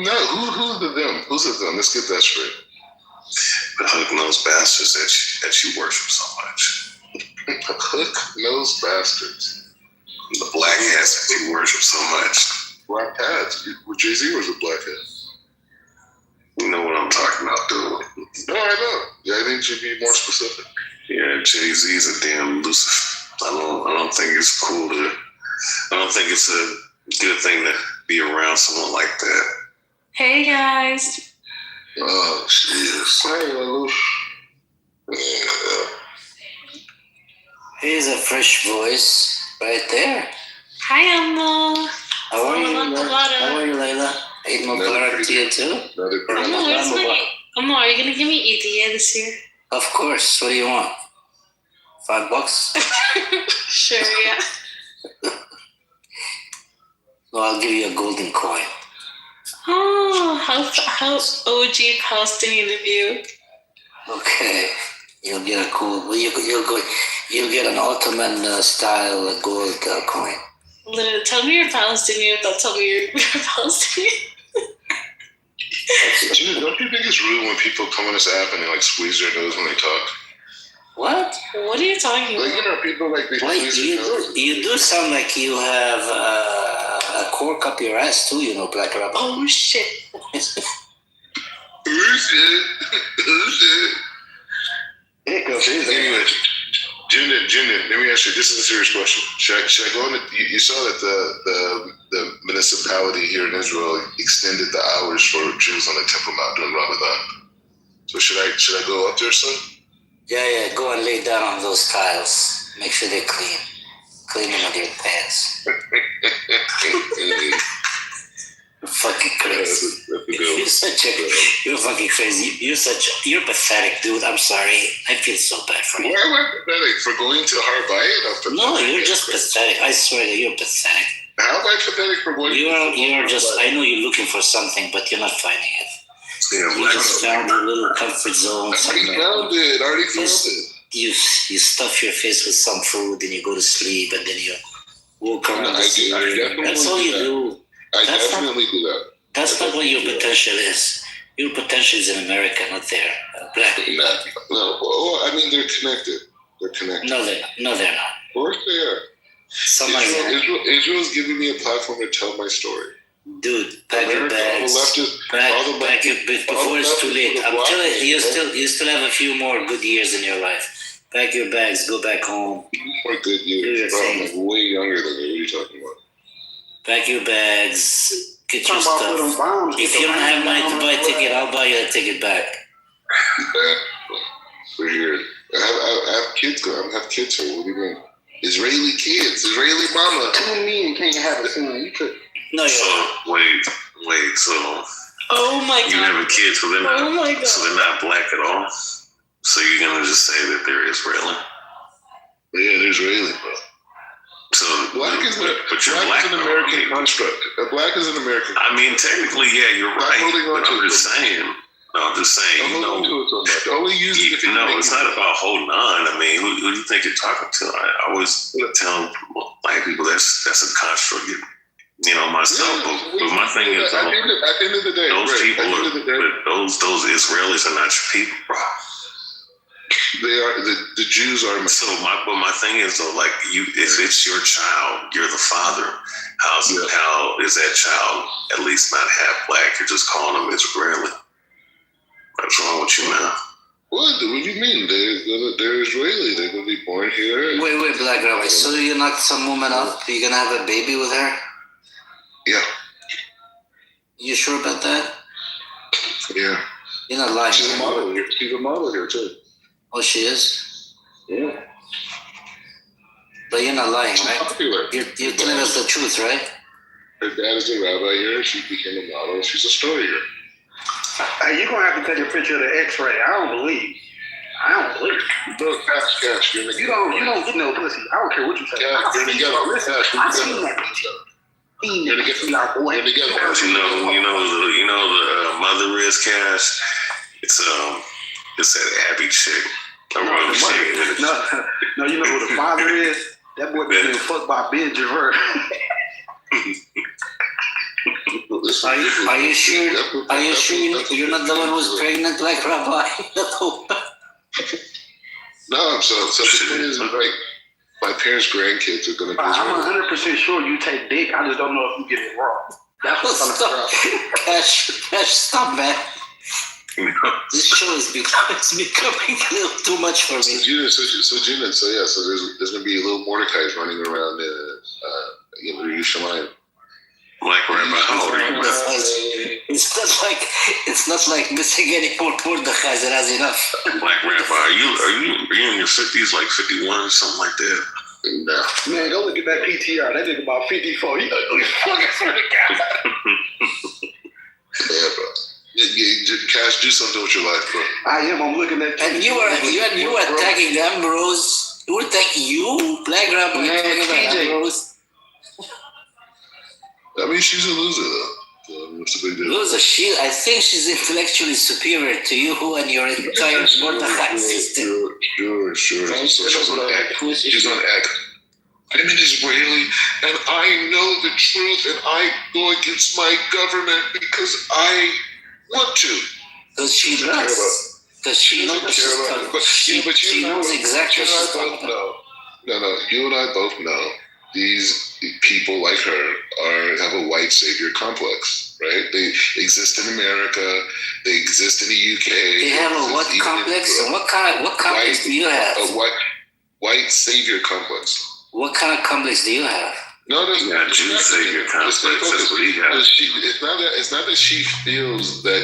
S: No, who's the them? Who's the them? Let's get that straight.
B: The hook-nosed bastards that you worship so much.
S: Hook-nosed bastards.
B: The black hats that you worship so much.
S: Black hats? Jay-Z was a black hat.
B: You know what I'm talking about, dude.
S: No, I know. Yeah, I think you should be more specific.
B: Yeah, Jay-Z's a damn Lucifer. I don't think it's cool to. I don't think it's a good thing to be around someone like that.
U: Hey guys.
S: Oh, jeez.
L: Hey, Lelouch.
S: Yeah.
E: Here's a fresh voice right there.
U: Hi, Emma.
E: How are you, Layla? Eid Mubarak to you too.
U: Emma, are you gonna give me EDA this year?
E: Of course. What do you want? $5?
U: Sure, yeah.
E: Well, I'll give you a golden coin.
U: Oh, how OG Palestinian of you.
E: Okay. You'll get a cool. Well, you'll get an Ottoman style gold coin.
U: Literally, tell me you're Palestinian without telling me you're Palestinian.
S: Dude, don't you think it's rude when people come on this app and they like squeeze their nose when they talk?
E: What?
U: What are you talking about?
S: Like, you know, people like they
E: Wait,
S: squeeze their nose.
E: you do sound like you have a cork up your ass too, you know, Black Rabbi.
U: Oh shit.
S: Oh shit. Oh shit. Anyway, Jinden, let me ask you, this is a serious question. Should I go on you saw that the municipality here in Israel extended the hours for Jews on the Temple Mount during Ramadan. So should I go up there soon?
E: Yeah, go and lay down on those tiles. Make sure they're clean. Clean them with your pants. Fucking crazy. You're fucking crazy. You're pathetic, dude. I'm sorry. I feel so bad for you.
S: Why am I pathetic? For going to Harbayit?
E: No, you're just pathetic. I swear that you're pathetic.
S: How am I pathetic for going
E: You're just, I know you're looking for something, but you're not finding it.
S: Yeah,
E: you just found a little comfort zone.
S: I already found it.
E: You stuff your face with some food, and you go to sleep, and then you walk around the ceiling. That's all you do.
S: I definitely do that.
E: That's not what your potential is. Your potential is in America, not there. Black.
S: No. Well, I mean, they're connected. They're connected.
E: No, they're not.
S: Of course they are. Israel's giving me a platform to tell my story.
E: Dude, pack your bags. Pack your bags before it's too late. I'm telling you, you still have a few more good years in your life. Pack your bags, go back home.
S: More good years. Bro, I'm like way younger than you. What are you talking about?
E: Pack your bags, get your stuff. If you don't have money to buy a ticket, I'll buy you a ticket back.
S: We're here. I have kids. I have kids here. What do you mean? Israeli kids, Israeli mama.
L: 2 million can't have a son. You could.
E: No,
B: so wait. So
U: oh my god,
B: you have a kid, so they're not.
U: Oh my god.
B: So they're not black at all. So you're gonna just say that they're Israeli?
S: Yeah, they're Israeli, bro.
B: So
S: black is
B: an
S: American construct. Black is an American.
B: I mean, technically, yeah, you're right. But I'm just saying. You know,
S: only use it if you
B: know. It's not about holding on. I mean, who do you think you're talking to? I always tell black people that's a construct. You know, myself. But my thing is,
S: at the end of the day,
B: those people those Israelis are not your people, bro.
S: They are the Jews are.
B: So my thing is though, like if it's your child, you're the father. How is that child at least not half black? You're just calling them Israeli. What's wrong with you, man?
S: What do you mean? They're Israeli. They're gonna be born here.
E: Wait, Black Rabbi. So you knocked some woman up? Are you gonna have a baby with her?
S: Yeah.
E: You sure about that?
S: Yeah.
E: You're not lying.
S: She's a model here. She's a model here too.
E: Oh, she is?
S: Yeah.
E: But you're not lying, right? You're telling us the truth, right?
S: Her dad is a rabbi here. She became a model. She's a story here.
L: Hey, you're gonna have to take a picture of the X-ray. I don't believe.
S: Bro, cash.
L: You don't get no pussy. I don't care what you say.
S: Cash, you're together.
L: I seen that picture.
B: You know the mother is Cash. It's that Abby chick.
L: No, you know who the father is? That boy been getting fucked by Ben Javer.
E: Are you sure you're not the one who's pregnant, like Rabbi?
S: No, so the thing is, like, my parents' grandkids are gonna be.
L: I'm 100% sure you take dick. I just don't know if you get it wrong. That's what's on the
E: Cash, stop, man. This show is becoming a little too much for me.
S: So there's gonna be a little Mordecai's running around Yerushalayim.
B: Like Rabbi.
E: It's not like missing any more Mordecai's. It has enough.
B: Black Rabbi, are you in your 50s, like 51, something like that?
S: No.
L: Man, go look at that PTR. That nigga about 54. He ugly fucking for the guy.
S: Yeah, bro. Cash, do something with your life, bro.
L: I am. I'm looking at.
E: And you were attacking them, bros. You were attacking you, Black Rabbi.
S: No,
E: Ambrose.
S: I mean, she's a loser though. So what's the big deal?
E: Loser, I think she's intellectually superior to you and your entire Mortachak system.
S: Sure. So she's on X. She's on X. I'm an Israeli, and I know the truth, and I go against my government because I want to.
E: Because she does. Because she knows she knows exactly what she's talking about.
S: No. You and I both know these people like her have a white savior complex, right? They exist in America. They exist in the UK.
E: They have a what complex? And what complex do you have?
S: A white savior complex.
E: What kind of complex do you have?
S: No, there's
B: not Jew savior complex. That's what he has.
S: It's not that she feels that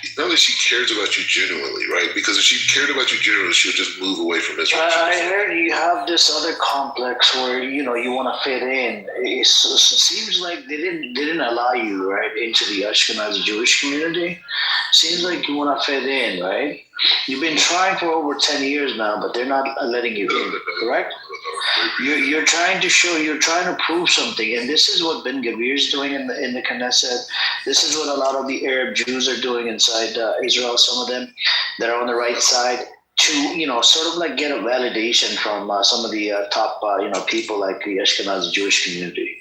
S: it's not that she cares about you genuinely, right? Because if she cared about you genuinely, she would just move away from Israel.
K: I heard you have this other complex where you want to fit in. It seems like they didn't allow you right into the Ashkenazi Jewish community. Seems like you want to fit in, right? You've been trying for over 10 years now, but they're not letting you in, correct? You're trying to prove something, and this is what Ben Gavir is doing in the Knesset. This is what a lot of the Arab Jews are doing inside Israel. Some of them that are on the right side to sort of like get a validation from some of the top people like the Ashkenazi Jewish community.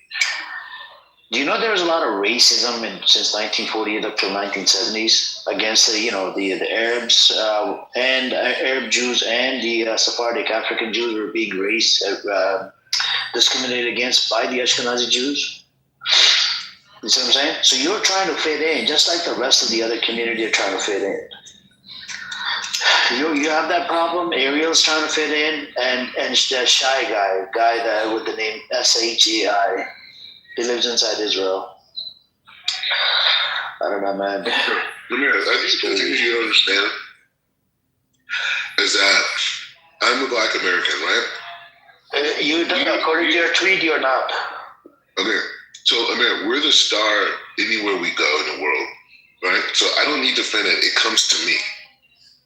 K: Do you know there was a lot of racism since 1948 up to 1970s against the Arabs and Arab Jews and the Sephardic African Jews were being discriminated against by the Ashkenazi Jews? You see what I'm saying? So you're trying to fit in, just like the rest of the other community are trying to fit in. You have that problem. Ariel's trying to fit in, and that shy guy that with the name Shai. He lives inside Israel. I don't know, man.
S: Ramirez, I think the things you don't understand is that I'm a Black American, right?
K: According to your tweet, you're not.
S: Okay. So, Amir, we're the star anywhere we go in the world, right? So I don't need to fit in. It comes to me.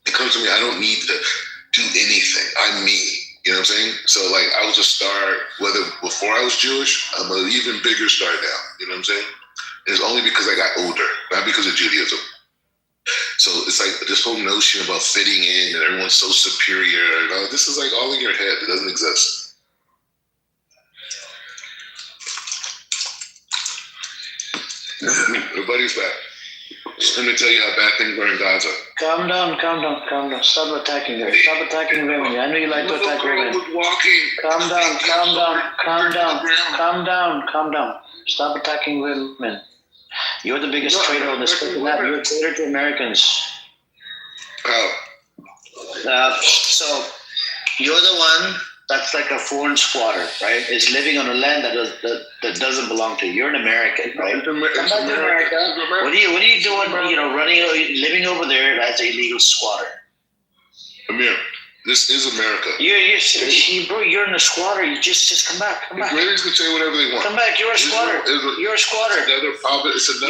S: I don't need to do anything. I'm me. You know what I'm saying? So, like, I was a star, whether before I was Jewish, I'm an even bigger star now. You know what I'm saying? And it's only because I got older, not because of Judaism. So it's like this whole notion about fitting in and everyone's so superior. And all, this is like all in your head. It doesn't exist. Everybody's back. Let me tell you how bad things are in Gaza.
K: Calm down. Stop attacking her. Stop attacking women. I know you like to attack women. Calm down. Stop attacking women. You're the biggest traitor on this planet. You're a traitor to Americans. So you're the one that's like a foreign squatter, right? Is living on a land that doesn't belong to you. You're an American, right? Come back to America. What are you doing? Living over there as an illegal squatter.
S: Amir, this is America.
K: Bro, you're in a squatter. You just come back.
S: The Israelis can say whatever they want.
K: Come back. You're a squatter. You're a squatter.
S: You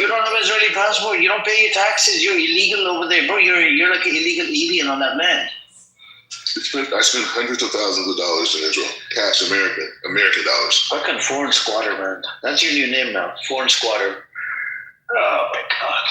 K: don't have an Israeli passport. You don't pay your taxes. You're illegal over there, bro. You're like an illegal alien on that land.
S: I spent hundreds of thousands of dollars in Israel. Cash, American dollars.
K: Fucking foreign squatter, man. That's your new name now. Foreign squatter. Oh my God.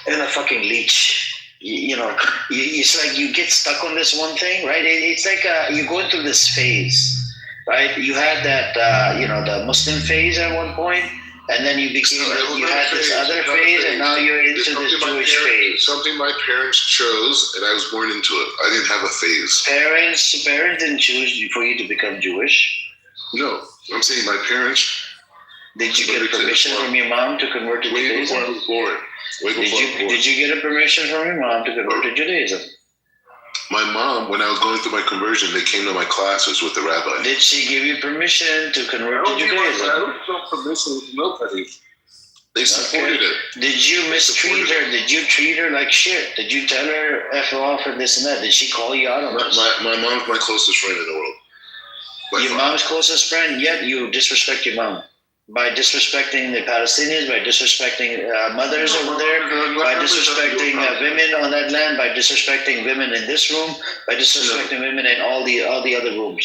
K: And a fucking leech. It's like you get stuck on this one thing, right? It's like you're going through this phase, right? You had that, the Muslim phase at one point, and then you had this other phase, and now you're into this Jewish phase.
S: Something my parents chose, and I was born into it. I didn't have a phase.
K: Parents didn't choose for you to become Jewish?
S: No, I'm saying my parents.
K: Did you get permission from your mom to convert to Judaism?
S: Before I was born.
K: Did you get a permission from your mom to convert to Judaism?
S: My mom, when I was going through my conversion, they came to my classes with the rabbi.
K: Did she give you permission to convert to Judaism?
S: I don't give permission to nobody. They supported it.
K: Did you mistreat her? Did you treat her like shit? Did you tell her F off and this and that? Did she call you out on this?
S: My mom's my closest friend in the world.
K: Your mom's closest friend, yet you disrespect your mom. By disrespecting the Palestinians, by disrespecting mothers over there, by disrespecting women on that land, by disrespecting women in this room, by disrespecting women in all the other rooms.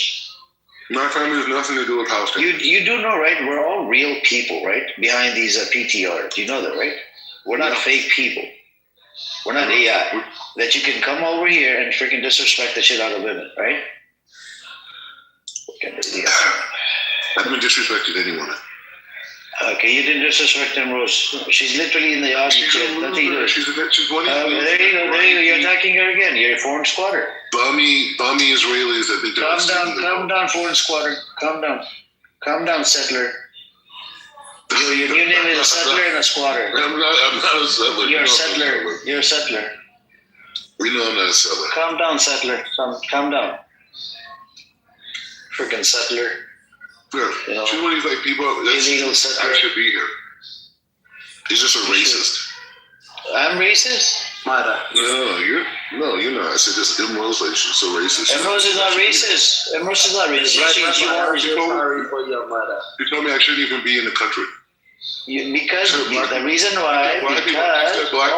S: My family has nothing to do with house.
K: You do know, right? We're all real people, right? Behind these PTRs. You know that, right? We're not fake people. We're not AI. That you can come over here and freaking disrespect the shit out of women, right?
S: I haven't disrespected anyone.
K: Okay, you didn't disrespect them, Rose. She's literally in the audience.
S: She's one of
K: there you go. You're attacking her again. You're a foreign squatter.
S: Bummy Israelis that think they're
K: Calm down, foreign squatter. Calm down, settler. Your new name is a settler and a squatter.
S: I'm not a settler.
K: You're a settler. You're a settler.
S: We know I'm not a settler.
K: Calm down, settler. Calm down. Freaking settler.
S: Yeah.
K: You know,
S: she's one of these like people that should be here. He's just a racist.
K: I'm racist?
S: No, you're not. I said this Emerald's like she's so racist.
K: Emerald is not racist. Emerald is not racist.
S: You told me I shouldn't even be in the country.
K: Because the reason why,
S: black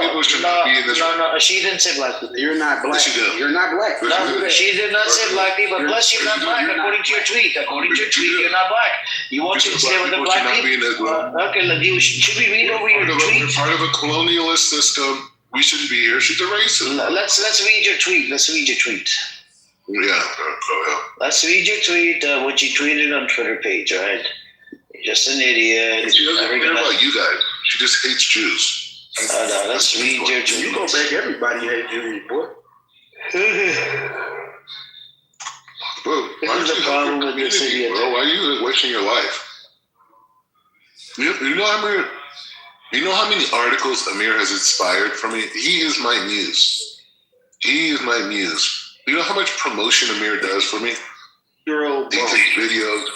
S: people shouldn't be in this.
K: No, she didn't say black people.
L: You're not black.
S: Yes, she did.
L: You're not black.
K: No, she did not say black people. Plus, you're not black according to your tweet. According to your tweet, you're not black. You want to stay with the black people? Okay, should we read over your tweet?
S: Part of a colonialist system. We shouldn't be here. She's a racist.
K: Let's read your tweet.
S: Yeah.
K: Let's read your tweet. What you tweeted on Twitter page, all right? Just an idiot.
S: She doesn't care about you guys. She just hates Jews.
K: No, let's read your tweet.
L: You go back, everybody hates Jews, boy.
S: Bro,
K: this is the problem with this idiot.
S: Bro, why are you wasting your life? You know how many articles Amir has inspired for me? He is my muse. You know how much promotion Amir does for me? He takes videos.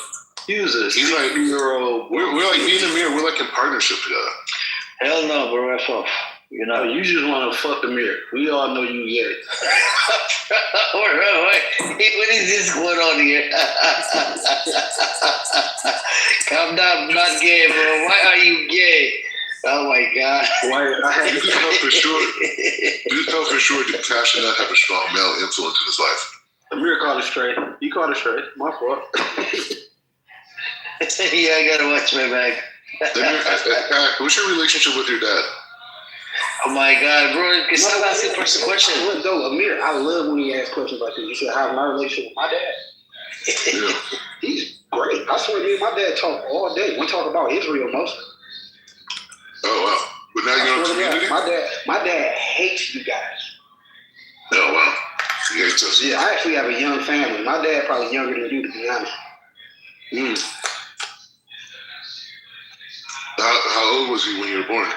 S: He's like, we're like me and Amir, we're like in partnership together.
K: Hell no, bro, F off. You know,
L: you just want to fuck Amir. We all know you gay.
K: Wait, what is this going on here? Calm down, I'm not gay, bro. Why are you gay? Oh my God.
S: You can tell for sure that Cash and I have a strong male influence in his life.
L: Amir caught it straight. You caught it straight. My fault.
K: Yeah, I gotta watch my back.
S: What's your relationship with your dad?
K: Oh my God, bro! Stop asking first question.
L: No, Amir, I love when he asks questions like this. You should have my relationship with my dad. He's great. I swear to you, my dad talk all day. We talk about Israel mostly.
S: Oh wow! But now you're on community.
L: My dad hates you guys.
S: Oh wow! He hates us.
L: Yeah, I actually have a young family. My dad probably younger than you, to be honest.
S: How old was he when you were born?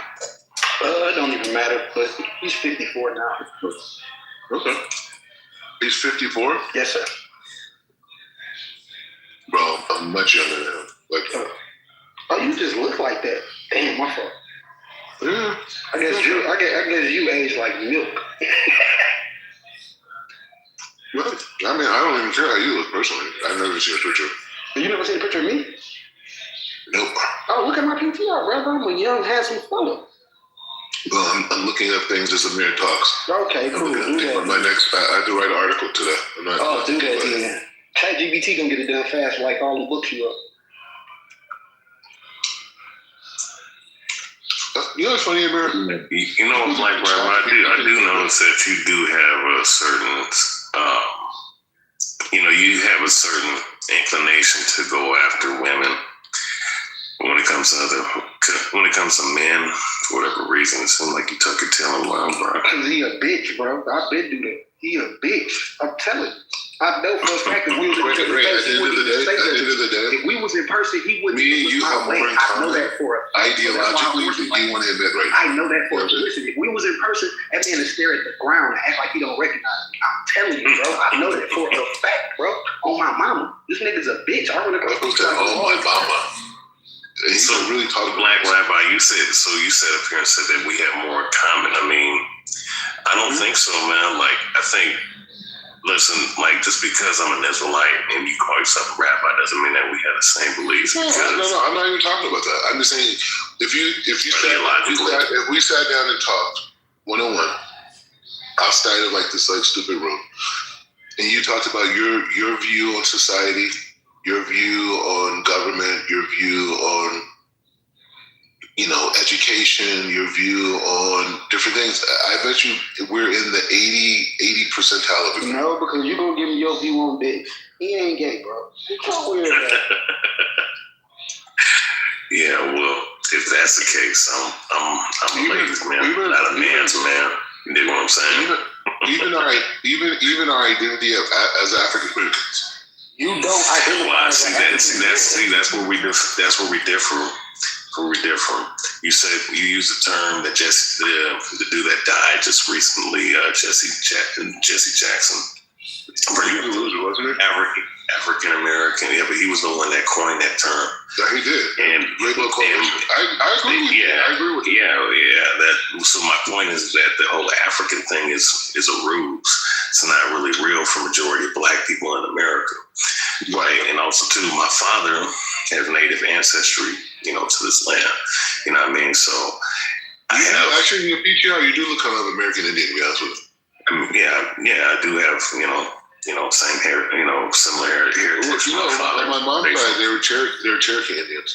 L: It don't even matter, but he's 54 now.
S: Okay. He's 54?
L: Yes, sir.
S: Bro, I'm much younger than him.
L: Oh, you just look like that. Damn, my fault.
S: Yeah.
L: I guess you age like milk.
S: Well, I mean, I don't even care how you look personally. I've never seen a picture.
L: You never seen a picture of me?
S: Nope.
L: Oh, look at my PTR, brother. I'm a young, handsome fellow.
S: Well, I'm looking up things as Amir talks.
L: Okay, cool.
S: I have to write an article today.
L: Do that, yeah. ChatGPT gonna get it done fast, like all the books you wrote.
B: You know what's funny, Amir? You know, like I do notice that you do have a certain, you have a certain inclination to go after women. When it comes to men, for whatever reason, it seems like you tuck your tail in line, bro.
L: Cause he a bitch, bro. I've been do that. He a bitch. I'm telling you. I know for a fact if we was in person, if we was in person, he wouldn't.
S: Me and you have more in common.
L: I know that for a
S: ideologically than you want to admit right now.
L: I know that for a listen. If we was in person, that man would stare at the ground and act like he don't recognize me. I'm telling you, bro. I know that for a fact, bro. On my mama, this nigga's a bitch. I want to go.
S: Oh my mama.
B: So really talking Black Rabbi, you said up here and said that we have more in common. I mean, I don't think so, man. Like, I think, listen, like, just because I'm an Israelite and you call yourself a rabbi doesn't mean that we have the same beliefs.
S: No, I'm not even talking about that. I'm just saying, if we sat down and talked one-on-one outside of like this like stupid room, and you talked about your view on society your view on government, your view on, you know, education, your view on different things. I bet you we're in the 80 percentile of it.
L: No, because you're going to give me your view on this. He ain't gay, bro. What you weird about?
B: Yeah, well, if that's the case, I'm a ladies' man, not a man's man. You dig what I'm saying?
S: Even our identity as African Americans.
L: You don't identify.
B: Well, that's where we differ. Where we differ. You said you used the term that the dude that died just recently, Jesse Jackson.
S: He was a loser, wasn't it?
B: African American, yeah, but he was the one that coined that term.
S: Yeah, he did.
B: And
S: I agree with you. I agree with you.
B: Yeah. So my point is that the whole African thing is a ruse. It's not really real for majority of Black people in America, right? And also too, my father has Native ancestry, you know, to this land. You know what I mean? So
S: actually in your PTR, you do look kind of American Indian, to be honest with you.
B: I do have, you know, same hair, you know, similar heritage.
S: You know, like my mom died, they were Cherokee Indians.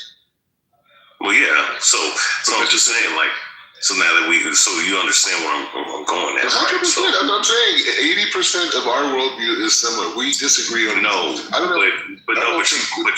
B: Well, yeah. So I'm just saying, like, so now that so you understand where I'm going at.
S: 100%. I'm saying 80% of our worldview is similar. We disagree on.
B: No, I don't know. But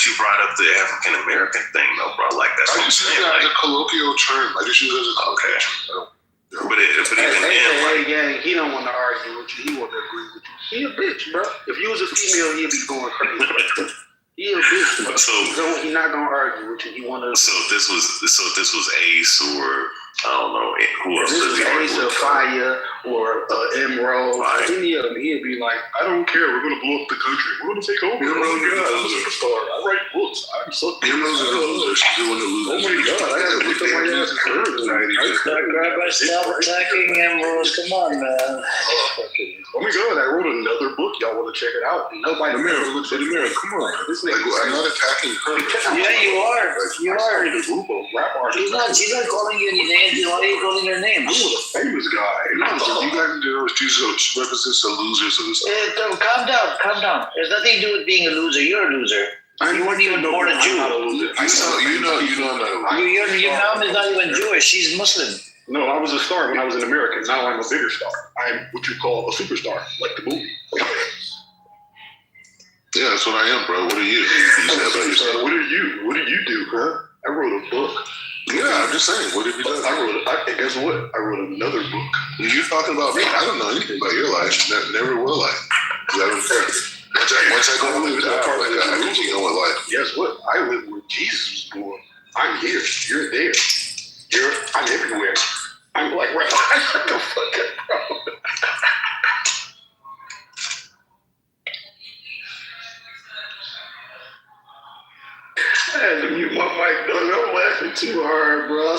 B: you brought up the African American thing, though, bro. Like that's what I'm saying.
S: I just use that as a colloquial term. I just use it as a colloquial term.
B: But even then,
L: gang, he don't want to argue with you. He want to agree with you. He a bitch, bro. If you was a female, he'd be going crazy. He a bitch, bro. He not gonna argue with you. He want to.
B: So if this was Ace or I don't know who else.
L: This is Ace or Fire or Emerald. Any of them, he'd be like, I don't care. We're gonna blow up the country. We're gonna take over. Oh my God, I'm a superstar. I write books. I'm so.
S: Emerald's are the losers. She's doing the losers.
L: Oh my God, I gotta look up my ass first.
K: Stop attacking Emeralds. Come on, man.
L: Oh my God, I wrote another book. Y'all want to check it out? Nobody ever looks at it. Come on, this nigga.
S: I'm not attacking her.
K: Yeah, you are. You are.
L: She's not
K: calling you any names. Why are you calling her names?
L: I'm a famous guy.
S: You guys do it. She represents the losers of this.
K: Calm down. There's nothing to do with being a loser. You're a loser. You weren't even born a Jew.
S: You know,
K: Your mom is not even Jewish. She's Muslim.
L: No, I was a star when I was in America. Now I'm a bigger star. I'm what you call a superstar, like the movie.
S: Yeah, that's what I am, bro. What are you?
L: What do you do, huh? I wrote a book.
S: Yeah, I'm just saying. What have you done?
L: Guess what? I wrote another book.
S: You're talking about me. I don't know anything about your life. Never will I. I don't care. Once I go and live that part, I think you know what life.
L: Guess what? I live where Jesus was born. I'm here. You're there. I'm everywhere. I'm like, right. Shut the fuck up, bro. I had to mute my mic, though. I'm laughing too hard, bro.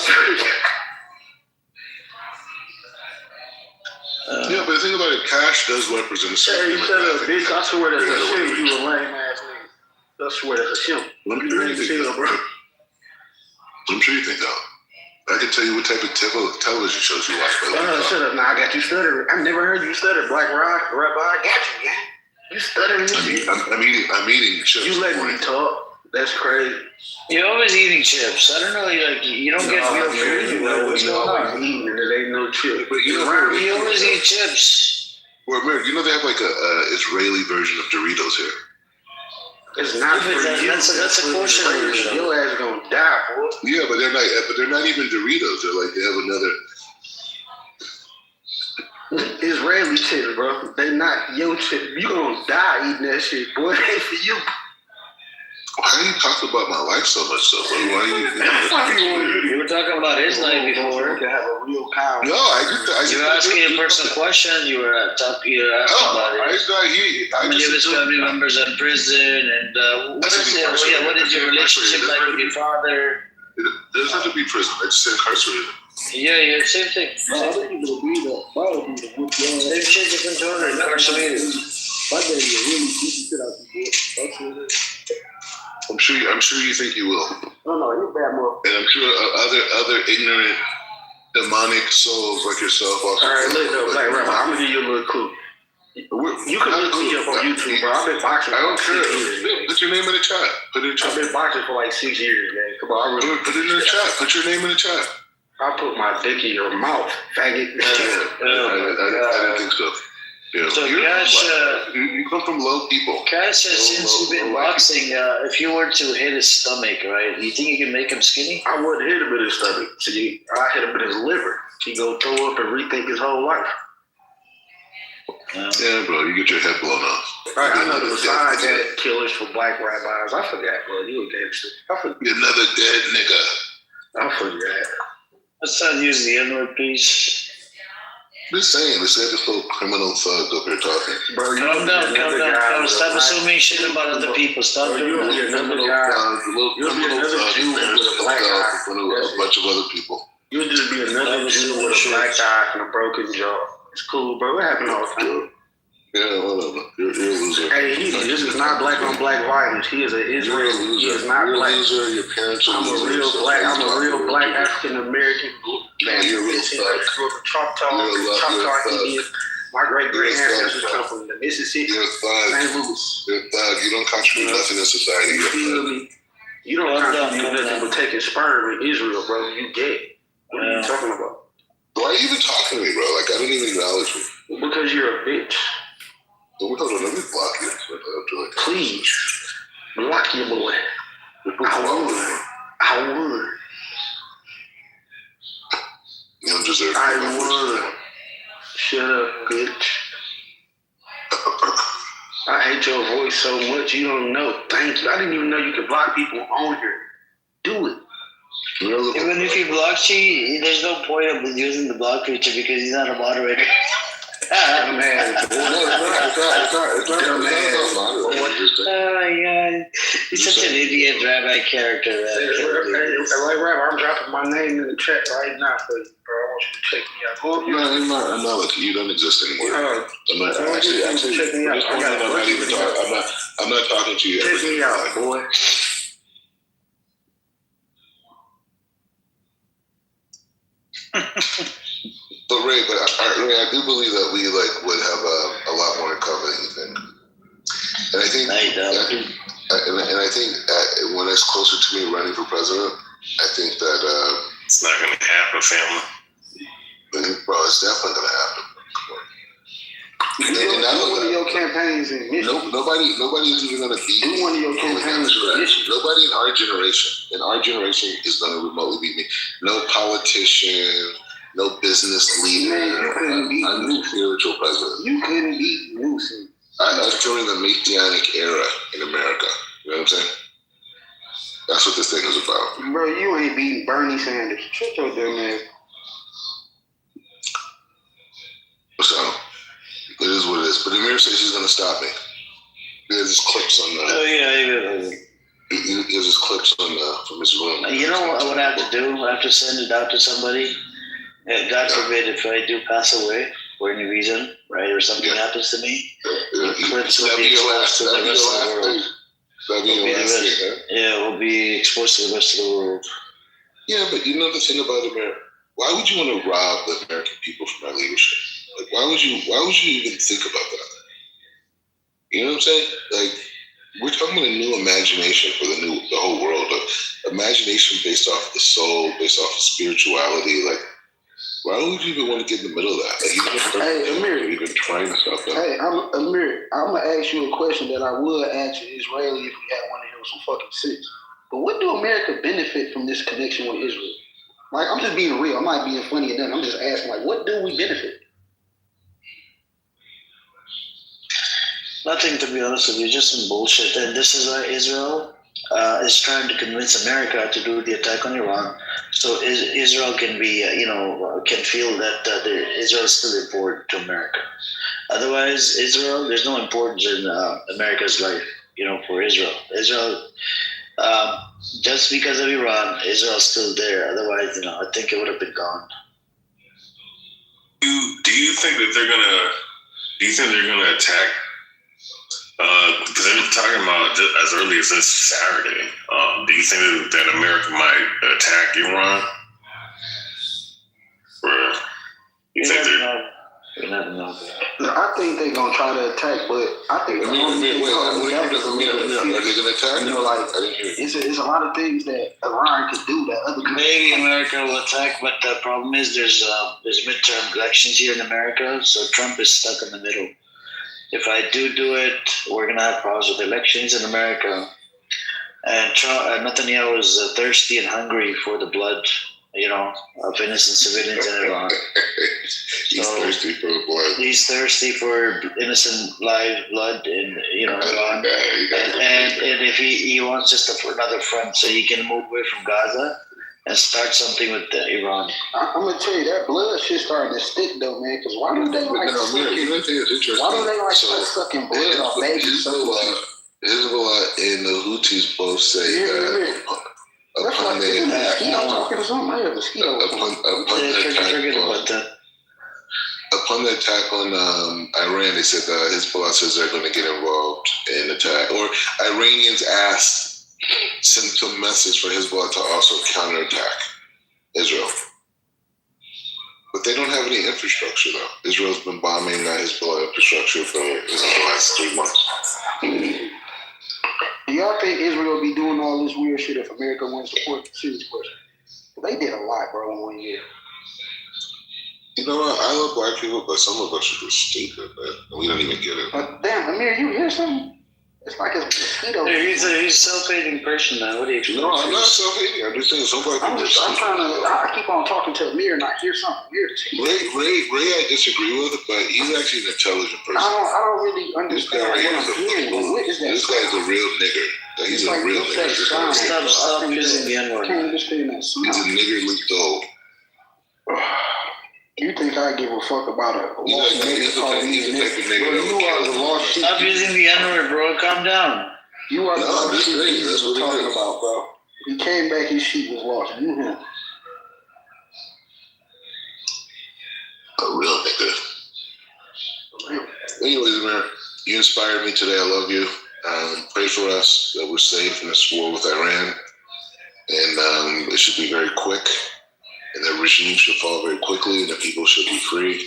S: Yeah, but the thing about it, cash does represent a certain
L: demographic. Bitch, I swear that's a shit. You a lame ass nigga. I swear that's a shit.
S: Let me hear anything, bro. I'm sure you think that. I can tell you what type of television shows you watch.
L: Shut up. Now I got you stuttering. I've never heard you stutter. Black Rock, I got you, yeah. You stuttering.
S: I'm eating chips.
L: You let me talk. That's crazy.
K: You're always eating chips. I don't know. You don't get real food. What's going on?
L: Eating and it ain't no chip.
S: But you
K: always eat chips.
S: Well, America, you know they have like a Israeli version of Doritos here.
L: It's not for you.
K: That's a kosher version.
L: Your ass gonna die, boy.
S: Yeah, but they're not even Doritos. They're like they have another
L: Israeli chips, bro. They not your chips. You gonna die eating that shit, boy. They for you.
S: Why are you talking about my life so much, though? Why are
K: you were talking about his life before.
L: To have a real cow.
S: No,
K: you were asking a personal question. You were asking about it. How many of his family members are in prison, and what is your relationship like with your father?
S: It doesn't have to be prison. I just said incarcerated.
K: Yeah, same thing. Same shit, different tone. Incarcerated.
L: My daddy really beat the shit out of you, boy.
S: I'm sure you think you will.
L: No, you're a bad motherfucker.
S: And I'm sure other ignorant, demonic souls like yourself also.
L: All right, look, Black Rapper, I'm gonna give you a little clue. You can look me up on YouTube, bro. I've been boxing.
S: I don't
L: for
S: care.
L: 6 years.
S: Put your name in the chat. Put it in the
L: I've
S: chat.
L: been boxing for like 6 years, man. Come on, I really
S: Put it in the chat. Put your name in the chat.
L: I'll put my dick in your mouth, faggot.
S: I didn't think so. You know,
K: So
S: you're
K: Cash,
S: you come from low people.
K: Cash says since you've been boxing, if you were to hit his stomach, right, you think you can make him skinny?
L: I wouldn't hit him in his stomach. See, I hit him in his liver. He go throw up and rethink his whole life.
S: Yeah, bro, you get your head blown off.
L: I know the side that killers for black rabbis. I forgot, bro. You a gangster. I forgot.
S: Another dead nigga.
L: I forgot.
K: Let's not use the N-word, please.
S: Just saying, let's say this little criminal thug up here talking.
L: Bro,
K: Calm down. Stop assuming shit about other people. Stop doing that.
S: A little criminal thug
L: Jew with a black eye.
S: in front of a bunch of other people.
L: You'll just be another Jew with a black eye and a broken jaw. It's cool, bro. It happened all the time.
S: Yeah, whatever. You're a loser.
L: Hey, this is not black on black violence. He is an Israeli. He is not black.
S: Loser. Your parents are
L: I'm a real black African American.
S: Man, you're a real thug.
L: I grew up in Choctaw Indian. My great ancestors come from the Mississippi.
S: You're a thug.
L: St. Louis.
S: You're a thug. You don't contribute nothing in society.
L: You feel me? You don't contribute nothing but taking sperm in Israel, bro. You gay. What are you talking about?
S: Why are you even talking to me, bro? Like, I didn't even acknowledge you.
L: Because you're a bitch.
S: Hold on, let me block you.
L: Please. Block your boy. I would.
S: You don't deserve
L: I would. Shut up, bitch. I hate your voice so much you don't know. Thank you. I didn't even know you could block people on here. Do it.
K: Even if he blocks you, there's no point of using the block feature because he's not a moderator. He's such an idiot rabbi character.
L: Like Rabbi, I'm dropping my name in the chat right now for you, bro. I want you to check me out.
S: I'm not like you don't exist anymore. I'm not
L: check me out.
S: I'm not talking to you.
L: Check me out, boy.
S: But Ray, I do believe that we would have a lot more in common than you think. And I think, and I think when it's closer to me running for president, I think that
B: it's not going to happen, family.
S: Bro, it's definitely going to happen.
L: And not one of your campaigns in Michigan.
S: Nobody is even going to beat
L: one of your campaigns in Michigan.
S: Nobody in our generation is going to remotely beat me. No politician. No business leader. I'm the spiritual president.
L: You couldn't beat Newsom.
S: I'm during the Messianic era in America. You know what I'm saying? That's what this thing is about.
L: Bro, you ain't beating Bernie Sanders. Shut your dumb ass.
S: So, it is what it is. But Amir says she's going to stop me. There's just clips on the...
K: Oh, yeah.
S: There's just clips on from his room.
K: You know what I have to do? I have to send it out to somebody. God forbid if I do pass away for any reason, right, or something happens to me, clips will be exposed to the rest of the world.
S: That'll be your last thing, huh?
K: Yeah, we'll be exposed to the rest of the world.
S: Yeah, but you know the thing about America, why would you want to rob the American people from our leadership? Like, why would you even think about that? You know what I'm saying? Like, we're talking about a new imagination for the whole world. Imagination based off the soul, based off of spirituality. Like, why would you even want to get in the middle of that? Like,
L: hey, Amir,
S: even trying stuff.
L: Hey, Amir, I'm gonna ask you a question that I would ask an Israeli if we had one of him some fucking sense. But what do America benefit from this connection with Israel? Like, I'm just being real. I'm not being funny or nothing. I'm just asking, like, what do we benefit?
K: Nothing, to be honest with you, just some bullshit. And this is why Israel is trying to convince America to do the attack on Iran, so Israel can be, can feel that Israel is still important to America. Otherwise, Israel, there's no importance in America's life, for Israel. Israel, just because of Iran, Israel's still there. Otherwise, I think it would have been gone.
B: Do you think that they're gonna attack? Because they've been talking about just as early as this Saturday. Do you think that America might attack Iran? Or you think
K: You never know.
L: I think they're gonna try to attack, but I think the only thing holding back is
S: are they gonna attack?
L: you know, like it's a lot of things that Iran could do that other countries
K: Maybe
L: can't.
K: America will attack, but the problem is there's midterm elections here in America, so Trump is stuck in the middle. If I do it, we're gonna have problems with elections in America. And Netanyahu is thirsty and hungry for the blood, of innocent civilians in Iran.
S: He's thirsty for the blood.
K: He's thirsty for innocent live blood in Iran. And if he wants just another front so he can move away from Gaza and start something with Iran.
L: I'm gonna tell you that blood shit starting to stick though, man. Because why do they like sucking blood off babies?
S: Hezbollah and the Houthis both say that upon their attack on Iran, they said that Hezbollah says they're going to get involved in the attack. Or Iranians sent some message for Hezbollah to also counterattack Israel. But they don't have any infrastructure, though. Israel's been bombing Hezbollah infrastructure for the last 3 months.
L: Do y'all think Israel will be doing all this weird shit if America wins the support? Serious question. They did a lot, bro, in 1 year.
S: You know what? I love black people, but some of us are just stupid, man. We don't even get it.
L: But damn, Amir, you hear something? It's like a mosquito.
K: He's a self-hating person, man. What do you expect?
S: No, I'm not self-hating. I'm just saying some black people.
L: I keep on talking to Amir and I hear something weird.
S: Ray, I disagree with, but he's actually an intelligent person.
L: I don't really understand what I'm hearing. What is that?
S: This guy's a real nigger. He's a real nigger.
K: Stop using the N-word.
L: I can't understand that.
S: He's a niggerly dog.
L: You think I give a fuck about a lost nigga calling me a nigga? Bro, you are the lost sheep.
K: Stop using the N-word, bro. Calm down.
L: You are the lost sheep he's talking about, bro. He came back, his sheep was lost. You him.
S: A real nigga. Anyways, man, you inspired me today. I love you. Pray for us that we're safe in this war with Iran. And it should be very quick. And the regime should fall very quickly, and the people should be free.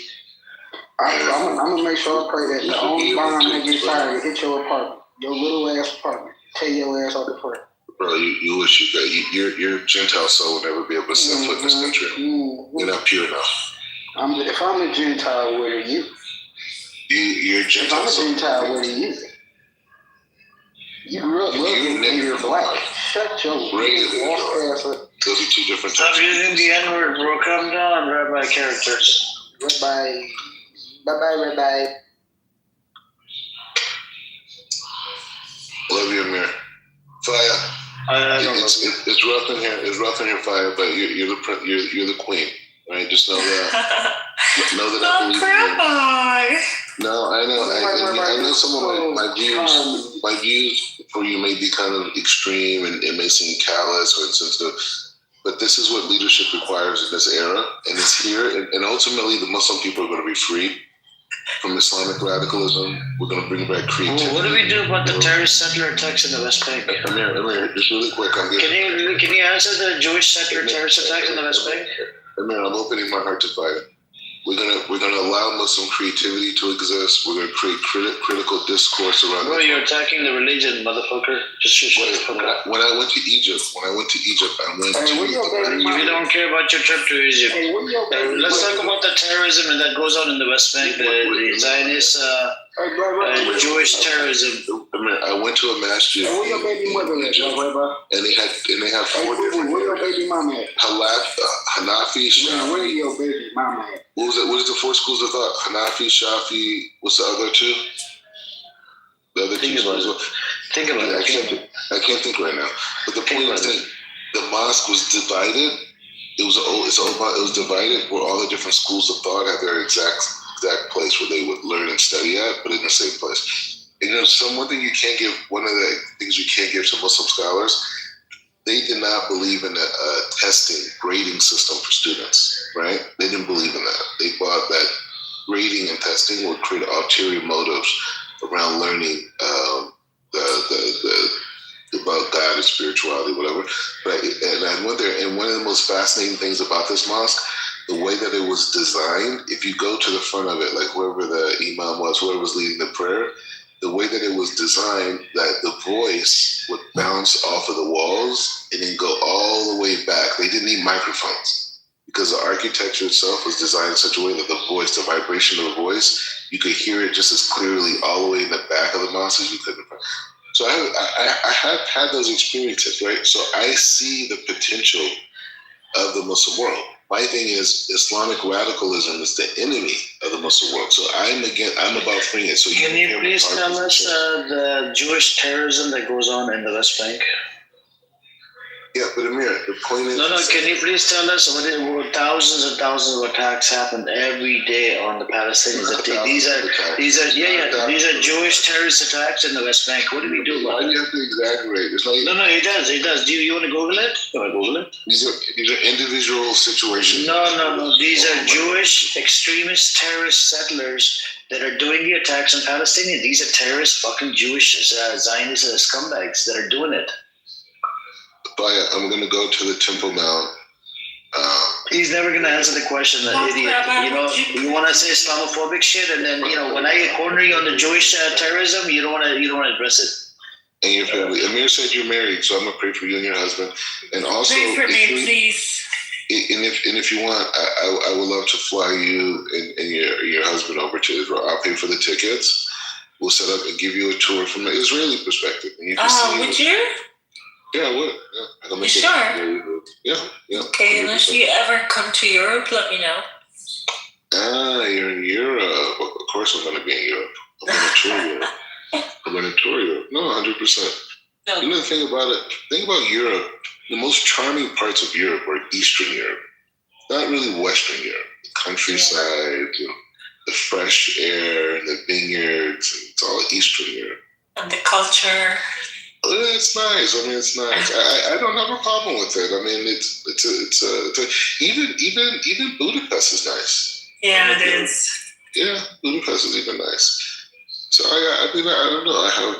L: I'm gonna make sure I pray that the only bomb that gets fired hit your apartment, your little ass apartment. Take your ass off the front.
S: Bro, you wish you could. Your Gentile soul will never be able to set foot in this country. You're not pure enough.
L: If I'm a Gentile, where are you?
S: You're a Gentile.
L: If I'm a Gentile, where are you? You grew up looking and you're black. Shut your ass up.
S: Those are two different
K: types. Stop using the N-word, bro. Calm down, Rabbi characters.
L: Rabbi. Bye-bye.
S: Love you, Amir. Fire. It's rough in here. It's rough in here, Fire. But you're the queen, right? Just know that. Know that I believe in you. No, I know. I know some of my views for you may be kind of extreme, and it may seem callous or insensitive. But this is what leadership requires in this era, and it's here. And ultimately, the Muslim people are going to be freed from Islamic radicalism. We're going to bring back creativity.
K: Well, what do we do about the terrorist settler attacks in the West Bank?
S: Amir, just really quick.
K: Can you answer the Jewish settler terrorist attacks in the West Bank?
S: Amir, I'm opening my heart to fire. We're gonna allow Muslim creativity to exist. We're gonna create critical discourse around.
K: Bro, you're attacking the religion, motherfucker. Just shut the fuck up.
S: When I went to Egypt, I went to.
K: You don't care about your trip to Egypt. Let's talk about the terrorism that goes on in the West Bank, the Zionist Jewish terrorism.
S: I went to a masjid.
L: Where your baby mother at, bro?
S: And they have 4 different.
L: Where your baby mama at?
S: Hanafi, Shafi.
L: Where your baby mama at?
S: What is the 4 schools of thought? Hanafi, Shafi. What's the other 2? The other 2 schools.
K: Think about it.
S: I can't think right now. But the point is that the mosque was divided. It was divided where all the different schools of thought had their exact place where they would learn and study at, but in the same place. And one of the things you can't give to Muslim scholars, they did not believe in a testing, grading system for students, right? They didn't believe in that. They thought that grading and testing would create ulterior motives around learning about God and spirituality, whatever. And I went there, and one of the most fascinating things about this mosque, the way that it was designed, if you go to the front of it, like whoever the imam was, whoever was leading the prayer, the way that it was designed, that the voice would bounce off of the walls and then go all the way back. They didn't need microphones because the architecture itself was designed in such a way that the voice, the vibration of the voice, you could hear it just as clearly all the way in the back of the mosque as you could in the front. So I have had those experiences, right? So I see the potential of the Muslim world. My thing is Islamic radicalism is the enemy of the Muslim world. So I'm about freeing it. So
K: can you please tell us the Jewish terrorism that goes on in the West Bank?
S: Yeah, but Amir, the point is...
K: No, can you please tell us what thousands and thousands of attacks happen every day on the Palestinians? These are Jewish terrorist attacks in the West Bank. What do we do about it?
S: Why do you have to exaggerate?
K: No, it does. Do you want to Google it?
S: These are individual situations.
K: No. These are Jewish extremist terrorist settlers that are doing the attacks on Palestinians. These are terrorist fucking Jewish Zionist scumbags that are doing it.
S: Baya, I'm going to go to the Temple Mount.
K: He's never going to answer the question, that idiot. You want to say Islamophobic shit, and then when I corner you on the Jewish terrorism, you don't want to address it.
S: And your family. Amir said you're married, so I'm gonna pray for you and your husband. And also,
U: pray for me, please.
S: And if you want, I would love to fly you and your husband over to Israel. I'll pay for the tickets. We'll set up and give you a tour from the Israeli perspective. And you can
U: would you?
S: Yeah, I would. Yeah,
U: you sure?
S: Yeah.
U: Okay, unless you ever come to Europe, let me know.
S: You're in Europe. Of course I'm going to be in Europe. I'm going to tour Europe. No, 100%.
U: No.
S: You know the thing about it? Think about Europe. The most charming parts of Europe are Eastern Europe. Not really Western Europe. The countryside, the fresh air, the vineyards. It's all Eastern Europe.
U: And the culture.
S: It's nice. I mean, it's nice. I don't have a problem with it. I mean, it's even Budapest is nice.
U: Yeah, it is.
S: Yeah, Budapest is even nice. So I don't know. I have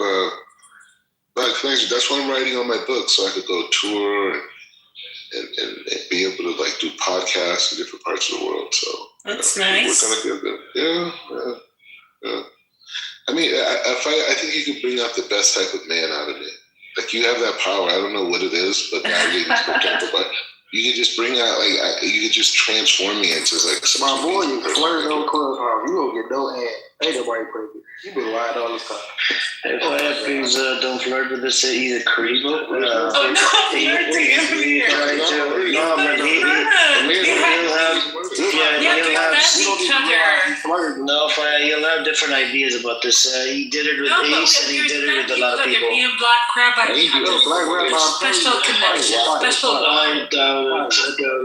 S: that's why I'm writing on my book, so I could go tour and be able to do podcasts in different parts of the world. So
U: that's nice.
S: We're gonna get there. Yeah. I mean, I think you can bring out the best type of man out of me. Like, you have that power. I don't know what it is, but now you can just bring out, you can just transform me into
L: my boy, you flirt on Clubhouse. You don't get no ad. Ain't nobody perfect. You been lying all this time.
K: If please don't flirt with this. He's a creep.
U: He'll
K: have different ideas about this. He did it with Ace, and he did it with a lot of people.
U: Being Black Rabbi, special connection, special.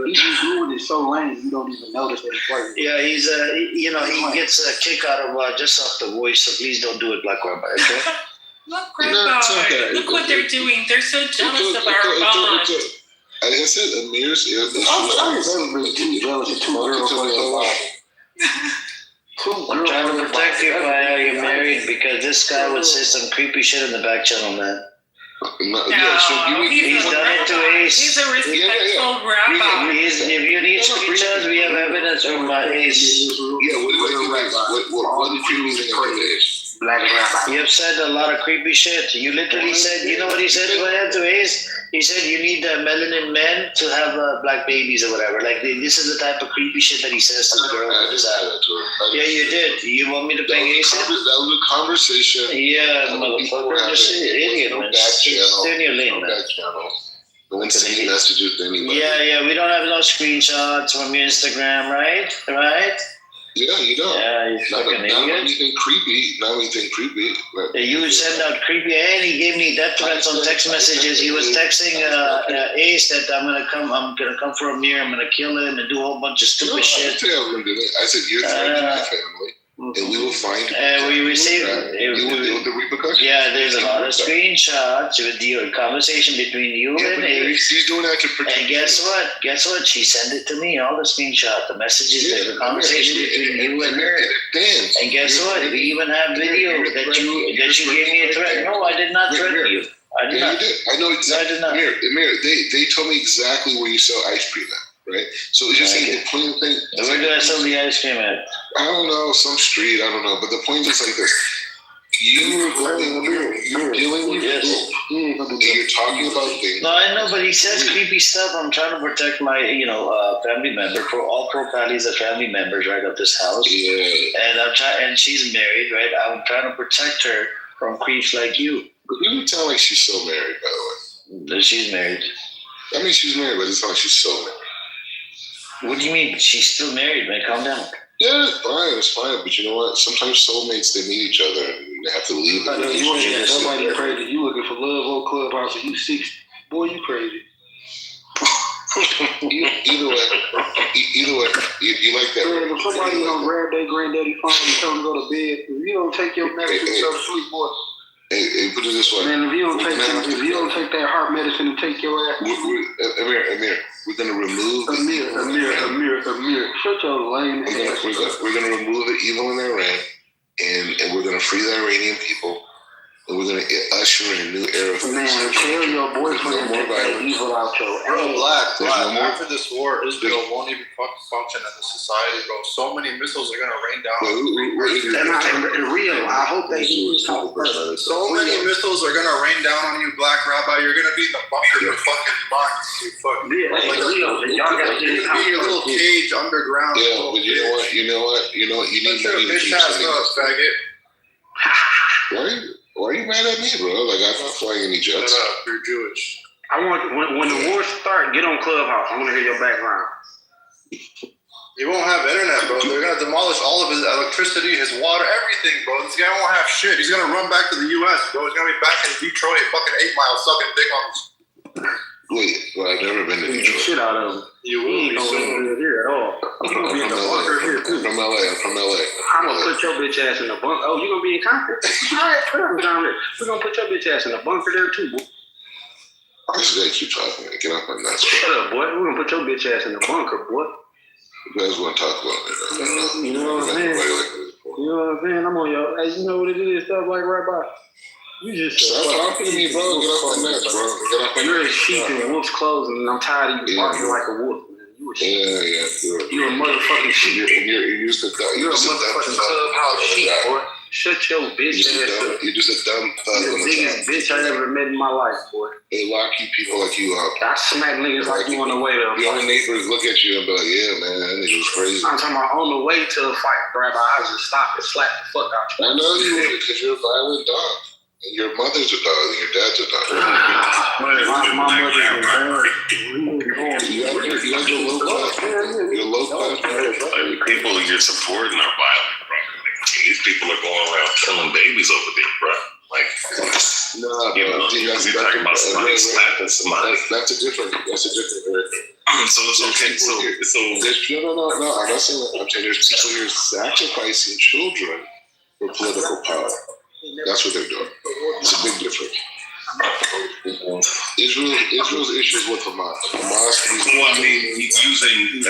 L: He's doing it so lame, you don't even notice that he's flirting.
K: Yeah, he's he gets a kick out of just off the voice. So please don't do it, Black Rabbi. Okay.
U: Black Rabbi, look what they're doing. They're so jealous of our bond.
S: Like I said, Amir's
K: I'm trying to protect you by you're married, because this guy would say some creepy shit in the back channel, man.
U: He's done it to Ace. He's a respectful rabbi.
K: If you need screenshots, we have evidence from Ace.
S: Yeah, what did you mean in Ace?
K: Black rabbi. You have said a lot of creepy shit. You literally said, you know what he said to Ace? He said you need melanin men to have black babies or whatever. Like, this is the type of creepy shit that he says to the girl. Yeah, you did. You want me to bang Ace?
S: That was a conversation.
K: Yeah, motherfucker. Just an idiot, man. Stay in your lane, man.
S: Don't send any messages to anybody.
K: Yeah. We don't have no screenshots from your Instagram, right?
S: Yeah, you don't.
K: Yeah, you fucking idiot.
S: Not anything creepy.
K: You would send out creepy, and he gave me death threats on text messages. He was texting Ace that I'm gonna come for Amir, I'm gonna kill him and do a whole bunch of stupid shit.
S: I said you're threatening my family, and we will find you.
K: And we received
S: you will deal with the repercussions.
K: Yeah, there's a lot of screenshots with the conversation between you and Ace.
S: He's doing that to protect.
K: And guess what? She sent it to me, all the screenshots, the messages, the conversation between you and her. And guess what? We even have video that you gave me a threat. No, I did not threaten you. I did not.
S: You did. I know exactly.
K: No, I did not.
S: Amir, they told me exactly where you sell ice cream at. right? So it's just the point of the thing.
K: And where do I sell the ice cream at?
S: I don't know, some street, I don't know. But the point is like this. You're dealing with this. You're talking about things.
K: No, I know, but he says creepy stuff. I'm trying to protect my, family member. For all Pro Patties are family members, right, of this house.
S: Yeah.
K: And I'm trying, and she's married, right? I'm trying to protect her from creeps like you.
S: But you can tell like she's so married, by the way.
K: She's married.
S: I mean, she's married, but it's not like she's so married.
K: What do you mean? She's still married, man. Calm down.
S: Yeah, it's fine. But you know what? Sometimes soulmates, they meet each other and they have to leave.
L: I know you ain't somebody crazy. You looking for love on Clubhouse and you 60. Boy, you crazy.
S: Either way, you like that.
L: Man, if somebody gonna grab their granddaddy phone and tell them to go to bed, if you don't take your medicine to go to sleep, boy.
S: Hey, put it this way.
L: Man, if you don't take that heart medicine and take your ass.
S: Amir, we're gonna remove
L: Amir. Shut your lame ass.
S: We're gonna remove the evil in Iran, and we're gonna free the Iranian people, and we're gonna usher in a new era.
L: Man, tell your boyfriend to take that evil out your ass.
G: Bro, Black. After this war, Israel won't even function as a society, bro. So many missiles are gonna rain down.
L: And real, I hope they use
G: so many missiles are gonna rain down on you, Black Rabbi. You're gonna be in the bunker for fucking months. You're gonna be in your little cage underground.
S: Yeah, but you know what? You need money to keep
G: faggot.
S: Why are you mad at me, bro? Like, I'm not flying any jets.
G: Shut up, you're Jewish.
L: I want when the war start, get on Clubhouse. I want to hear your background.
G: You won't have internet, bro. They're gonna demolish all of his electricity, his water, everything, bro. This guy won't have shit. He's gonna run back to the U.S., bro. He's gonna be back in Detroit, fucking 8 Mile, sucking dick on his.
S: Wait, well, I've never been to Detroit.
L: Shit out of him.
G: You will be soon.
L: Here at all.
S: I'm from LA.
L: I'm gonna put your bitch ass in the bunker. Oh, you gonna be in Congress? All right, put her down there. We're gonna put your bitch ass in the bunker there too, boy.
S: I just gotta keep talking, man. Get off my nuts.
L: Shut up, boy. We're gonna put your bitch ass in the bunker, boy.
S: You guys want to talk about it?
L: You know what I'm saying? You know what I'm saying? I'm on your. Hey, you know what it is? Stuff like right by. You just
S: stop talking to me, bro. Get off my nuts, bro. Get off my nuts.
L: You're a sheep in wolf's clothes, and I'm tired of you barking like a wolf.
S: Yeah.
L: You're a motherfucking sheep.
S: You're
L: a motherfucking Clubhouse sheep, boy. Shut your bitch ass up.
S: You're just a dumb thug.
L: You're the biggest bitch I ever met in my life, boy.
S: They lock you people like you up.
L: I smack niggas like you on the way to a fight.
S: Your neighbors look at you and be like, yeah, man, that nigga was crazy.
L: I'm talking about on the way to a fight, Rabbi. I just stop and slap the fuck out you.
S: I know you would because you're a violent dog. And your mother's a dog and your dad's a dog.
L: My mother's a dog.
S: You got your low class. Your low class.
B: Like, people you're supporting are violent, bro. These people are going around killing babies over there, bro. Like,
S: nah, bro.
B: You're talking about somebody slapping somebody.
S: That's a different area.
B: So it's okay. So
S: no. I'm not saying that. I'm saying there's people here sacrificing children for political power. That's what they're doing. It's a big difference. Israel's issues with Hamas.
B: Well, I mean, using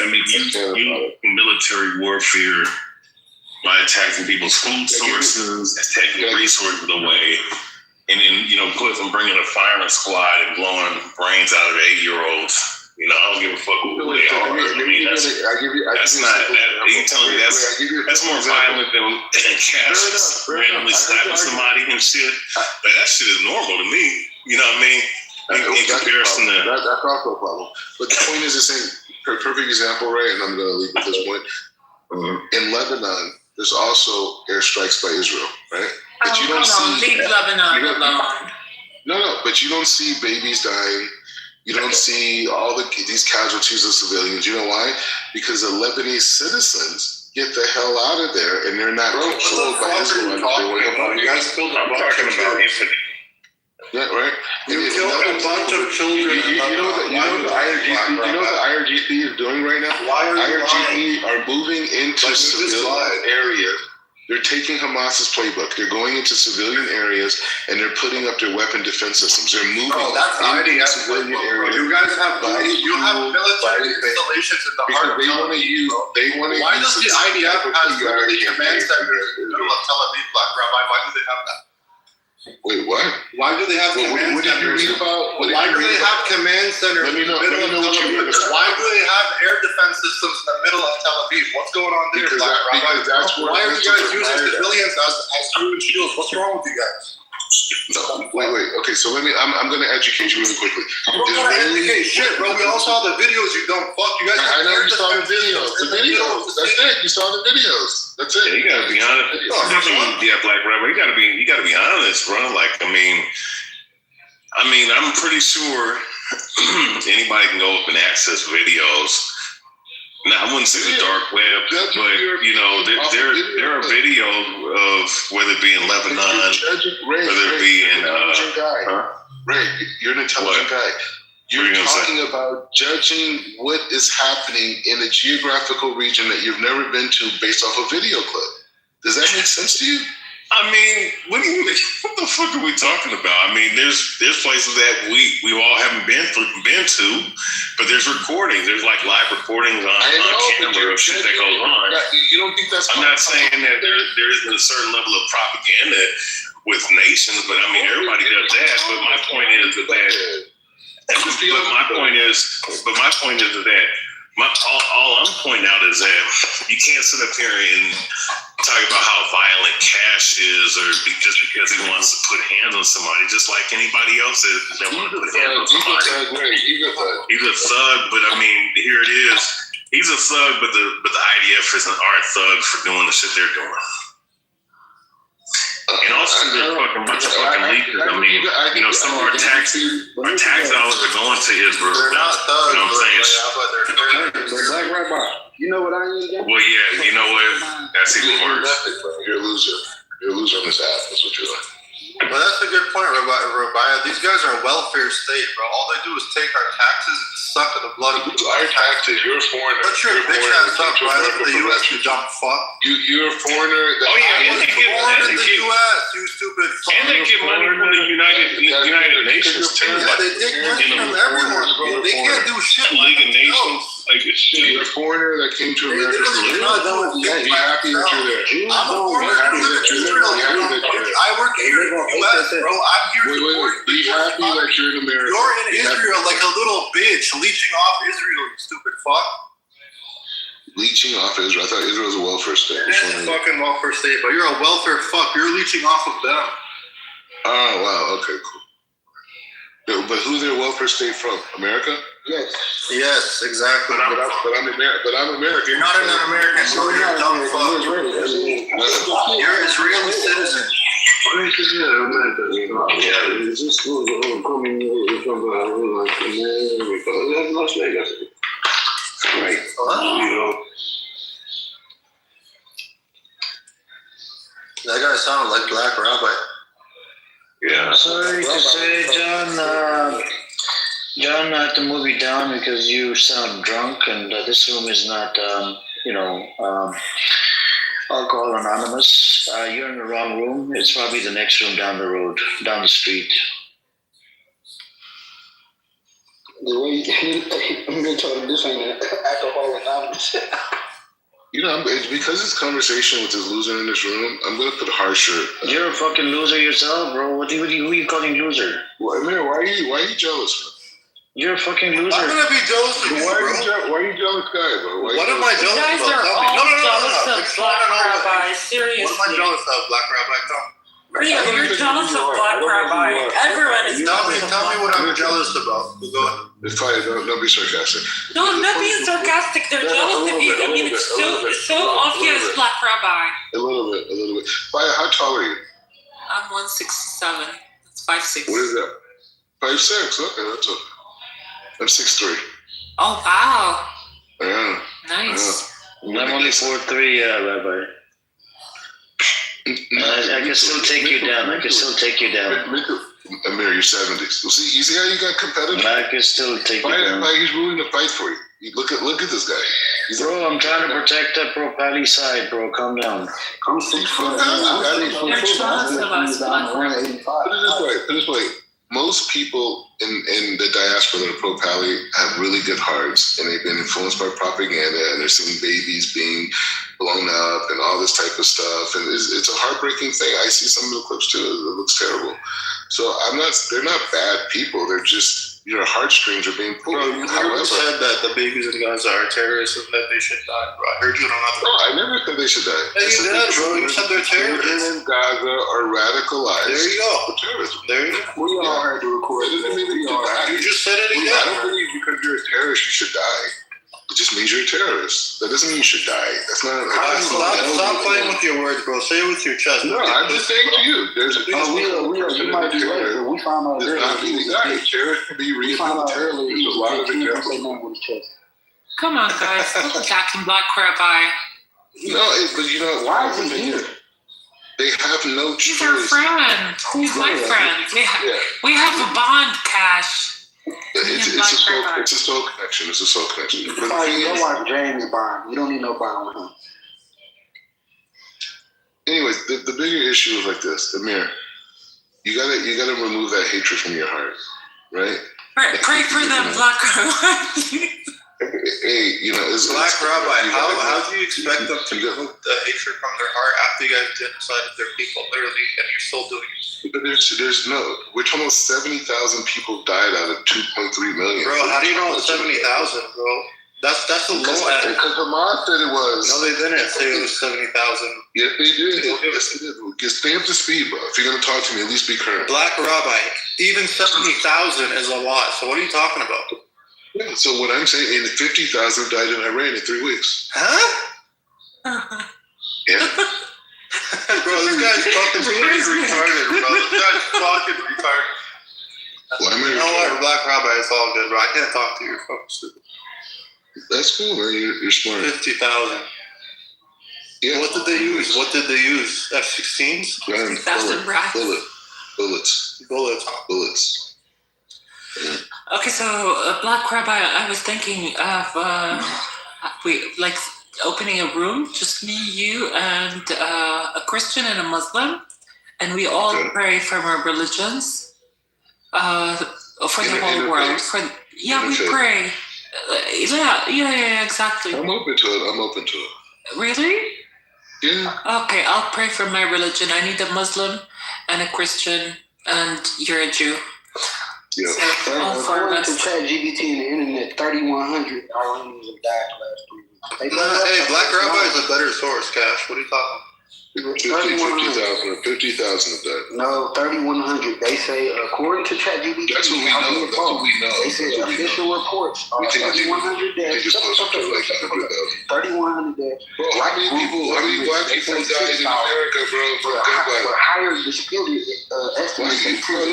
B: military warfare by attacking people's food sources, taking resources away, and then bringing a firing squad and blowing brains out of 8-year-olds. I don't give a fuck who they are. That's more violent than cats randomly slapping somebody and shit. Like, that shit is normal to me. You know what I mean? In comparison to
S: that's also a problem. But the point is the same. Perfect example, right? And I'm going to leave at this point. In Lebanon, there's also airstrikes by Israel, right? But you don't see.
U: Leave Lebanon alone.
S: No. But you don't see babies dying. You don't see all these casualties of civilians. You know why? Because the Lebanese citizens get the hell out of there, and they're not controlled by Israel.
G: You guys killed a bunch of children.
S: Yeah, right.
G: You killed a bunch of children.
S: You know what the IRGC is doing right now? IRGC are moving into civilian areas. They're taking Hamas's playbook. They're going into civilian areas and they're putting up their weapon defense systems. They're moving into civilian areas.
G: You guys have military installations in the heart of Tel Aviv. Why does the IDF have literally command centers in the middle of Tel Aviv, Black Rabbi? Why do they have that?
S: Wait, what?
G: Why do they have command centers? Why do they have command centers in the middle of Tel Aviv? Why do they have air defense systems in the middle of Tel Aviv? What's going on there?
S: Because that's where
G: why are you guys using civilians as human shields? What's wrong with you guys?
S: No, wait. Okay, so I'm going to educate you really quickly.
G: Bro, educate shit, bro. We all saw the videos. You don't fuck. You guys.
S: I know you saw the videos. The videos. That's it. You saw the videos. That's it.
B: Yeah, you gotta be honest. Yeah, Black Rabbi. You gotta be honest, bro. Like, I mean, I'm pretty sure anybody can go up and access videos. Now, I wouldn't say the dark web, but you know, there are videos of whether it be in Lebanon, whether it be in
S: Ray, you're an intelligent guy. You're talking about judging what is happening in a geographical region that you've never been to based off a video clip. Does that make sense to you?
B: I mean, what the fuck are we talking about? I mean, there's places that we all haven't been to, but there's recordings. There's like live recordings on camera of shit that goes on.
S: You don't think that's?
B: I'm not saying that there isn't a certain level of propaganda with nations, but I mean everybody does that. But my point is that. But my point is that all I'm pointing out is that you can't sit up here and talk about how violent Cash is, or just because he wants to put hands on somebody, just like anybody else that wants to put hands on somebody. He's a thug, but I mean, here it is. He's a thug, but the IDF aren't thugs for doing the shit they're doing. And also, there's fucking bunch of fucking leakers. I mean, you know, some of our tax dollars are going to Israel.
G: They're not thugs,
B: you know what I'm saying?
L: But Black Rabbi, you know what I am?
B: Well, yeah, you know what? That's even worse.
S: You're a loser. You're a loser on this app. That's what you're like.
G: But that's a good point, Rabbi. These guys are a welfare state, bro. All they do is take our taxes and suck in the blood of
S: our taxes. You're a foreigner.
G: What's your bitch ass up, bro? I live in the U.S., you dumb fuck.
S: You're a foreigner.
G: And they get U.S., you stupid fuck.
B: And they get money from the United Nations, too.
G: Yeah, they take money from everyone, bro. They can't do shit.
B: League of Nations. Like, it's shit.
S: You're a foreigner that came to America for live. Be happy that you're there.
G: I'm a foreigner that live in Israel. I work here in the U.S., bro. I'm here to support you.
S: Be happy that you're in America.
G: You're in Israel like a little bitch leeching off Israel, you stupid fuck.
S: Leeching off Israel? I thought Israel was a welfare state.
G: It's a fucking welfare state, but you're a welfare fuck. You're leeching off of them.
S: Oh, wow. Okay, cool. But who's their welfare state from? America?
G: Yes, exactly.
S: But I'm American.
G: You're not an American, so you're a dumb fuck. You're an Israeli citizen. That guy sounded like Black Rabbi.
B: Yeah.
K: Sorry to say, John, I have to move you down because you sound drunk, and this room is not, Alcohol Anonymous. You're in the wrong room. It's probably the next room down the road, down the street.
L: The way I'm gonna tell him this ain't Alcohol Anonymous.
S: You know, because it's conversation with this loser in this room, I'm gonna put harsher.
K: You're a fucking loser yourself, bro. Who are you calling loser?
S: Amir, why are you jealous, man?
K: You're a fucking loser.
G: I'm gonna be jealous of you, bro.
S: Why are you jealous, guy, bro?
G: What am I jealous of?
U: You guys are all jealous of Black Rabbi. Seriously.
G: What am I jealous of, Black Rabbi?
U: You're jealous of Black Rabbi. Everyone is jealous of
G: Tell me what I'm jealous about. Go ahead.
S: It's fine. Don't be sarcastic.
U: No, I'm not being sarcastic. They're jealous of you. I mean, it's so obvious, Black Rabbi.
S: A little bit. Fire, how tall are you?
U: I'm 167. That's 5'6".
S: What is that? 5'6". Okay, that's okay. I'm 6'3".
U: Oh wow.
S: Yeah.
U: Nice.
K: Yeah. I'm only 4'3", Rabbi. I can still take you down.
S: Amir, you're 70s. Well, see, you see how you got competitive?
K: I can still take you down.
S: He's willing to fight for you. Look at this guy.
K: Bro, I'm trying to protect that pro Patty side, bro. Calm down.
S: Put it this way. most people in the diaspora that are pro-Pally have really good hearts, and they've been influenced by propaganda, and they're seeing babies being blown up and all this type of stuff, and it's a heartbreaking thing. I see some of the clips too. It looks terrible. So they're not bad people. They're just, your heartstrings are being pulled.
G: Bro, you never said that the babies in Gaza are terrorists and that they should die, bro. I heard you on another.
S: No, I never said they should die.
G: Yeah, you did, bro. You said they're terrorists.
S: In Gaza are radicalized.
G: There you go.
S: For terrorism.
G: There you go.
L: We all heard the record.
S: It doesn't mean that you die.
G: You just said it again.
S: I don't believe because you're a terrorist you should die. It just means you're a terrorist. That doesn't mean you should die. That's not.
G: Stop playing with your words, bro. Say it with your chest.
S: No, I'm just saying to you. There's a
L: you might be right, but we found out earlier.
S: Terrorist can be
L: We found out earlier he
S: There's a lot of
L: was chest.
H: Come on, guys. Stop attacking Black Rabbi.
S: No, but you know
L: why is he here?
S: They have no choice.
H: He's our friend. He's my friend. We have a bond, Cash.
S: It's a soul connection. It's a soul connection.
L: You don't want James Bond. You don't need no Bond with him.
S: Anyways, the bigger issue is like this, Amir. You gotta remove that hatred from your heart, right?
H: Pray for them, Black Rabbi.
S: Hey, it's
G: Black Rabbi. How do you expect them to remove the hatred from their heart after you guys genocided their people, literally, and you're still doing it?
S: But there's no. We're talking about 70,000 people died out of 2.3 million.
G: Bro, how do you know it's 70,000, bro? That's the low end.
S: Because Hamas said it was.
G: No, they didn't say it was 70,000.
S: Yes, they did. Yes, they did. Stay up to speed, bro. If you're gonna talk to me, at least be current.
G: Black Rabbi, even 70,000 is a lot. So what are you talking about?
S: Yeah, so what I'm saying, 50,000 died in Iran in 3 weeks.
G: Huh?
S: Yeah.
G: Bro, this guy's fucking retarded, bro. This guy's fucking retarded.
S: Well,
G: you know what, Black Rabbi, it's all good, bro. I can't talk to you. You're fucking stupid.
S: That's cool, man. You're smart.
G: 50,000.
S: Yeah.
G: What did they use? F-16s?
S: Bullets. Yeah.
H: Okay, so Black Rabbi, I was thinking of opening a room, just me, you, and a Christian and a Muslim, and we all pray from our religions for the whole world. We pray. Yeah, exactly.
S: I'm open to it.
H: Really?
S: Yeah.
H: Okay, I'll pray for my religion. I need a Muslim and a Christian, and you're a Jew.
S: Yeah.
H: So,
L: according to ChatGPT and the internet, 3,100 Iranians have died last 3 weeks.
G: Hey, Black Rabbi is a better source, Cash. What are you talking about?
S: 50,000 of that.
L: No, 3,100. They say, according to ChatGPT,
S: that's what we know. That's what we know.
L: They say official reports are 3,100 deaths. 3,100 deaths.
S: Bro, how many black people died in America, bro, from gun violence?
L: Higher disputed estimates.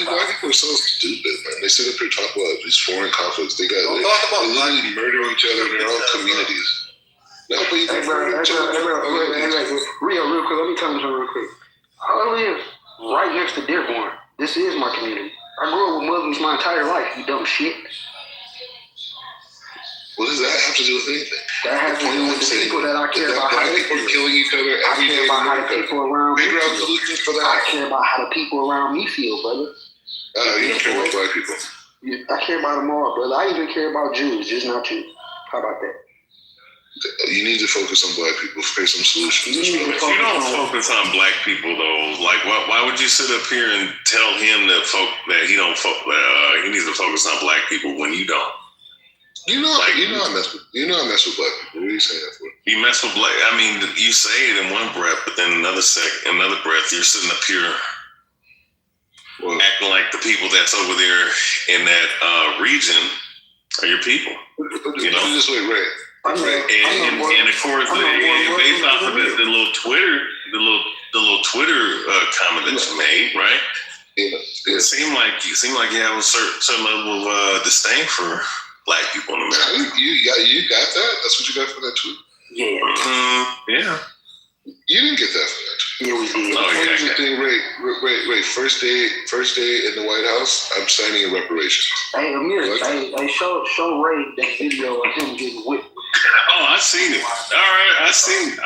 S: Black people are so stupid, man. They sit up here and talk about these foreign conflicts. They literally murder each other in their own communities. No, but you
L: real quick, let me tell you something real quick. I live right next to Dearborn. This is my community. I grew up with Muslims my entire life, you dumb shit.
S: What does that have to do with anything?
L: That has to do with the people that I care about.
S: Black people are killing each other every day.
L: I care about how the people around me
S: figure out solutions for that.
L: I care about how the people around me feel, brother.
S: You don't care about black people.
L: I care about them all, brother. I even care about Jews, just not you. How about that?
S: You need to focus on black people. Create some solutions.
B: You don't focus on black people though. Like, why would you sit up here and tell him that he needs to focus on black people when you don't?
S: I mess with black people. What are you saying that for?
B: You mess with black. I mean, you say it in one breath, but then another breath, you're sitting up here acting like the people that's over there in that region are your people. You know,
S: this way, Ray.
B: And of course, based off of the little Twitter comment that you made, right?
S: Yeah.
B: It seemed like you have a certain level of disdain for black people in America.
S: You got that? That's what you got from that tweet?
L: Yeah.
B: Yeah.
S: You didn't get that from that tweet.
L: Yeah, we did.
S: Here's the thing, Ray. First day in the White House, I'm signing a reparations.
L: Hey, Amir, show Ray that video of him getting whipped.
B: Oh, I seen it. All right, I seen it.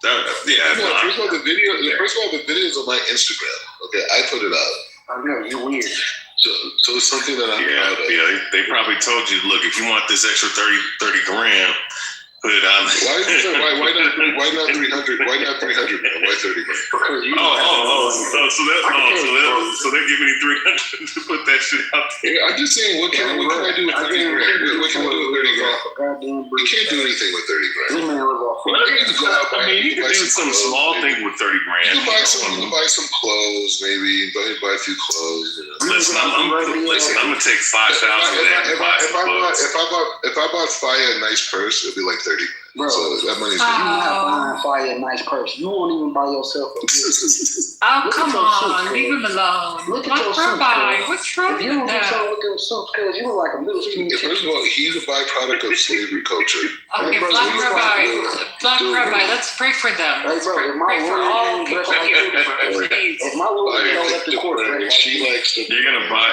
S: First of all, the video is on my Instagram. Okay, I put it out.
L: I know, you're weird.
S: So it's something that I'm proud of.
B: Yeah, they probably told you, look, if you want this extra 30 grand, put it on.
S: Why not 300? Why not 300, man? Why 30 grand?
B: So they're giving you 300 to put that shit out there.
S: I'm just saying, what can I do with 30 grand? What can I do with 30 grand? You can't do anything with 30 grand.
B: You can do some small thing with 30 grand.
S: You can buy some clothes, maybe. Buy a few clothes.
B: Listen, I'm gonna take 5,000 of that.
S: If I bought Faya a nice purse, it'd be like 30 grand.
L: Bro,
S: so that money's
L: you not buying Fire a nice purse. You won't even buy yourself a
H: Oh, come on. Leave him alone.
L: Look at your suit.
H: What's wrong
L: you
H: with
L: don't
H: that?
L: look at your suit, because you look like a middle school teacher.
S: First of all, he's a byproduct of slavery culture.
H: Okay, Black Rabbi, let's pray for them. Let's pray for all people here. Please.
L: If my woman don't let the court
S: she likes to.
B: You're gonna buy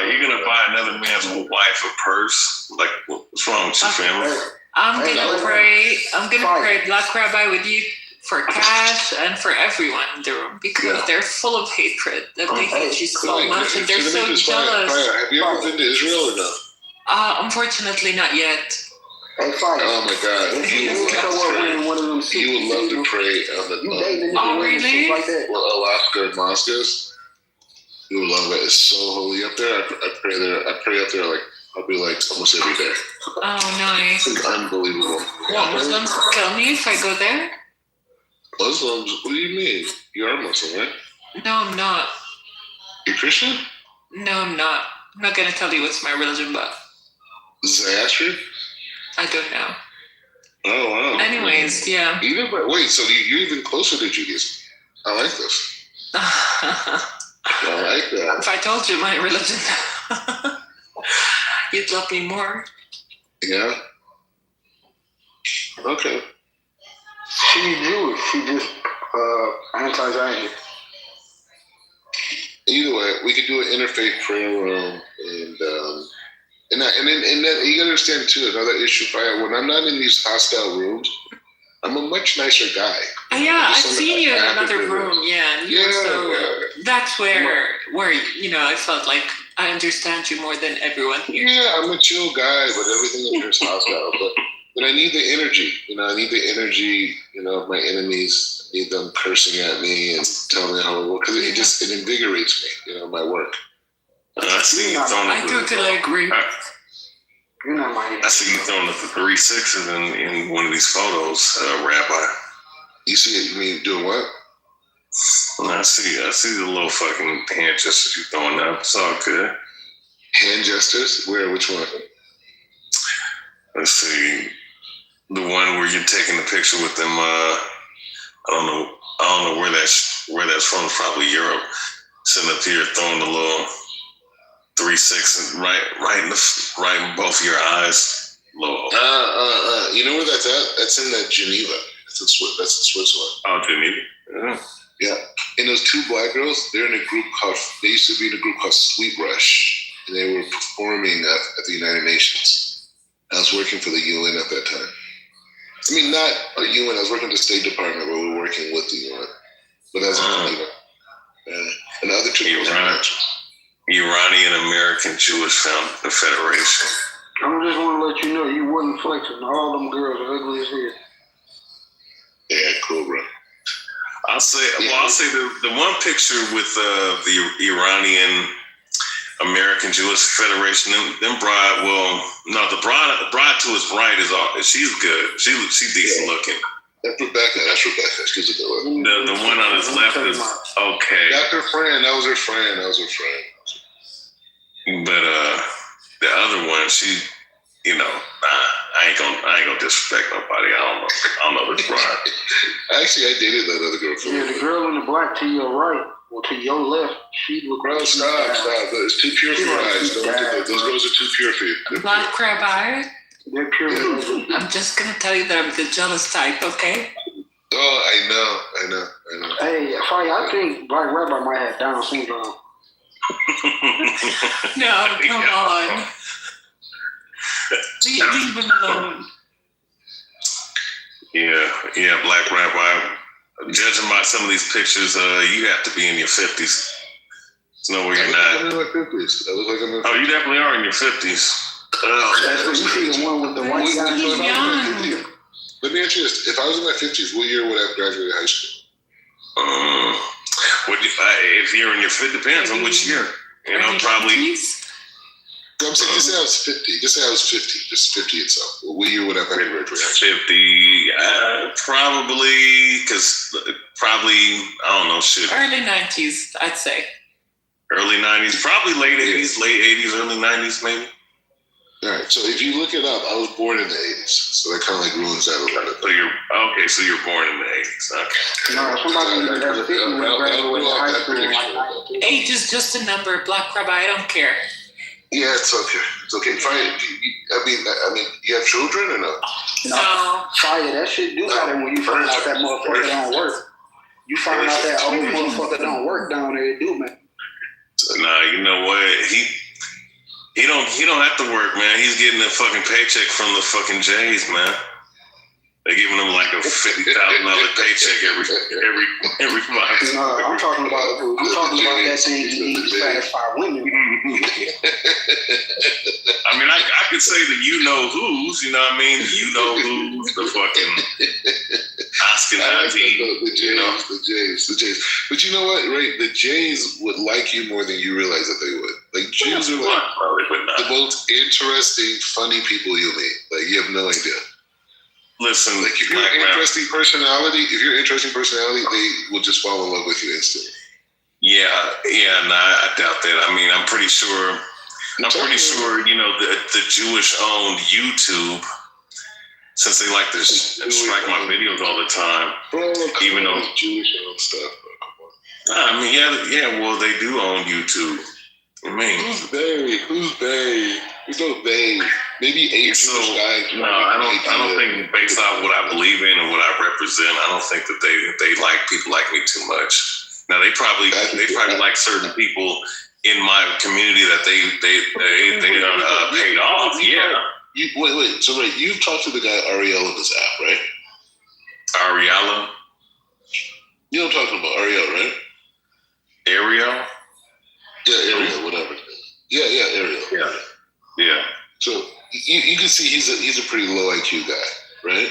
B: another man's wife a purse. Like, what's wrong with your family?
H: I'm gonna pray, Black Rabbi, with you for Cash and for everyone in the room, because they're full of hatred. That they hate you so much and they're so jealous.
S: Have you ever been to Israel or no?
H: Unfortunately, not yet.
S: Oh my God! You would love to pray on the
H: really?
S: Alaska and Moscow's. You would love it. It's so holy up there. I pray there. I pray up there like. I'll be like almost every day.
H: Oh, nice.
S: It's unbelievable.
H: What, Muslims kill me if I go there?
S: Muslims? What do you mean? You are Muslim, right?
H: No, I'm not.
S: You Christian?
H: No, I'm not. I'm not going to tell you what's my religion, but...
S: Zoroastrian?
H: I don't know.
S: Oh, wow.
H: Anyways, yeah.
S: Wait, so you're even closer to Judaism. I like this. I like that.
H: If I told you my religion... You'd love me more.
S: Yeah. Okay.
L: She's Jewish. She just anti-Zionist.
S: Either way, we could do an interfaith prayer room, and then you gotta understand too another issue. When I'm not in these hostile rooms, I'm a much nicer guy.
H: Yeah, I've seen you in another room. Yeah, and that's where I felt like I understand you more than everyone here.
S: Yeah, I'm a chill guy, but everything in here is hostile. But I need the energy. I need the energy. Of my enemies. I need them cursing at me and telling me how it works, because it invigorates me. My work.
B: I see you throwing.
H: I totally agree.
B: I see you throwing the 3 6s in one of these photos, Rabbi.
S: You see it? You mean doing what?
B: I see the little fucking hand gestures you throwing up. It's all good.
S: Hand gestures? Where? Which one?
B: Let's see. The one where you're taking the picture with them. I don't know where that's from. Probably Europe. Sitting up here throwing the little 3 6 right in both of your eyes. Little.
S: You know where that's at? That's in Geneva. That's in Switzerland.
B: Oh, Geneva.
S: Yeah. And those two black girls, they used to be in a group called Sweet Rush, and they were performing at the United Nations. I was working for the UN at that time. I mean, not the UN, I was working at the State Department, but we were working with the UN. But as and the other two
B: Iranian American Jewish Federation.
L: I just want to let you know you wasn't flexing. All them girls are ugly as hell.
S: Yeah, cool, bro.
B: I'll say the one picture with the Iranian American Jewish Federation. The bride to his right she's good. She's decent looking.
S: That's Rebecca. She's a good one.
B: The one on his left is okay.
S: That's her friend. That was her friend.
B: But the other one, she, I ain't gonna disrespect nobody. I don't know which bride.
S: Actually, I dated that other girl.
L: Yeah, the girl in the black to your right, or to your left, she look.
S: Bro, stop! It's too pure for your eyes. Don't do that. Those girls are too pure for you.
H: Black Rabbi.
L: They're pure.
H: I'm just gonna tell you that I'm the jealous type. Okay.
S: Oh, I know.
L: Hey, I think Black Rabbi might have Down syndrome.
H: No, come on. Leave him alone.
B: Yeah, Black Rabbi. Judging by some of these pictures, you have to be in your 50s. No, you're not.
S: I'm in my 50s. I look like I'm in.
B: Oh, you definitely are in your 50s.
L: That's what you see the one with the white guy.
S: Let me ask you this: if I was in my 50s, what year would I have graduated high school?
B: If you're in your 50s, depends on which year. You know, probably.
S: I'm saying, just say I was 50. Just say I was 50. Just 50 itself. What year would I have had graduated high school?
B: 50, probably, I don't know, shit.
H: Early 90s, I'd say.
B: Early 90s, probably late 80s, late 80s, early 90s, maybe.
S: All right, so if you look it up, I was born in the 80s, so that kind of like ruins that a little bit.
B: So you're born in the 80s. Okay.
L: No, somebody that's 50 would graduate high school.
H: Age is just a number, Black Rabbi. I don't care.
S: Yeah, it's okay. It's okay. Fine. I mean, you have children or no?
H: No.
L: Sorry, that shit do matter when you find out that motherfucker don't work. You find out that old motherfucker don't work down there, it do, man.
B: Nah, you know what? He don't have to work, man. He's getting a fucking paycheck from the fucking Jays, man. They're giving him like a $50,000 paycheck every month.
L: No, I'm talking about that thing you need to satisfy women.
B: I mean, I could say the you know who's, you know what I mean? You know who's the fucking Ashkenazi.
S: The Jays. But you know what, right? The Jays would like you more than you realize that they would. Like, Jews are like the most interesting, funny people you'll meet. Like, you have no idea.
B: Listen,
S: like if you're an interesting personality, they will just fall in love with you instantly.
B: Yeah, I doubt that. I mean, I'm pretty sure, you know, the Jewish-owned YouTube, since they like to strike my videos all the time, even though
S: Jewish-owned stuff.
B: I mean, yeah, well, they do own YouTube. I mean,
S: who's they? There's no they. Maybe a Jewish guy.
B: No, I don't think based off what I believe in and what I represent, I don't think that they like people like me too much. Now they probably like certain people in my community that they paid off. Yeah.
S: Wait. So you've talked to the guy Ariel in this app, right?
B: Ariella.
S: You know what I'm talking about, Ariel, right?
B: Ariel.
S: Yeah, Ariel, whatever. Yeah, Ariel.
B: Yeah.
S: So you can see he's a pretty low IQ guy, right?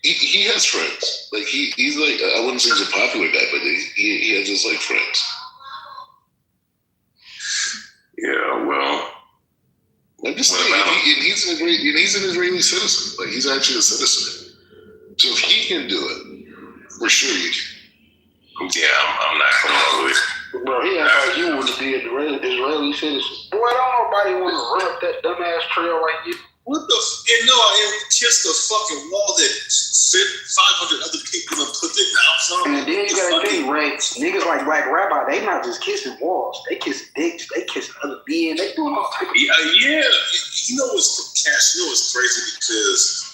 S: He has friends. Like he's like, I wouldn't say he's a popular guy, but he has his like friends.
B: Yeah, well,
S: I'm just saying, he's an Israeli citizen. Like he's actually a citizen. So if he can do it, for sure you can.
B: Yeah, I'm not gonna do it.
L: Bro, he act like you want to be an Israeli citizen. Boy, don't nobody want to run up that dumbass trail like you.
I: What the? And no, and kiss the fucking wall that 500 other people have put their mouths on.
L: And then you gotta think, Ray, niggas like Black Rabbi, they not just kissing walls. They kissing dicks. They kissing other men. They doing all type of
I: Yeah. You know what's Cash? You know what's crazy because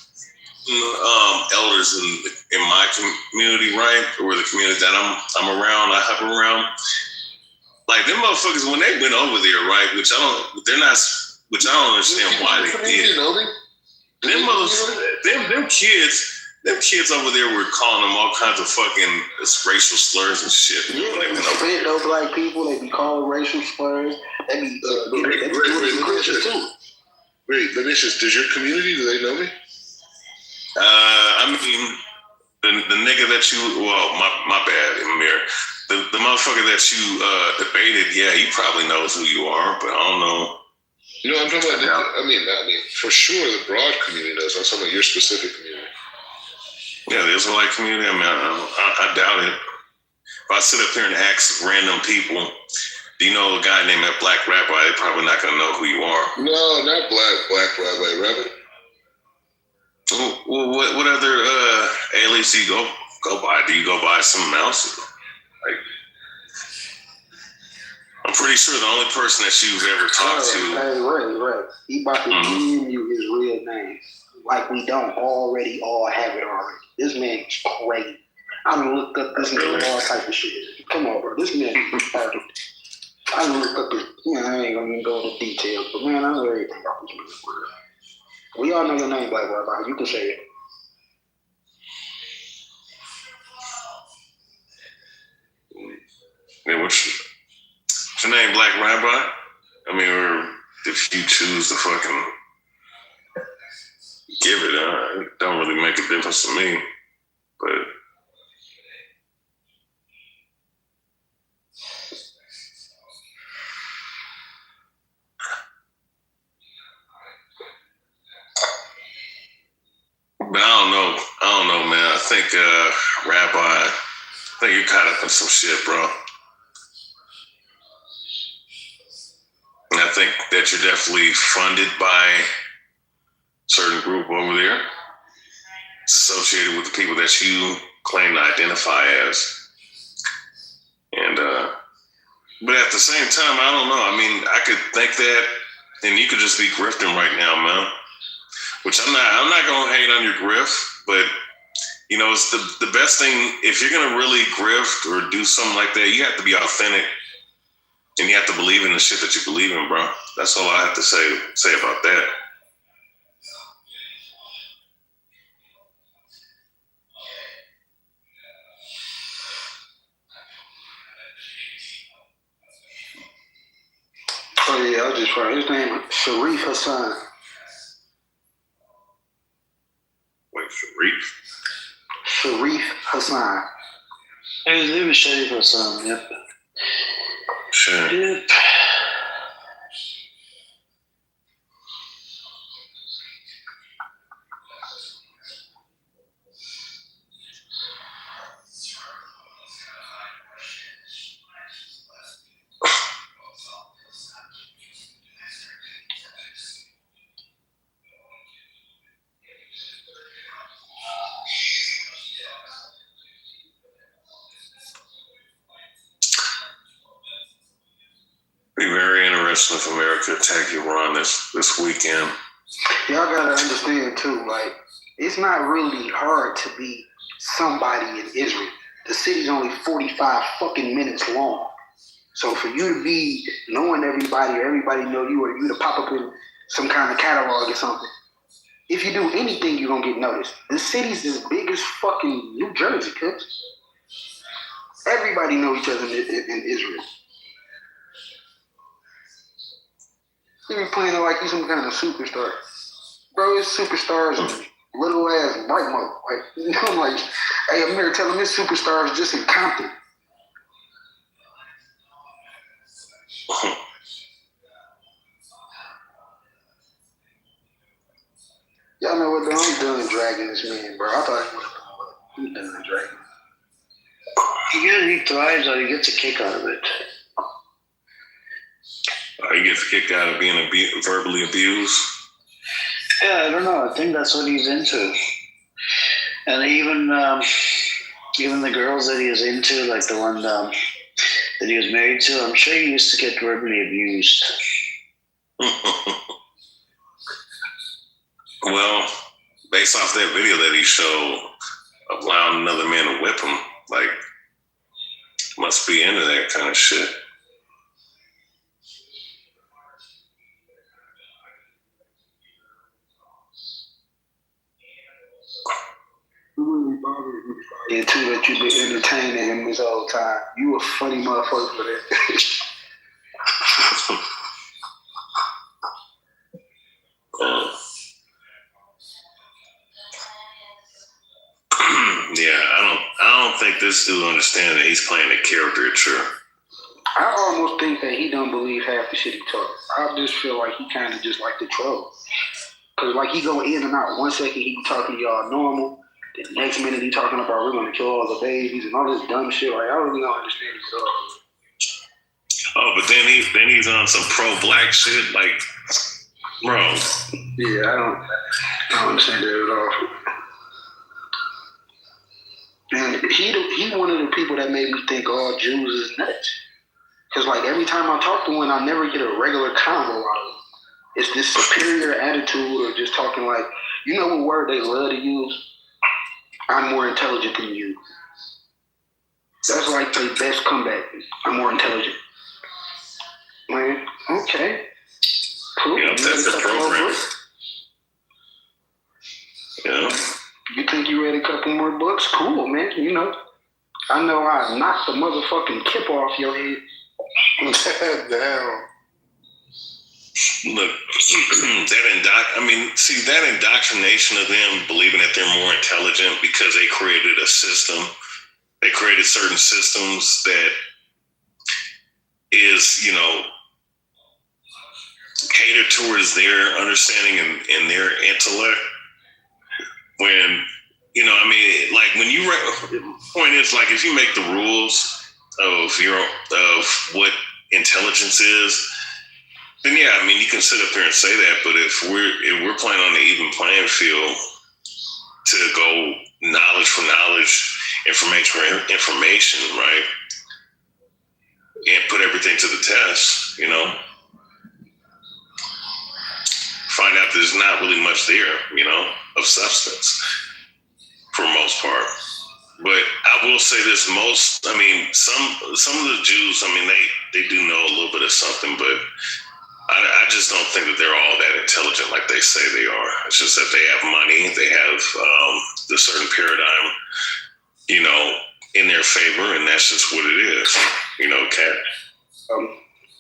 I: elders in my community, right, or the community that I'm around, I hop around. Like them motherfuckers when they went over there, right? Which I don't understand why they did. Them kids over there were calling them all kinds of fucking racial slurs and shit.
L: Yeah, they spit those black people. They be calling racial slurs. They be doing Christians too.
S: Wait, let me just. Does your community? Do they know me?
B: I mean, the nigga that you, well, my bad, Amir. The motherfucker that you debated, yeah, he probably knows who you are, but I don't know.
S: You know, I'm talking about. I mean, for sure, the broad community knows. I'm talking about your specific community.
B: Yeah, the Israelite community. I mean, I doubt it. If I sit up here and ask random people, do you know a guy named Black Rabbi? They're probably not gonna know who you are.
S: No, not Black Rabbi. Rabbi.
B: Well, what other alias do you go by? Do you go by something else? Like, I'm pretty sure the only person that you've ever talked to.
L: Hey, right. He about to give you his real name. Like we don't already all have it already. This man is crazy. I done looked up this man all type of shit. Come on, bro. This man is perfect. I done looked up this. I ain't gonna even go into details, but man, I know everything about this man. We all know your name, Black Rabbi. You can say it.
B: Yeah, what's your name, Black Rabbi? I mean, or if you choose to fucking give it, it don't really make a difference to me. But I don't know, man. I think Rabbi, I think you're caught up in some shit, bro. And I think that you're definitely funded by a certain group over there. It's associated with the people that you claim to identify as. And but at the same time, I don't know. I mean, I could think that, and you could just be grifting right now, man. Which I'm not gonna hate on your grift, but you know, it's the best thing. If you're gonna really grift or do something like that, you have to be authentic, and you have to believe in the shit that you believe in, bro. That's all I have to say about that.
L: Oh yeah, I was just right. His name Sharif Hassan.
B: Wait, Sharif?
L: Sharif Hassan.
K: His name is Sharif Hassan, yep.
B: Sure.
K: Yep.
B: Be very interesting if America attacked Iran this weekend.
L: Y'all gotta understand too, like, it's not really hard to be somebody in Israel. The city's only 45 fucking minutes long. So for you to be knowing everybody or everybody know you or you to pop up in some kind of catalog or something, if you do anything, you're gonna get noticed. The city's as big as fucking New Jersey, cuz. Everybody know each other in Israel. You be playing it like you some kind of superstar. Bro, it's superstars and little ass bright mode. Like, you know, I'm like, hey, I'm here telling this superstars just in Compton. Y'all know what, though? I'm done dragging this man, bro. I thought he was done dragging.
K: He thrives or he gets a kick out of it.
B: He gets a kick out of being verbally abused.
K: Yeah, I don't know. I think that's what he's into. And even the girls that he was into, like the one that he was married to, I'm sure he used to get verbally abused.
B: Well, based off that video that he showed, allowing another man to whip him, like, must be into that kind of shit.
L: Yeah, too, that you've been entertaining him this whole time. You a funny motherfucker for that.
B: Yeah, I don't think this dude understands that he's playing a caricature.
L: I almost think that he don't believe half the shit he talks. I just feel like he kind of just like to troll. Cause like he go in and out. 1 second he be talking to y'all normal. The next minute he talking about we're gonna kill all the babies and all this dumb shit. Like I really don't understand it at all.
B: Oh, but then he's on some pro-black shit, like, bro.
L: Yeah, I don't understand that at all. And he one of the people that made me think all Jews is nuts. Cause like every time I talk to one, I never get a regular convo out of them. It's this superior attitude or just talking like, you know what word they love to use? I'm more intelligent than you. That's like their best comeback. I'm more intelligent. Man, okay. Cool.
B: Yeah, that's the program.
L: Yeah. You think you read a couple more books? Cool, man. You know. I know I knocked the motherfucking kip off your head.
G: Damn.
B: Look, that indoctrination of them believing that they're more intelligent because they created a system. They created certain systems that is, catered towards their understanding and their intellect. When, like when you, the point is, like, if you make the rules of what intelligence is, then yeah, you can sit up there and say that. But if we're playing on the even playing field to go knowledge for knowledge, information for information, right, and put everything to the test, find out there's not really much there, of substance for the most part. But I will say this: some of the Jews, they do know a little bit of something, but I just don't think that they're all that intelligent like they say they are. It's just that they have money, they have the certain paradigm, in their favor, and that's just what it is, Cat.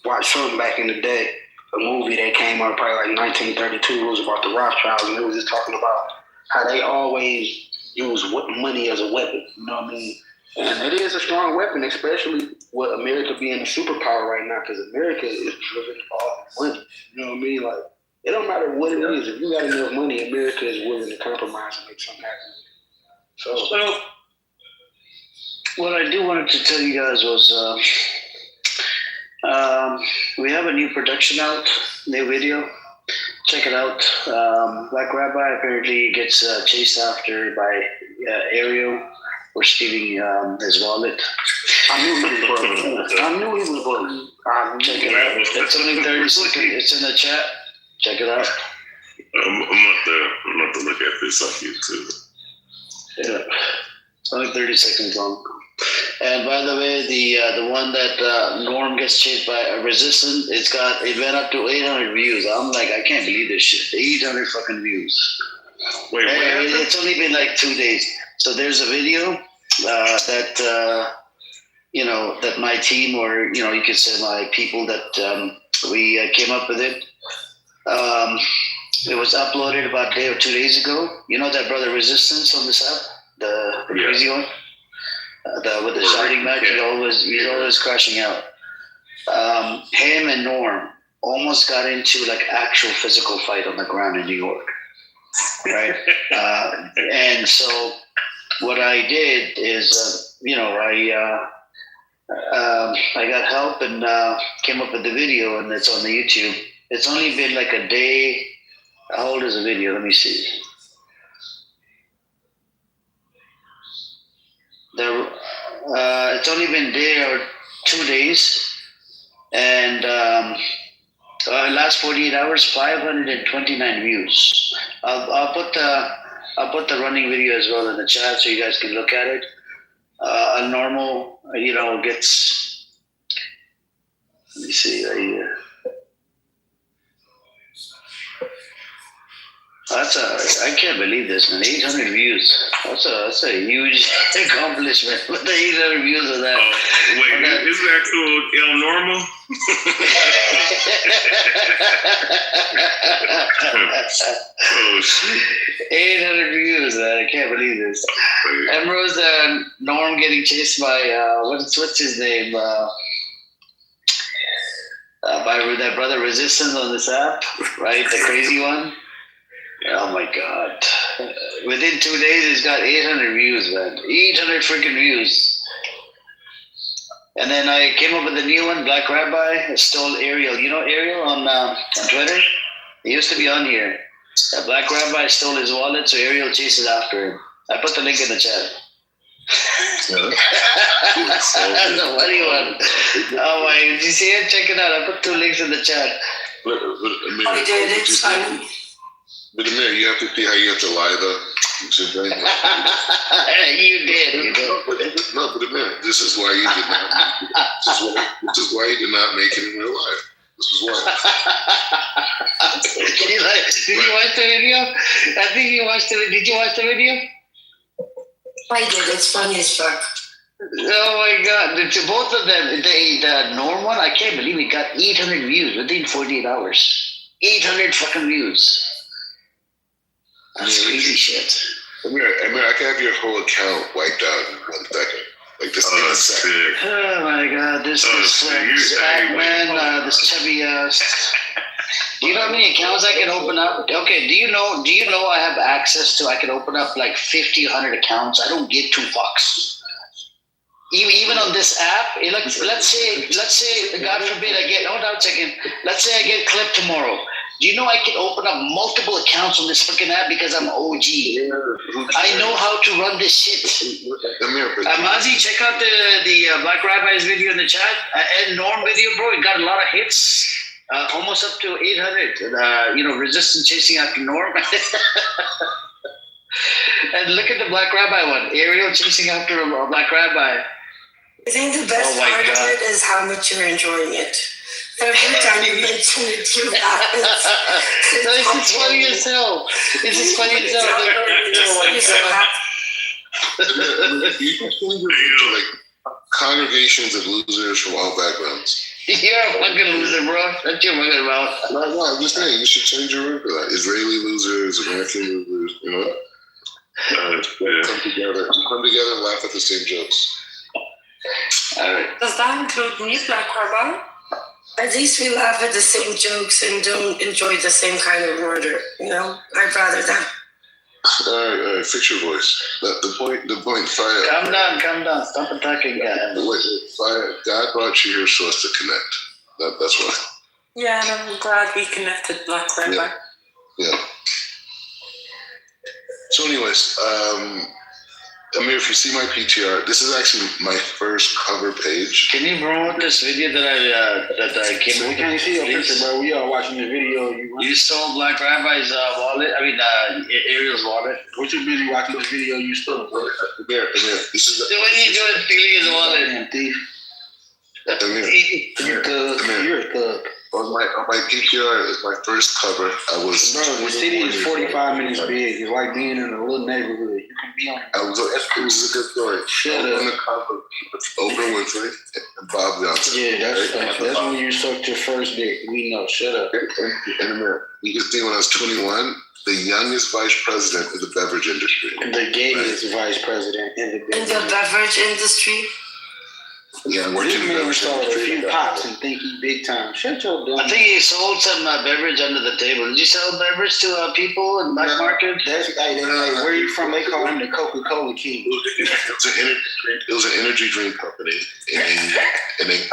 L: Watched something back in the day, a movie that came out probably like 1932. It was about the Rothschilds, and it was just talking about how they always use money as a weapon. You know what I mean? And it is a strong weapon, especially with America being a superpower right now, because America is driven off money. You know what I mean? Like, it don't matter what it is. If you got enough money, America is willing to compromise and make something happen. So
K: what I do wanted to tell you guys was we have a new production out, new video. Check it out. Black Rabbi apparently gets chased after by Ariel for stealing his wallet.
L: I knew he was broke.
K: Check it out. It's only 30 seconds. It's in the chat. Check it out.
B: I'm not to look at this on YouTube.
K: Yeah. It's only 30 seconds long. And by the way, the one that Norm gets chased by a resistant, it went up to 800 views. I'm like, I can't believe this shit. 800 fucking views.
B: Wait,
K: it's only been like 2 days. So there's a video that that my team, or you could say my people, that we came up with it. It was uploaded about a day or 2 days ago. You know that brother Resistance on this app, the crazy one. With the shouting match, he's always crashing out. Him and Norm almost got into like actual physical fight on the ground in New York, right? And so what I did is, I got help and came up with the video, and it's on the YouTube. It's only been like a day. How old is the video? Let me see. It's only been a day or 2 days, and last 48 hours, 529 views. I'll put the running video as well in the chat so you guys can look at it. A normal, gets. Let me see right here. I can't believe this, man. 800 views. That's a huge accomplishment with the 800 views of that.
B: Oh, wait, is that cool? Normal? Oh, shit.
K: 800 views, man. I can't believe this. Emerald's Norm getting chased by, what's his name? By that brother Resistance on this app, right? The crazy one. Oh my God. Within 2 days, it's got 800 views, man. 800 freaking views. And then I came up with a new one, Black Rabbi, stole Ariel. You know Ariel on Twitter? He used to be on here. Black Rabbi stole his wallet, so Ariel chases after him. I put the link in the chat. That's a funny one. Oh my, did you see it? Check it out. I put 2 links in the chat.
S: But Amir, you have to see how you have to lie though.
K: You did.
S: No, but Amir, this is why you did not. This is why you did not make it in real life. This is why.
K: Did you watch the video? I think you watched the video. Did you watch the video?
U: I did. It's funny as fuck.
K: Oh my God! To both of them, the Norm one, I can't believe it got 800 views within 48 hours. 800 fucking views. That's crazy shit.
S: Amir, I can have your whole account wiped out in 1 second. Like this thing is sick.
K: Oh my God! This fat man, this chubby ass. Do you know how many accounts I can open up? Okay, do you know I have access to, I can open up like 50, 100 accounts. I don't give 2 fucks. Even on this app, let's say, God forbid I get, hold on a second, let's say I get clipped tomorrow. Do you know I can open up multiple accounts on this freaking app because I'm OG? I know how to run this shit. Mazi, check out the Black Rabbi's video in the chat. And Norm video, bro, it got a lot of hits. Almost up to 800. Resistance chasing after Norm. And look at the Black Rabbi one. Ariel chasing after a Black Rabbi.
U: I think the best part of it is how much you're enjoying it. Every time you mention it, you laugh.
K: This is funny as hell. This is funny as hell.
S: You can change it to like congregations of losers from all backgrounds.
K: You're a fucking loser, bro. That's your fucking mouth.
S: No, I'm just saying, you should change your word for that. Israeli losers, American losers, come together and laugh at the same jokes.
K: All right.
U: Does that include me, Black Rabbi? At least we laugh at the same jokes and don't enjoy the same kind of murder. I'd rather that.
S: All right, fix your voice. The point, Fire.
K: Calm down. Stop attacking God.
S: Wait, Fire. God brought you here so as to connect. That's why.
H: Yeah, and I'm glad we connected, Black Rabbi.
S: Yeah. So, anyways, Amir, if you see my PTR, this is actually my first cover page.
K: Can you promote this video that I came up with?
L: We can't see your picture, bro. We are watching the video.
K: You stole Black Rabbi's wallet. Ariel's wallet.
L: We're too busy watching this video you stole, bro.
S: Amir, this is.
K: What are you doing stealing his wallet?
L: Damn thief.
S: Amir.
L: You're a thug.
S: On my PTR is my first cover.
L: Bro, the city is 45 minutes big. It's like being in a little neighborhood. You can be on.
S: It was a good story.
L: Shut up.
S: On the cover with Oprah Winfrey and Bob Johnson.
L: Yeah, that's when you sucked your first dick. We know. Shut up.
S: And Amir, you can see when I was 21, the youngest vice president in the beverage industry.
L: The gayest vice president in the
U: beverage industry.
S: Yeah,
L: this man started a few pops and think he big time. Shut your dumb.
K: I think he sold some beverage under the table. Did you sell beverage to people in black market?
L: Where you from? They call him the Coca-Cola King.
S: It was an energy drink company, and they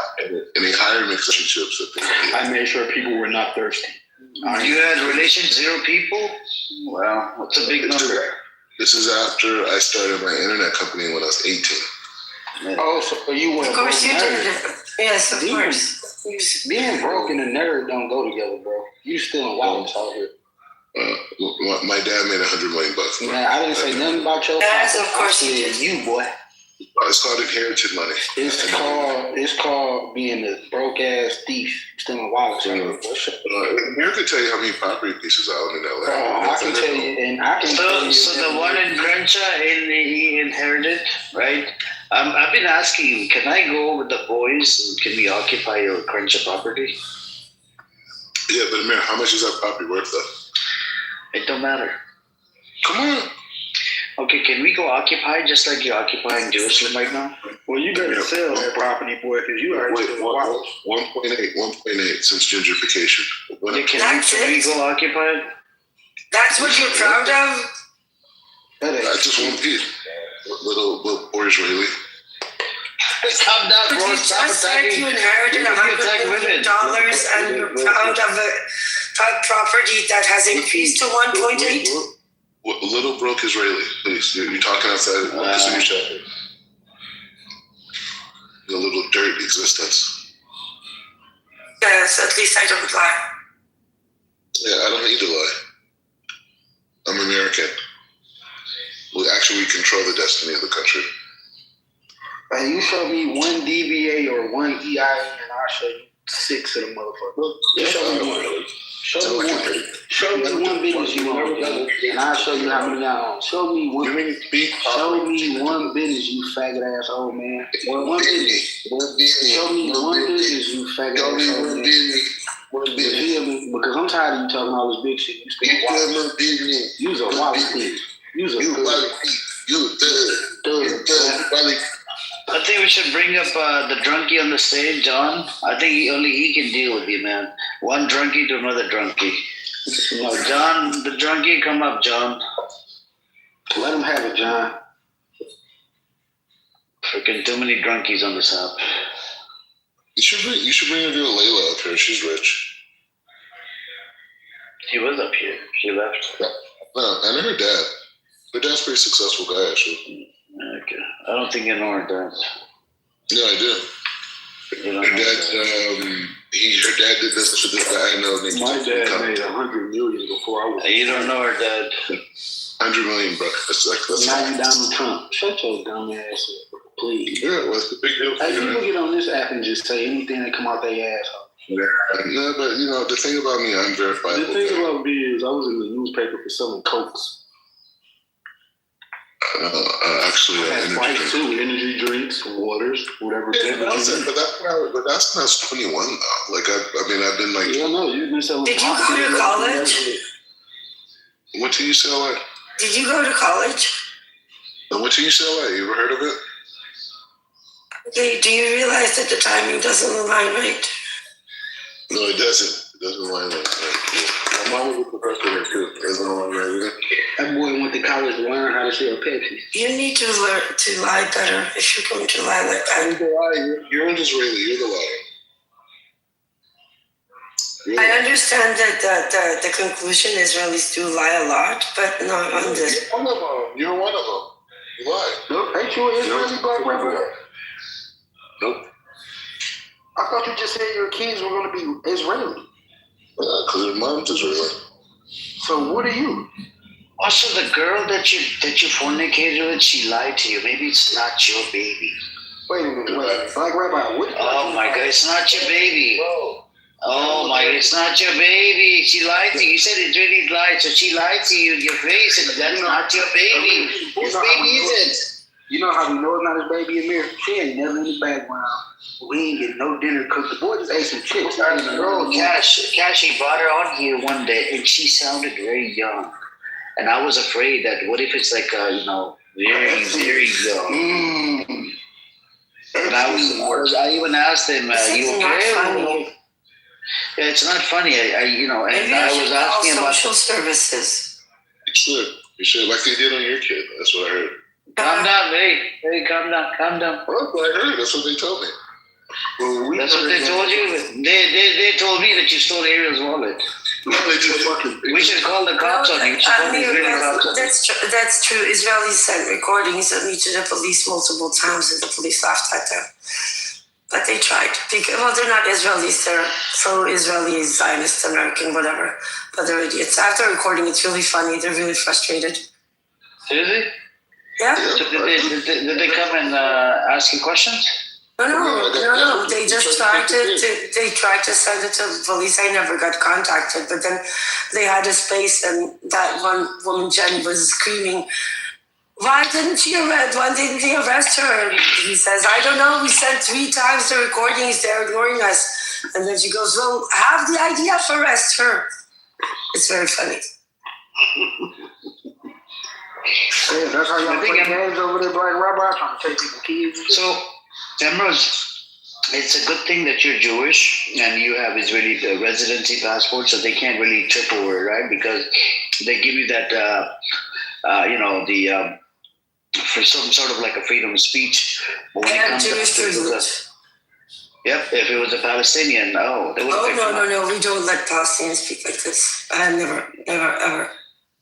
S: hired me relationships.
L: I made sure people were not thirsty.
K: You had relations 0 people? Wow, what's a big number?
S: This is after I started my internet company when I was 18.
L: Oh, so you went.
U: Of course you did. Yes, of course.
L: Being broke and a nerd don't go together, bro. You stealing wallets out here.
S: My dad made $100 million.
L: Man, I didn't say nothing about your
U: Yes, of course you did.
L: You boy.
S: It's called inherited money.
L: It's called being a broke ass thief, stealing wallets.
S: Amir can tell you how many property pieces I own in LA.
L: I can tell you, and I can tell you.
K: So the one in Crenshaw he inherited, right? I've been asking you, can I go with the boys and can we occupy your Crenshaw property?
S: Yeah, but Amir, how much is that property worth though?
K: It don't matter.
S: Come on.
K: Okay, can we go occupy just like you're occupying Jerusalem right now?
L: Well, you better sell that property, boy, because you are
S: 1.8 since gentrification.
K: Can we go occupy it?
U: That's what you're proud of?
S: That's just one piece. Little poor Israeli.
K: Calm down, bro.
U: You just said you inherited $100 million and you're proud of a property that has increased to 1.8?
S: Little broke Israeli, please. You're talking outside the chat. A little dirt existence.
U: Yes, at least I don't lie.
S: Yeah, I don't need to lie. I'm American. We control the destiny of the country.
L: Hey, you show me one DBA or one EIN, and I'll show you 6 of the motherfuckers. Show me one. Show me one business you own, and I'll show you how many I own. Show me one business, you faggot asshole, man. One business. Show me one business, you faggot asshole, man. You feel me? Because I'm tired of you talking all this big shit. You's a wallet thief. You's a wallet thief. You a thug.
K: I think we should bring up the drunkie on the stage, John. I think only he can deal with you, man. One drunkie to another drunkie. No, John, the drunkie, come up, John.
L: Let him have it, John.
K: Freaking too many drunkies on this app.
S: You should bring your girl Layla up here. She's rich.
K: She was up here. She left.
S: No, and her dad. Her dad's a pretty successful guy, actually.
K: Okay. I don't think you know her dad.
S: No, I do. Her dad, her dad did this to this guy I know.
L: My dad made $100 million before I was.
K: You don't know her dad.
S: 100 million, bro. That's
L: now you Donald Trump. Shut your dumb ass up, please.
S: Yeah, what's the big deal?
L: Hey, people get on this app and just say anything that come out their asshole.
S: Yeah, no, but you know the thing about me, I'm verifiable.
L: The thing about me is I was in the newspaper for selling cokes.
S: Actually,
L: energy drinks, waters, whatever.
S: Yeah, but that's when I was 21 though. Like I've been like.
L: Yeah, no, you've been selling.
U: Did you go to college?
S: Went to UCLA.
U: Did you go to college?
S: I went to UCLA. You ever heard of it?
U: Okay, do you realize that the timing doesn't align right?
S: No, it doesn't. It doesn't align right. My mom was a professor there too. It doesn't align right either.
L: That boy went to college to learn how to sell Pepsi.
U: You need to learn to lie better if you're going to lie like that.
S: You're an Israeli. You're the liar.
U: I understand that the conclusion Israelis do lie a lot, but not on this.
S: One of them. You're one of them. You lie.
L: Nope. Ain't you an Israeli black rapper?
S: Nope.
L: I thought you just said your kids were going to be Israeli.
S: Because their mom's Israeli.
L: So what are you?
K: Also, the girl that you fornicated with, she lied to you. Maybe it's not your baby.
L: Wait a minute. Black Rabbi, what?
K: Oh my God, it's not your baby.
L: Bro.
K: Oh my God, it's not your baby. She lied to you. You said it really lied, so she lied to you in your face, and that's not your baby. Whose baby is it?
L: You know how we know it's not his baby, Amir? She ain't never in the background. We ain't get no dinner cooked. The boy just ate some chips.
K: Bro, Cash, he brought her on here one day, and she sounded very young. And I was afraid that what if it's like, very, very young. And I even asked him, you okay? Yeah, it's not funny. And I was asking about
U: social services.
S: You should, like they did on your kid. That's what I heard.
K: Calm down, hey, calm down.
S: Well, that's what I heard. That's what they told me.
K: That's what they told you. They told me that you stole Ariel's wallet.
S: No, they just fucking.
K: We should call the cops on you.
U: That's true. Israelis sent recordings of me to the police multiple times, and the police laughed at them. But they tried. Well, they're not Israelis. They're pro-Israeli, Zionist, American, whatever. But they're idiots. After recording, it's really funny. They're really frustrated.
K: Seriously?
U: Yeah.
K: So did they come and ask you questions?
U: No. They just tried to send it to the police. I never got contacted. But then they had a space, and that one woman, Jen, was screaming, why didn't they arrest her? And he says, I don't know. We sent 3 times the recordings. They're ignoring us. And then she goes, well, have the IDF arrest her. It's very funny.
L: Yeah, that's how y'all play games over there, Black Rabbi, trying to take people kids.
K: So, Emrose, it's a good thing that you're Jewish and you have Israeli residency passport, so they can't really trip over it, right? Because they give you that, for some sort of like a freedom of speech. But when it comes if it was a Palestinian, they wouldn't.
U: No, we don't let Palestinians speak like this. Never, ever.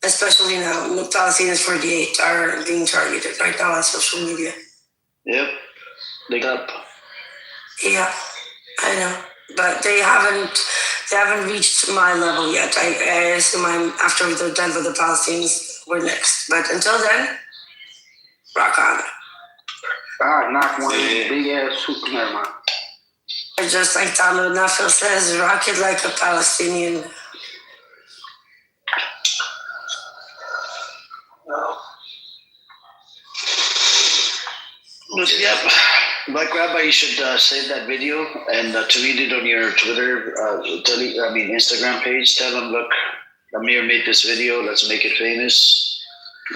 U: Especially now, Palestinians 48 are being targeted right now on social media.
K: Yep, they got.
U: Yeah, I know, but they haven't reached my level yet. I assume after they're done with the Palestinians, we're next. But until then, rock on.
L: Knock one of these big ass soup. Never mind.
U: Just like Talmud Nafil says, rock it like a Palestinian.
K: But yeah, Black Rabbi, you should save that video and tweet it on your Twitter, Instagram page. Tell them, look, Amir made this video. Let's make it famous.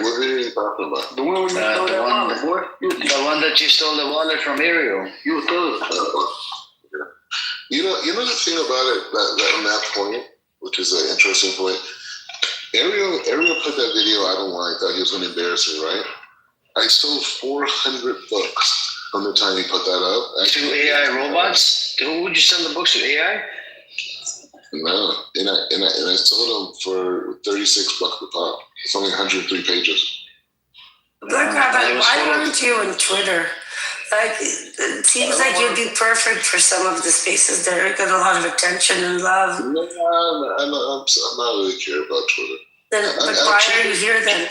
S: What video are you talking about?
L: The one where you stole that wallet, boy.
K: The one that you stole the wallet from Ariel.
L: You a thug.
S: You know the thing about it, that on that point, which is an interesting point. Ariel put that video out online, thought he was going to embarrass me, right? I stole 400 books from the time he put that up.
K: To AI robots? Who would you sell the books to? AI?
S: No, and I sold them for $36 a pop. It's only 103 pages.
U: Black Rabbi, why aren't you on Twitter? Like, it seems like you'd be perfect for some of the spaces there. You get a lot of attention and love.
S: No, I'm not really care about Twitter.
U: Then, but why are you here then?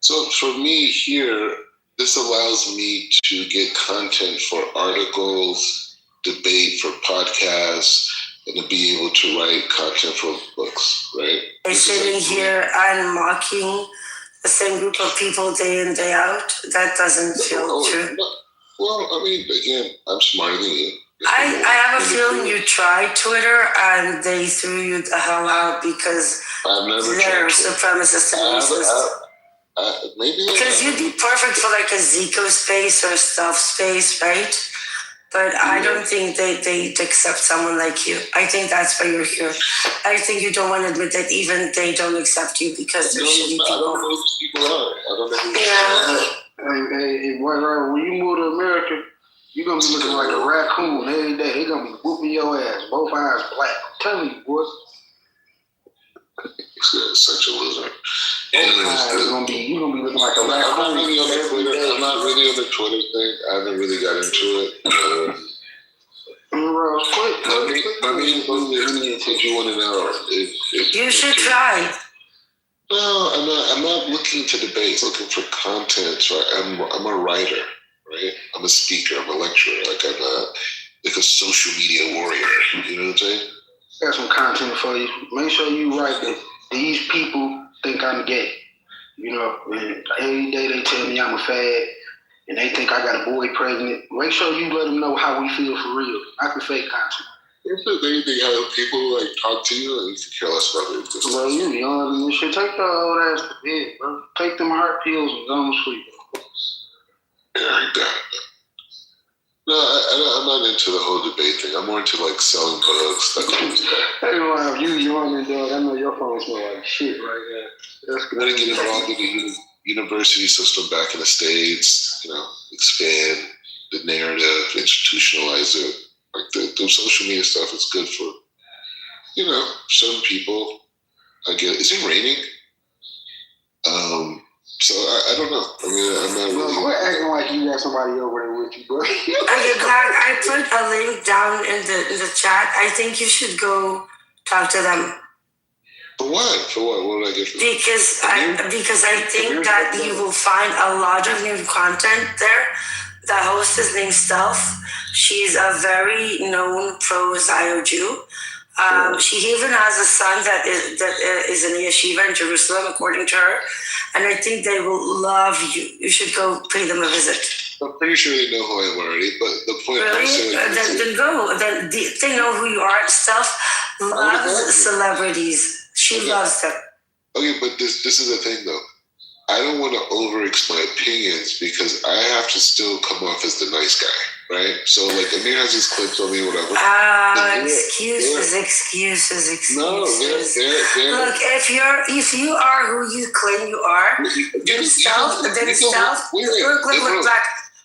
S: So for me here, this allows me to get content for articles, debate for podcasts, and to be able to write content for books, right?
U: They're sitting here and mocking the same group of people day in, day out. That doesn't feel true.
S: Well, I mean, again, I'm smarter than you.
U: I have a feeling you tried Twitter and they threw you the hell out because they're supremacist and racist.
S: Maybe
U: because you'd be perfect for like a Zico space or a stealth space, right? But I don't think they'd accept someone like you. I think that's why you're here. I think you don't want to admit that even they don't accept you because they're shitty people.
S: I don't know who these people are. I don't know who these
L: people are. Hey, when you move to America, you're going to be looking like a raccoon every day. They're going to be whooping your ass. Both eyes black. I'm telling you, boy.
S: Such a loser.
L: You're gonna be looking like a raccoon.
S: I'm not really on the Twitter thing. I haven't really got into it. If you want to know,
U: you should try.
S: No, I'm not looking to debate. I'm looking for content. Right? I'm a writer, right? I'm a speaker. I'm a lecturer. I'm a social media warrior. You know what I'm saying?
L: Got some content for you. Make sure you write that these people think I'm gay. You know, and every day they tell me I'm a fag and they think I got a boy pregnant. Make sure you let them know how we feel for real. I can fake content.
S: If there's anything how people talk to you and you care less about it.
L: Bro, you young and you should take the old ass to bed, bro. Take them heart pills and go to sleep.
S: Yeah, I got it. No, I'm not into the whole debate thing. I'm more into selling books. That kind of stuff.
L: Hey, wow, you young and dog. I know your phone smell like shit right now. That's good.
S: I'm gonna get involved in the university system back in the States. Expand the narrative, institutionalize it. The social media stuff is good for, certain people. I get. Is it raining? So I don't know. I mean, I'm not really.
L: Quit acting like you got somebody over there with you, bro.
U: Okay, Clark, I put a link down in the chat. I think you should go talk to them.
S: For what? What did I get for
U: that? Because I think that you will find a lot of new content there. The host is named Stealth. She's a very known pro-Zio Jew. She even has a son that is in the yeshiva in Jerusalem, according to her. And I think they will love you. You should go pay them a visit.
S: I'm pretty sure they know who I am already, but the point
U: really? Then go. Then they know who you are. Stealth loves celebrities. She loves them.
S: Okay, but this is the thing, though. I don't want to overexplain my opinions because I have to still come off as the nice guy, right? So, Amir has his clips on me, whatever.
U: Excuses. No, look, if you are who you claim you are, then Stealth. Look,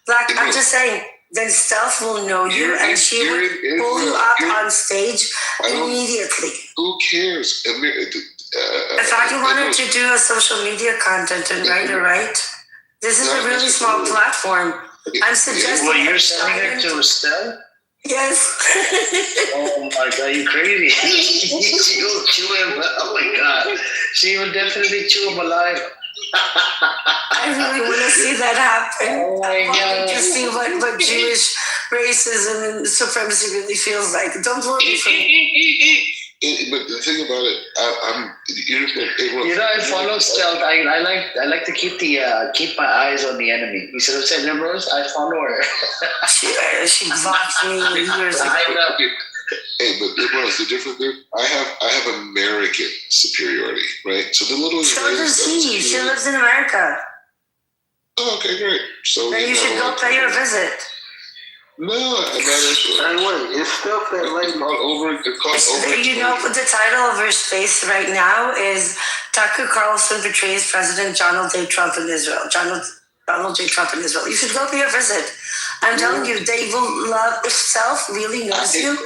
U: Black. I'm just saying. Then Stealth will know you, and she will pull you up on stage immediately.
S: Who cares?
U: I thought you wanted to do a social media content and writer, right? This is a really small platform. I'm suggesting.
K: Well, you're selling it to Estelle?
U: Yes.
K: Oh my God, you crazy? She will chew him. Oh my God. She will definitely chew him alive.
U: I really want to see that happen.
K: Oh my God.
U: To see what Jewish racism and supremacy really feels like. Don't worry for me.
S: But the thing about it,
K: I follow stealth. I like to keep my eyes on the enemy. You see what I'm saying, Rose? I follow her.
U: She blocked me years ago.
S: Hey, but Rose, the difference there, I have American superiority, right? So the little
U: So does she. She lives in America.
S: Oh, okay, great. So
U: then you should go pay her a visit.
S: No, I'm not interested.
L: It's stuff that like
U: You know, the title of her space right now is Tucker Carlson portrays President Donald J. Trump in Israel. Donald J. Trump in Israel. You should go pay a visit. I'm telling you, they will love. If self really knows you,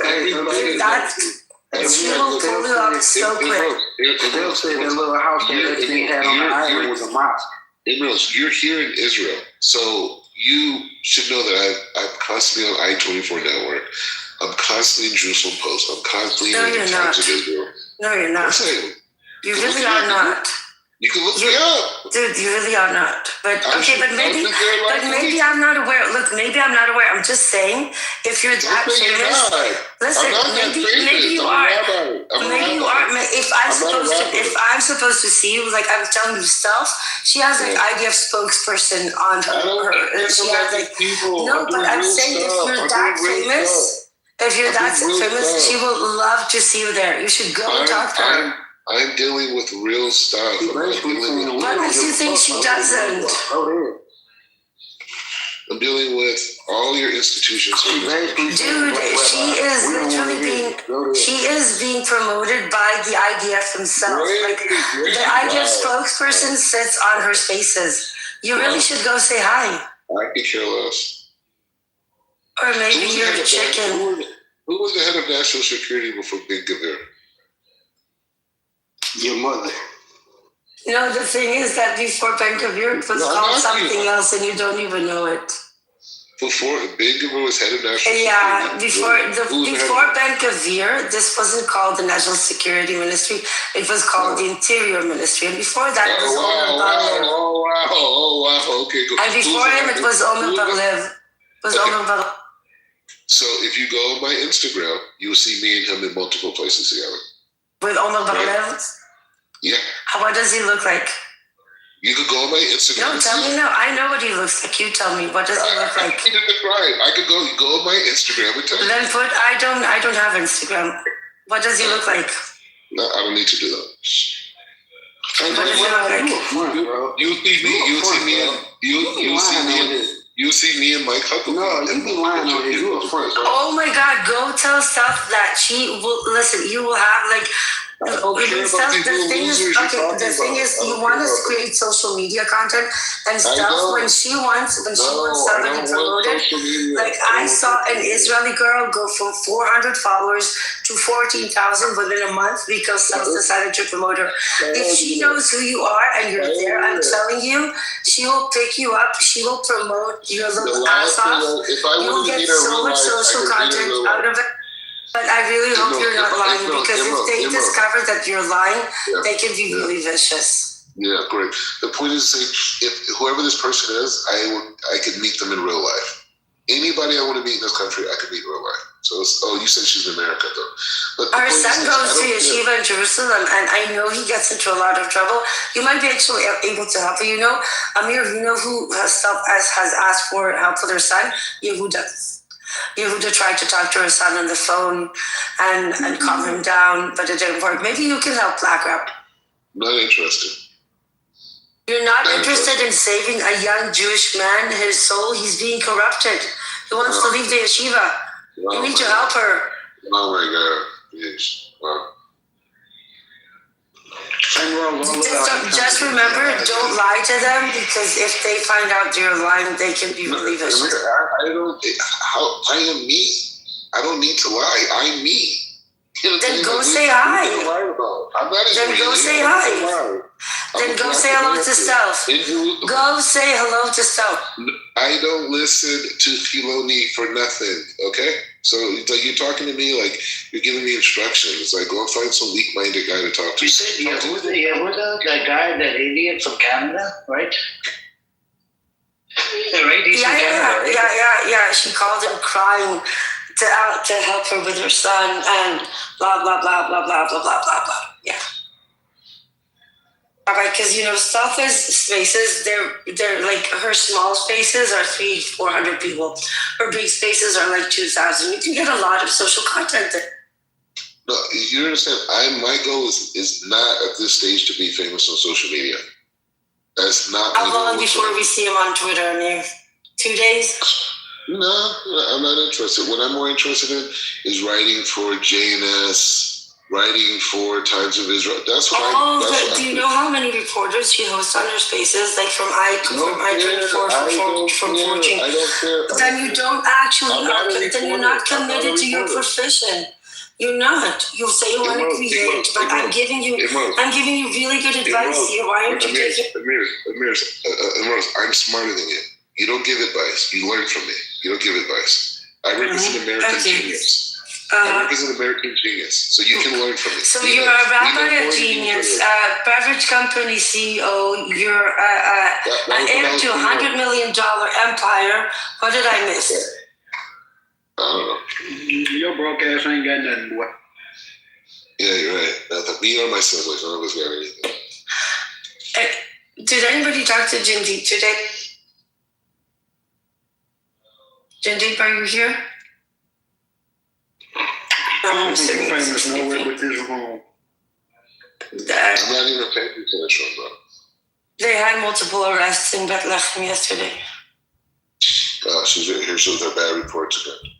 U: that she will pull you up so quick.
L: They'll say that little house that they had on the island was a mosque.
S: You're here in Israel, so you should know that I'm constantly on I-24 network. I'm constantly in Jerusalem Post. I'm constantly in the Times of Israel.
U: No, you're not. You really are not.
S: You can look me up.
U: Dude, you really are not. But okay, but maybe I'm not aware. Look, maybe I'm not aware. I'm just saying, if you're that famous, listen, maybe you are. Maybe you are. If I'm supposed to see you, like I'm telling you stuff, she has like IDF spokesperson on her. She has like no, but I'm saying if you're that famous, she will love to see you there. You should go and talk to her.
S: I'm dealing with real stuff.
U: What makes you think she doesn't?
S: I'm dealing with all your institutions.
U: Dude, she is being promoted by the IDF themselves. Like the IDF spokesperson sits on her spaces. You really should go say hi.
S: I could care less.
U: Or maybe you're a chicken.
S: Who was the head of national security before Ben Gvir?
L: Your mother.
U: No, the thing is that before Ben Gvir was called something else and you don't even know it.
S: Before Ben Gvir was head of national security?
U: Yeah, before Ben Gvir, this wasn't called the National Security Ministry. It was called the Interior Ministry. And before that, it was Omer Bar-Lev.
S: Oh, wow. Okay, go.
U: And before him, it was Omer Bar-Lev.
S: So if you go on my Instagram, you will see me and him in multiple places together.
U: With Omer Bar-Lev?
S: Yeah.
U: What does he look like?
S: You could go on my Instagram.
U: No, tell me now. I know what he looks like. You tell me. What does he look like?
S: I could go on my Instagram and tell you.
U: Then I don't have Instagram. What does he look like?
S: No, I don't need to do that.
U: What does he look like?
S: You see me and Mike Huckabee.
L: No, you be lying on it. You a friend, bro.
U: Oh my God, go tell stuff that she will listen. You will have like the thing is, you want to create social media content and stuff. When she wants somebody promoted, like I saw an Israeli girl go from 400 followers to 14,000 within a month because someone decided to promote her. If she knows who you are and you're there, I'm telling you, she will pick you up. She will promote your little ass off. You will get so much social content out of it. But I really hope you're not lying because if they discover that you're lying, they can be really vicious.
S: Yeah, great. The point is, if whoever this person is, I could meet them in real life. Anybody I want to meet in this country, I could meet in real life. So, you said she's in America though. But
U: our son goes to yeshiva in Jerusalem, and I know he gets into a lot of trouble. You might be actually able to help. You know, Amir, you know who has asked for help for their son? Yehuda. Yehuda tried to talk to her son on the phone and calm him down, but it didn't work. Maybe you can help Black Rep.
S: Not interested.
U: You're not interested in saving a young Jewish man, his soul? He's being corrupted. He wants to leave the yeshiva. You need to help her.
S: Oh my God. Yes. Wow.
U: Just remember, don't lie to them because if they find out you're lying, they can be really vicious.
S: I am me. I don't need to lie. I'm me.
U: Then go say hi. Then go say hi. Then go say hello to self. Go say hello to self.
S: I don't listen to Filoni for nothing, okay? So you're talking to me like you're giving me instructions. It's like, go and find some weak-minded guy to talk to.
K: You said Yehuda, that guy, that idiot from Canada, right? Right? He's from Canada, right?
U: Yeah. She called him crying to help her with her son and blah blah blah blah blah blah blah blah blah. Yeah. All right, because Selfish spaces, they're like her small spaces are 300-400 people. Her big spaces are like 2,000. You can get a lot of social content there.
S: No, you understand? My goal is not at this stage to be famous on social media. That's not.
U: How long before we see him on Twitter, Amir? 2 days?
S: No, I'm not interested. What I'm more interested in is writing for JNS. Writing for Times of Israel. That's what
U: do you know how many reporters she hosts on her spaces? Like from I-24, from 14.
S: I don't care.
U: Then you don't actually, then you're not committed to your profession. You're not. You'll say you want to create, but I'm giving you really good advice here. Why aren't you taking?
S: Amir, I'm smarter than you. You don't give advice. You learn from me. You don't give advice. I represent American genius. I represent American genius, so you can learn from me.
U: So you're a rabbi of genius, beverage company CEO. You're an heir to $100 million empire. What did I miss?
S: I don't know.
L: Your broke ass ain't got nothing, boy.
S: Yeah, you're right. Me or my siblings, none of us got anything.
U: Did anybody talk to Jindeep today? Jindeep, are you here?
L: I'm famous nowhere but this room.
S: I'm not even famous in this room, bro.
U: They had multiple arrests in Bethlehem yesterday.
S: She's here with her bad reports again.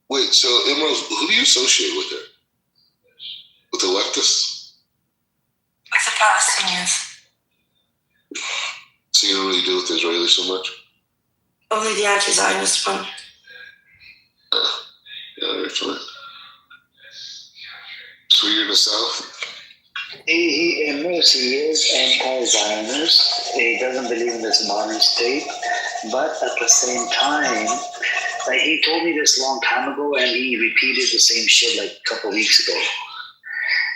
S: Wait, so Imros, who do you associate with her? With the leftists?
U: With the Palestinians.
S: So you don't really deal with the Israelis so much?
U: Only the anti-Zionist one.
S: Yeah, very fine. So you're in the South?
K: He admits he is anti-Zionist. He doesn't believe in this modern state, but at the same time, like he told me this a long time ago, and he repeated the same shit like a couple of weeks ago.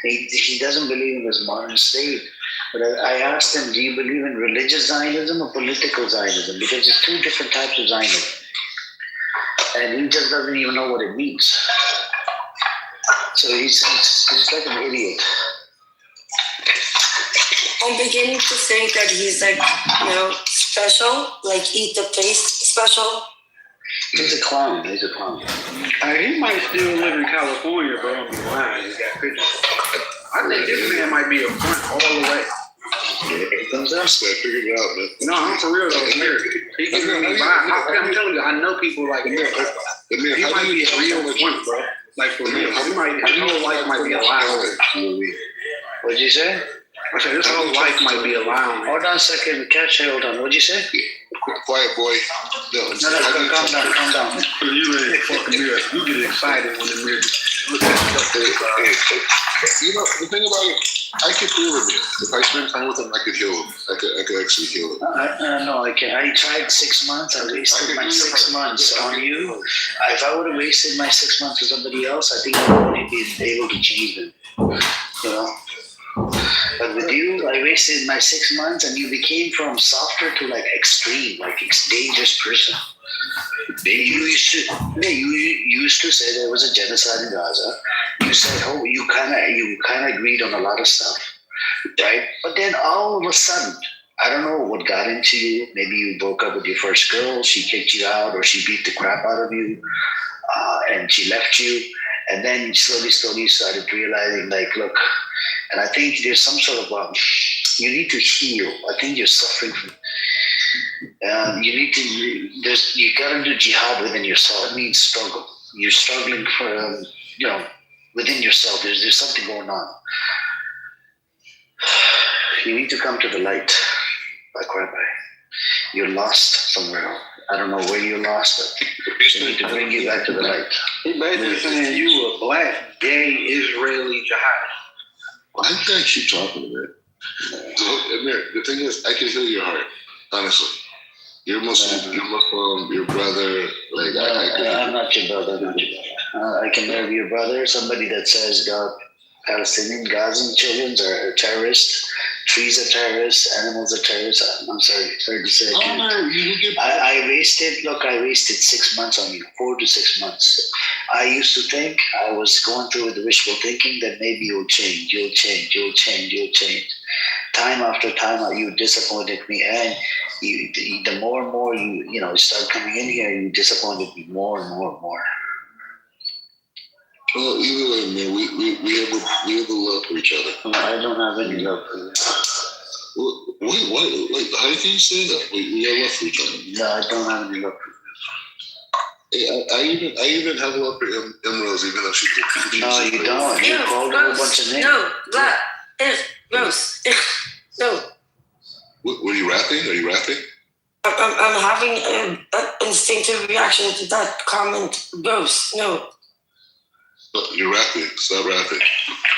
K: He doesn't believe in this modern state. But I asked him, do you believe in religious Zionism or political Zionism? Because there's two different types of Zionism. And he just doesn't even know what it means. So he's like an idiot.
U: I'm beginning to think that he's like, special, like eat the paste special.
K: He's a clown. He
L: might still live in California, bro. On the line, he got pictures. I think this man might be a front all the way.
S: I figured it out, man.
L: No, I'm for real though. He can really buy. I'm telling you, I know people like him. He might be a real front, bro. Like for real. His whole life might be a lie.
K: What'd you say?
L: I said his whole life might be a lie.
K: Hold on a second. Catch it. Hold on. What'd you say?
S: Quiet, boy. No,
K: calm down.
L: You really fucking weird. You get excited when the mirror look at stuff.
S: The thing about it, I could heal him. If I spend time with him, I could heal him. I could actually heal him.
K: No, I can't. I tried 6 months. I wasted my 6 months on you. If I would have wasted my 6 months with somebody else, I think I would only be able to change them. But with you, I wasted my 6 months, and you became from softer to like extreme, like dangerous person. You used to say there was a genocide in Gaza. You said, you kind of agreed on a lot of stuff, right? But then all of a sudden, I don't know what got into you. Maybe you broke up with your first girl. She kicked you out, or she beat the crap out of you, and she left you. And then slowly you started realizing, like, look. And I think there's some sort of you need to heal. I think you're suffering from. You gotta do jihad within yourself. It means struggle. You're struggling for, within yourself. There's something going on. You need to come to the light, like Rabbi. You're lost somewhere. I don't know where you're lost, but we need to bring you back to the light.
L: He basically saying you a black, gay Israeli jihad.
S: I think I keep talking about it. The thing is, I can heal your heart, honestly. You're Muslim, your brother. Like
K: I'm not your brother. I can never be your brother. Somebody that says God Palestinian, Gazan children are terrorists. Trees are terrorists. Animals are terrorists. I'm sorry to say. I wasted 6 months on you, 4 to 6 months. I used to think, I was going through with the wishful thinking that maybe you'll change. Time after time, you disappointed me, and the more and more you start coming in here, you disappointed me more and more.
S: Well, either way, man, we have a love for each other.
K: I don't have any love for you.
S: Wait, how can you say that? We have love for each other.
K: No, I don't have any love for you.
S: I even have love for Emerald, even though she's confused.
K: No, you don't. You called her a bunch of names.
U: No, black, gross, no.
S: Were you rapping? Are you rapping?
U: I'm having an instinctive reaction to that comment. Gross, no.
S: You're rapping. Stop rapping.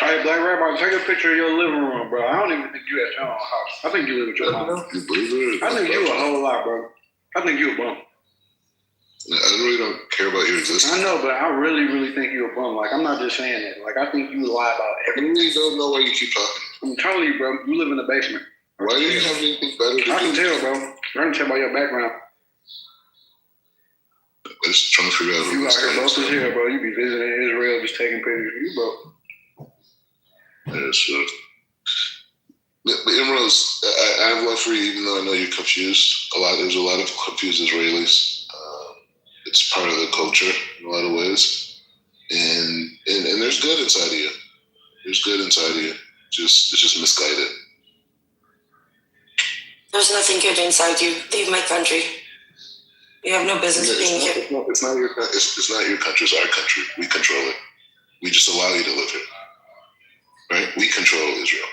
L: All right, Black Rabbi, take a picture of your living room, bro. I don't even think you at your own house. I think you live with your mom. I think you a whole lot, bro. I think you a bum.
S: I really don't care about your existence.
L: I know, but I really, really think you a bum. Like, I'm not just saying that. Like, I think you lie about everything.
S: I really don't know why you keep talking.
L: I'm telling you, bro. You live in the basement.
S: Why do you have anything better to do?
L: I can tell, bro. I can tell by your background.
S: I'm just trying to figure out who
L: you
S: this
L: out here
S: guy
L: broke
S: is.
L: as hell, bro. You be visiting Israel, just taking pictures. You broke.
S: Yeah, sure. But Imrose, I have love for you, even though I know you're confused. There's a lot of confused Israelis. It's part of the culture in a lot of ways, and there's good inside of you. There's good inside of you. It's just misguided.
U: There's nothing good inside you. Leave my country. You have no business being here.
S: It's not your country. It's our country. We control it. We just allow you to live here. Right? We control Israel.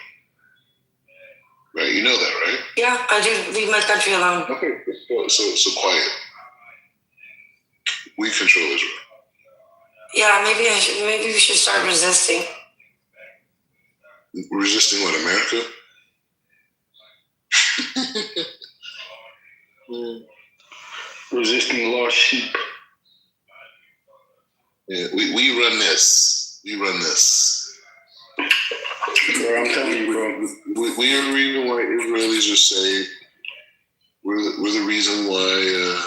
S: Right? You know that, right?
U: Yeah, I do. Leave my country alone.
S: Okay. So quiet. We control Israel.
U: Yeah, maybe we should start resisting.
S: Resisting what, America?
L: Resisting lost sheep.
S: Yeah, we run this. We run this.
L: Bro, I'm telling you, bro.
S: We are the reason why Israelis are saved. We're the reason why.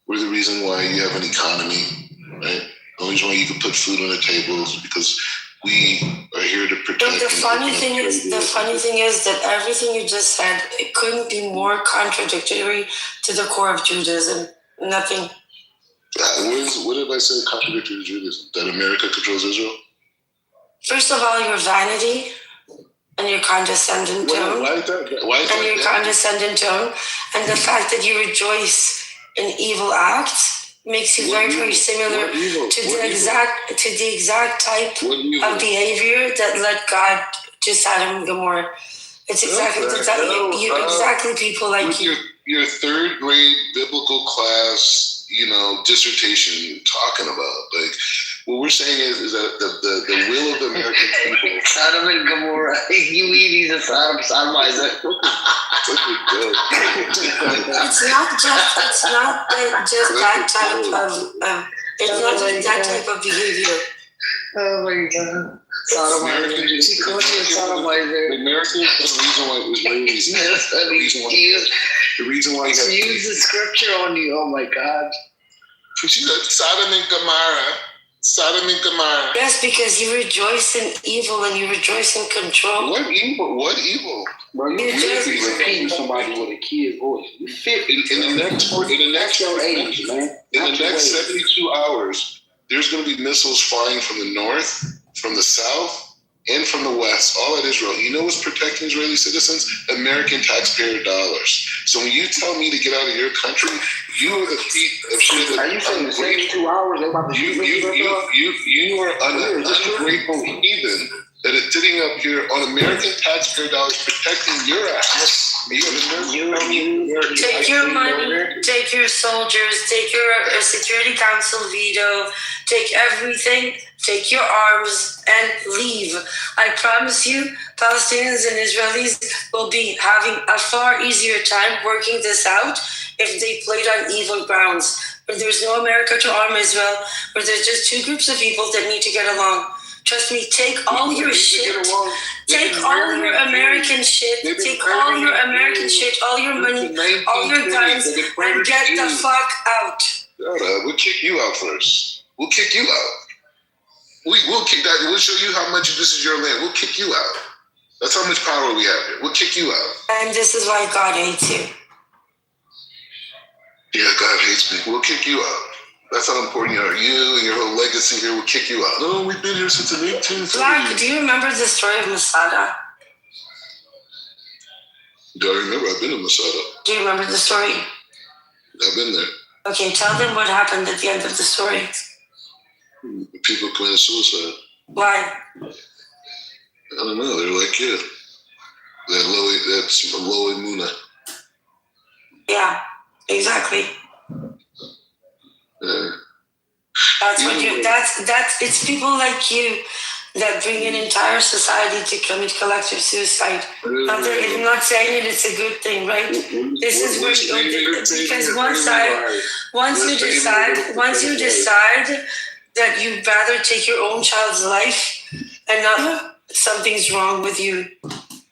S: We're the reason why you have an economy, right? The only reason why you can put food on the table is because we are here to protect.
U: But the funny thing is that everything you just said, it couldn't be more contradictory to the core of Judaism. Nothing.
S: What did I say contradictory to Judaism? That America controls Israel?
U: First of all, your vanity and your condescending tone.
S: Why is that?
U: Your condescending tone, and the fact that you rejoice in evil acts makes you very similar to the exact type of behavior that led God to Sodom and Gomorrah. It's exactly exactly people like you.
S: Your third grade biblical class, dissertation you're talking about. Like, what we're saying is that the will of the American people.
K: Sodom and Gomorrah. You mean he's a sodomizer?
U: It's not just that type of behavior.
K: Oh my God. Sodomizer. She called you a sodomizer.
S: The Americans are the reason why Israelis. The reason why
K: she used the scripture on you. Oh my God.
S: She said Sodom and Gomorrah. Sodom and Gomorrah.
U: Yes, because you rejoice in evil and you rejoice in control.
S: What evil? What evil?
L: Bro, you repeat somebody with a kid voice. You fit
S: in the next 72 hours, there's going to be missiles flying from the north, from the south, and from the west, all at Israel. You know what's protecting Israeli citizens? American taxpayer dollars. So when you tell me to get out of your country, you are the feet of shit.
L: Are you saying 72 hours? They about to shoot
S: you are an ungrateful heathen that is sitting up here on American taxpayer dollars protecting your ass.
U: Take your money, take your soldiers, take your Security Council veto, take everything, take your arms, and leave. I promise you, Palestinians and Israelis will be having a far easier time working this out if they played on evil grounds, where there's no America to arm Israel, where there's just two groups of people that need to get along. Trust me, take all your shit. Take all your American shit. Take all your American shit, all your money, all your guns, and get the fuck out.
S: We'll kick you out first. We'll kick you out. We'll kick that. We'll show you how much this is your land. We'll kick you out. That's how much power we have here. We'll kick you out.
U: And this is why God hates you.
S: Yeah, God hates me. We'll kick you out. That's how important you are. You and your whole legacy here will kick you out. No, we've been here since the 1830s.
U: Black, do you remember the story of Masada?
S: Do I remember? I've been in Masada.
U: Do you remember the story?
S: I've been there.
U: Okay, tell them what happened at the end of the story.
S: People committed suicide.
U: Why?
S: I don't know. They're like, yeah. That's low Muna.
U: Yeah, exactly. That's what you. That's. It's people like you that bring an entire society to commit collective suicide. I'm not saying it's a good thing, right? This is where because once you decide that you'd rather take your own child's life and not something's wrong with you.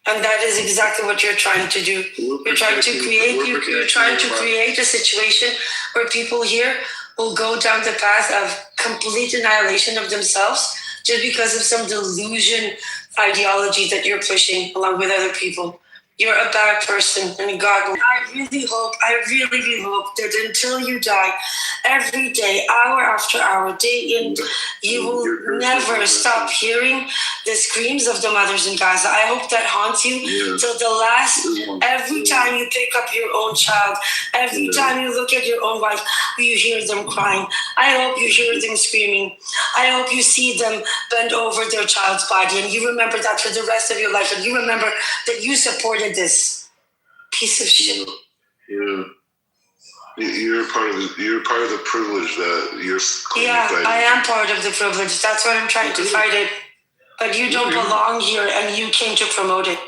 U: And that is exactly what you're trying to do. You're trying to create a situation where people here will go down the path of complete annihilation of themselves just because of some delusion ideology that you're pushing along with other people. You're a bad person, and God will. I really hope that until you die, every day, hour after hour, day in, you will never stop hearing the screams of the mothers in Gaza. I hope that haunts you till the last. Every time you pick up your own child, every time you look at your own wife, you hear them crying. I hope you hear them screaming. I hope you see them bend over their child's body, and you remember that for the rest of your life, and you remember that you supported this piece of shit.
S: Yeah. You're part of the privilege that you're
U: fighting. I am part of the privilege. That's why I'm trying to fight it. But you don't belong here, and you came to promote it.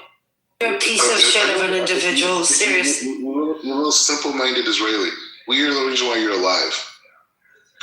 U: You're a piece of shit of an individual. Seriously.
S: You're the most simple-minded Israeli. We are the reason why you're alive.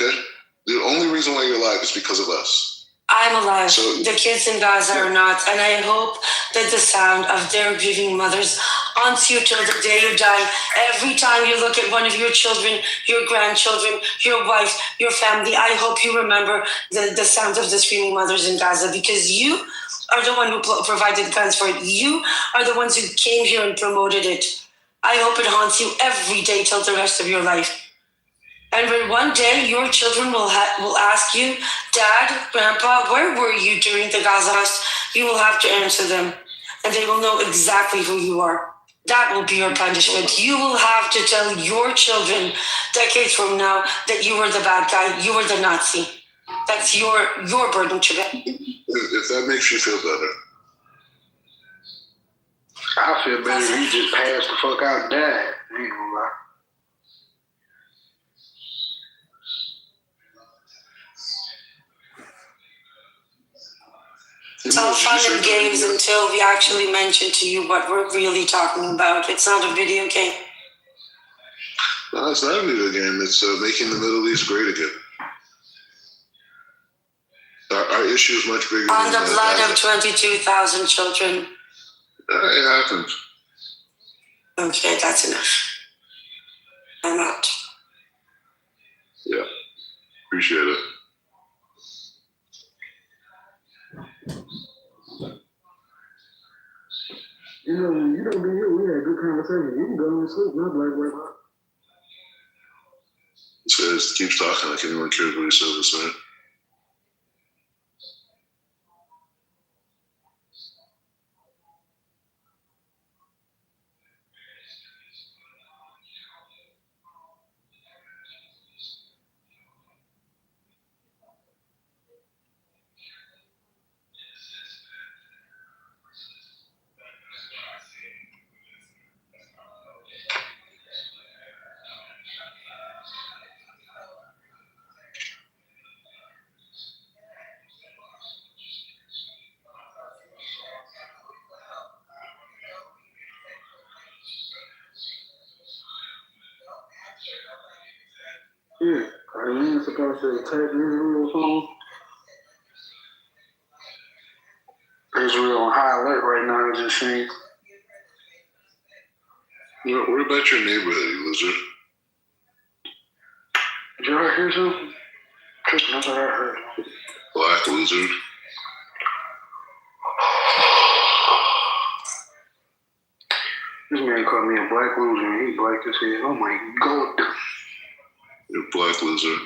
S: Okay? The only reason why you're alive is because of us.
U: I'm alive. The kids in Gaza are not. And I hope that the sound of their grieving mothers haunts you till the day you die. Every time you look at one of your children, your grandchildren, your wife, your family, I hope you remember the sound of the screaming mothers in Gaza, because you are the one who provided guns for it. You are the ones who came here and promoted it. I hope it haunts you every day till the rest of your life. And when one day your children will ask you, Dad, Grandpa, where were you during the Gaza House? You will have to answer them, and they will know exactly who you are. That will be your punishment. You will have to tell your children decades from now that you were the bad guy, you were the Nazi. That's your burden to bear.
S: If that makes you feel better.
L: I feel better if you just passed the fuck out and died. I ain't gonna lie.
U: It's all fun and games until we actually mention to you what we're really talking about. It's not a video game.
S: No, it's not a video game. It's making the Middle East great again. Our issue is much bigger
U: on
S: than
U: the blood of 22,000 children.
S: It happens.
U: Okay, that's enough. I'm out.
S: Yeah, appreciate it.
F: You don't be here. We had a good conversation. You can go and sleep. Not like right now.
S: This guy keeps talking like anyone cares what he says this minute.
F: Yeah, are you supposed to attack me on your phone? on high alert right now. I just think.
S: What about your neighborhood, you loser?
F: Did y'all hear something? That's what I heard.
S: Black lizard.
F: This man called me a black loser and he black as hell. Oh my god.
S: You're a black lizard.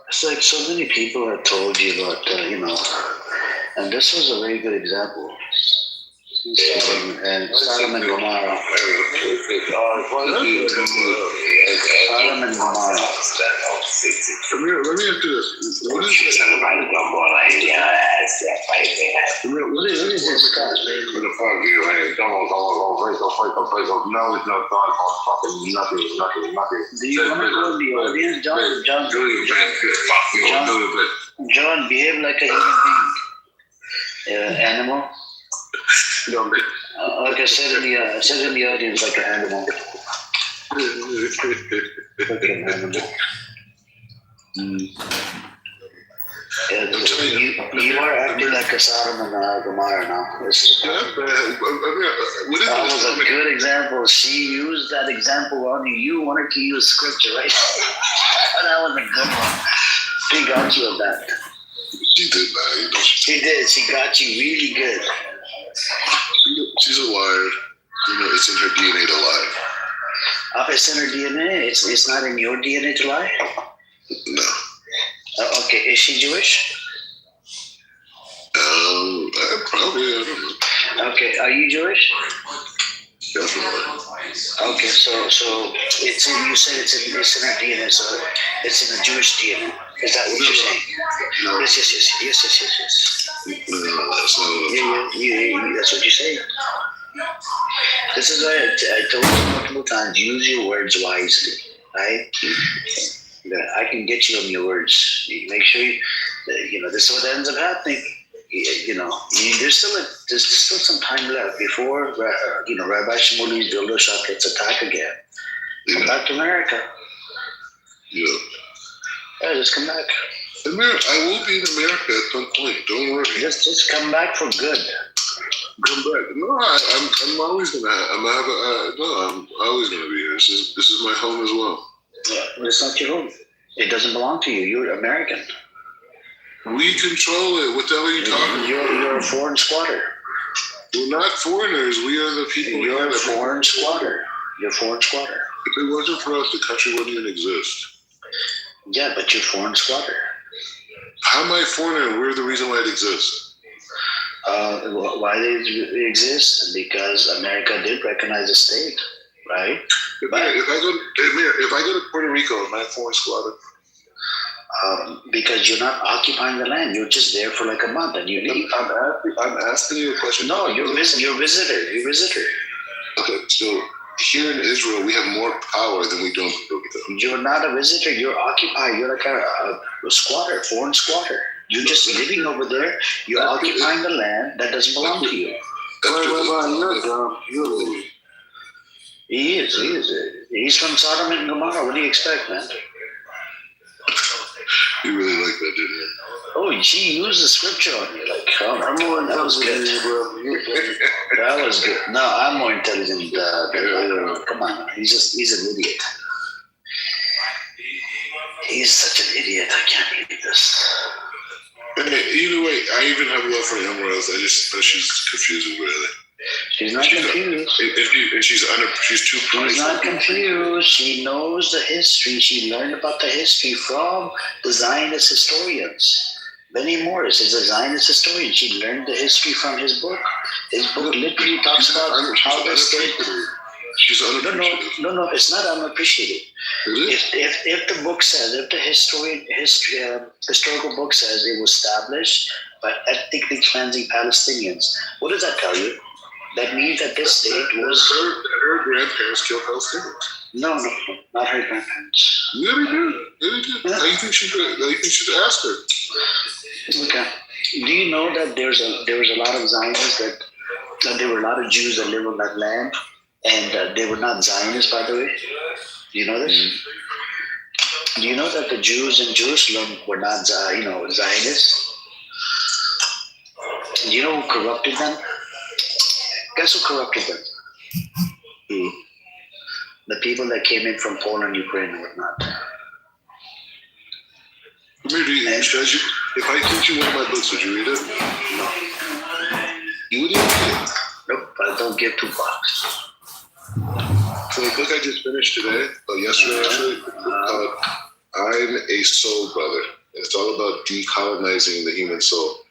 K: It's like so many people have told you about, and this was a very good example. And Sodom and Gomorrah. Sodom and Gomorrah.
S: Let me ask you this. What is this?
K: What is this stuff?
S: What the fuck, you? Hey, come on. No, it's not thought about fucking nothing.
K: Do you want to go in the audience, John, behave like a human being. Animal. Okay, sit in the audience like an animal. Like an animal. You are acting like a Sodom and Gomorrah now. That was a good example. She used that example on you. You wanted to use scripture, right? That was a good one. She got you on that.
S: She did, man.
K: She did. She got you really good.
S: She's a liar. It's in her DNA to lie.
K: It's in her DNA. It's not in your DNA to lie?
S: No.
K: Okay. Is she Jewish?
S: Probably. I don't know.
K: Okay. Are you Jewish?
S: Definitely.
K: Okay. So it's in. You said it's in her DNA. So it's in the Jewish DNA. Is that what you're saying?
S: No.
K: Yes.
S: No, that's not what
K: Yeah, that's what you say. This is why I told you multiple times, use your words wisely, right? I can get you on your words. You make sure, this is what ends up happening. There's still some time left before, Rabbi Shmuley's dildo shop gets attacked again. Come back to America.
S: Yeah.
K: Yeah, just come back.
S: I will be in America at some point. Don't worry.
K: Just come back for good.
S: Come back. No, I'm always gonna. I'm always gonna be here. This is my home as well.
K: Yeah, but it's not your home. It doesn't belong to you. You're American.
S: We control it. What the hell are you talking about?
K: You're a foreign squatter.
S: We're not foreigners. We are the people.
K: You're a foreign squatter. You're a foreign squatter.
S: If it wasn't for us, the country wouldn't even exist.
K: Yeah, but you're a foreign squatter.
S: How am I a foreigner? We're the reason why it exists.
K: Why they exist? Because America did recognize the state, right?
S: If I go to Puerto Rico, am I a foreign squatter?
K: Because you're not occupying the land. You're just there for like a month and you leave.
S: I'm asking you a question.
K: No, you're a visitor. You're a visitor.
S: Okay, so here in Israel, we have more power than we do in Puerto Rico.
K: You're not a visitor. You're occupied. You're like a squatter, foreign squatter. You're just living over there. You're occupying the land that doesn't belong to you. He is. He's from Sodom and Gomorrah. What do you expect, man?
S: You really like that, didn't you?
K: Oh, she used the scripture on you. Like, that was good. That was good. No, I'm more intelligent. Come on, he's an idiot. He's such an idiot. I can't believe this.
S: Either way, I even have love for Emma Rose. I just know she's confusing, really.
K: She's not confused.
S: She's too prideful.
K: She's not confused. She knows the history. She learned about the history from the Zionist historians. Benny Morris is a Zionist historian. She learned the history from his book. His book literally talks about how the state.
S: She's unappreciative.
K: No, it's not unappreciated. If the book says, if the historical book says it was established by ethnically cleansing Palestinians, what does that tell you? That means that this state was...
S: Her grandparents killed Palestinians.
K: No, not her grandparents.
S: Yeah, they did. How do you think she'd ask her?
K: Okay. Do you know that there was a lot of Zionists that there were a lot of Jews that live on that land, and they were not Zionists, by the way? Do you know this? Do you know that the Jews in Jerusalem were not, Zionists? Do you know who corrupted them? Guess who corrupted them? The people that came in from Poland, Ukraine, and whatnot.
S: Maybe if I teach you one of my books, would you read it?
K: No.
S: You wouldn't read it?
K: Nope, I don't give $2.
S: So the book I just finished today, yesterday actually, called I'm a Soul Brother. And it's all about decolonizing the human soul.